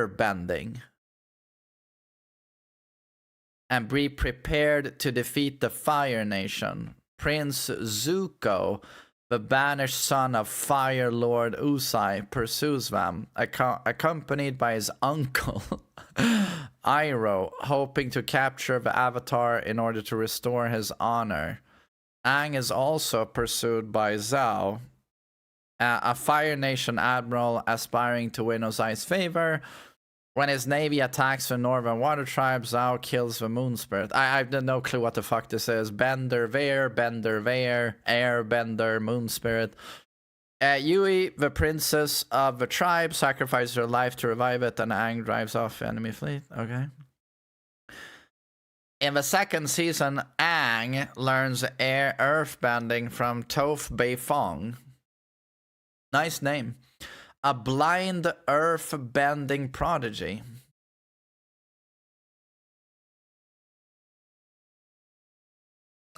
bending and be prepared to defeat the Fire Nation. Prince Zuko, the banished son of Fire Lord Usai, pursues them, accompanied by his uncle Iroh, hoping to capture the Avatar in order to restore his honor. Aang is also pursued by Zhao, a Fire Nation admiral aspiring to win Usai's favor. When his navy attacks the Northern Water Tribe, Zhao kills the Moon Spirit. I have no clue what the fuck this is. Bender there, Air Bender, Moon Spirit. Yui, the princess of the tribe, sacrifices her life to revive it, and Aang drives off the enemy fleet. Okay. In the second season, Aang learns earth bending from Toph Beifong. Nice name. A blind earth bending prodigy.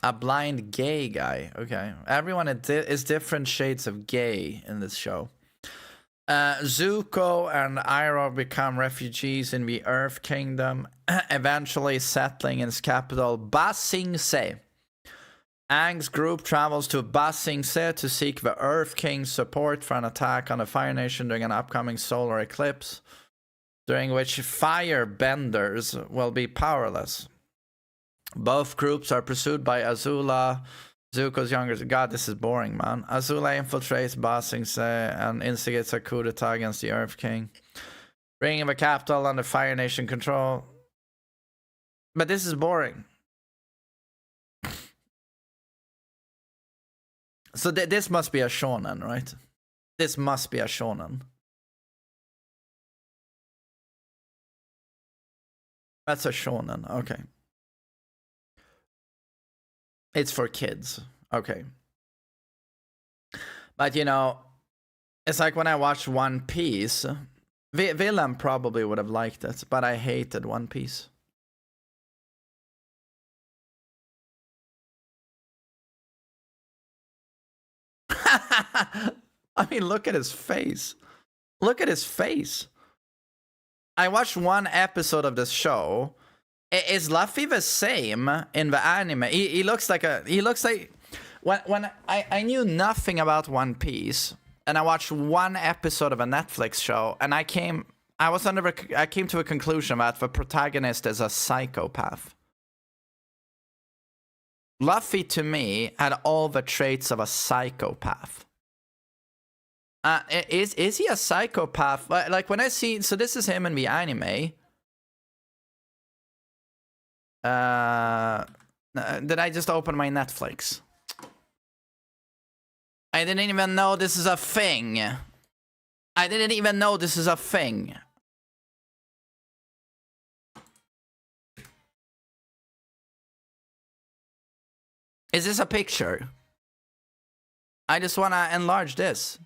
A blind gay guy. Okay. Everyone is different shades of gay in this show. Zuko and Iroh become refugees in the Earth Kingdom, eventually settling in its capital, Ba Sing Se. Aang's group travels to Ba Sing Se to seek the Earth King's support for an attack on the Fire Nation during an upcoming solar eclipse, during which fire benders will be powerless. Both groups are pursued by Azula, Zuko's younger... God, this is boring, man. Azula infiltrates Ba Sing Se and instigates a coup d'etat against the Earth King, bringing the capital under Fire Nation control. But this is boring. So this must be a shonen, right? This must be a shonen. That's a shonen, okay. It's for kids, okay. But you know, it's like when I watched One Piece. Willem probably would have liked it, but I hated One Piece. I mean, look at his face. Look at his face. I watched one episode of this show. Is Luffy the same in the anime? He looks like a... He looks like... When I knew nothing about One Piece, and I watched one episode of a Netflix show, and I came to a conclusion that the protagonist is a psychopath. Luffy, to me, had all the traits of a psychopath. Is he a psychopath? Like, when I see... So this is him in the anime. Did I just open my Netflix? I didn't even know this is a thing. I didn't even know this is a thing. Is this a picture? I just want to enlarge this.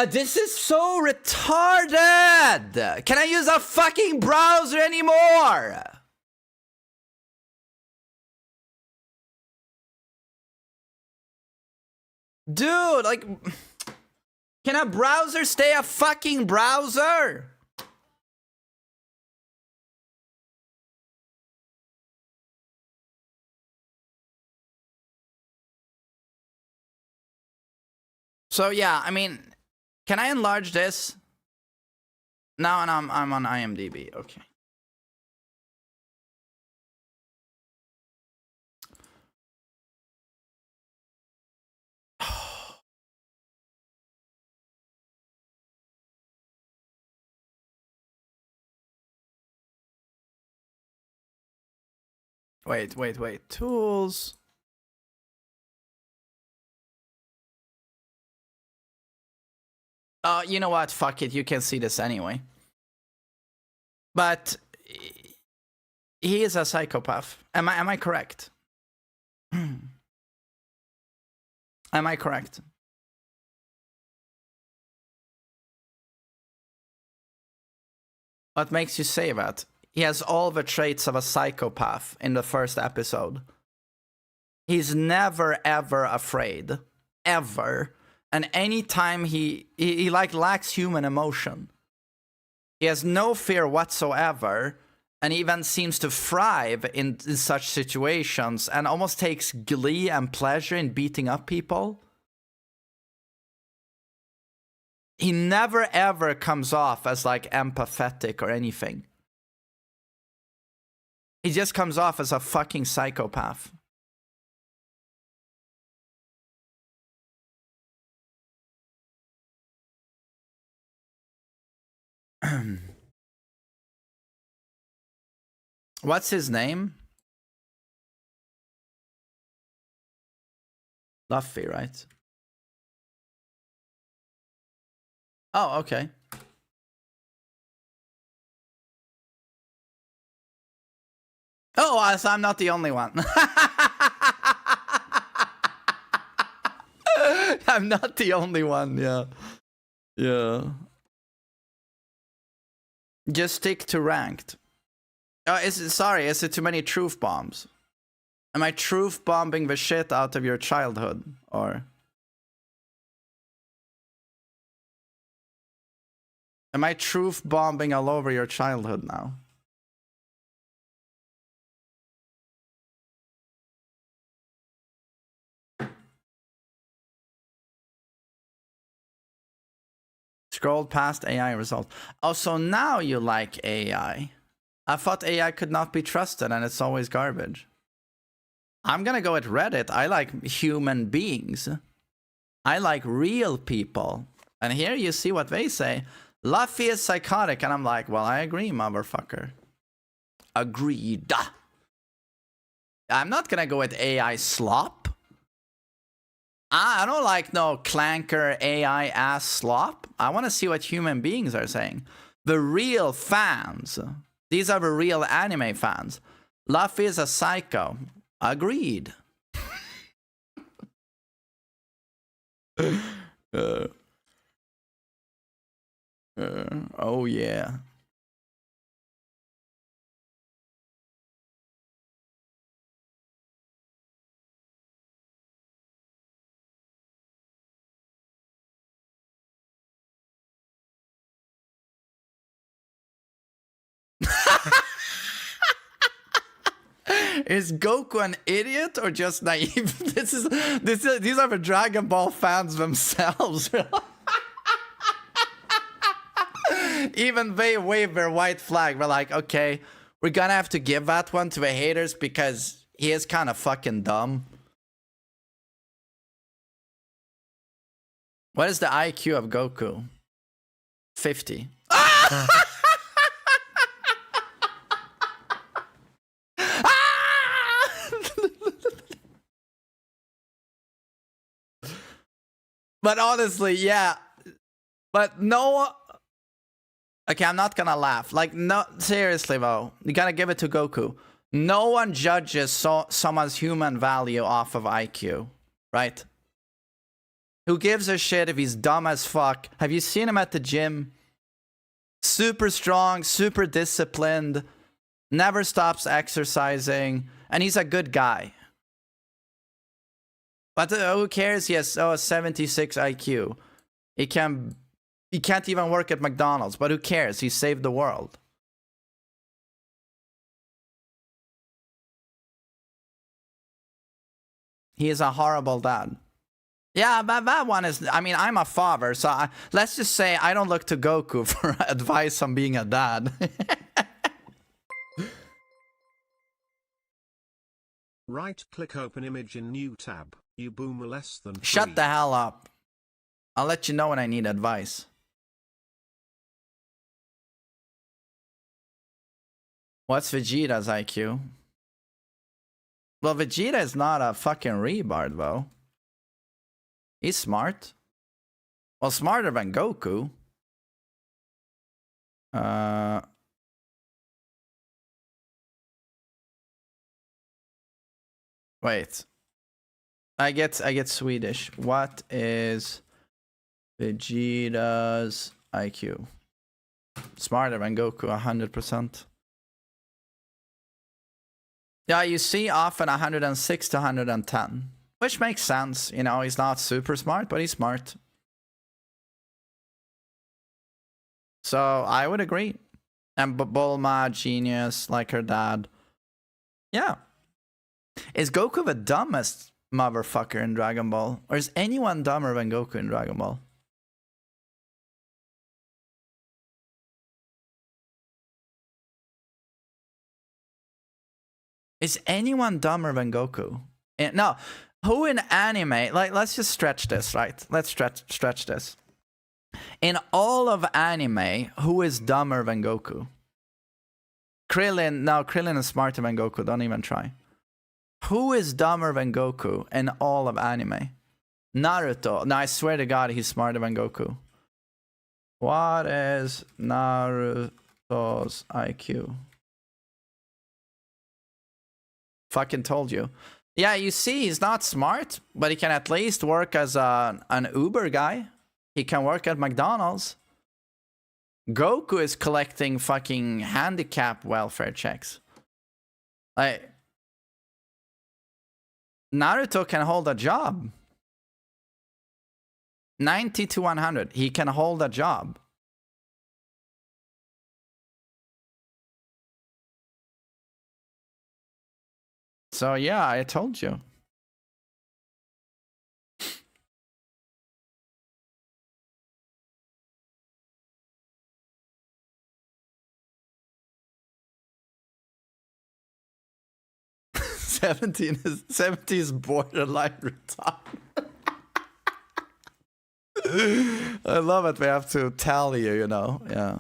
This is so retarded! Can I use a fucking browser anymore? Dude, like... Can a browser stay a fucking browser? So yeah, I mean... Can I enlarge this? Now and I'm on IMDb. Okay. Wait. Tools. You know what? Fuck it. You can see this anyway. But he is a psychopath. Am I correct? Am I correct? What makes you say that? He has all the traits of a psychopath in the first episode. He's never ever afraid. Ever. And anytime he like lacks human emotion. He has no fear whatsoever, and even seems to thrive in such situations and almost takes glee and pleasure in beating up people. He never ever comes off as like empathetic or anything. He just comes off as a fucking psychopath. What's his name? Luffy, right? Oh, okay. Oh, so I'm not the only one. I'm not the only one, yeah. Yeah. Just stick to ranked. Sorry, is it too many truth bombs? Am I truth bombing the shit out of your childhood? Or... Am I truth bombing all over your childhood now? Scrolled past AI result. Oh, so now you like AI. I thought AI could not be trusted and it's always garbage. I'm gonna go with Reddit. I like human beings. I like real people. And here you see what they say. Luffy is psychotic. And I'm like, well, I agree, motherfucker. Agreed. I'm not gonna go with AI slop. I don't like no clanker AI ass slop. I want to see what human beings are saying. The real fans. These are the real anime fans. Luffy is a psycho. Agreed. Oh yeah. Is Goku an idiot or just naive? These are the Dragon Ball fans themselves. Even they wave their white flag. We're like, okay, we're gonna have to give that one to the haters because he is kind of fucking dumb. What is the IQ of Goku? 50. But honestly, yeah. But no... Okay, I'm not gonna laugh. Like, no, seriously though. You gotta give it to Goku. No one judges someone's human value off of IQ. Right? Who gives a shit if he's dumb as fuck? Have you seen him at the gym? Super strong, super disciplined, never stops exercising, and he's a good guy. But who cares? He has a 76 IQ. He can't even work at McDonald's, but who cares? He saved the world. He is a horrible dad. Yeah, but that one is, I mean, I'm a father, so let's just say I don't look to Goku for advice on being a dad. Right-click open image in new tab. You boomer less than 3. Shut the hell up. I'll let you know when I need advice. What's Vegeta's IQ? Well, Vegeta is not a fucking rebard, though. He's smart. Well, smarter than Goku. Wait. I get Swedish. What is Vegeta's IQ? Smarter than Goku, 100%. Yeah, you see often 106 to 110. Which makes sense, you know, he's not super smart, but he's smart. So, I would agree. And Bulma, genius, like her dad. Yeah. Is Goku the dumbest motherfucker in Dragon Ball? Or is anyone dumber than Goku in Dragon Ball? Is anyone dumber than Goku? No. Who in anime, like, let's just stretch this, right? Let's stretch this. In all of anime, who is dumber than Goku? Krillin, no, Krillin is smarter than Goku, don't even try. Who is dumber than Goku in all of anime? Naruto, no, I swear to God, he's smarter than Goku. What is Naruto's IQ? Fucking told you. Yeah, you see, he's not smart, but he can at least work as an Uber guy. He can work at McDonald's. Goku is collecting fucking handicap welfare checks. Like, Naruto can hold a job. 90 to 100. He can hold a job. So yeah, I told you. Seventeen is borderline retarded. I love it. We have to tell you, you know. Yeah.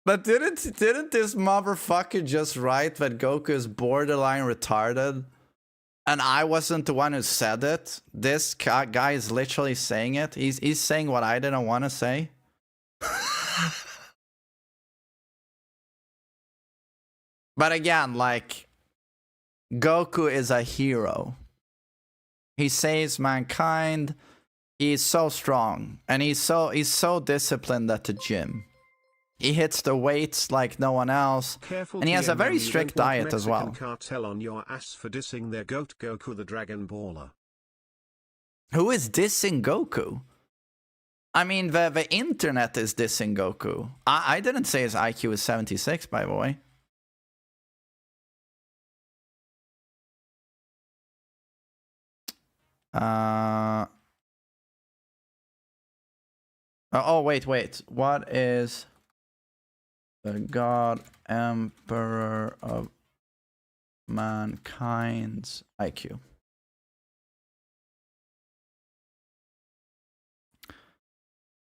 But didn't this motherfucker just write that Goku is borderline retarded? And I wasn't the one who said it. This guy is literally saying it. He's saying what I didn't want to say. But again, like, Goku is a hero. He saves mankind. He's so strong, and he's so disciplined at the gym. He hits the weights like no one else, and he has a very strict diet as well. Cartel on your ass for dissing their goat Goku the Dragon Baller. Who is dissing Goku? I mean, the internet is dissing Goku. I didn't say his IQ is 76, by the way. Oh, wait. What is the God Emperor of Mankind's IQ?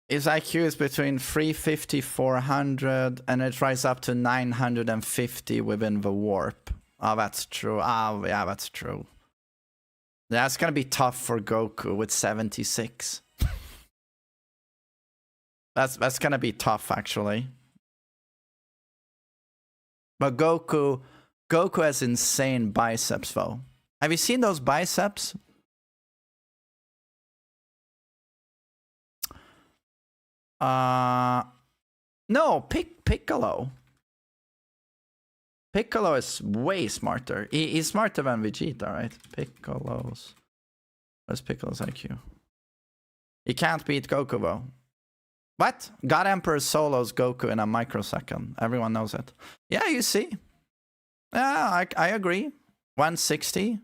His IQ is between 350, 400, and it rises up to 950 within the warp. Oh, that's true. Oh, yeah, that's true. That's gonna be tough for Goku with 76. That's gonna be tough, actually. But Goku Goku has insane biceps, though. Have you seen those biceps? No, Piccolo. Piccolo is way smarter. He's smarter than Vegeta, right? Where's Piccolo's IQ? He can't beat Goku, though. What? God Emperor solos Goku in a microsecond. Everyone knows it. Yeah, you see. Yeah, I agree. 160.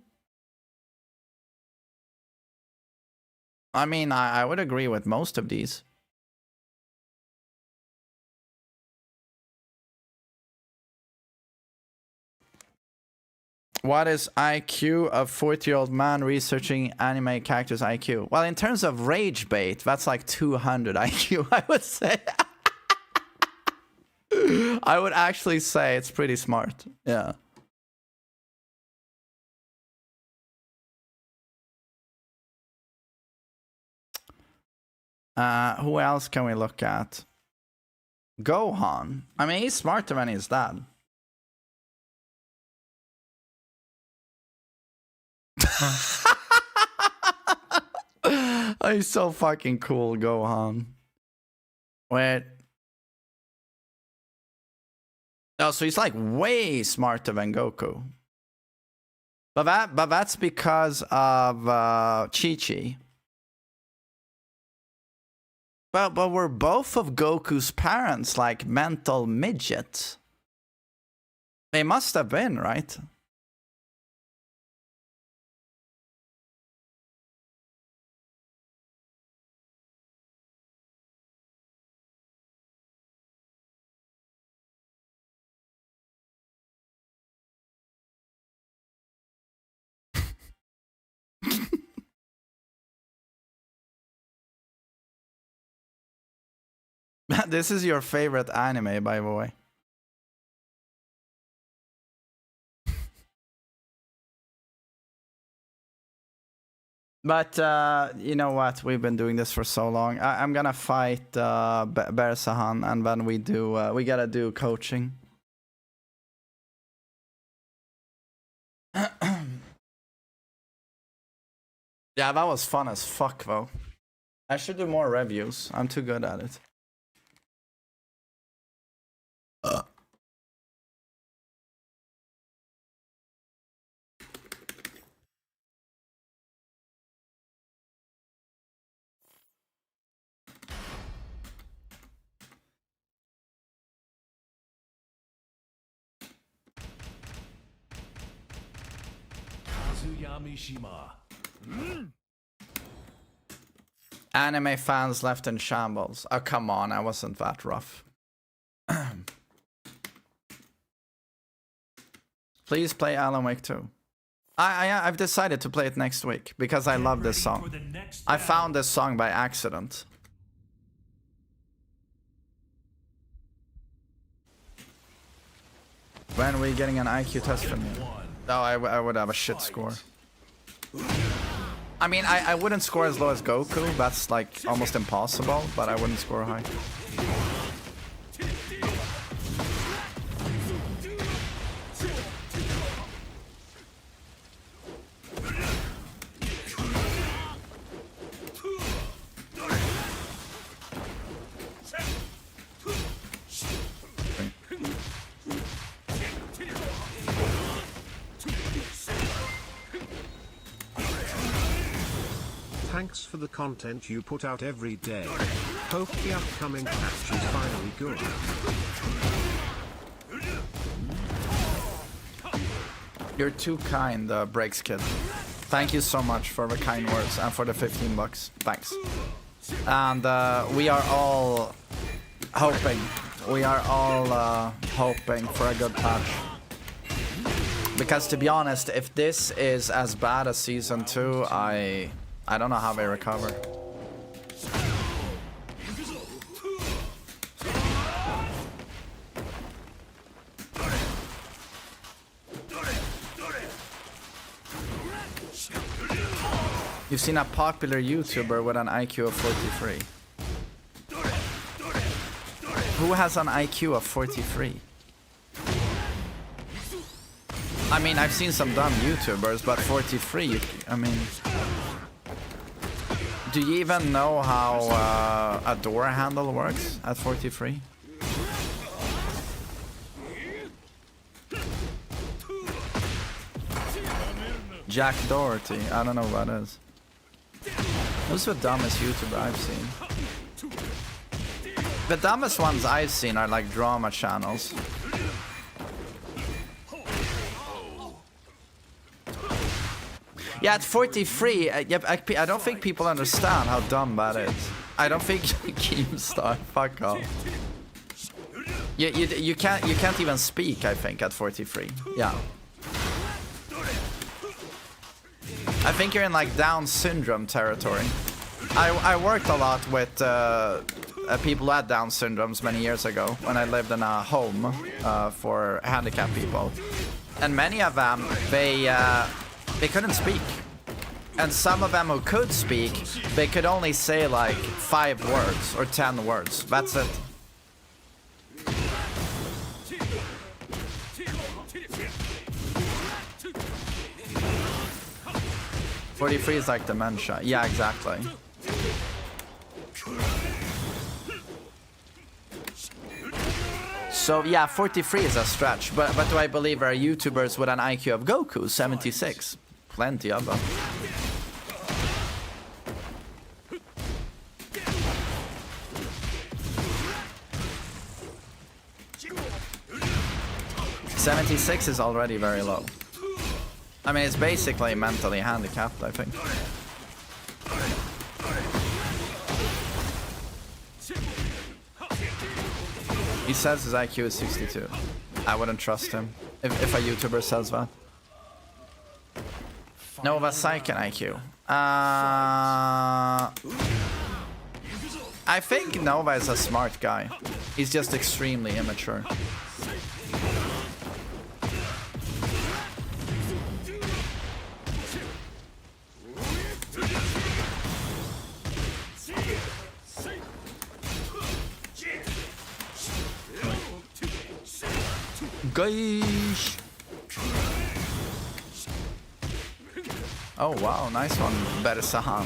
I mean, I would agree with most of these. What is IQ of 40-year-old man researching anime characters' IQ? Well, in terms of rage bait, that's like 200 IQ, I would say. I would actually say it's pretty smart. Yeah. Who else can we look at? Gohan. I mean, he's smarter than his dad. Oh, he's so fucking cool, Gohan. Wait. Oh, so he's like way smarter than Goku. But that's because of Chi-Chi. But were both of Goku's parents like mental midgets? They must have been, right? This is your favorite anime, by the way. But you know what? We've been doing this for so long. I'm gonna fight Bersahan, and then we gotta do coaching. Yeah, that was fun as fuck, though. I should do more reviews. I'm too good at it. Anime fans left in shambles. Oh, come on, I wasn't that rough. Please play Alan Wake 2. I've decided to play it next week because I love this song. I found this song by accident. When are we getting an IQ test from you? Oh, I would have a shit score. I mean, I wouldn't score as low as Goku. That's like almost impossible, but I wouldn't score high. Thanks for the content you put out every day. Hope the upcoming patch is finally good. You're too kind, Breaks Kid. Thank you so much for the kind words and for the 15 bucks. Thanks. And we are all hoping. We are all hoping for a good patch. Because to be honest, if this is as bad as Season 2, I don't know how they recover. You've seen a popular YouTuber with an IQ of 43. Who has an IQ of 43? I mean, I've seen some dumb YouTubers, but 43, I mean... Do you even know how a door handle works at 43? Jack Doherty, I don't know what that is. Who's the dumbest YouTuber I've seen? The dumbest ones I've seen are like drama channels. Yeah, at 43, I don't think people understand how dumb that is. I don't think Keemstar, fuck off. You can't even speak, I think, at 43. Yeah. I think you're in like Down syndrome territory. I worked a lot with people who had Down syndromes many years ago when I lived in a home for handicapped people. And many of them, they couldn't speak. And some of them who could speak, they could only say like 5 words or 10 words. That's it. "43 is like dementia." Yeah, exactly. So yeah, 43 is a stretch. But do I believe there are YouTubers with an IQ of Goku, 76? Plenty of them. "76 is already very low. I mean, it's basically mentally handicapped, I think. He says his IQ is 62. I wouldn't trust him if a YouTuber says that. Nova Psychic IQ. I think Nova is a smart guy. He's just extremely immature. Gosh. Oh wow, nice one, Bersahan.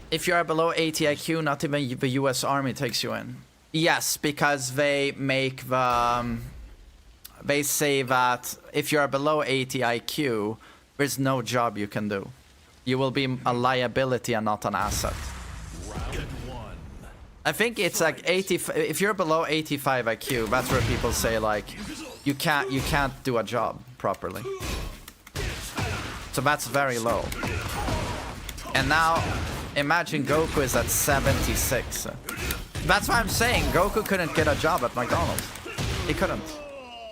If you are below 80 IQ, not even the US Army takes you in. Yes, because they make the... they say that if you are below 80 IQ, there's no job you can do. You will be a liability and not an asset. I think it's like 80. If you're below 85 IQ, that's where people say like, you can't do a job properly. So that's very low. And now, imagine Goku is at 76. That's why I'm saying Goku couldn't get a job at McDonald's. He couldn't.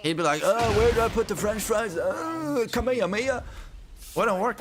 He'd be like, oh, where do I put the French fries? Kamehameha. Wouldn't work.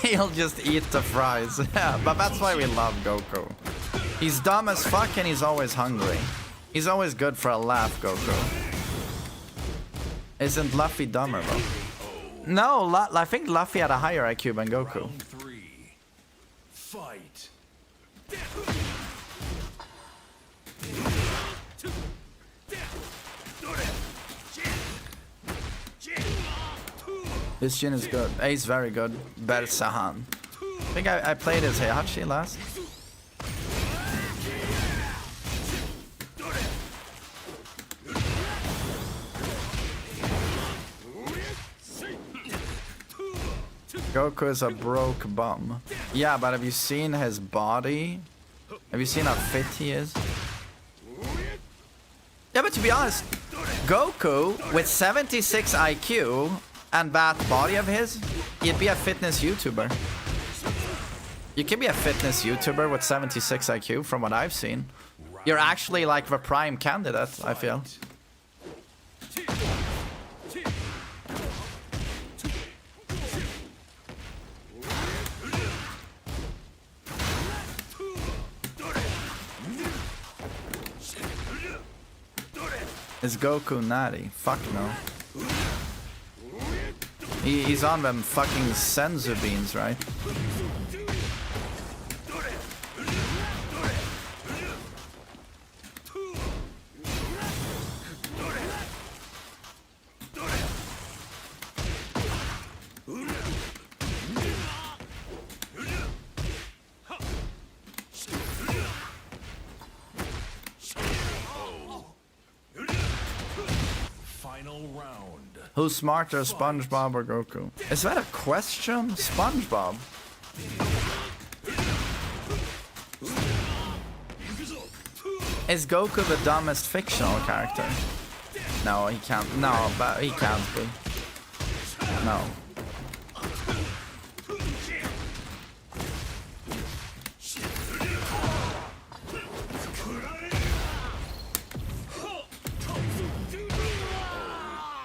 He'll just eat the fries. Yeah, but that's why we love Goku. He's dumb as fuck and he's always hungry. He's always good for a laugh, Goku. Isn't Luffy dumber though? No, I think Luffy had a higher IQ than Goku. Round 3. Fight. His chin is good. He's very good. Bersahan. I think I played as Heihachi last. Goku is a broke bum. Yeah, but have you seen his body? Have you seen how fit he is? Yeah, but to be honest, Goku with 76 IQ and that body of his, he'd be a fitness YouTuber. You can be a fitness YouTuber with 76 IQ from what I've seen. You're actually like the prime candidate, I feel. Is Goku natty? Fuck no. He's on them fucking senzu beans, right? Who's smarter, SpongeBob or Goku? Is that a question? SpongeBob. Is Goku the dumbest fictional character? No, he can't. No, but he can't be. No.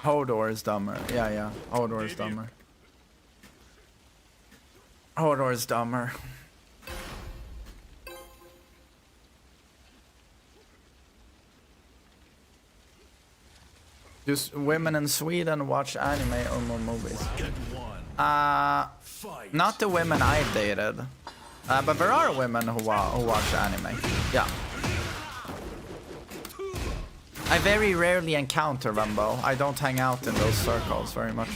Hodor is dumber. Yeah. Hodor is dumber. Hodor is dumber. Just women in Sweden watch anime or more movies. Not the women I dated. But there are women who watch anime. Yeah. I very rarely encounter them though. I don't hang out in those circles very much.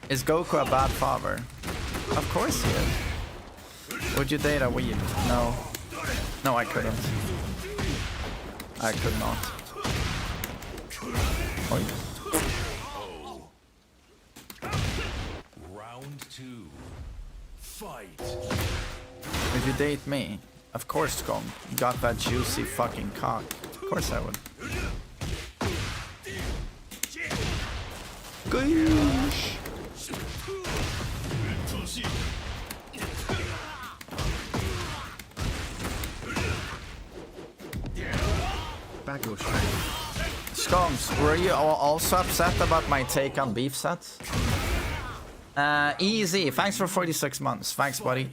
Is Goku a bad father? Of course he is. Would you date a weeb? No. No, I couldn't. I could not. Oy. Round 2. Fight. Would you date me? Of course, Gong. You got that juicy fucking cock. Of course I would. Goosh. Skunks, were you also upset about my take on beef sets? Easy. Thanks for 46 months. Thanks, buddy.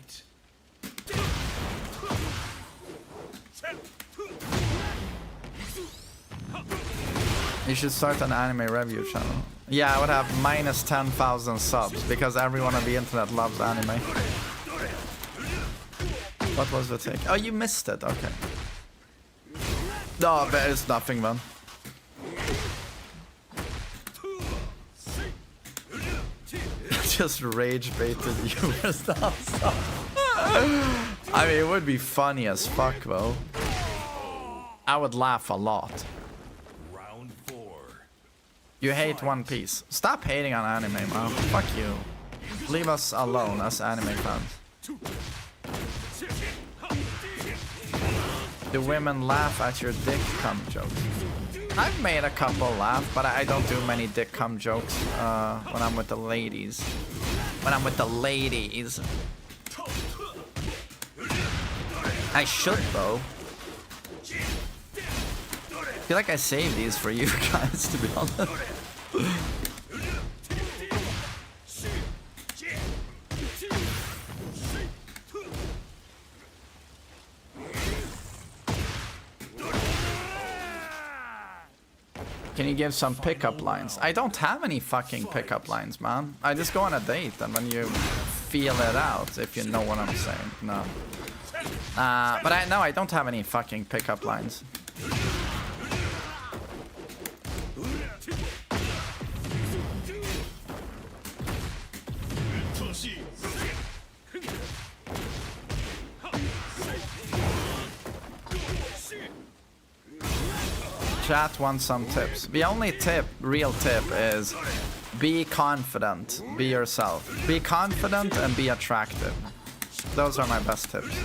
You should start an anime review channel. Yeah, I would have minus 10,000 subs because everyone on the internet loves anime. What was the take? Oh, you missed it. Okay. No, there is nothing, man. Just rage baited you. I mean, it would be funny as fuck, though. I would laugh a lot. Round 4. You hate One Piece. Stop hating on anime, man. Fuck you. Leave us alone as anime fans. Do women laugh at your dick cum jokes? I've made a couple laugh, but I don't do many dick cum jokes when I'm with the ladies. When I'm with the ladies. I should, though. I feel like I saved these for you guys, to be honest. Can you give some pickup lines? I don't have any fucking pickup lines, man. I just go on a date and when you feel it out, if you know what I'm saying. No. But I don't have any fucking pickup lines. Chat wants some tips. The only tip, real tip, is be confident, be yourself. Be confident and be attractive. Those are my best tips.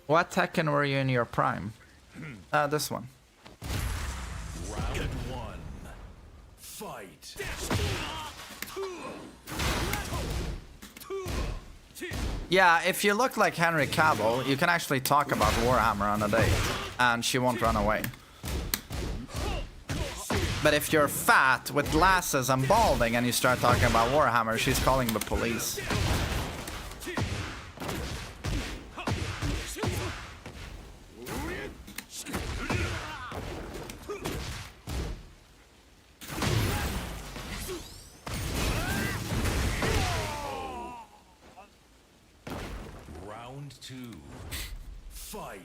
What Tekken were you in your prime? This one. Round 1. Fight. Yeah, if you look like Henry Cavill, you can actually talk about Warhammer on a date, and she won't run away. But if you're fat with glasses and balding and you start talking about Warhammer, she's calling the police. Round 2. Fight.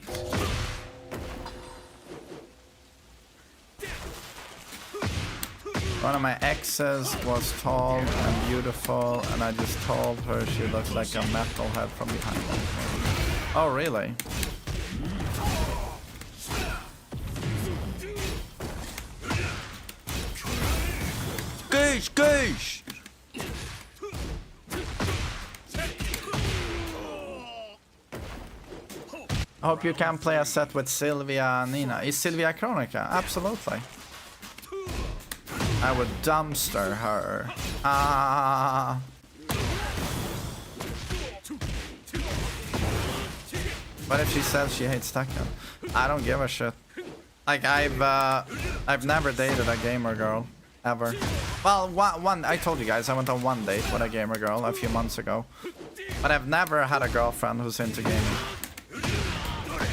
One of my exes was tall and beautiful, and I just told her she looked like a metalhead from behind. Oh, really? Goose, goose! I hope you can play a set with Sylvia Nina. Is Sylvia Chronica? Absolutely. I would dumpster her. Ah. What if she says she hates Tekken? I don't give a shit. Like I've never dated a gamer girl ever. Well, one I told you guys I went on one date with a gamer girl a few months ago, but I've never had a girlfriend who's into gaming,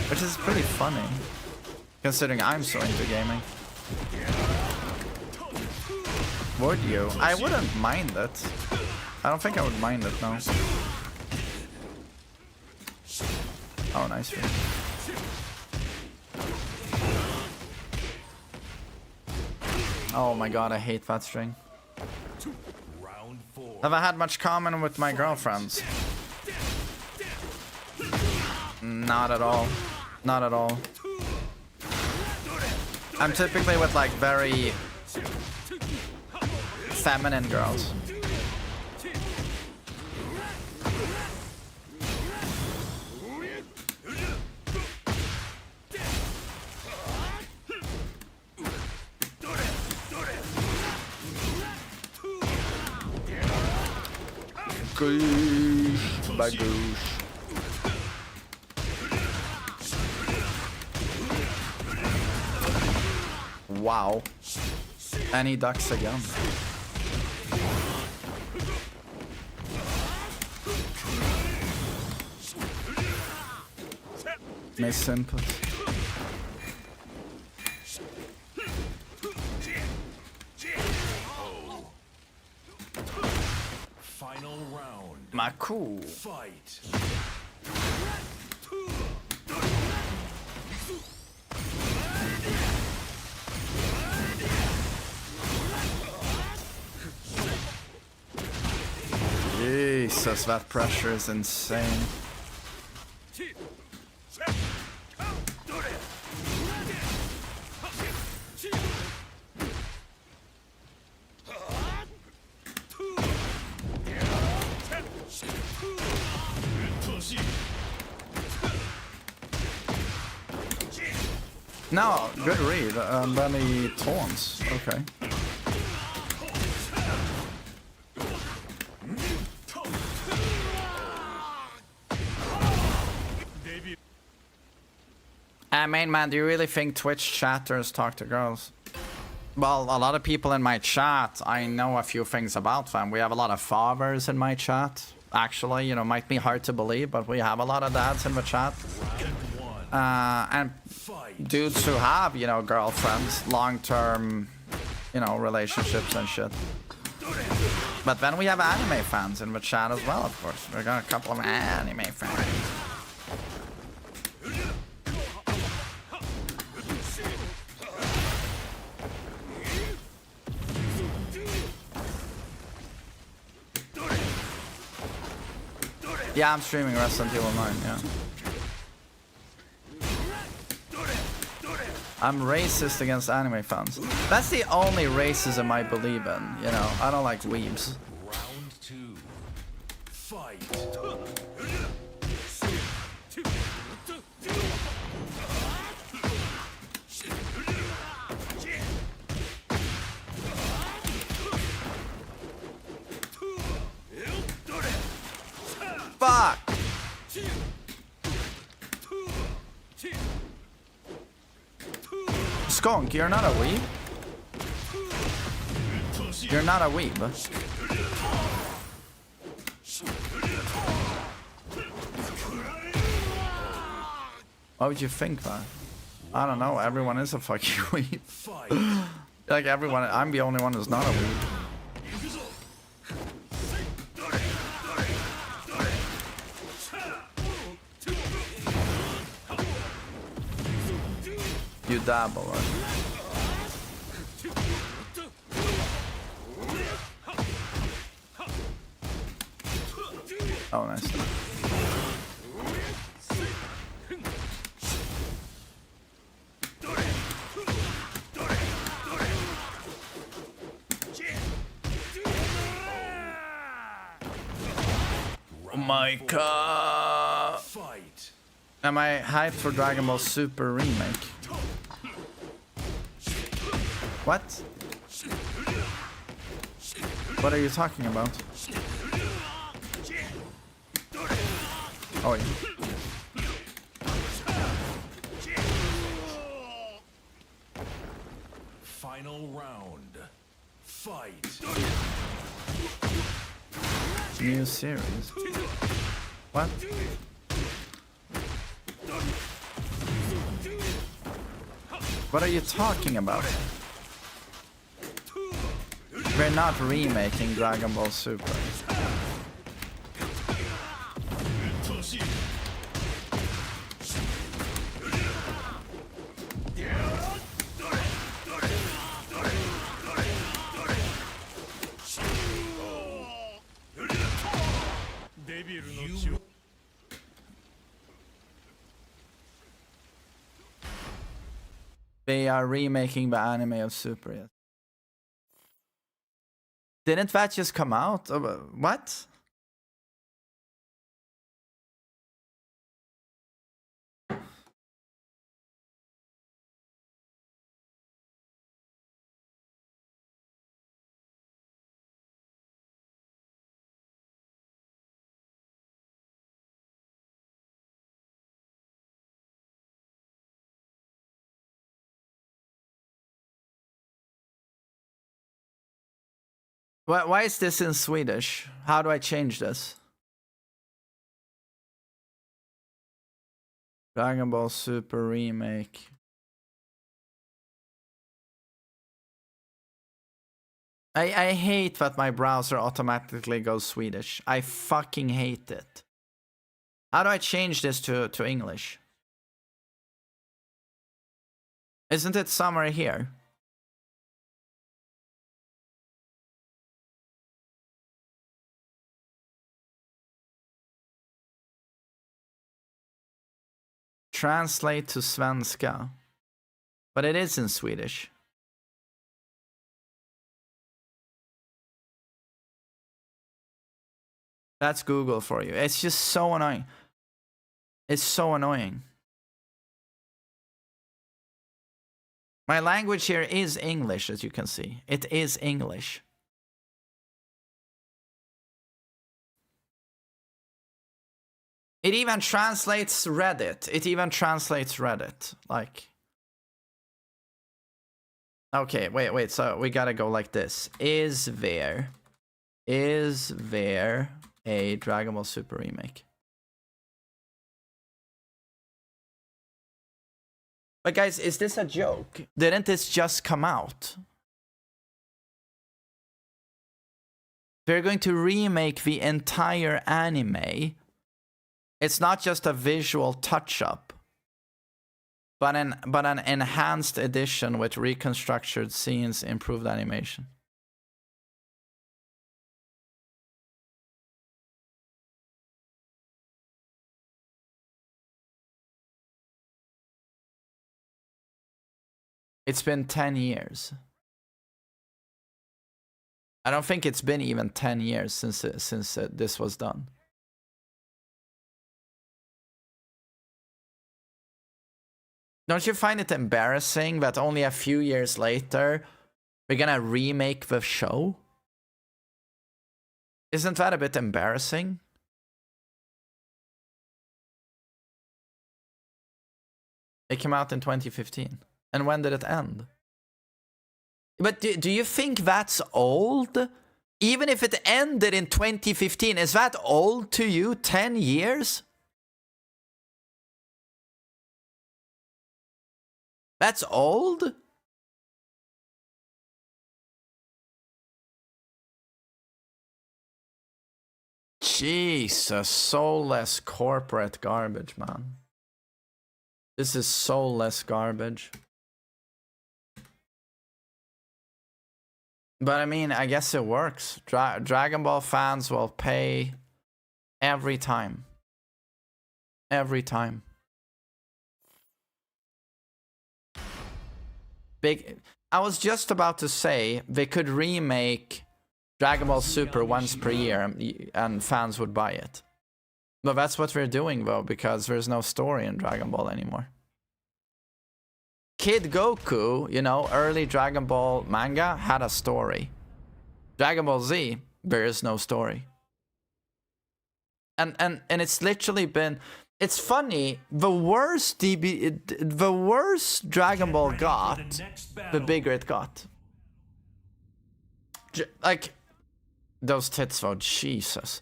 which is pretty funny considering I'm so into gaming. Would you? I wouldn't mind it. I don't think I would mind it, no. Oh, nice. Oh my god, I hate that string. Have I had much common with my girlfriends? Not at all. Not at all. I'm typically with like very feminine girls. Goosh, bagoosh. Wow. And he ducks again. Nice input. Final round. Maku. Fight. Jesus, that pressure is insane. No, good read. And then he taunts. Okay. Main man, do you really think Twitch chatters talk to girls? Well, a lot of people in my chat, I know a few things about them. We have a lot of fathers in my chat. Actually, you know, might be hard to believe, but we have a lot of dads in the chat. And dudes who have, you know, girlfriends, long-term, you know, relationships and shit. But then we have anime fans in the chat as well, of course. We got a couple of anime fans. Yeah, I'm streaming Resident Evil 9, yeah. I'm racist against anime fans. That's the only racism I believe in, you know. I don't like weebs. Round 2. Fight. Fuck! Skunk, you're not a weeb? You're not a weeb. Why would you think that? I don't know, everyone is a fucking weeb. Like everyone, I'm the only one who's not a weeb. You dabble, right? Oh, nice. Oh my god. Am I hyped for Dragon Ball Super Remake? What? What are you talking about? Oh, yeah. Final round. Fight. New series. What? What are you talking about? We're not remaking Dragon Ball Super. They are remaking the anime of Super, yes. Didn't that just come out? What? Why is this in Swedish? How do I change this? Dragon Ball Super Remake. I hate that my browser automatically goes Swedish. I fucking hate it. How do I change this to English? Isn't it somewhere here? Translate to svenska. But it is in Swedish. That's Google for you. It's just so annoying. It's so annoying. My language here is English, as you can see. It is English. It even translates Reddit. It even translates Reddit. Like... Okay, wait. So we gotta go like this. Is there a Dragon Ball Super Remake? But guys, is this a joke? Didn't this just come out? They're going to remake the entire anime. It's not just a visual touch-up, but an enhanced edition with reconstructed scenes, improved animation. It's been 10 years. I don't think it's been even 10 years since this was done. Don't you find it embarrassing that only a few years later we're gonna remake the show? Isn't that a bit embarrassing? It came out in 2015. And when did it end? But do you think that's old? Even if it ended in 2015, is that old to you? 10 years? That's old? Jesus, soulless corporate garbage, man. This is soulless garbage. But I mean, I guess it works. Dragon Ball fans will pay every time. Every time. I was just about to say they could remake Dragon Ball Super once per year and fans would buy it. But that's what we're doing though, because there's no story in Dragon Ball anymore. Kid Goku, you know, early Dragon Ball manga had a story. Dragon Ball Z, there is no story. And it's literally been, it's funny, the worse Dragon Ball got, the bigger it got. Like those tits though, Jesus.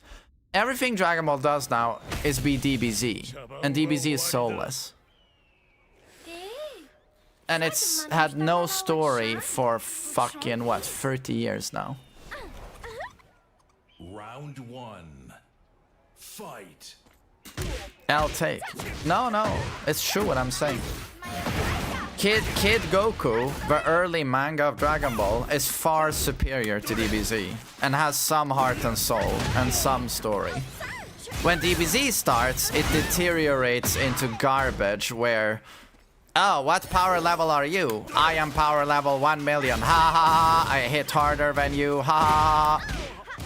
Everything Dragon Ball does now is be DBZ, and DBZ is soulless. And it's had no story for fucking, what, 30 years now. Round 1. Fight. I'll take. No, it's true what I'm saying. Kid Goku, the early manga of Dragon Ball, is far superior to DBZ and has some heart and soul and some story. When DBZ starts, it deteriorates into garbage where, oh, what power level are you? I am power level 1 million. Ha ha ha, I hit harder than you. Ha ha.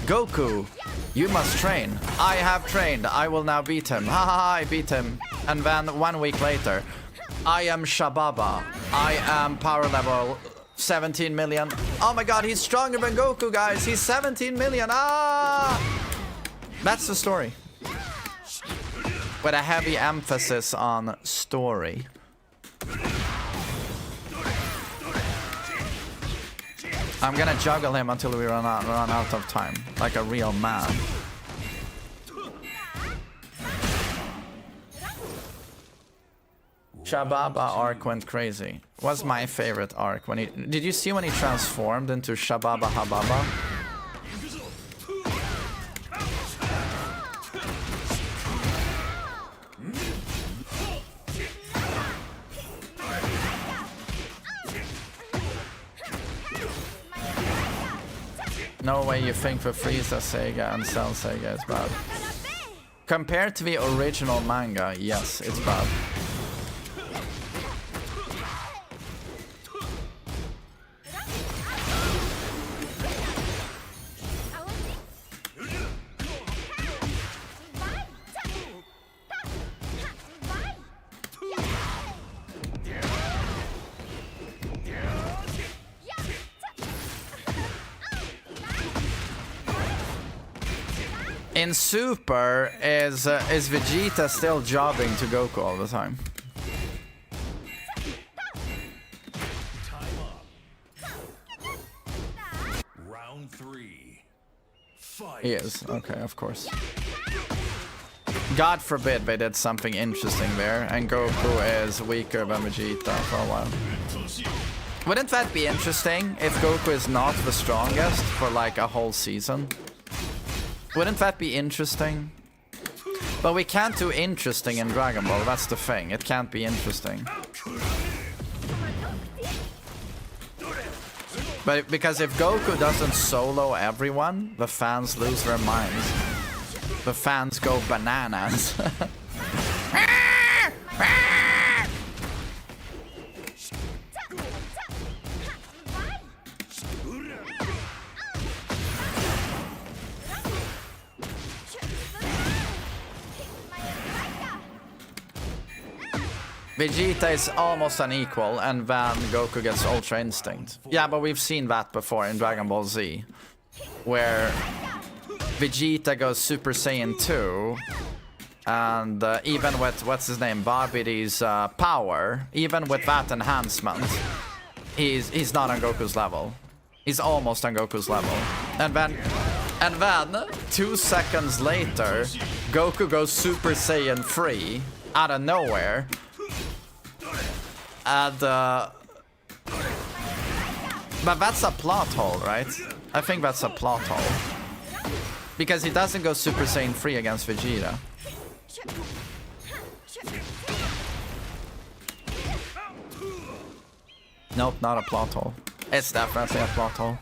Goku, you must train. I have trained. I will now beat him. Ha ha ha, I beat him. And then 1 week later, I am Shababa. I am power level 17 million. Oh my god, he's stronger than Goku, guys. He's 17 million. Ah! That's the story. With a heavy emphasis on story. I'm gonna juggle him until we run out of time, like a real man. Shababa arc went crazy. Was my favorite arc when he... Did you see when he transformed into Shababa Hababa? No way you think the Frieza Sega and Cell Sega is bad. Compared to the original manga, yes, it's bad. In Super, is Vegeta still jobbing to Goku all the time? Time up. Round 3. Fight. He is. Okay, of course. God forbid they did something interesting there, and Goku is weaker than Vegeta for a while. Wouldn't that be interesting if Goku is not the strongest for like a whole season? Wouldn't that be interesting? But we can't do interesting in Dragon Ball, that's the thing. It can't be interesting. But because if Goku doesn't solo everyone, the fans lose their minds. The fans go bananas. Vegeta is almost unequal, and then Goku gets Ultra Instinct. Yeah, but we've seen that before in Dragon Ball Z, where Vegeta goes Super Saiyan 2, and even with, what's his name, Babiri's power, even with that enhancement, he's not on Goku's level. He's almost on Goku's level. And then 2 seconds later, Goku goes Super Saiyan 3 out of nowhere. And but that's a plot hole, right? I think that's a plot hole. Because he doesn't go Super Saiyan 3 against Vegeta. Nope, not a plot hole. It's definitely a plot hole.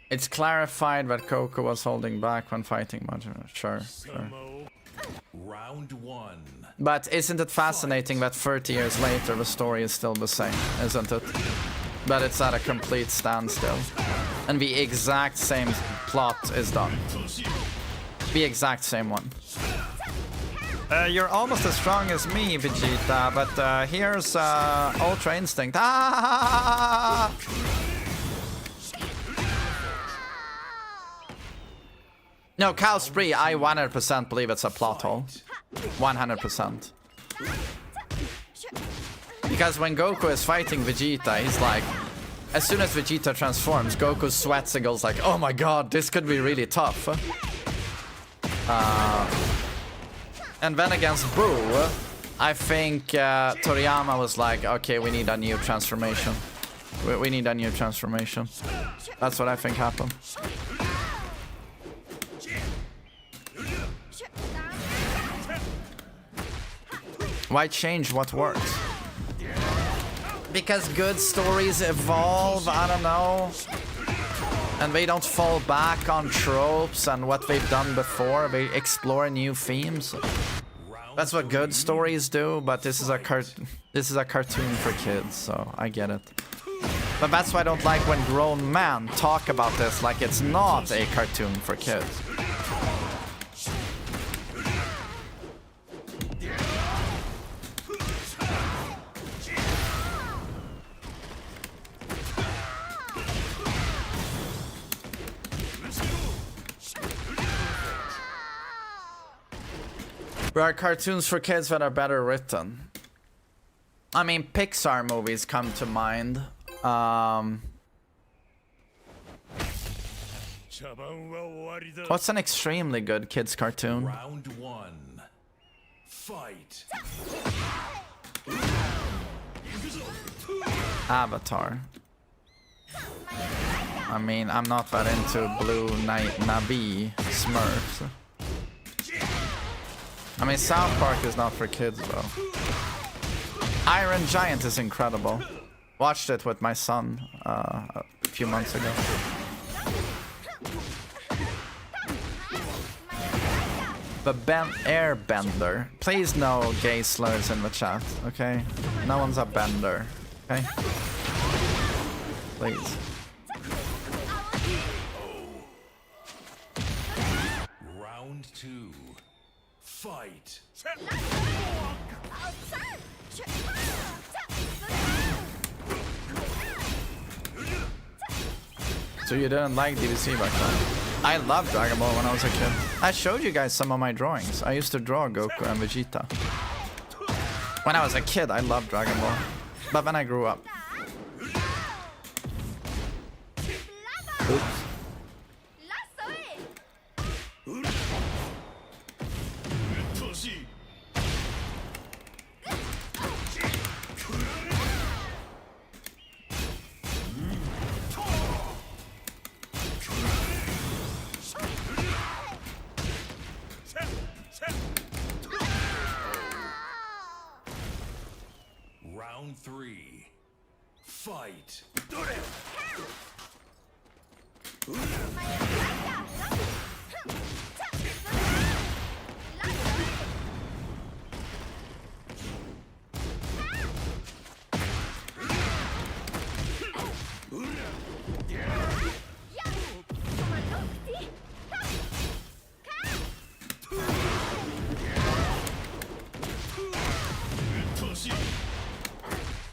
It's clarified that Goku was holding back when fighting Majin. Sure. Round 1. But isn't it fascinating that 30 years later the story is still the same, isn't it? But it's at a complete standstill. And the exact same plot is done. The exact same one. You're almost as strong as me, Vegeta, but here's Ultra Instinct. Ah! No, Cal Spree, I 100% believe it's a plot hole. 100%. Because when Goku is fighting Vegeta, he's like... As soon as Vegeta transforms, Goku sweats and goes like, oh my god, this could be really tough. And then against Boo, I think Toriyama was like, okay, we need a new transformation. We need a new transformation. That's what I think happened. Why change what works? Because good stories evolve, I don't know. And they don't fall back on tropes and what they've done before. They explore new themes. That's what good stories do, but this is a cartoon for kids, so I get it. But that's why I don't like when grown men talk about this like it's not a cartoon for kids. There are cartoons for kids that are better written. I mean, Pixar movies come to mind. What's an extremely good kids cartoon? Round 1. Fight. Avatar. I mean, I'm not that into Blue Knight Navi Smurfs. I mean, South Park is not for kids, though. Iron Giant is incredible. Watched it with my son a few months ago. The Airbender. Please no gay slurs in the chat, okay? No one's a bender, okay? Please. Round 2. Fight. So you didn't like DBC back then? I loved Dragon Ball when I was a kid. I showed you guys some of my drawings. I used to draw Goku and Vegeta. When I was a kid, I loved Dragon Ball. But when I grew up... Oops. Round 3. Fight.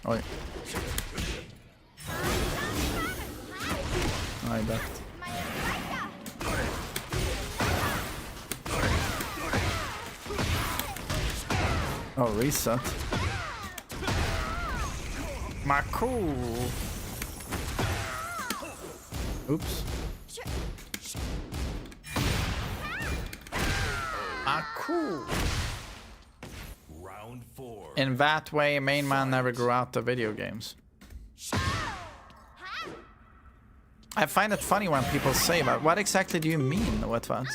Oj. I bet. Oh, reset. Marco. Oops. Marco. Round 4. In that way, main man never grew out of video games. I find it funny when people say that. What exactly do you mean with that?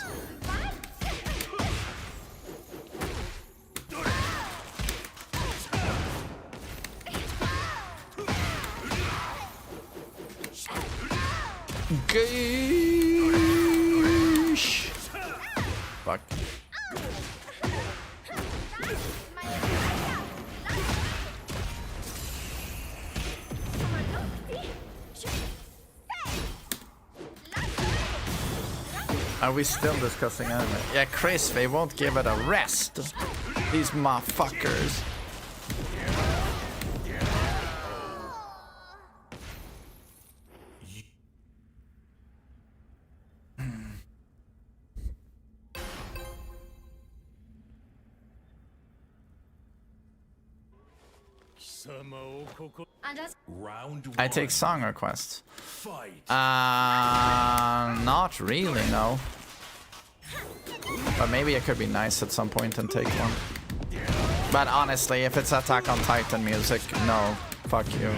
Geesh. Fuck. Are we still discussing anime? Yeah, Chris, they won't give it a rest. These motherfuckers. Round 1. I take song requests. Fight. Not really, no. But maybe it could be nice at some point and take one. But honestly, if it's Attack on Titan music, no. Fuck you.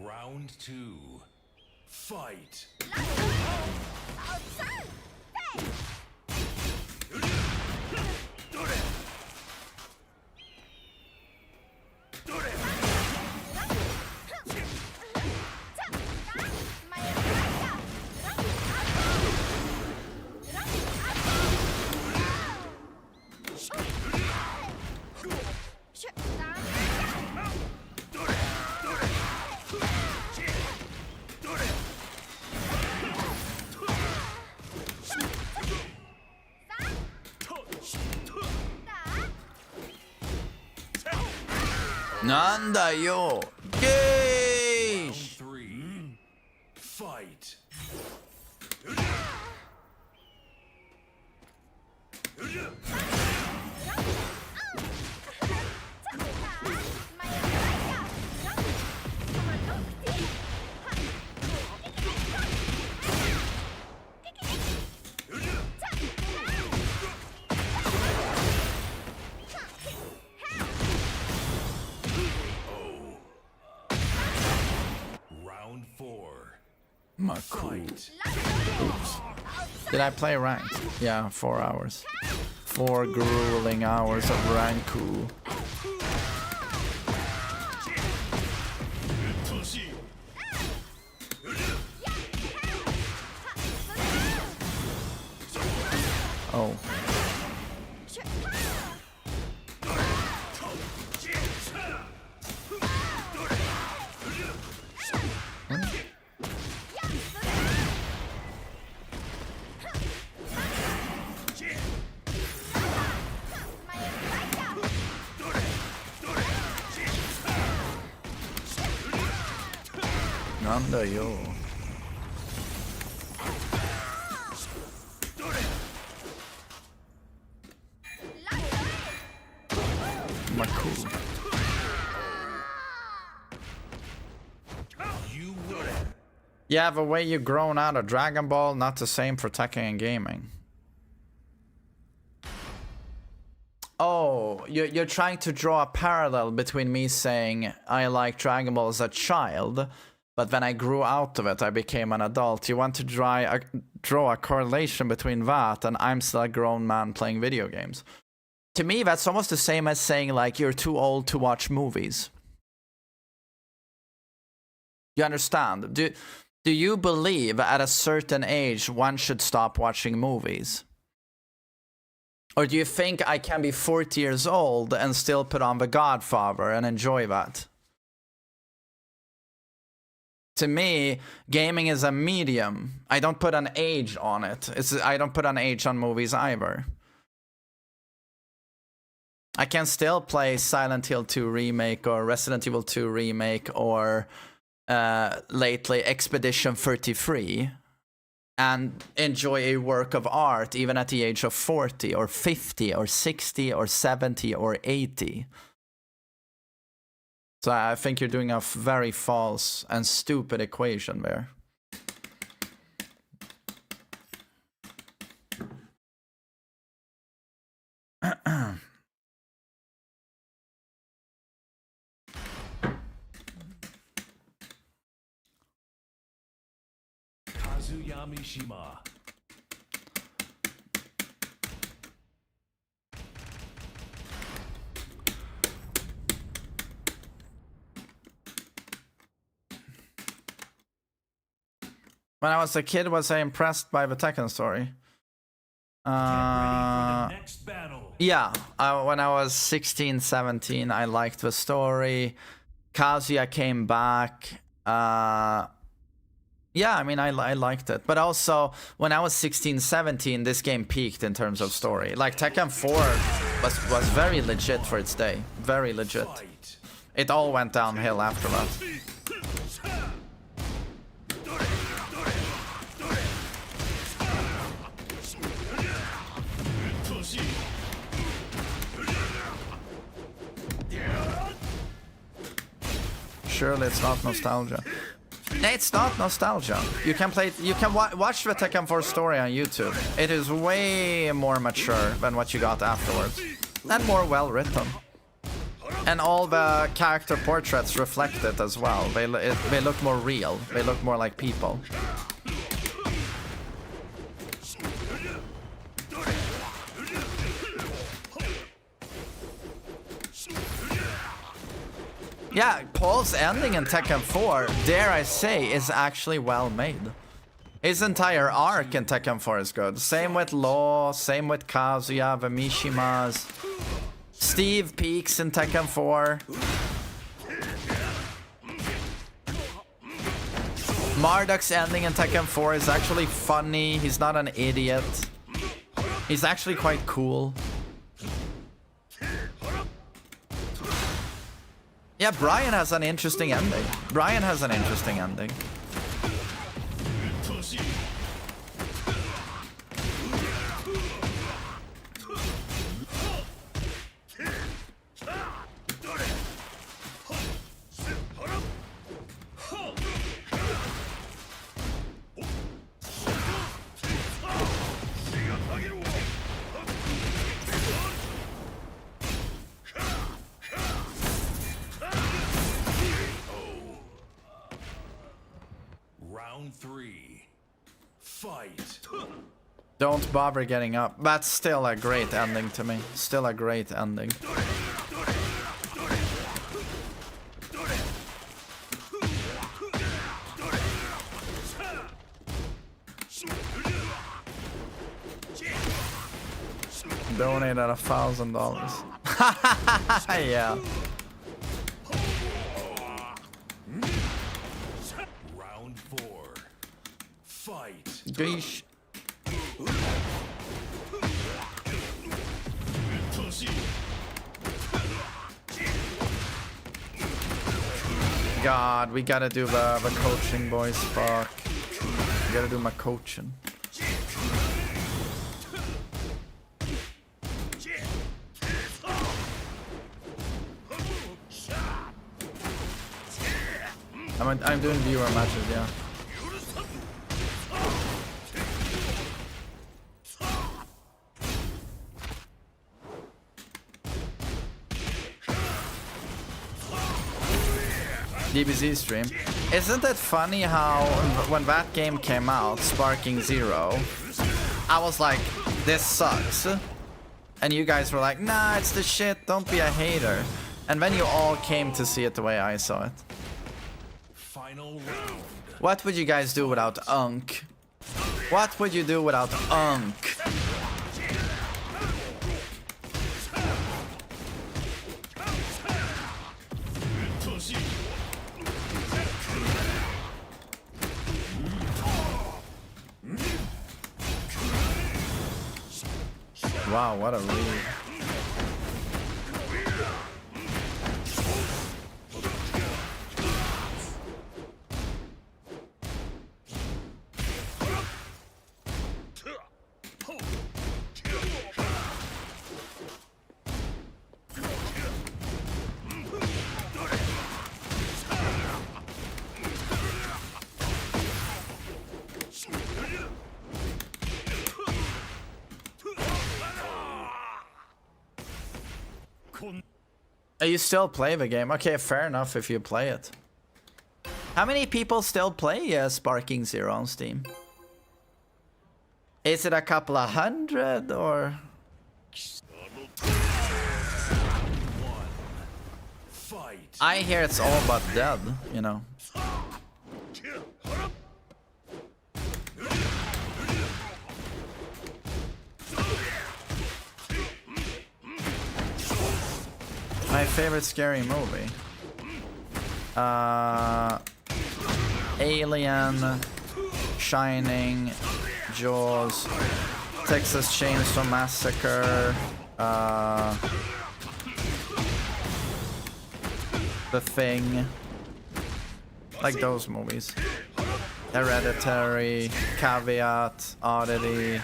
Round 2. Fight. Nanda yo. Round Geesh. 3. Fight. Round 4. Fight. Did I play ranked? Yeah, 4 hours. 4 grueling hours of Ranku. Oh. Nanda yo. Marco. You win. Yeah, the way you grown out of Dragon Ball, not the same for Tekken and gaming. Oh, you're trying to draw a parallel between me saying I like Dragon Ball as a child, but when I grew out of it, I became an adult. You want to draw a correlation between that and I'm still a grown man playing video games. To me, that's almost the same as saying, like, you're too old to watch movies. You understand? Do you believe at a certain age one should stop watching movies? Or do you think I can be 40 years old and still put on The Godfather and enjoy that? To me, gaming is a medium. I don't put an age on it. I don't put an age on movies either. I can still play Silent Hill 2 Remake or Resident Evil 2 Remake or lately Expedition 33 and enjoy a work of art even at the age of 40 or 50 or 60 or 70 or 80. So I think you're doing a very false and stupid equation there. Kazuya Mishima. When I was a kid, was I impressed by the Tekken story? Yeah, when I was 16, 17, I liked the story. Kazuya came back. Yeah, I mean, I liked it. But also, when I was 16, 17, this game peaked in terms of story. Like, Tekken 4 was very legit for its day. Very legit. It all went downhill after that. Surely it's not nostalgia. It's not nostalgia. You can play. You can watch the Tekken 4 story on YouTube. It is way more mature than what you got afterwards, and more well written. And all the character portraits reflect it as well. They look more real. They look more like people. Yeah, Paul's ending in Tekken 4, dare I say, is actually well made. His entire arc in Tekken 4 is good. Same with Law, same with Kazuya, the Mishimas. Steve peaks in Tekken 4. Marduk's ending in Tekken 4 is actually funny. He's not an idiot. He's actually quite cool. Yeah, Brian has an interesting ending. Brian has an interesting ending. Round 3. Fight. Don't bother getting up. That's still a great ending to me. Still a great ending. Donated $1,000. Yeah. Round 4. Fight. Geesh. God, we gotta do the coaching, boys. Fuck. We gotta do my coaching. I'm doing viewer matches, yeah. DBZ stream. Isn't it funny how when that game came out, Sparking Zero, I was like, this sucks. And you guys were like, nah, it's the shit, don't be a hater. And then you all came to see it the way I saw it. Final round. What would you guys do without Unk? What would you do without Unk? Wow, what a read. You still play the game? Okay, fair enough if you play it. How many people still play Sparking Zero on Steam? Is it a couple of hundred or? I hear it's all but dead, you know. My favorite scary movie. Alien, Shining, Jaws, Texas Chainsaw Massacre, The Thing. Like those movies. Hereditary, Caveat, Oddity,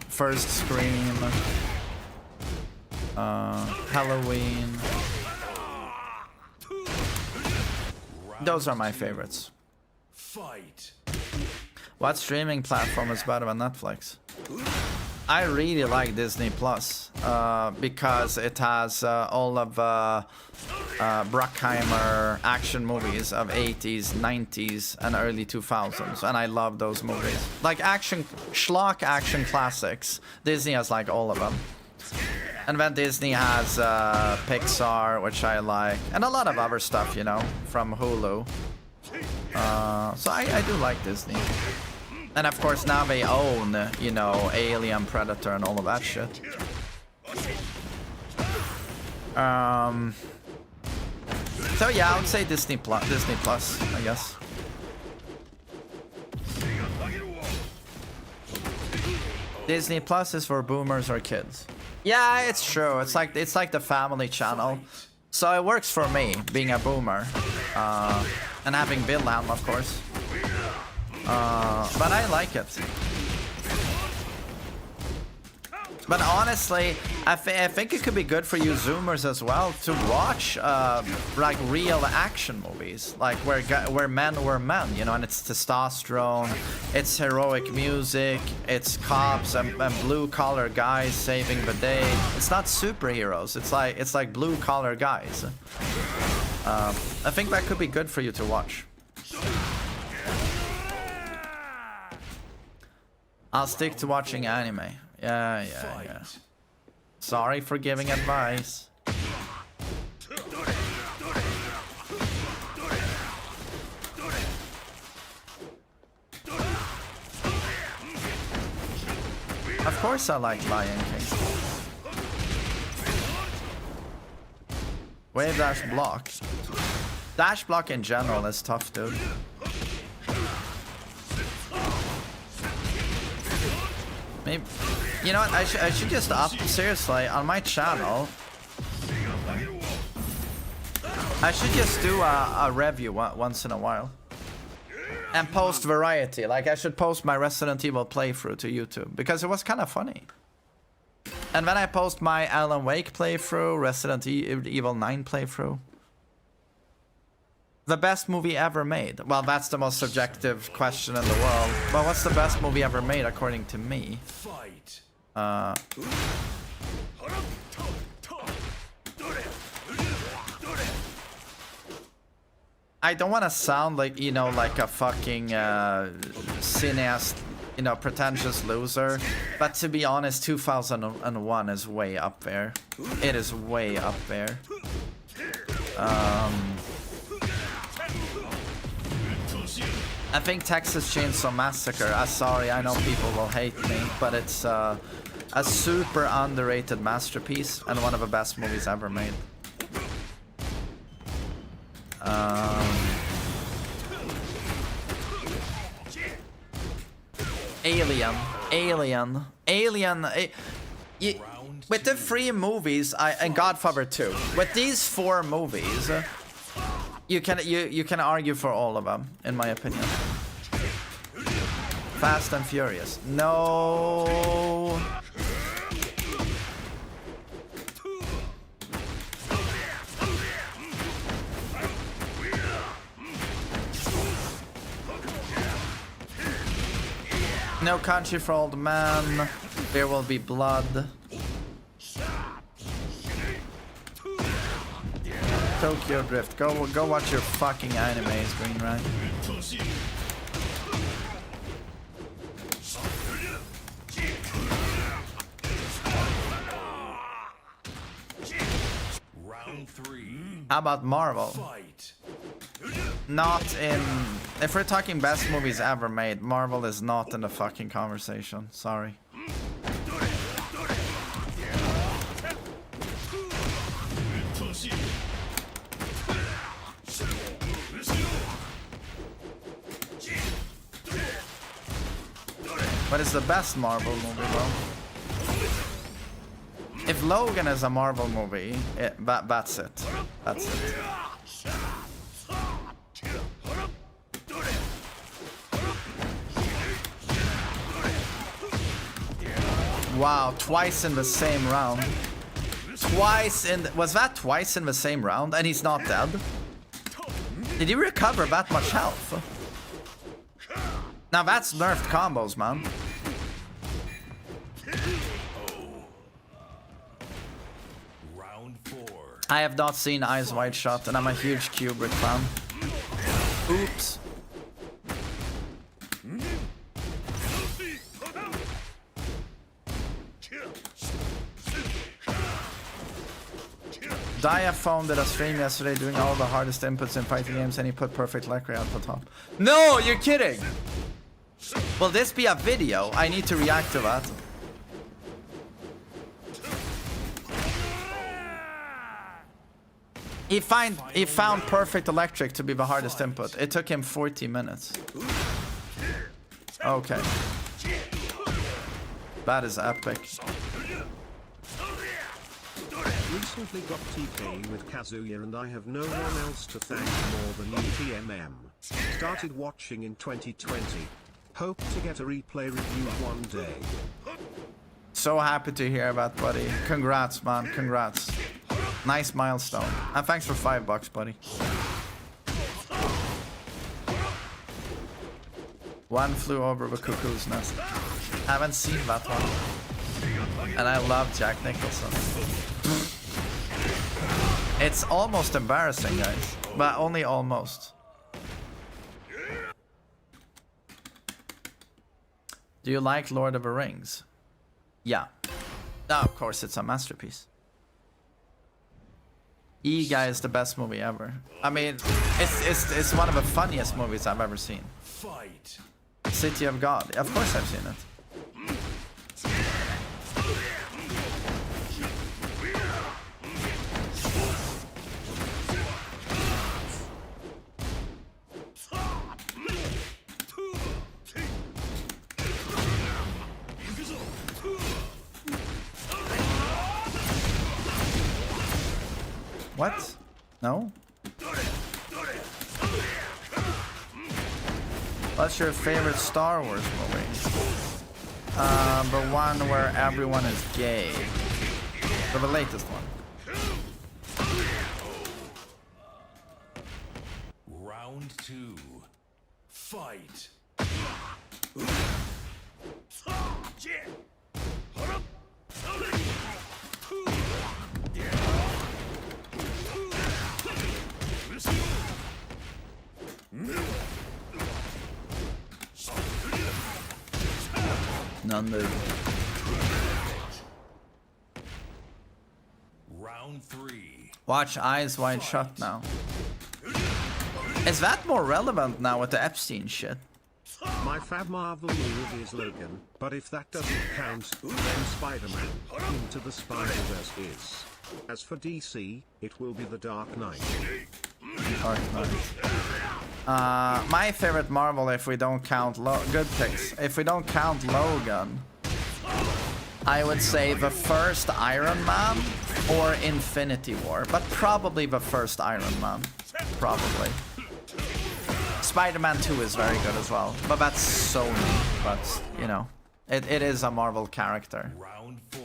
First Scream. Halloween. Those are my favorites. What streaming platform is better than Netflix? I really like Disney Plus because it has all of Bruckheimer action movies of 80s, 90s, and early 2000s, and I love those movies. Like schlock action classics. Disney has like all of them. And then Disney has Pixar, which I like, and a lot of other stuff, you know, from Hulu. So I do like Disney. And of course now they own, you know, Alien, Predator, and all of that shit. So yeah, I would say Disney Plus, I guess. Disney Plus is for boomers or kids. Yeah, it's true. It's like the family channel, so it works for me being a boomer, and having Wilhelm, of course. But I like it. But honestly, I think it could be good for you Zoomers as well to watch like real action movies, like where men were men, you know, and it's testosterone, it's heroic music, it's cops and blue collar guys saving the day. It's not superheroes. It's like blue collar guys. I think that could be good for you to watch. I'll stick to watching anime. Yeah. Sorry for giving advice. Of course I like Lion King. Wave dash block. Dash block in general is tough, dude. Maybe, you know what, I should just seriously, on my channel, I should just do a review once in a while. And post variety, like I should post my Resident Evil playthrough to YouTube, because it was kind of funny. And then I post my Alan Wake playthrough, Resident Evil 9 playthrough. The best movie ever made. Well, that's the most subjective question in the world. But what's the best movie ever made according to me? I don't want to sound like, you know, like a fucking cineast, you know, pretentious loser. But to be honest, 2001 is way up there. It is way up there. I think Texas Chainsaw Massacre, sorry, I know people will hate me, but it's a super underrated masterpiece and one of the best movies ever made. Alien. With the 3 movies, and Godfather 2, with these 4 movies, you can argue for all of them, in my opinion. Fast and Furious. No. No Country for Old Men. There Will Be Blood. Tokyo Drift. Go watch your fucking animes, Green Rag. Round 3. How about Marvel? Fight. Not in... If we're talking best movies ever made, Marvel is not in the fucking conversation. Sorry. What is the best Marvel movie, bro? If Logan is a Marvel movie, that's it. That's it. Wow, twice in the same round. Was that twice in the same round? And he's not dead? Did he recover that much health? Now that's nerfed combos, man. Round 4. I have not seen Eyes Wide Shut, and I'm a huge Kubrick fan. Oops. Diaphone did a stream yesterday doing all the hardest inputs in fighting games, and he put perfect lag rate at the top. No, you're kidding! Will this be a video? I need to react to that. He found perfect electric to be the hardest input. It took him 40 minutes. Okay. That is epic. Recently got TK with Kazuya and I have no one else to thank more than you, TMM. Started watching in 2020. Hope to get a replay review one day. So happy to hear that, buddy. Congrats, man. Congrats. Nice milestone. And thanks for $5, buddy. One Flew Over the Cuckoo's Nest. Haven't seen that one. And I love Jack Nicholson. It's almost embarrassing, guys. But only almost. Do you like Lord of the Rings? Yeah. No, of course, it's a masterpiece. Ega is the best movie ever. I mean, it's one of the funniest movies I've ever seen. Fight. City of God. Of course I've seen it. What? No? What's your favorite Star Wars movie? The one where everyone is gay. Or the latest one. Round 2. Fight. None move. Round 3. Watch Eyes Wide Shut now. Is that more relevant now with the Epstein shit? My fab Marvel movie is Logan, but if that doesn't count, then Spider-Man Into the Spider-Verse is. As for DC, it will be The Dark Knight. Dark Knight. My favorite Marvel, if we don't count good picks, if we don't count Logan, I would say the first Iron Man or Infinity War, but probably the first Iron Man, probably. Spider-Man 2 is very good as well, but that's Sony, but you know, it is a Marvel character. Round 4.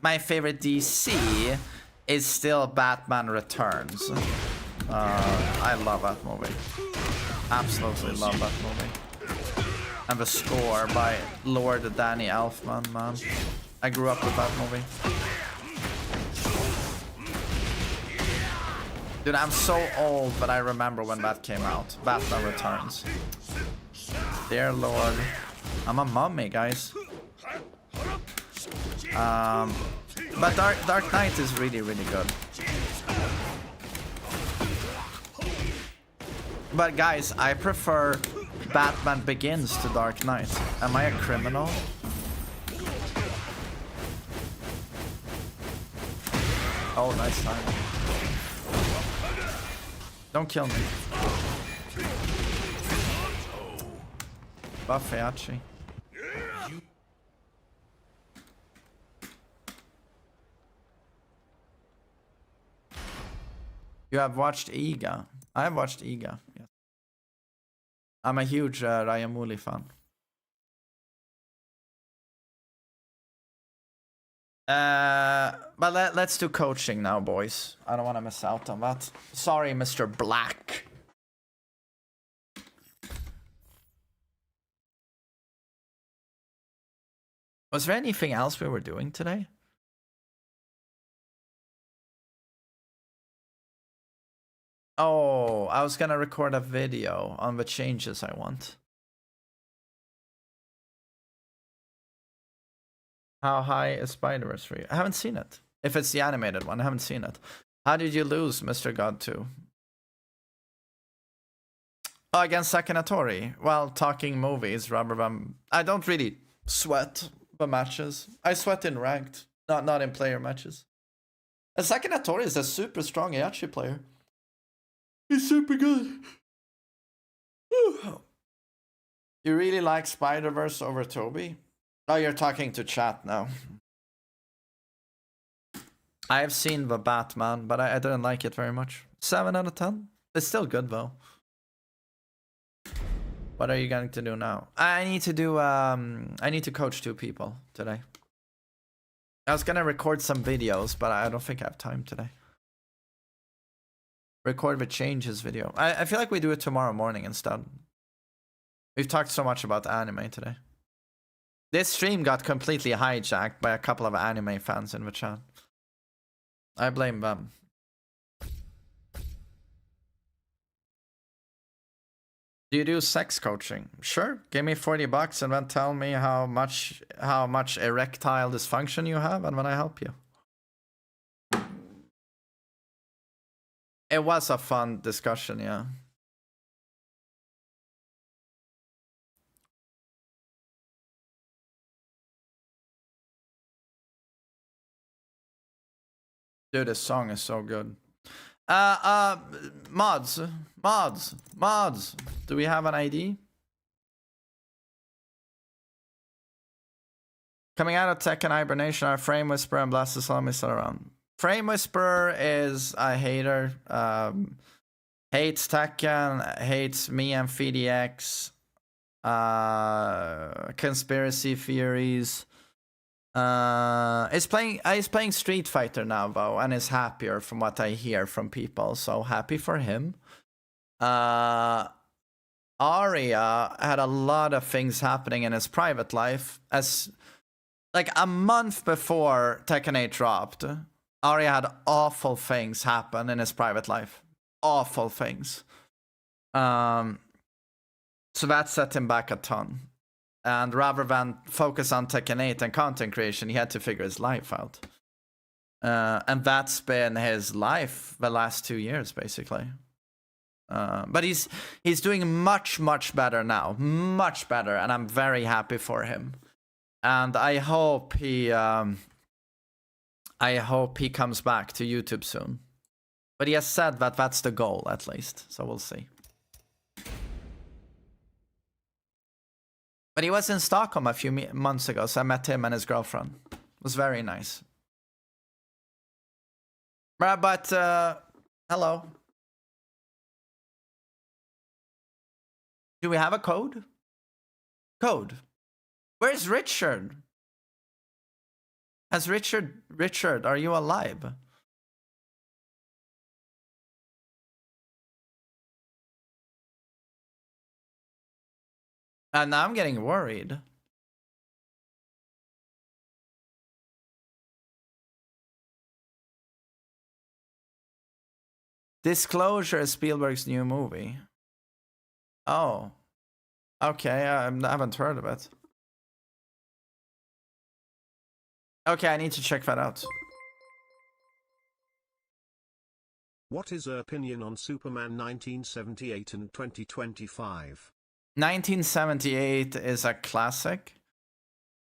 My favorite DC is still Batman Returns. I love that movie. Absolutely love that movie. And the score by Lord Danny Elfman, man. I grew up with that movie. Dude, I'm so old, but I remember when that came out. Batman Returns. Dear Lord. I'm a mummy, guys. But Dark Knight is really, really good. But guys, I prefer Batman Begins to Dark Knight. Am I a criminal? Oh, nice time. Don't kill me. Buff Heihachi. You have watched Iga. I have watched Iga. Yes. I'm a huge Rajamouli fan. But let's do coaching now, boys. I don't want to miss out on that. Sorry, Mr. Black. Was there anything else we were doing today? Oh, I was gonna record a video on the changes I want. How high is Spider-Verse for you? I haven't seen it. If it's the animated one, I haven't seen it. How did you lose, Mr. God 2? Oh, against Sakanatori. Well, talking movies rather than... I don't really sweat the matches. I sweat in ranked, not in player matches. And Sakanatori is a super strong Heihachi player. He's super good. You really like Spider-Verse over Toby? Oh, you're talking to chat now. I have seen the Batman, but I didn't like it very much. 7 out of 10. It's still good though. What are you going to do now? I need to do I need to coach 2 people today. I was gonna record some videos, but I don't think I have time today. Record the changes video. I feel like we do it tomorrow morning instead. We've talked so much about anime today. This stream got completely hijacked by a couple of anime fans in the chat. I blame them. Do you do sex coaching? Sure. Give me $40 and then tell me how much erectile dysfunction you have, and then I help you. It was a fun discussion, yeah. Dude, this song is so good. Mods. Do we have an ID? Coming out of Tech and Hibernation are Frame Whisperer and Blastosalami still around. Frame Whisperer is a hater. Hates Tekken, hates me and FDX. Conspiracy theories. He's playing Street Fighter now though, and is happier from what I hear from people. So happy for him. Arya had a lot of things happening in his private life. As like a month before Tekken 8 dropped, Arya had awful things happen in his private life. Awful things. So that set him back a ton. And rather than focus on Tekken 8 and content creation, he had to figure his life out. And that's been his life the last 2 years, basically. But he's doing much better now. Much better. And I'm very happy for him. And I hope he comes back to YouTube soon. But he has said that that's the goal, at least. So we'll see. But he was in Stockholm a few months ago, so I met him and his girlfriend. It was very nice. But hello. Do we have a code? Code. Where's Richard? Richard, are you alive? And now I'm getting worried. Disclosure is Spielberg's new movie. Oh. Okay, I haven't heard of it. Okay, I need to check that out. What is your opinion on Superman 1978 and 2025? 1978 is a classic.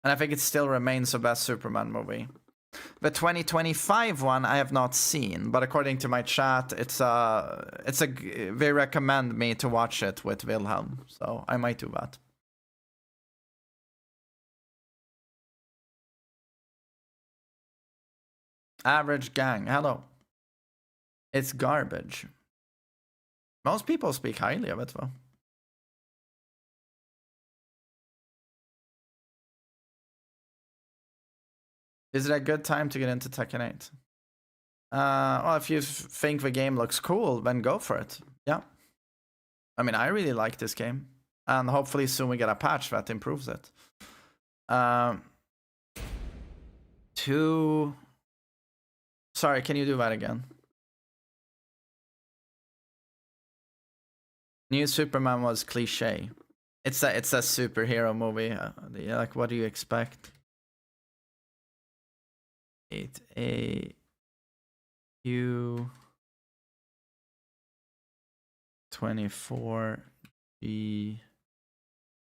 And I think it still remains the best Superman movie. The 2025 one I have not seen, but according to my chat, they recommend me to watch it with Wilhelm, so I might do that. Average gang, hello. It's garbage. Most people speak highly of it though. Is it a good time to get into Tekken 8? Well, if you think the game looks cool, then go for it. Yeah. I mean, I really like this game. And hopefully soon we get a patch that improves it. Sorry, can you do that again? New Superman was cliche. It's a superhero movie. Like, what do you expect? 8A Q 24 G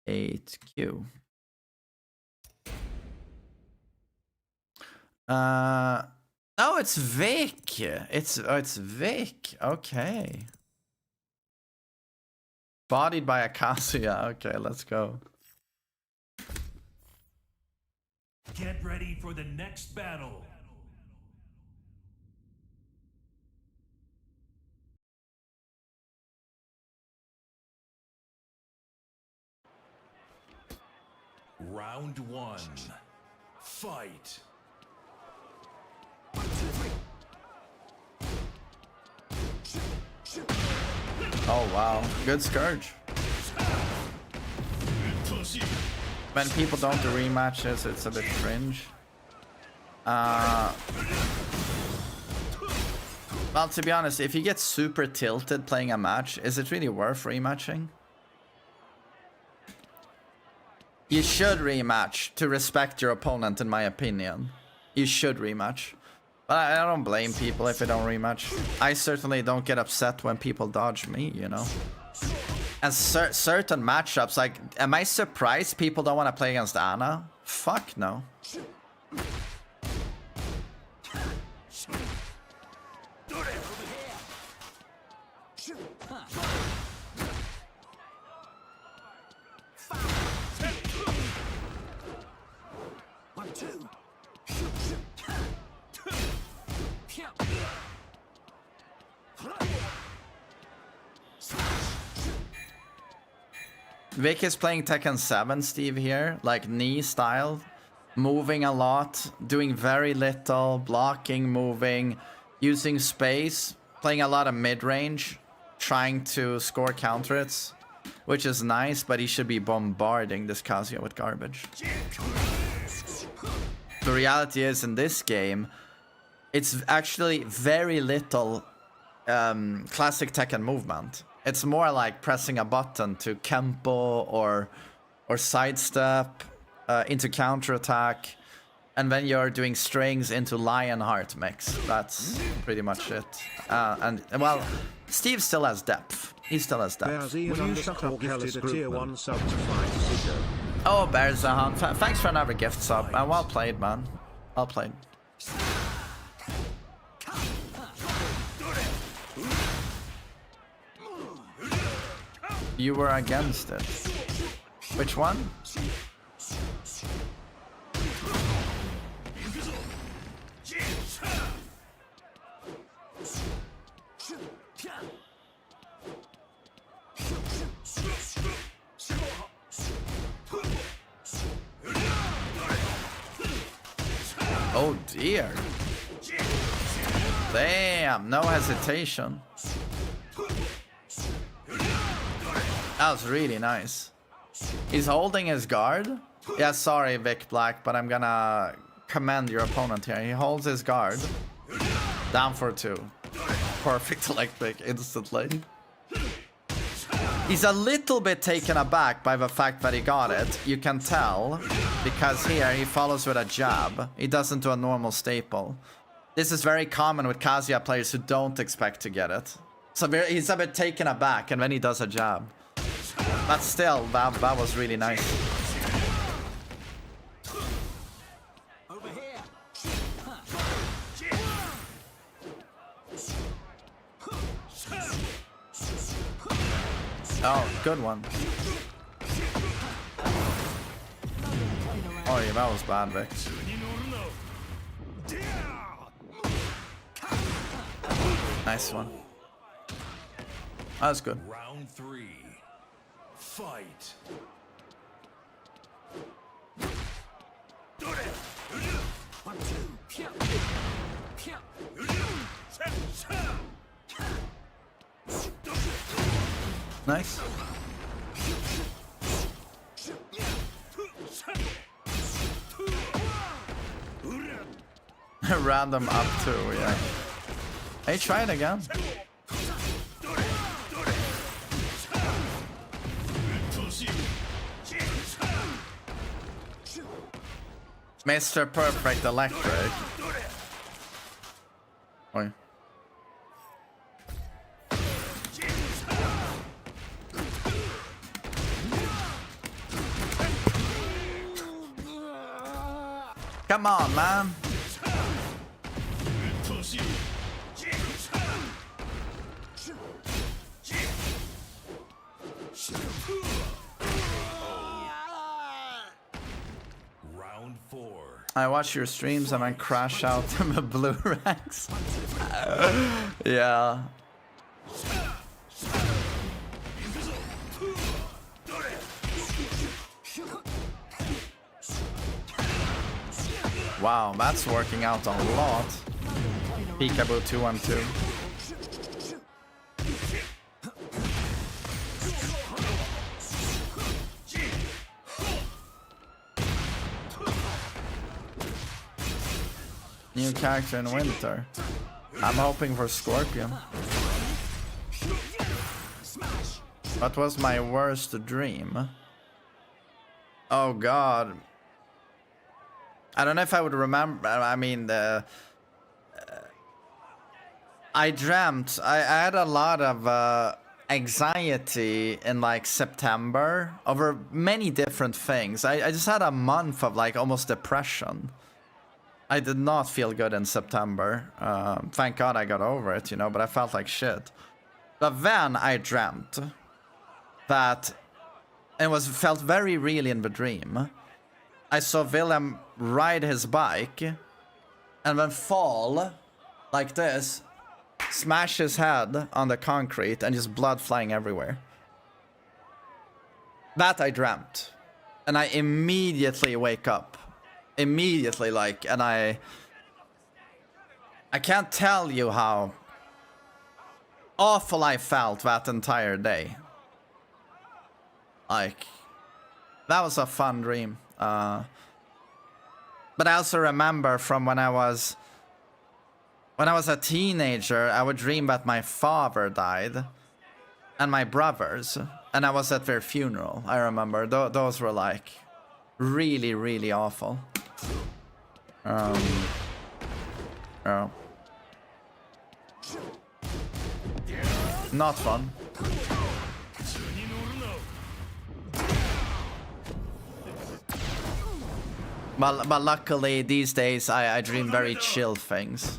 8Q. No, it's Vic. It's Vic. Okay. Bodied by Acacia. Okay, let's go. Get ready for the next battle. Round 1. Fight. Oh wow, good Scourge. When people don't do rematches, it's a bit cringe. Well, to be honest, if you get super tilted playing a match, is it really worth rematching? You should rematch to respect your opponent, in my opinion. You should rematch. But I don't blame people if they don't rematch. I certainly don't get upset when people dodge me, you know? And certain matchups, like, am I surprised people don't want to play against Anna? Fuck no. Vic is playing Tekken 7, Steve, here, like knee style, moving a lot, doing very little, blocking, moving, using space, playing a lot of mid-range, trying to score counter hits, which is nice, but he should be bombarding this Kazuya with garbage. The reality is, in this game, it's actually very little classic Tekken movement. It's more like pressing a button to Kempo or sidestep into counterattack, and then you're doing strings into Lionheart mix. That's pretty much it. And well, Steve still has depth. He still has depth. Oh, Bearzahan, thanks for another gift sub. And well played, man. Well played. You were against it. Which one? Oh dear. Damn, no hesitation. That was really nice. He's holding his guard. Yeah, sorry, Vic Black, but I'm gonna commend your opponent here. He holds his guard. Down for 2. Perfect electric instantly. He's a little bit taken aback by the fact that he got it. You can tell, because here he follows with a jab. He doesn't do a normal staple. This is very common with Kazuya players who don't expect to get it. So he's a bit taken aback, and then he does a jab. But still, that was really nice. Over here. Oh, good one. Oh yeah, that was bad, Vic. Nice one. That was good. Round 3. Fight. Nice. Random up 2, yeah. Hey, try it again. Mr. Perfect Electric. Oi. Come on, man. Round 4. I watch your streams and then crash out in the blue ranks. Yeah. Wow, that's working out a lot. Peekaboo 212. New character in winter. I'm hoping for Scorpion. What was my worst dream? Oh god. I don't know if I would remember. I mean, I dreamt. I had a lot of anxiety in like September over many different things. I just had a month of like almost depression. I did not feel good in September. Thank God I got over it, you know, but I felt like shit. But then I dreamt that it felt very real in the dream. I saw Willem ride his bike and then fall like this, smash his head on the concrete, and just blood flying everywhere. That I dreamt. And I immediately wake up. Immediately, like, and I can't tell you how awful I felt that entire day. Like, that was a fun dream. But I also remember from when I was a teenager, I would dream that my father died and my brothers, and I was at their funeral. I remember those were like really, really awful. Oh. Not fun. But luckily these days I dream very chill things.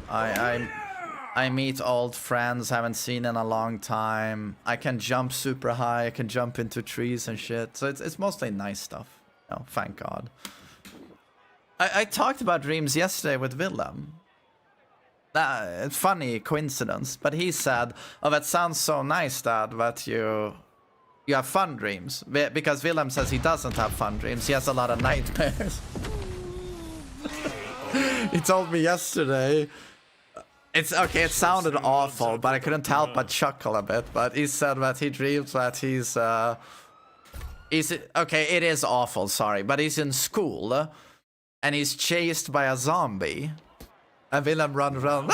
I meet old friends I haven't seen in a long time. I can jump super high. I can jump into trees and shit. So it's mostly nice stuff. Oh, thank God. I talked about dreams yesterday with Willem. Funny coincidence. But he said, oh, that sounds so nice, Dad, that you have fun dreams. Because Willem says he doesn't have fun dreams. He has a lot of nightmares. He told me yesterday. It's okay, it sounded awful, but I couldn't help but chuckle a bit. But he said that he dreams that he's okay, it is awful, sorry, but he's in school and he's chased by a zombie. And Willem runs around.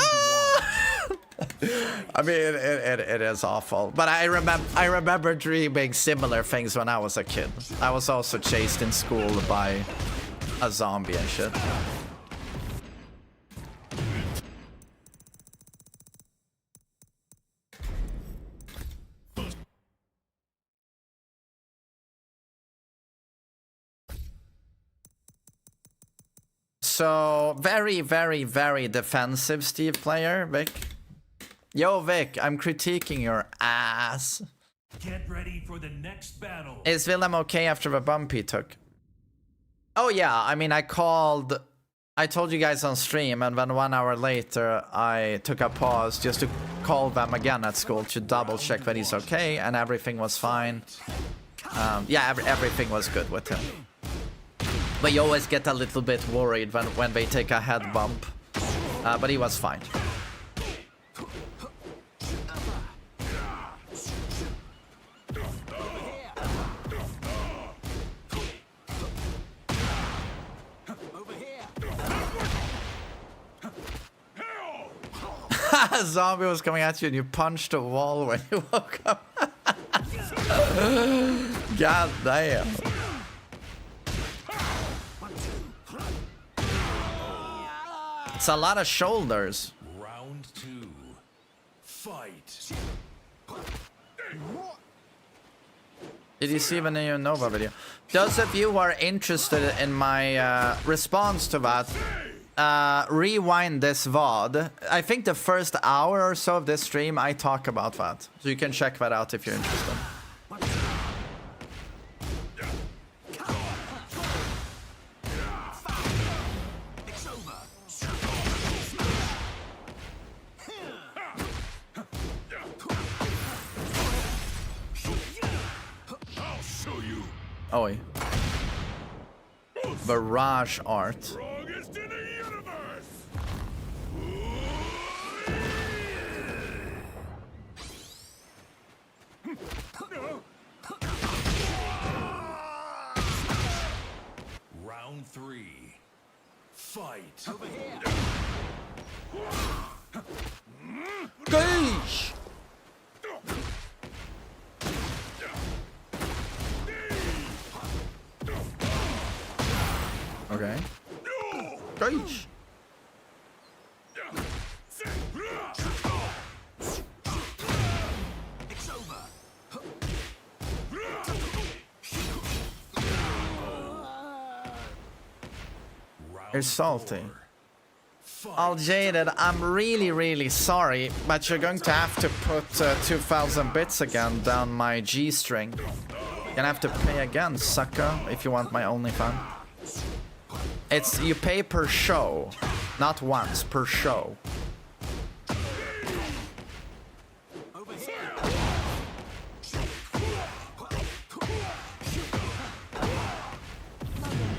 I mean, it is awful. But I remember dreaming similar things when I was a kid. I was also chased in school by a zombie and shit. So, very, very, very defensive Steve player, Vic. Yo, Vic, I'm critiquing your ass. Get ready for the next battle. Is Willem okay after the bump he took? Oh yeah, I mean, I told you guys on stream, and then 1 hour later, I took a pause just to call them again at school to double check that he's okay, and everything was fine. Yeah, everything was good with him. But you always get a little bit worried when they take a head bump. But he was fine. Zombie was coming at you and you punched a wall when you woke up. God damn. It's a lot of shoulders. Round 2. Fight. Did you see the new Nova video? Those of you who are interested in my response to that, rewind this VOD. I think the first hour or so of this stream, I talk about that. So you can check that out if you're interested. Oi. Barrage art. Round 3. Fight. Over here. Gage! Okay. Gage! It's over. You're salty. All jaded, I'm really sorry, but you're going to have to put 2000 bits again down my G string. You're gonna have to pay again, sucker, if you want my OnlyFans. It's, you pay per show, not once, per show. Over here.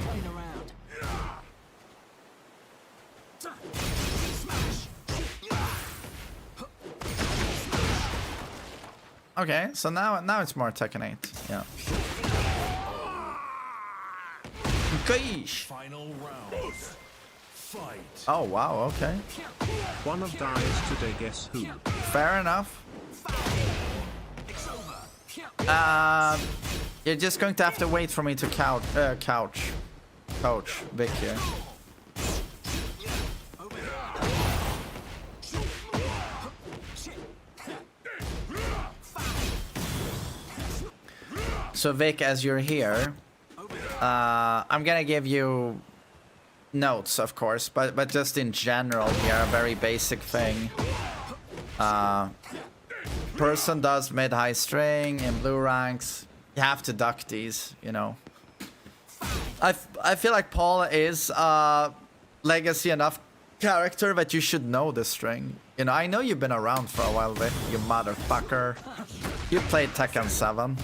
Coming around. Smash. Okay, so now it's more Tekken 8, yeah. Gosh. Final round. Fight. Oh wow, okay. One of dies today, guess who? Fair enough. It's over. You're just going to have to wait for me to coach Vic here. So Vic, as you're here, I'm gonna give you notes, of course, but just in general here, a very basic thing. Person does mid-high string in blue ranks. You have to duck these, you know. I feel like Paul is legacy enough character that you should know the string. You know, I know you've been around for a while, Vic, you motherfucker. You played Tekken 7.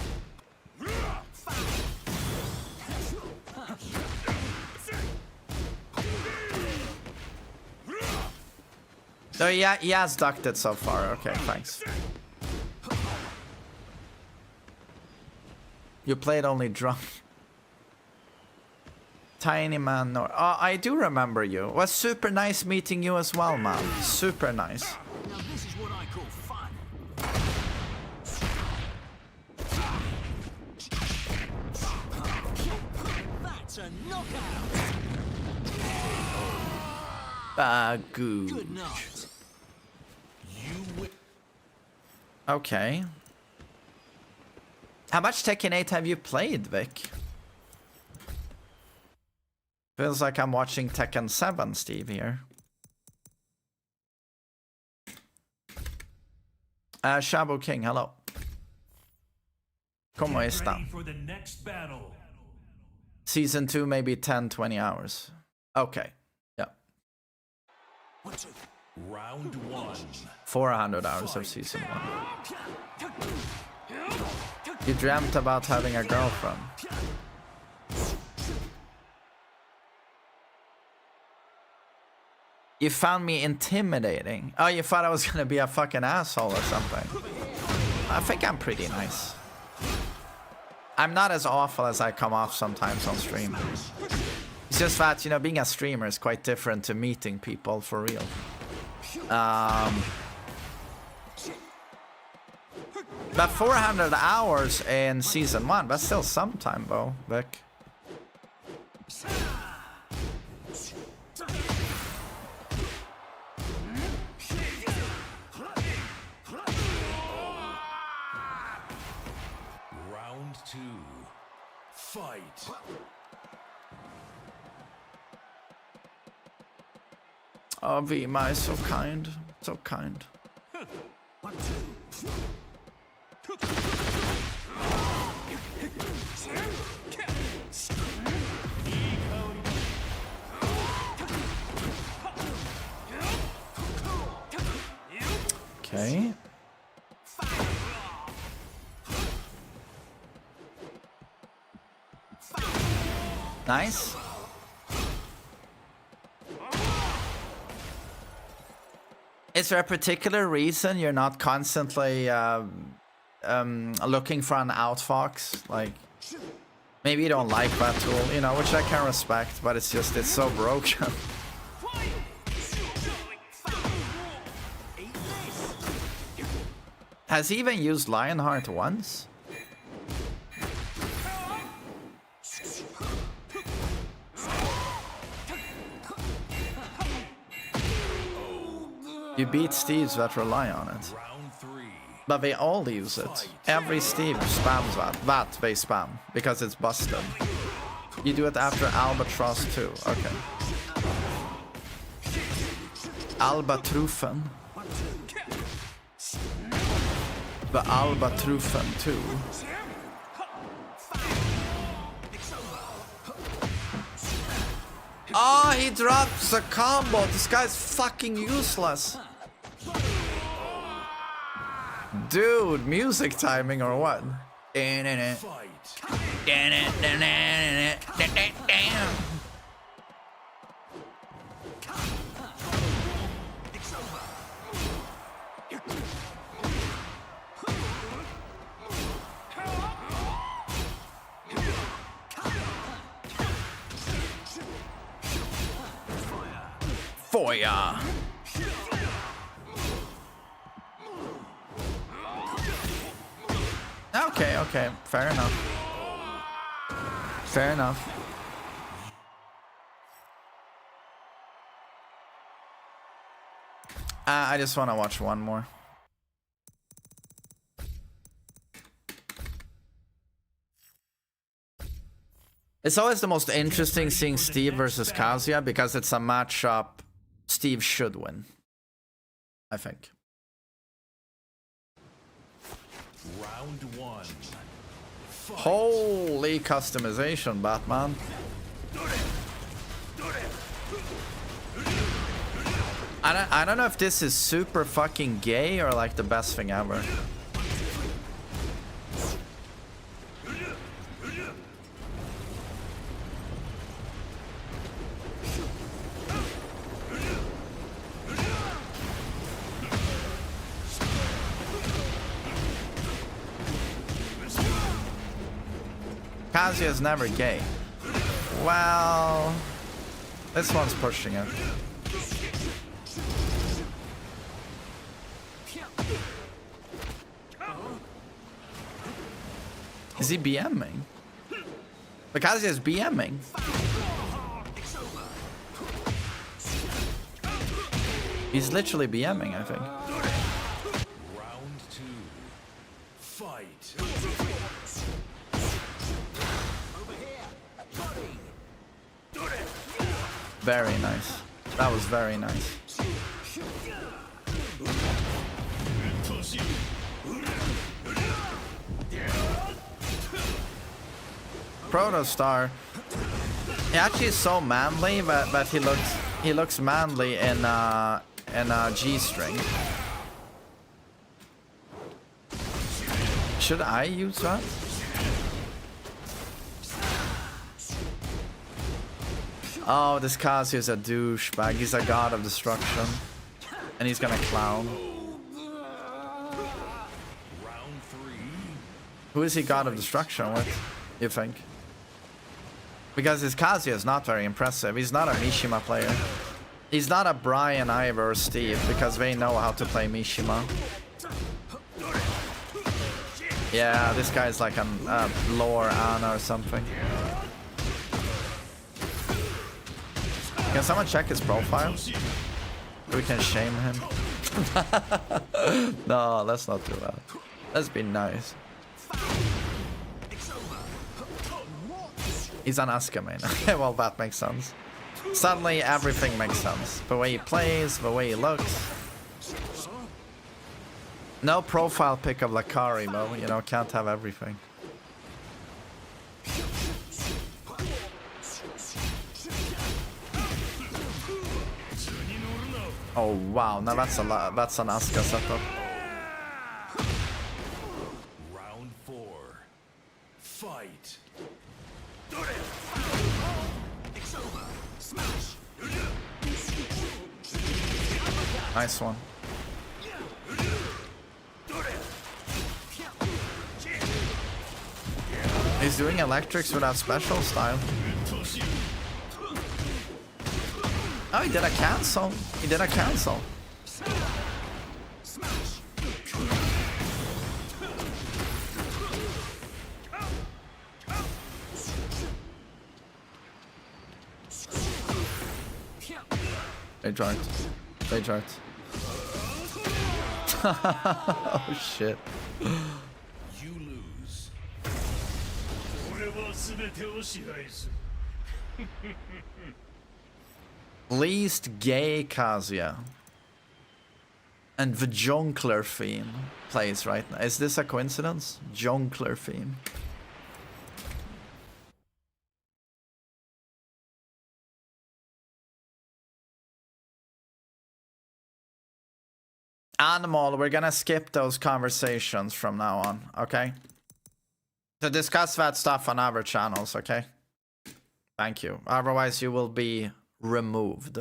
So yeah, he has ducked it so far. Okay, thanks. You played only drunk. Tiny man, no. Oh, I do remember you. It was super nice meeting you as well, man. Super nice. Now this is what I call fun. That's a knockout. Bagoo. Good night. Okay. How much Tekken 8 have you played, Vic? Feels like I'm watching Tekken 7, Steve, here. Shabu King, hello. ¿Cómo Get está? ready for the next battle. Season 2, maybe 10, 20 hours. Okay. Yeah. Round 1. 400 hours of season 1. You dreamt about having a girlfriend. You found me intimidating. Oh, you thought I was gonna be a fucking asshole or something. I think I'm pretty nice. I'm not as awful as I come off sometimes on stream. It's just that, you know, being a streamer is quite different to meeting people for real. But 400 hours in season 1, that's still some time though, Vic. Round 2. Fight. Oh, Vima is so kind. So kind. Okay. Nice. Is there a particular reason you're not constantly looking for an outfox? Like, maybe you don't like that tool, you know, which I can respect, but it's just, it's so broken. Has he even used Lionheart once? You beat Steves that rely on it. Round 3. But they all use it. Every Steve spams that. That they spam. Because it's busted. You do it after Albatross too. Okay. Albatrufen. The Albatrufen too. Oh, he drops a combo. This guy's fucking useless. Dude, music timing or what? Fight. Fire. Okay, okay, fair enough. Fair enough. I just want to watch one more. It's always the most interesting seeing Steve versus Kazuya because it's a matchup Steve should win, I think. Round one. Holy customization, Batman. I don't know if this is super fucking gay or like the best thing ever. Kazuya is never gay. Well, this one's pushing it. Is he BMing? But Kazuya is BMing. He's literally BMing, I think. Round two. Fight. Very nice. That was very nice. Protostar. He actually is so manly, but he looks manly in a G-string. Should I use that? Oh, this Kazuya is a douchebag. He's a god of destruction. And he's gonna clown. Round three. Who is he god of destruction with, you think? Because his Kazuya is not very impressive. He's not a Mishima player. He's not a Brian, Ivor, or Steve, because they know how to play Mishima. Yeah, this guy's like a lore Ana or something. Can someone check his profile? We can shame him. No, let's not do that. Let's be nice. He's an Asuka main. Well, that makes sense. Suddenly, everything makes sense. The way he plays, the way he looks. No profile pic of Lakari, though. You know, can't have everything. Oh wow, now that's a lot. That's an Asuka setup. Round four. Fight. Nice one. He's doing electrics without special style. Oh, he did a cancel. He did a cancel. They tried. They tried. Oh shit. You lose. Least gay Kazuya. And the Jonkler theme plays right now. Is this a coincidence? Jonkler theme. Animal, we're gonna skip those conversations from now on, okay? To discuss that stuff on other channels, okay? Thank you. Otherwise, you will be removed.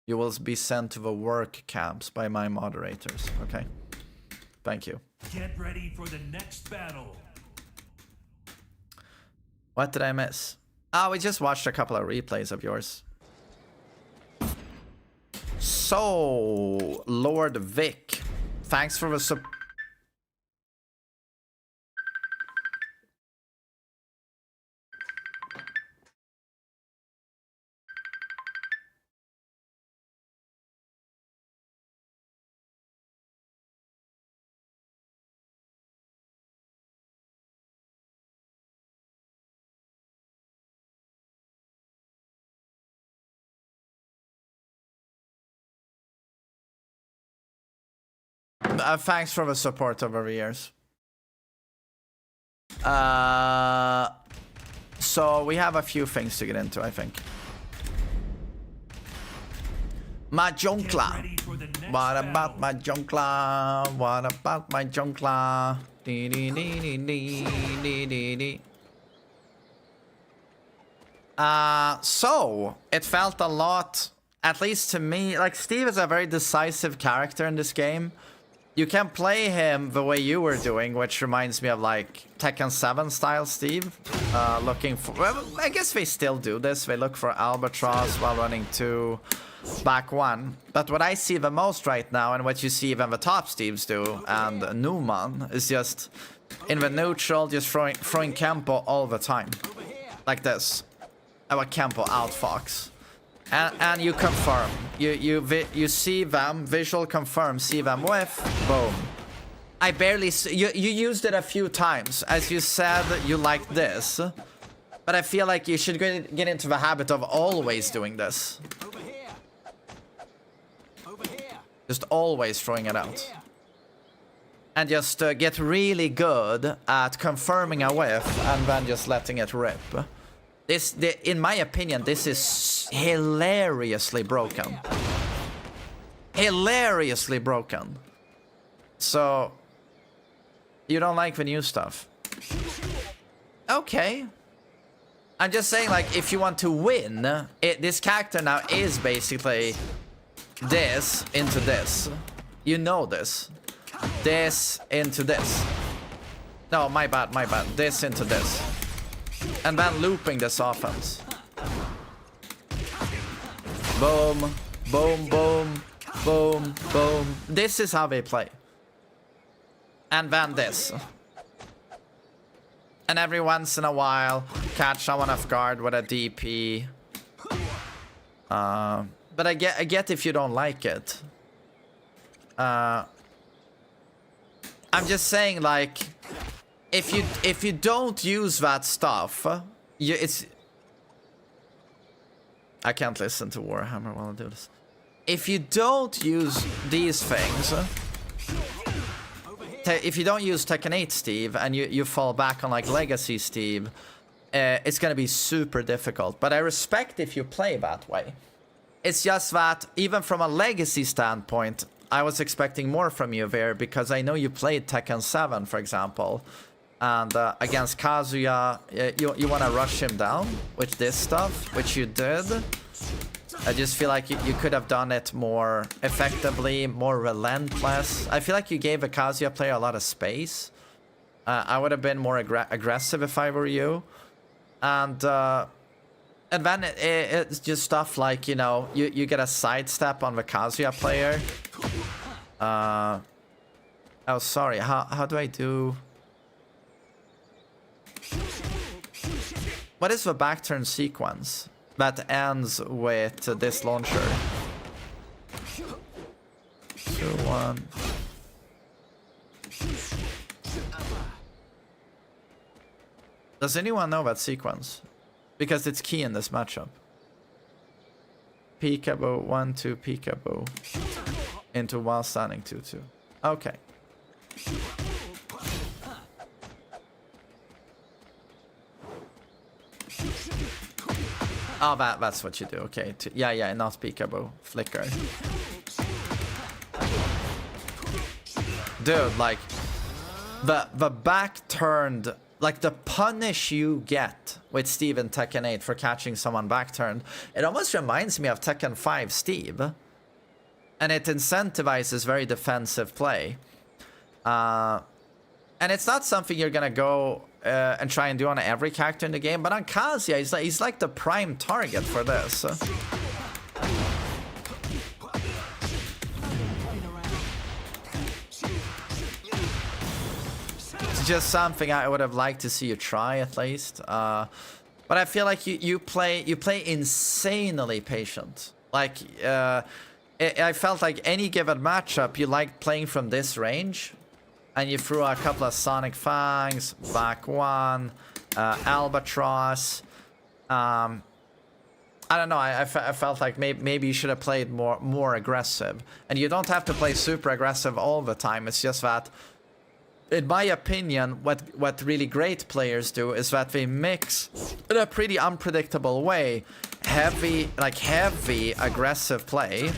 You will be sent to the work camps by my moderators, okay? Thank you. Get ready for the next battle. What did I miss? Oh, we just watched a couple of replays of yours. So, Lord Vic, thanks for the support. Thanks for the support over the years. So we have a few things to get into, I think. My junkla. What about my junkla? What about my junkla? Dee dee dee dee dee dee dee. So it felt a lot, at least to me, like Steve is a very decisive character in this game. You can play him the way you were doing, which reminds me of like Tekken 7 style Steve. Looking for, well, I guess they still do this. They look for Albatross while running 2, back 1. But what I see the most right now, and what you see even the top Steves do, and Newman, is just in the neutral, just throwing Kempo all the time. Like this. Our Kempo outfox. And you confirm. You see them, visual confirm, see them with, boom. I barely you used it a few times. As you said, you like this. But I feel like you should get into the habit of always doing this. Just always throwing it out. And just get really good at confirming a whiff and then just letting it rip. In my opinion, this is hilariously broken. Hilariously broken. So, you don't like the new stuff? Okay. I'm just saying, like, if you want to win, this character now is basically this into this. You know this. This into this. No, my bad. This into this. And then looping this offense. Boom, boom, boom, boom, boom. This is how they play. And then this. And every once in a while, catch someone off guard with a DP. But I get if you don't like it. I'm just saying, like, if you don't use that stuff, I can't listen to Warhammer while I do this. If you don't use these things, if you don't use Tekken 8 Steve and you fall back on like Legacy Steve, it's gonna be super difficult. But I respect if you play that way. It's just that even from a Legacy standpoint, I was expecting more from you there because I know you played Tekken 7, for example. And against Kazuya, you want to rush him down with this stuff, which you did. I just feel like you could have done it more effectively, more relentless. I feel like you gave a Kazuya player a lot of space. I would have been more aggressive if I were you. And then it's just stuff like, you know, you get a sidestep on the Kazuya player. Oh, sorry. How do I do... What is the back turn sequence that ends with this launcher? 2, 1. Does anyone know that sequence? Because it's key in this matchup. Peekaboo, 1, 2, peekaboo. Into while standing 2, 2. Okay. Oh, that's what you do. Okay. Yeah, not peekaboo. Flicker. Dude, like, the back turned, like the punish you get with Steve in Tekken 8 for catching someone back turned, it almost reminds me of Tekken 5 Steve. And it incentivizes very defensive play. And it's not something you're gonna go and try and do on every character in the game, but on Kazuya, he's like the prime target for this. It's just something I would have liked to see you try at least. But I feel like you play insanely patient. Like I felt like any given matchup you liked playing from this range. And you threw a couple of Sonic Fangs, back 1, Albatross. I don't know, I felt like maybe you should have played more aggressive. And you don't have to play super aggressive all the time, it's just that in my opinion, what really great players do is that they mix in a pretty unpredictable way heavy aggressive play,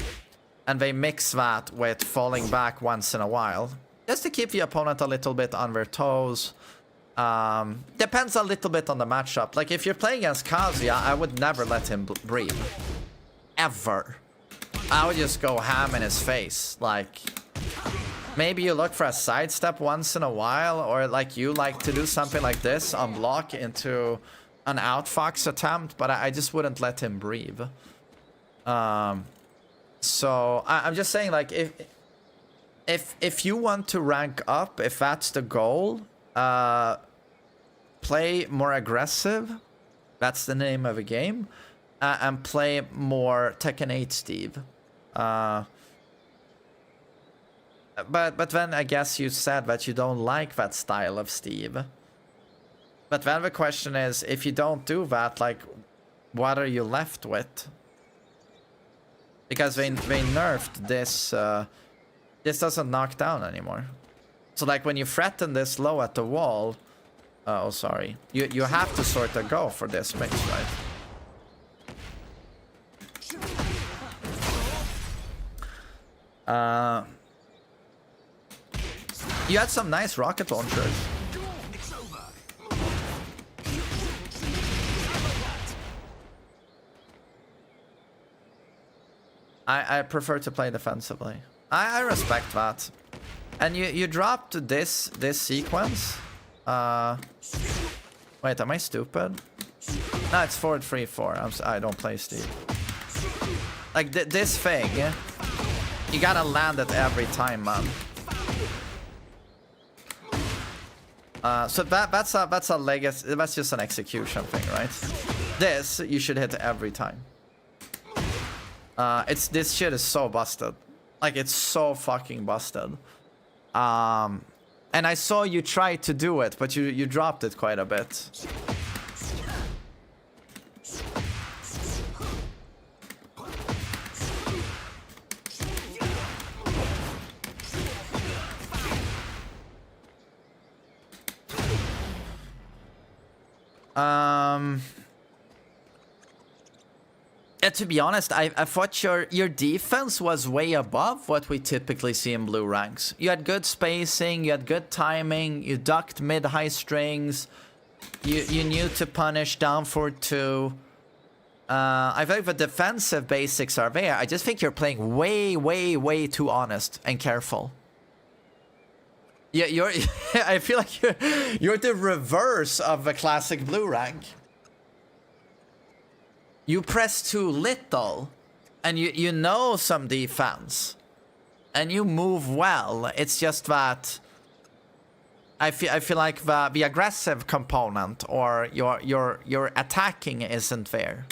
and they mix that with falling back once in a while, just to keep the opponent a little bit on their toes. Depends a little bit on the matchup. Like, if you're playing against Kazuya, I would never let him breathe. Ever. I would just go ham in his face. Like, maybe you look for a sidestep once in a while, or like you like to do something like this on block into an outfox attempt, but I just wouldn't let him breathe. So I'm just saying, like, if you want to rank up, if that's the goal, play more aggressive. That's the name of the game, and play more Tekken 8 Steve. But then I guess you said that you don't like that style of Steve. But then the question is, if you don't do that, like, what are you left with? Because they nerfed this. This doesn't knock down anymore. So like when you threaten this low at the wall, oh sorry, you have to sort of go for this mix, right? You had some nice rocket launchers. I prefer to play defensively. I respect that. And you dropped this sequence. Wait, am I stupid? No, it's 4-3-4. I don't play Steve. Like this thing, you gotta land it every time, man. So that's a legacy. That's just an execution thing, right? This you should hit every time. This shit is so busted. Like, it's so fucking busted. And I saw you try to do it, but you dropped it quite a bit. To be honest, I thought your defense was way above what we typically see in blue ranks. You had good spacing, you had good timing, you ducked mid-high strings, you knew to punish down for 2. I think the defensive basics are there. I just think you're playing way too honest and careful. Yeah, I feel like you're the reverse of the classic blue rank. You press too little, and you know some defense, and you move well. It's just that I feel like the aggressive component or your attacking isn't there.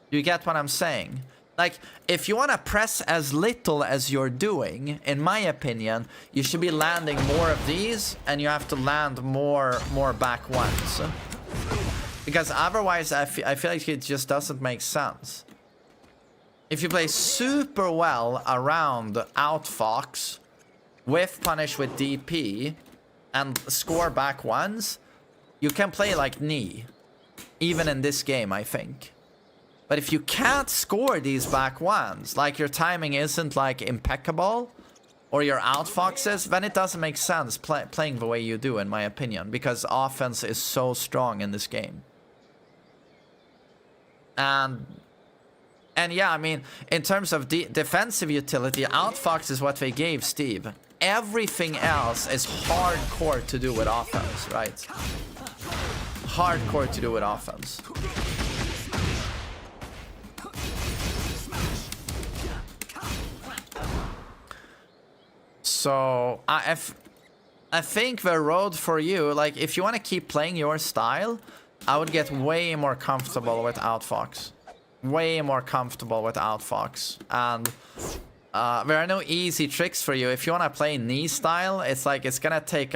You get what I'm saying? Like, if you want to press as little as you're doing, in my opinion, you should be landing more of these, and you have to land more back ones. Because otherwise, I feel like it just doesn't make sense. If you play super well around outfox, with punish with DP, and score back ones, you can play like knee. Even in this game, I think. But if you can't score these back ones, like your timing isn't like impeccable, or your outfoxes, then it doesn't make sense playing the way you do, in my opinion. Because offense is so strong in this game. And yeah, I mean, in terms of defensive utility, outfox is what they gave Steve. Everything else is hardcore to do with offense, right? Hardcore to do with offense. So I think the road for you, like, if you want to keep playing your style, I would get way more comfortable with outfox. Way more comfortable with outfox. And there are no easy tricks for you. If you want to play knee style, it's like it's gonna take...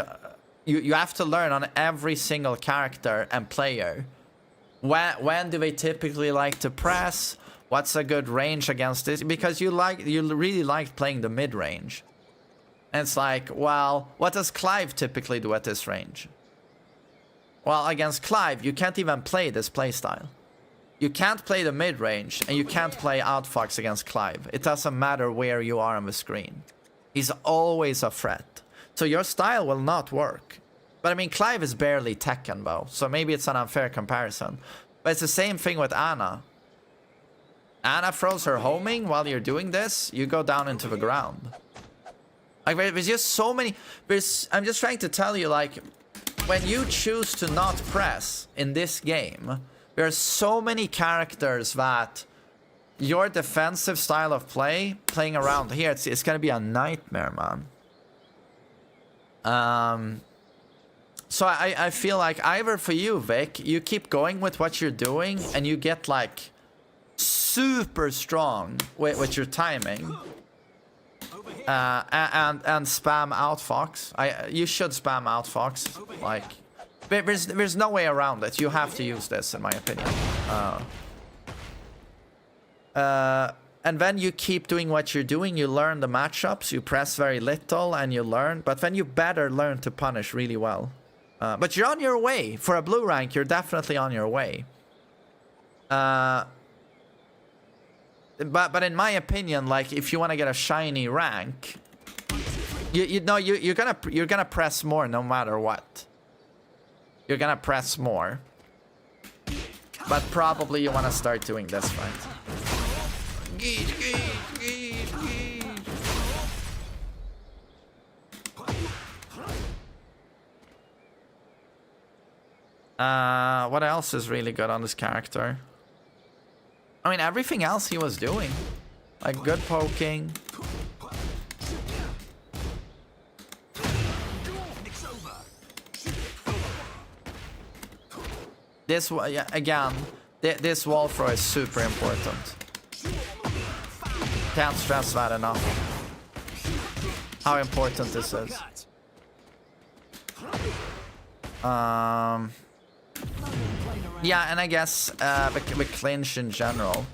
You have to learn on every single character and player. When do they typically like to press? What's a good range against this? Because you really like playing the mid-range. And it's like, well, what does Clive typically do at this range? Well, against Clive, you can't even play this playstyle. You can't play the mid-range, and you can't play outfox against Clive. It doesn't matter where you are on the screen. He's always a threat. So your style will not work. But I mean, Clive is barely Tekken, though, so maybe it's an unfair comparison. But it's the same thing with Ana. Ana throws her homing while you're doing this, you go down into the ground. Like, there's just so many... I'm just trying to tell you, like, when you choose to not press in this game, there are so many characters that your defensive style of playing around here, it's gonna be a nightmare, man. So I feel like either for you, Vic, you keep going with what you're doing and you get like super strong with your timing. And spam outfox. You should spam outfox. Like, there's no way around it. You have to use this, in my opinion. And then you keep doing what you're doing. You learn the matchups. You press very little, and you learn. But then you better learn to punish really well. But you're on your way. For a blue rank, you're definitely on your way. But in my opinion, like, if you want to get a shiny rank, you're gonna press more no matter what. You're gonna press more. But probably you want to start doing this, right? What else is really good on this character? I mean, everything else he was doing. Like, good poking. This, yeah, again, this wall throw is super important. Can't stress that enough. How important this is. Yeah, and I guess the clinch in general.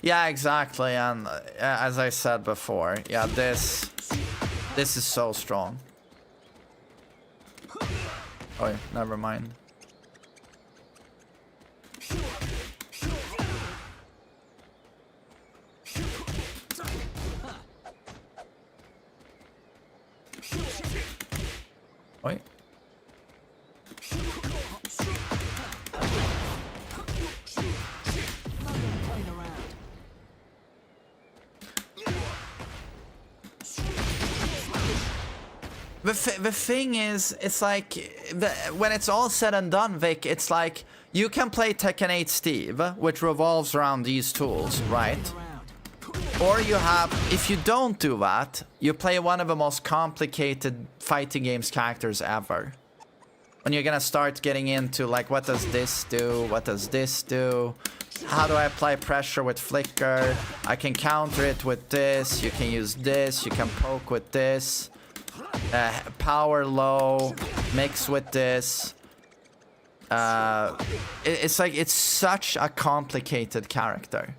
Yeah, exactly, and as I said before, yeah, this is so strong. Oh, never mind. Wait. The thing is, it's like, when it's all said and done, Vic, it's like, you can play Tekken 8 Steve, which revolves around these tools, right? Or you have, if you don't do that, you play one of the most complicated fighting games characters ever. When you're gonna start getting into, like, what does this do? What does this do? How do I apply pressure with flicker? I can counter it with this. You can use this. You can poke with this. Power low, mix with this. It's like, it's such a complicated character.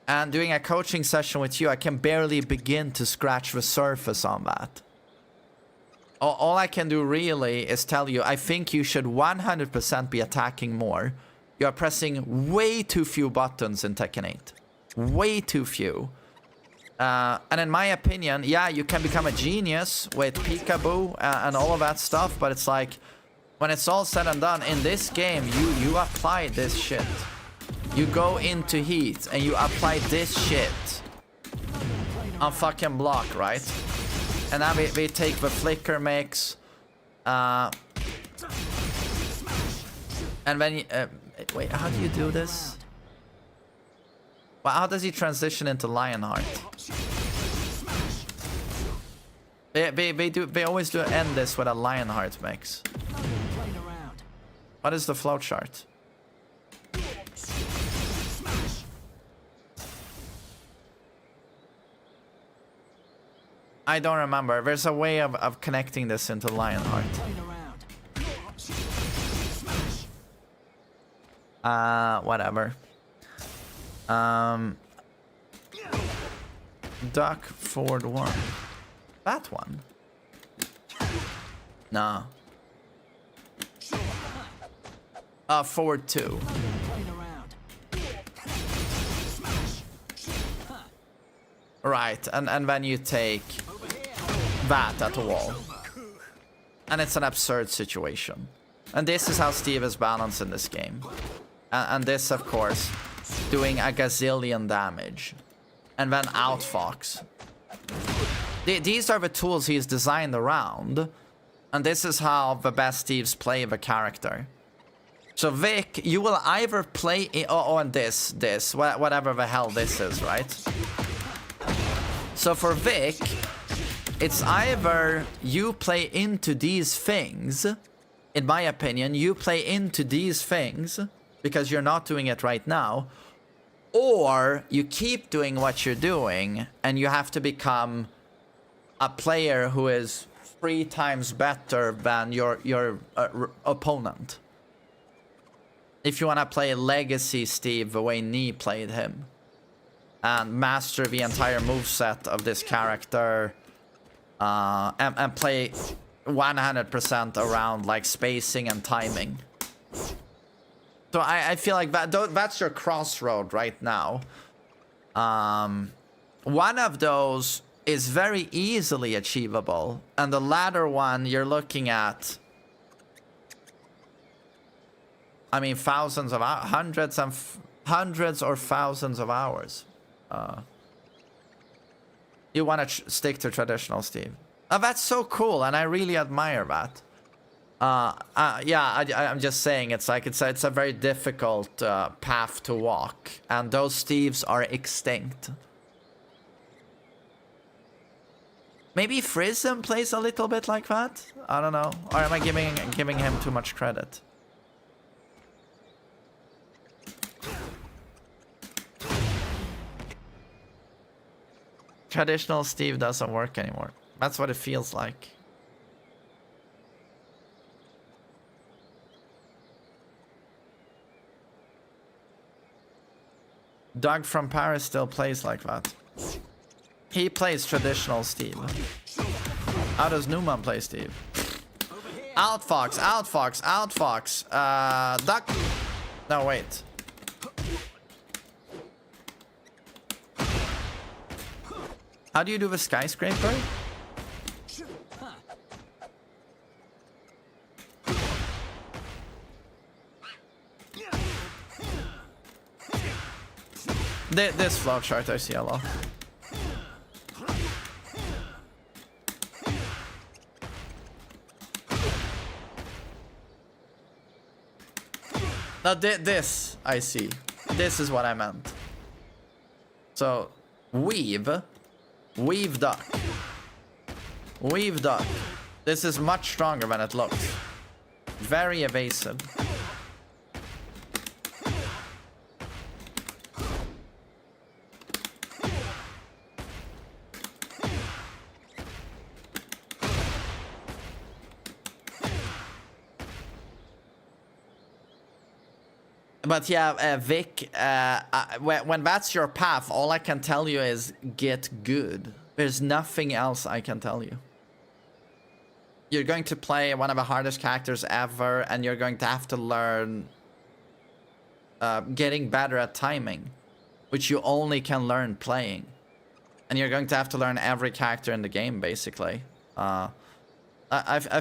And doing a coaching session with you, I can barely begin to scratch the surface on that. All I can do really is tell you, I think you should 100% be attacking more. You are pressing way too few buttons in Tekken 8. Way too few. And in my opinion, yeah, you can become a genius with peekaboo and all of that stuff, but it's like, when it's all said and done, in this game, you apply this shit. You go into heat and you apply this shit on fucking block, right? And now we take the flicker mix, and then wait, how do you do this? Well, how does he transition into Lionheart? They always do end this with a Lionheart mix. Playing around. What is the flowchart? I don't remember. There's a way of connecting this into Lionheart. Playing around. Whatever. Duck forward 1. That one? No. Forward 2. Playing around. Right, and then you take that at the wall. And it's an absurd situation. And this is how Steve is balanced in this game. And this, of course, doing a gazillion damage. And then outfox. These are the tools he's designed around. And this is how the best Steves play the character. So Vic, you will either play... and this, whatever the hell this is, right? So for Vic, it's either you play into these things, in my opinion, you play into these things, because you're not doing it right now, or you keep doing what you're doing, and you have to become a player who is 3 times better than your opponent. If you want to play Legacy Steve the way Nee played him, and master the entire moveset of this character, and play 100% around like spacing and timing. So I feel like that's your crossroad right now. One of those is very easily achievable, and the latter one you're looking at, I mean, thousands of hundreds or thousands of hours. You want to stick to traditional Steve. Oh, that's so cool, and I really admire that. Yeah, I'm just saying, it's like it's a very difficult path to walk, and those Steves are extinct. Maybe Frism plays a little bit like that. I don't know, or am I giving him too much credit? Traditional Steve doesn't work anymore. That's what it feels like. Doug from Paris still plays like that. He plays traditional Steve. How does Newman play Steve? Outfox, outfox, outfox. Duck. No, wait. How do you do the skyscraper? This flowchart I see a lot. Now this I see. This is what I meant. So weave duck. Weave duck. This is much stronger than it looks. Very evasive. But yeah, Vic, when that's your path, all I can tell you is get good. There's nothing else I can tell you. You're going to play one of the hardest characters ever, and you're going to have to learn getting better at timing, which you only can learn playing. And you're going to have to learn every character in the game, basically. I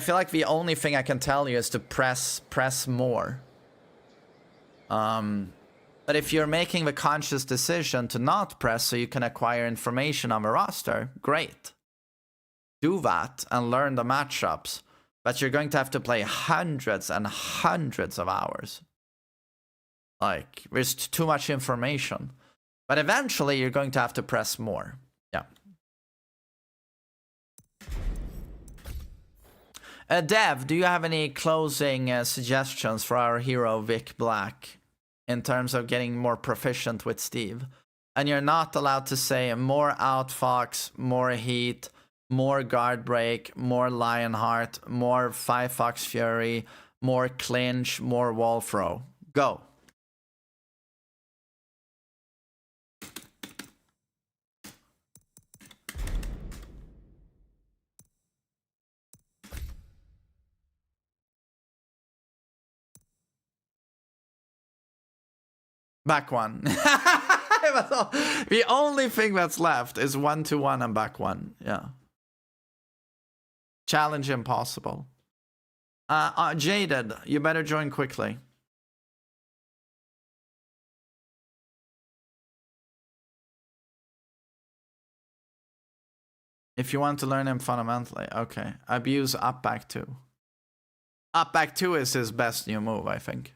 feel like the only thing I can tell you is to press more. But if you're making the conscious decision to not press so you can acquire information on the roster, great. Do that and learn the matchups. But you're going to have to play hundreds and hundreds of hours. Like, there's too much information. But eventually you're going to have to press more. Yeah. Dev, do you have any closing suggestions for our hero Vic Black in terms of getting more proficient with Steve? And you're not allowed to say more outfox, more heat, more guard break, more Lionheart, more 5 Fox Fury, more clinch, more wall throw. Go. Back one. The only thing that's left is 1-1 and back one. Yeah. Challenge impossible. Jaded, you better join quickly. If you want to learn him fundamentally. Okay. Abuse up back 2. Up back 2 is his best new move, I think.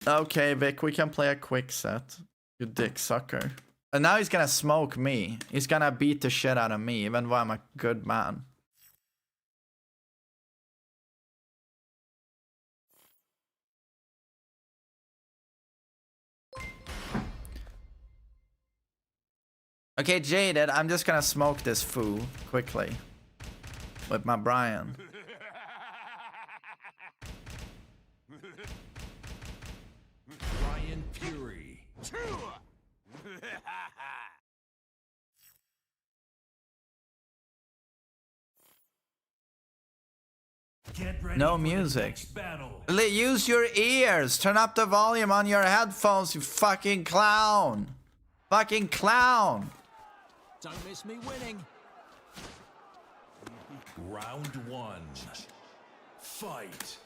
Okay, Vic, we can play a quick set. You dick sucker. And now he's gonna smoke me. He's gonna beat the shit out of me, even though I'm a good man. Okay, Jaded, I'm just gonna smoke this fool quickly. With my Brian. Brian Fury. Get ready No for the music. next battle. Use your ears. Turn up the volume on your headphones, you fucking clown. Fucking clown. Don't miss me winning. Round 1. Fight.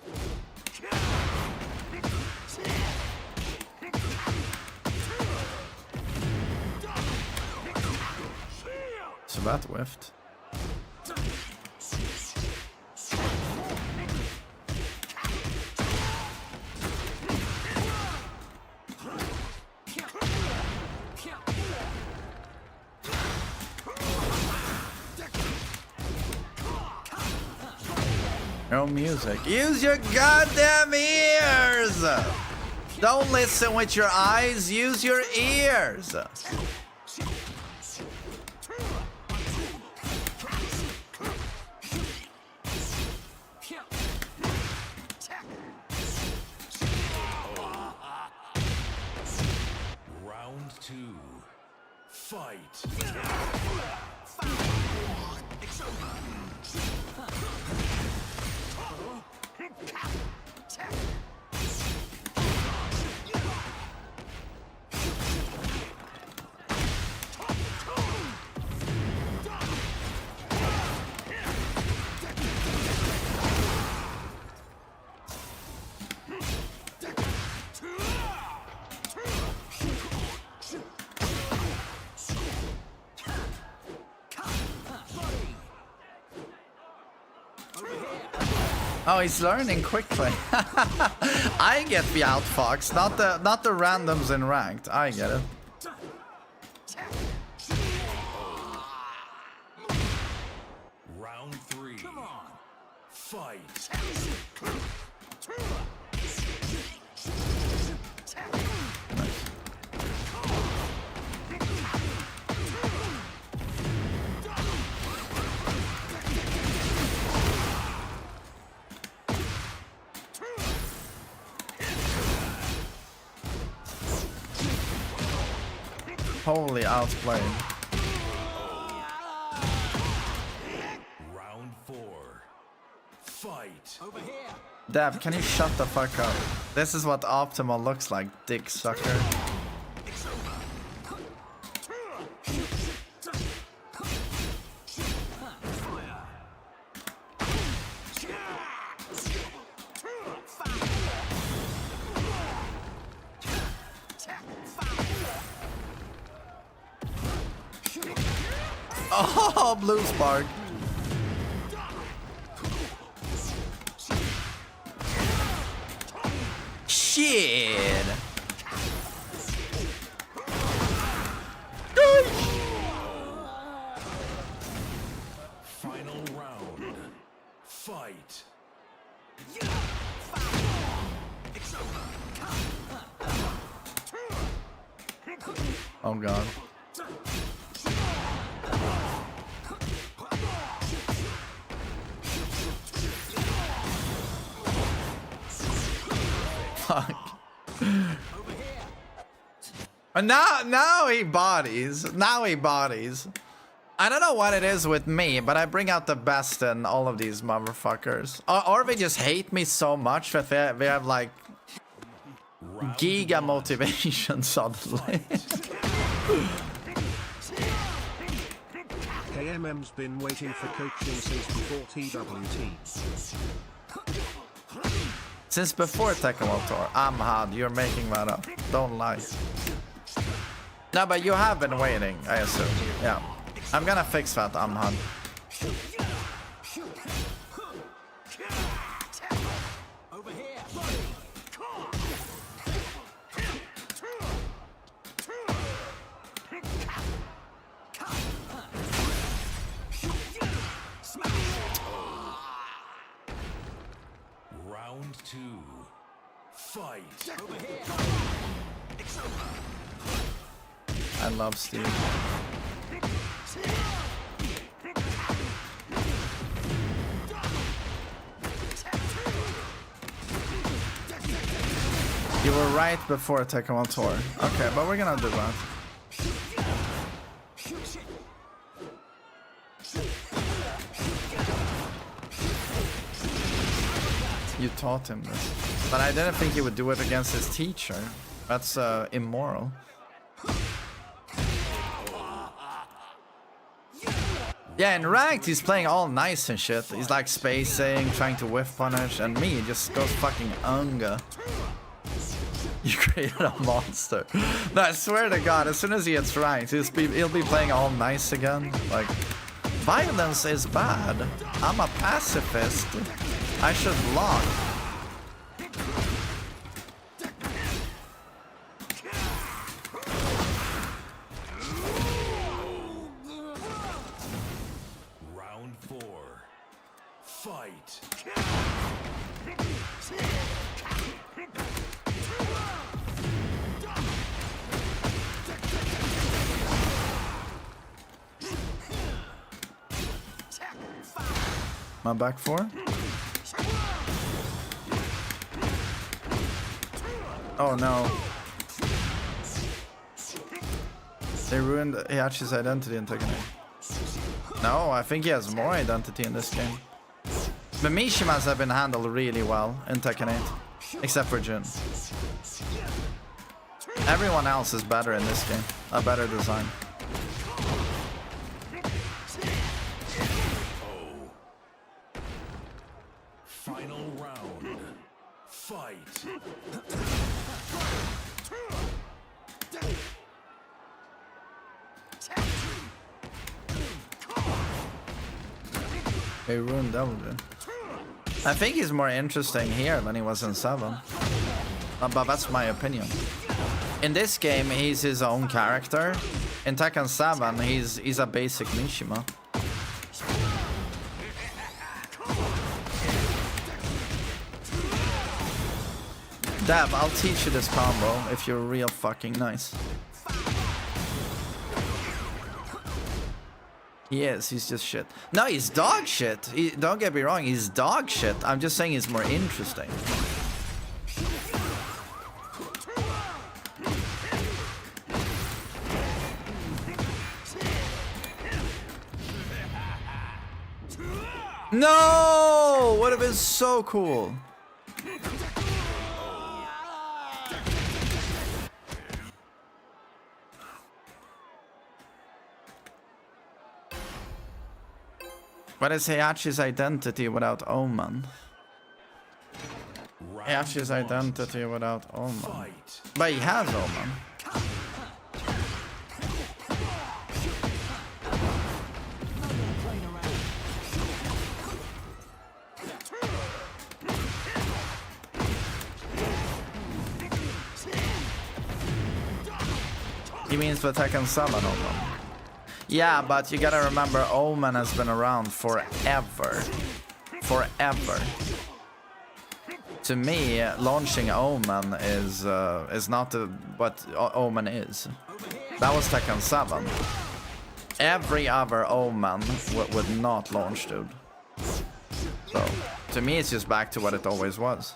So that whiffed. No music. Use your goddamn ears! Don't listen with your eyes, use your ears! Round 2. Fight. Oh, he's learning quickly. I get the outfox, not the randoms in ranked. I get it. Round 3. Come on. Fight. Holy outplayed. Round 4. Fight. Over here. Dev, can you shut the fuck up? This is what optimal looks like, dick sucker. Oh, blue spark. Shit. Oh god. Fuck. And now he bodies. Now he bodies. I don't know what it is with me, but I bring out the best in all of these motherfuckers. Or they just hate me so much that they have like giga motivation suddenly. KMM's been waiting for coaching since before TWT. Since before Tekken World Tour. Amhad, you're making that up. Don't lie. No, but you have been waiting, I assume. Yeah. I'm gonna fix that, Amhad. Over here. Round 2. Fight. Over here. I love Steve. You were right before Tekken World Tour. Okay, but we're gonna do that. You taught him this. But I didn't think he would do it against his teacher. That's immoral. Yeah, in ranked, he's playing all nice and shit. He's like spacing, trying to whiff punish, and me just goes fucking unga. You created a monster. No, I swear to God, as soon as he gets ranked, he'll be playing all nice again. Like, violence is bad. I'm a pacifist. I should lock. Round 4. Fight. My back four? Oh no. They ruined Heihachi's identity in Tekken 8. No, I think he has more identity in this game. The Mishimas have been handled really well in Tekken 8. Except for Jin. Everyone else is better in this game. A better design. Final round. Fight. They ruined W. I think he's more interesting here than he was in 7. But that's my opinion. In this game, he's his own character. In Tekken 7, he's a basic Mishima. Dev, I'll teach you this combo if you're real fucking nice. He is, he's just shit. No, he's dog shit. Don't get me wrong, he's dog shit. I'm just saying he's more interesting. No! Would have been so cool. What is Heihachi's identity without Omen? Heihachi's identity without Omen. But he has Omen. He means for Tekken 7 Omen. Yeah, but you gotta remember, Omen has been around forever. Forever. To me, launching Omen is not what Omen is. That was Tekken 7. Every other Omen would not launch, dude. So, to me, it's just back to what it always was.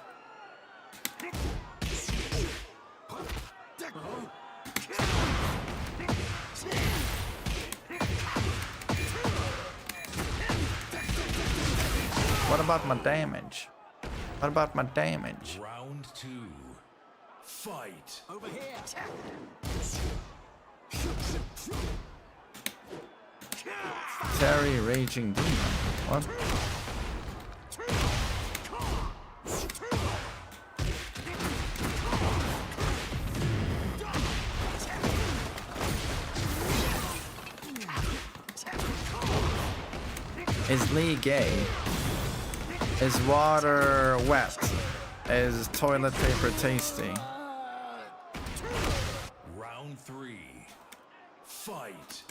What about my damage? What about my damage? Round 2. Fight. Over here. Terry Raging Demon. What? Is Lee gay? Is water wet? Is toilet paper tasty? Round 3. Fight.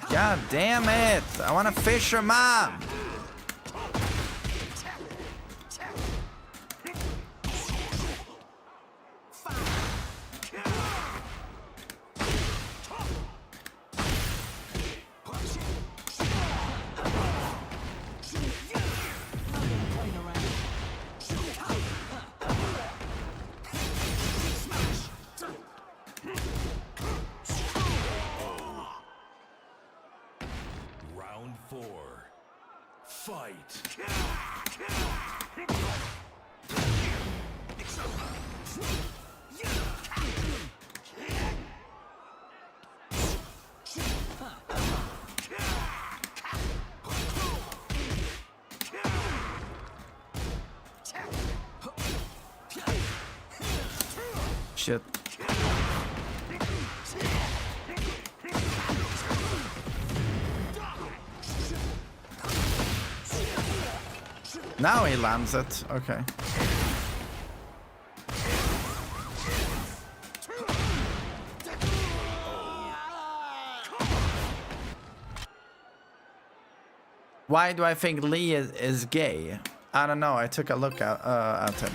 God damn it! I want a fisherman! Round 4. Fight. Shit. Now he lands it. Okay. Why do I think Lee is gay? I don't know. I took a look at him.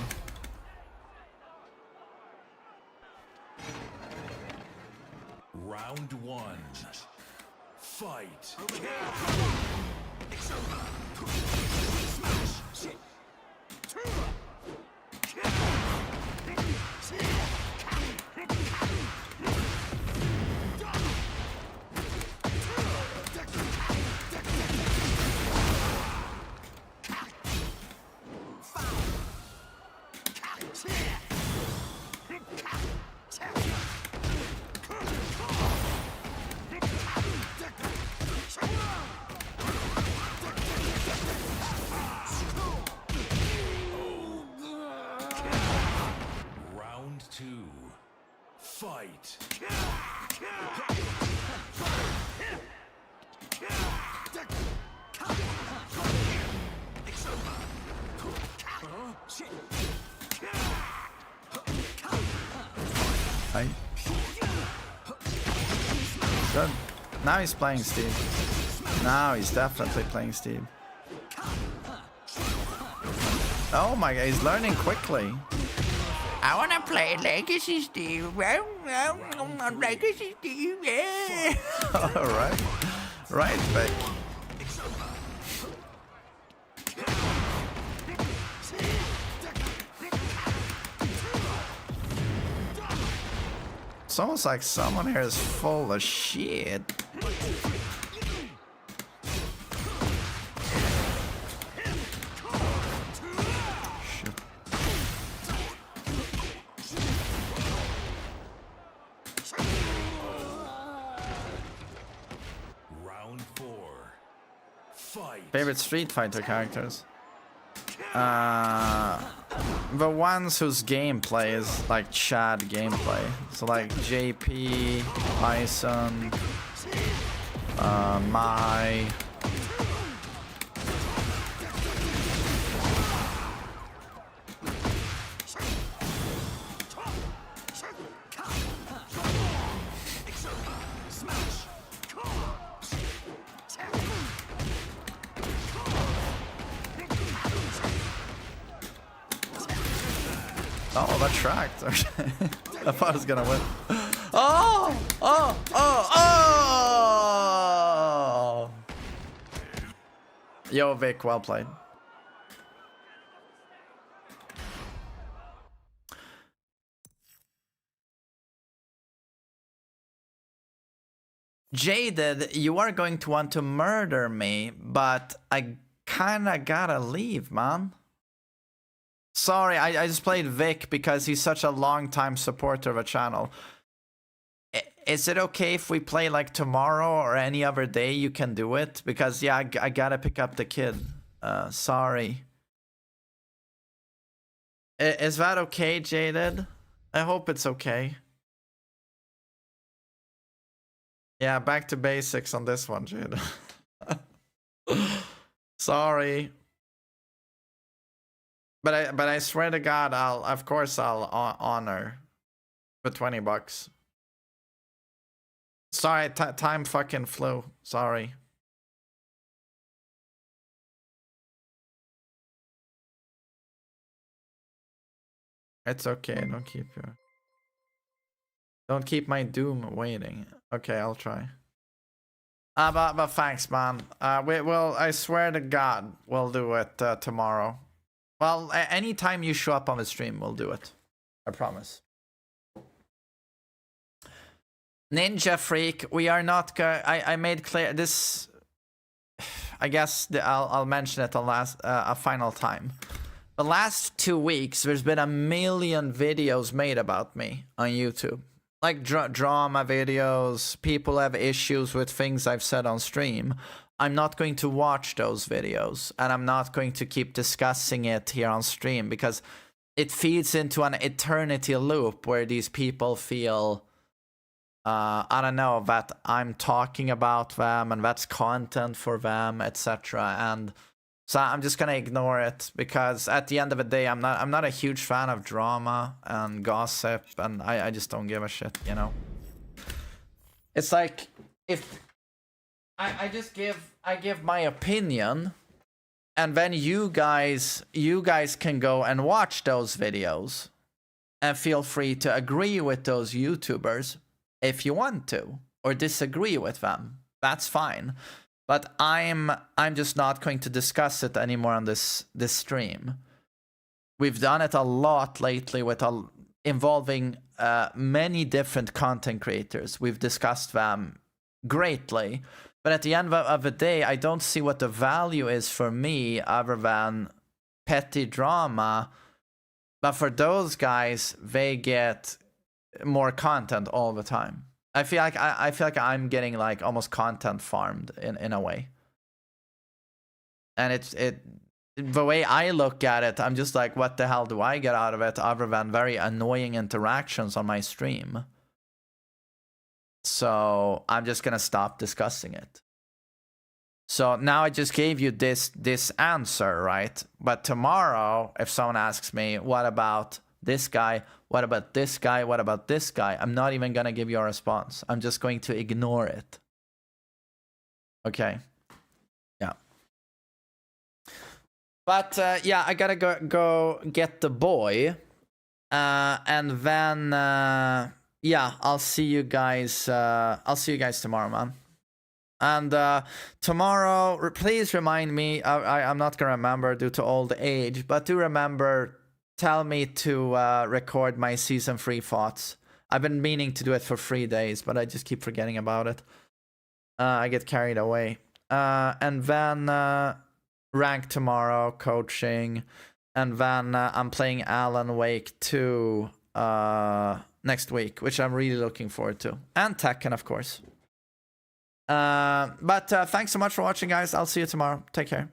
Round 1. Fight. Round 2. Fight. Right. Good. Now he's playing Steve. Now he's definitely playing Steve. Oh my god, he's learning quickly. I wanna play Legacy Steve. Legacy Steve, yeah. Alright. Right, Beck. It's almost like someone here is full of shit. Round 4. Fight. Favorite Street Fighter characters? The ones whose gameplay is like Chad gameplay. So like JP, Bison, Mai. Oh, that tracked. Okay. I thought I was gonna win. Oh! Oh! Oh! Oh! Yo, Vic, well played. Jaded, you are going to want to murder me, but I kinda gotta leave, man. Sorry, I just played Vic because he's such a long-time supporter of a channel. Is it okay if we play like tomorrow or any other day you can do it? Because yeah, I gotta pick up the kid. Sorry. Is that okay, Jaded? I hope it's okay. Yeah, back to basics on this one, Jaded. Sorry. But I swear to God, I'll honor for 20 bucks. Sorry, time fucking flew. Sorry. It's okay. Don't keep my doom waiting. Okay, I'll try. But thanks, man. I swear to God, we'll do it tomorrow. Well, anytime you show up on the stream, we'll do it. I promise. Ninja Freak, we are not going. I made clear this. I guess I'll mention it a final time. The last 2 weeks, there's been a million videos made about me on YouTube. Like drama videos, people have issues with things I've said on stream. I'm not going to watch those videos, and I'm not going to keep discussing it here on stream because it feeds into an eternity loop where these people feel, I don't know, that I'm talking about them and that's content for them, etc. And so I'm just gonna ignore it because at the end of the day, I'm not a huge fan of drama and gossip, and I just don't give a shit, you know. It's like if I give my opinion, and then you guys can go and watch those videos, and feel free to agree with those YouTubers if you want to, or disagree with them. That's fine. But I'm just not going to discuss it anymore on this stream. We've done it a lot lately with involving many different content creators. We've discussed them greatly. But at the end of the day, I don't see what the value is for me other than petty drama. But for those guys, they get more content all the time. I feel like I'm getting like almost content farmed in a way. And the way I look at it, I'm just like, what the hell do I get out of it other than very annoying interactions on my stream? So I'm just gonna stop discussing it. So now I just gave you this answer, right? But tomorrow, if someone asks me, what about this guy? What about this guy? What about this guy? I'm not even gonna give you a response. I'm just going to ignore it. Okay. Yeah. But yeah, I gotta go get the boy, and then yeah, I'll see you guys. I'll see you guys tomorrow, man. And tomorrow, please remind me. I'm not gonna remember due to old age, but do remember. Tell me to record my season 3 thoughts. I've been meaning to do it for 3 days, but I just keep forgetting about it. I get carried away. And then rank tomorrow, coaching, and then I'm playing Alan Wake 2 next week, which I'm really looking forward to, and Tekken, of course. But thanks so much for watching, guys. I'll see you tomorrow. Take care.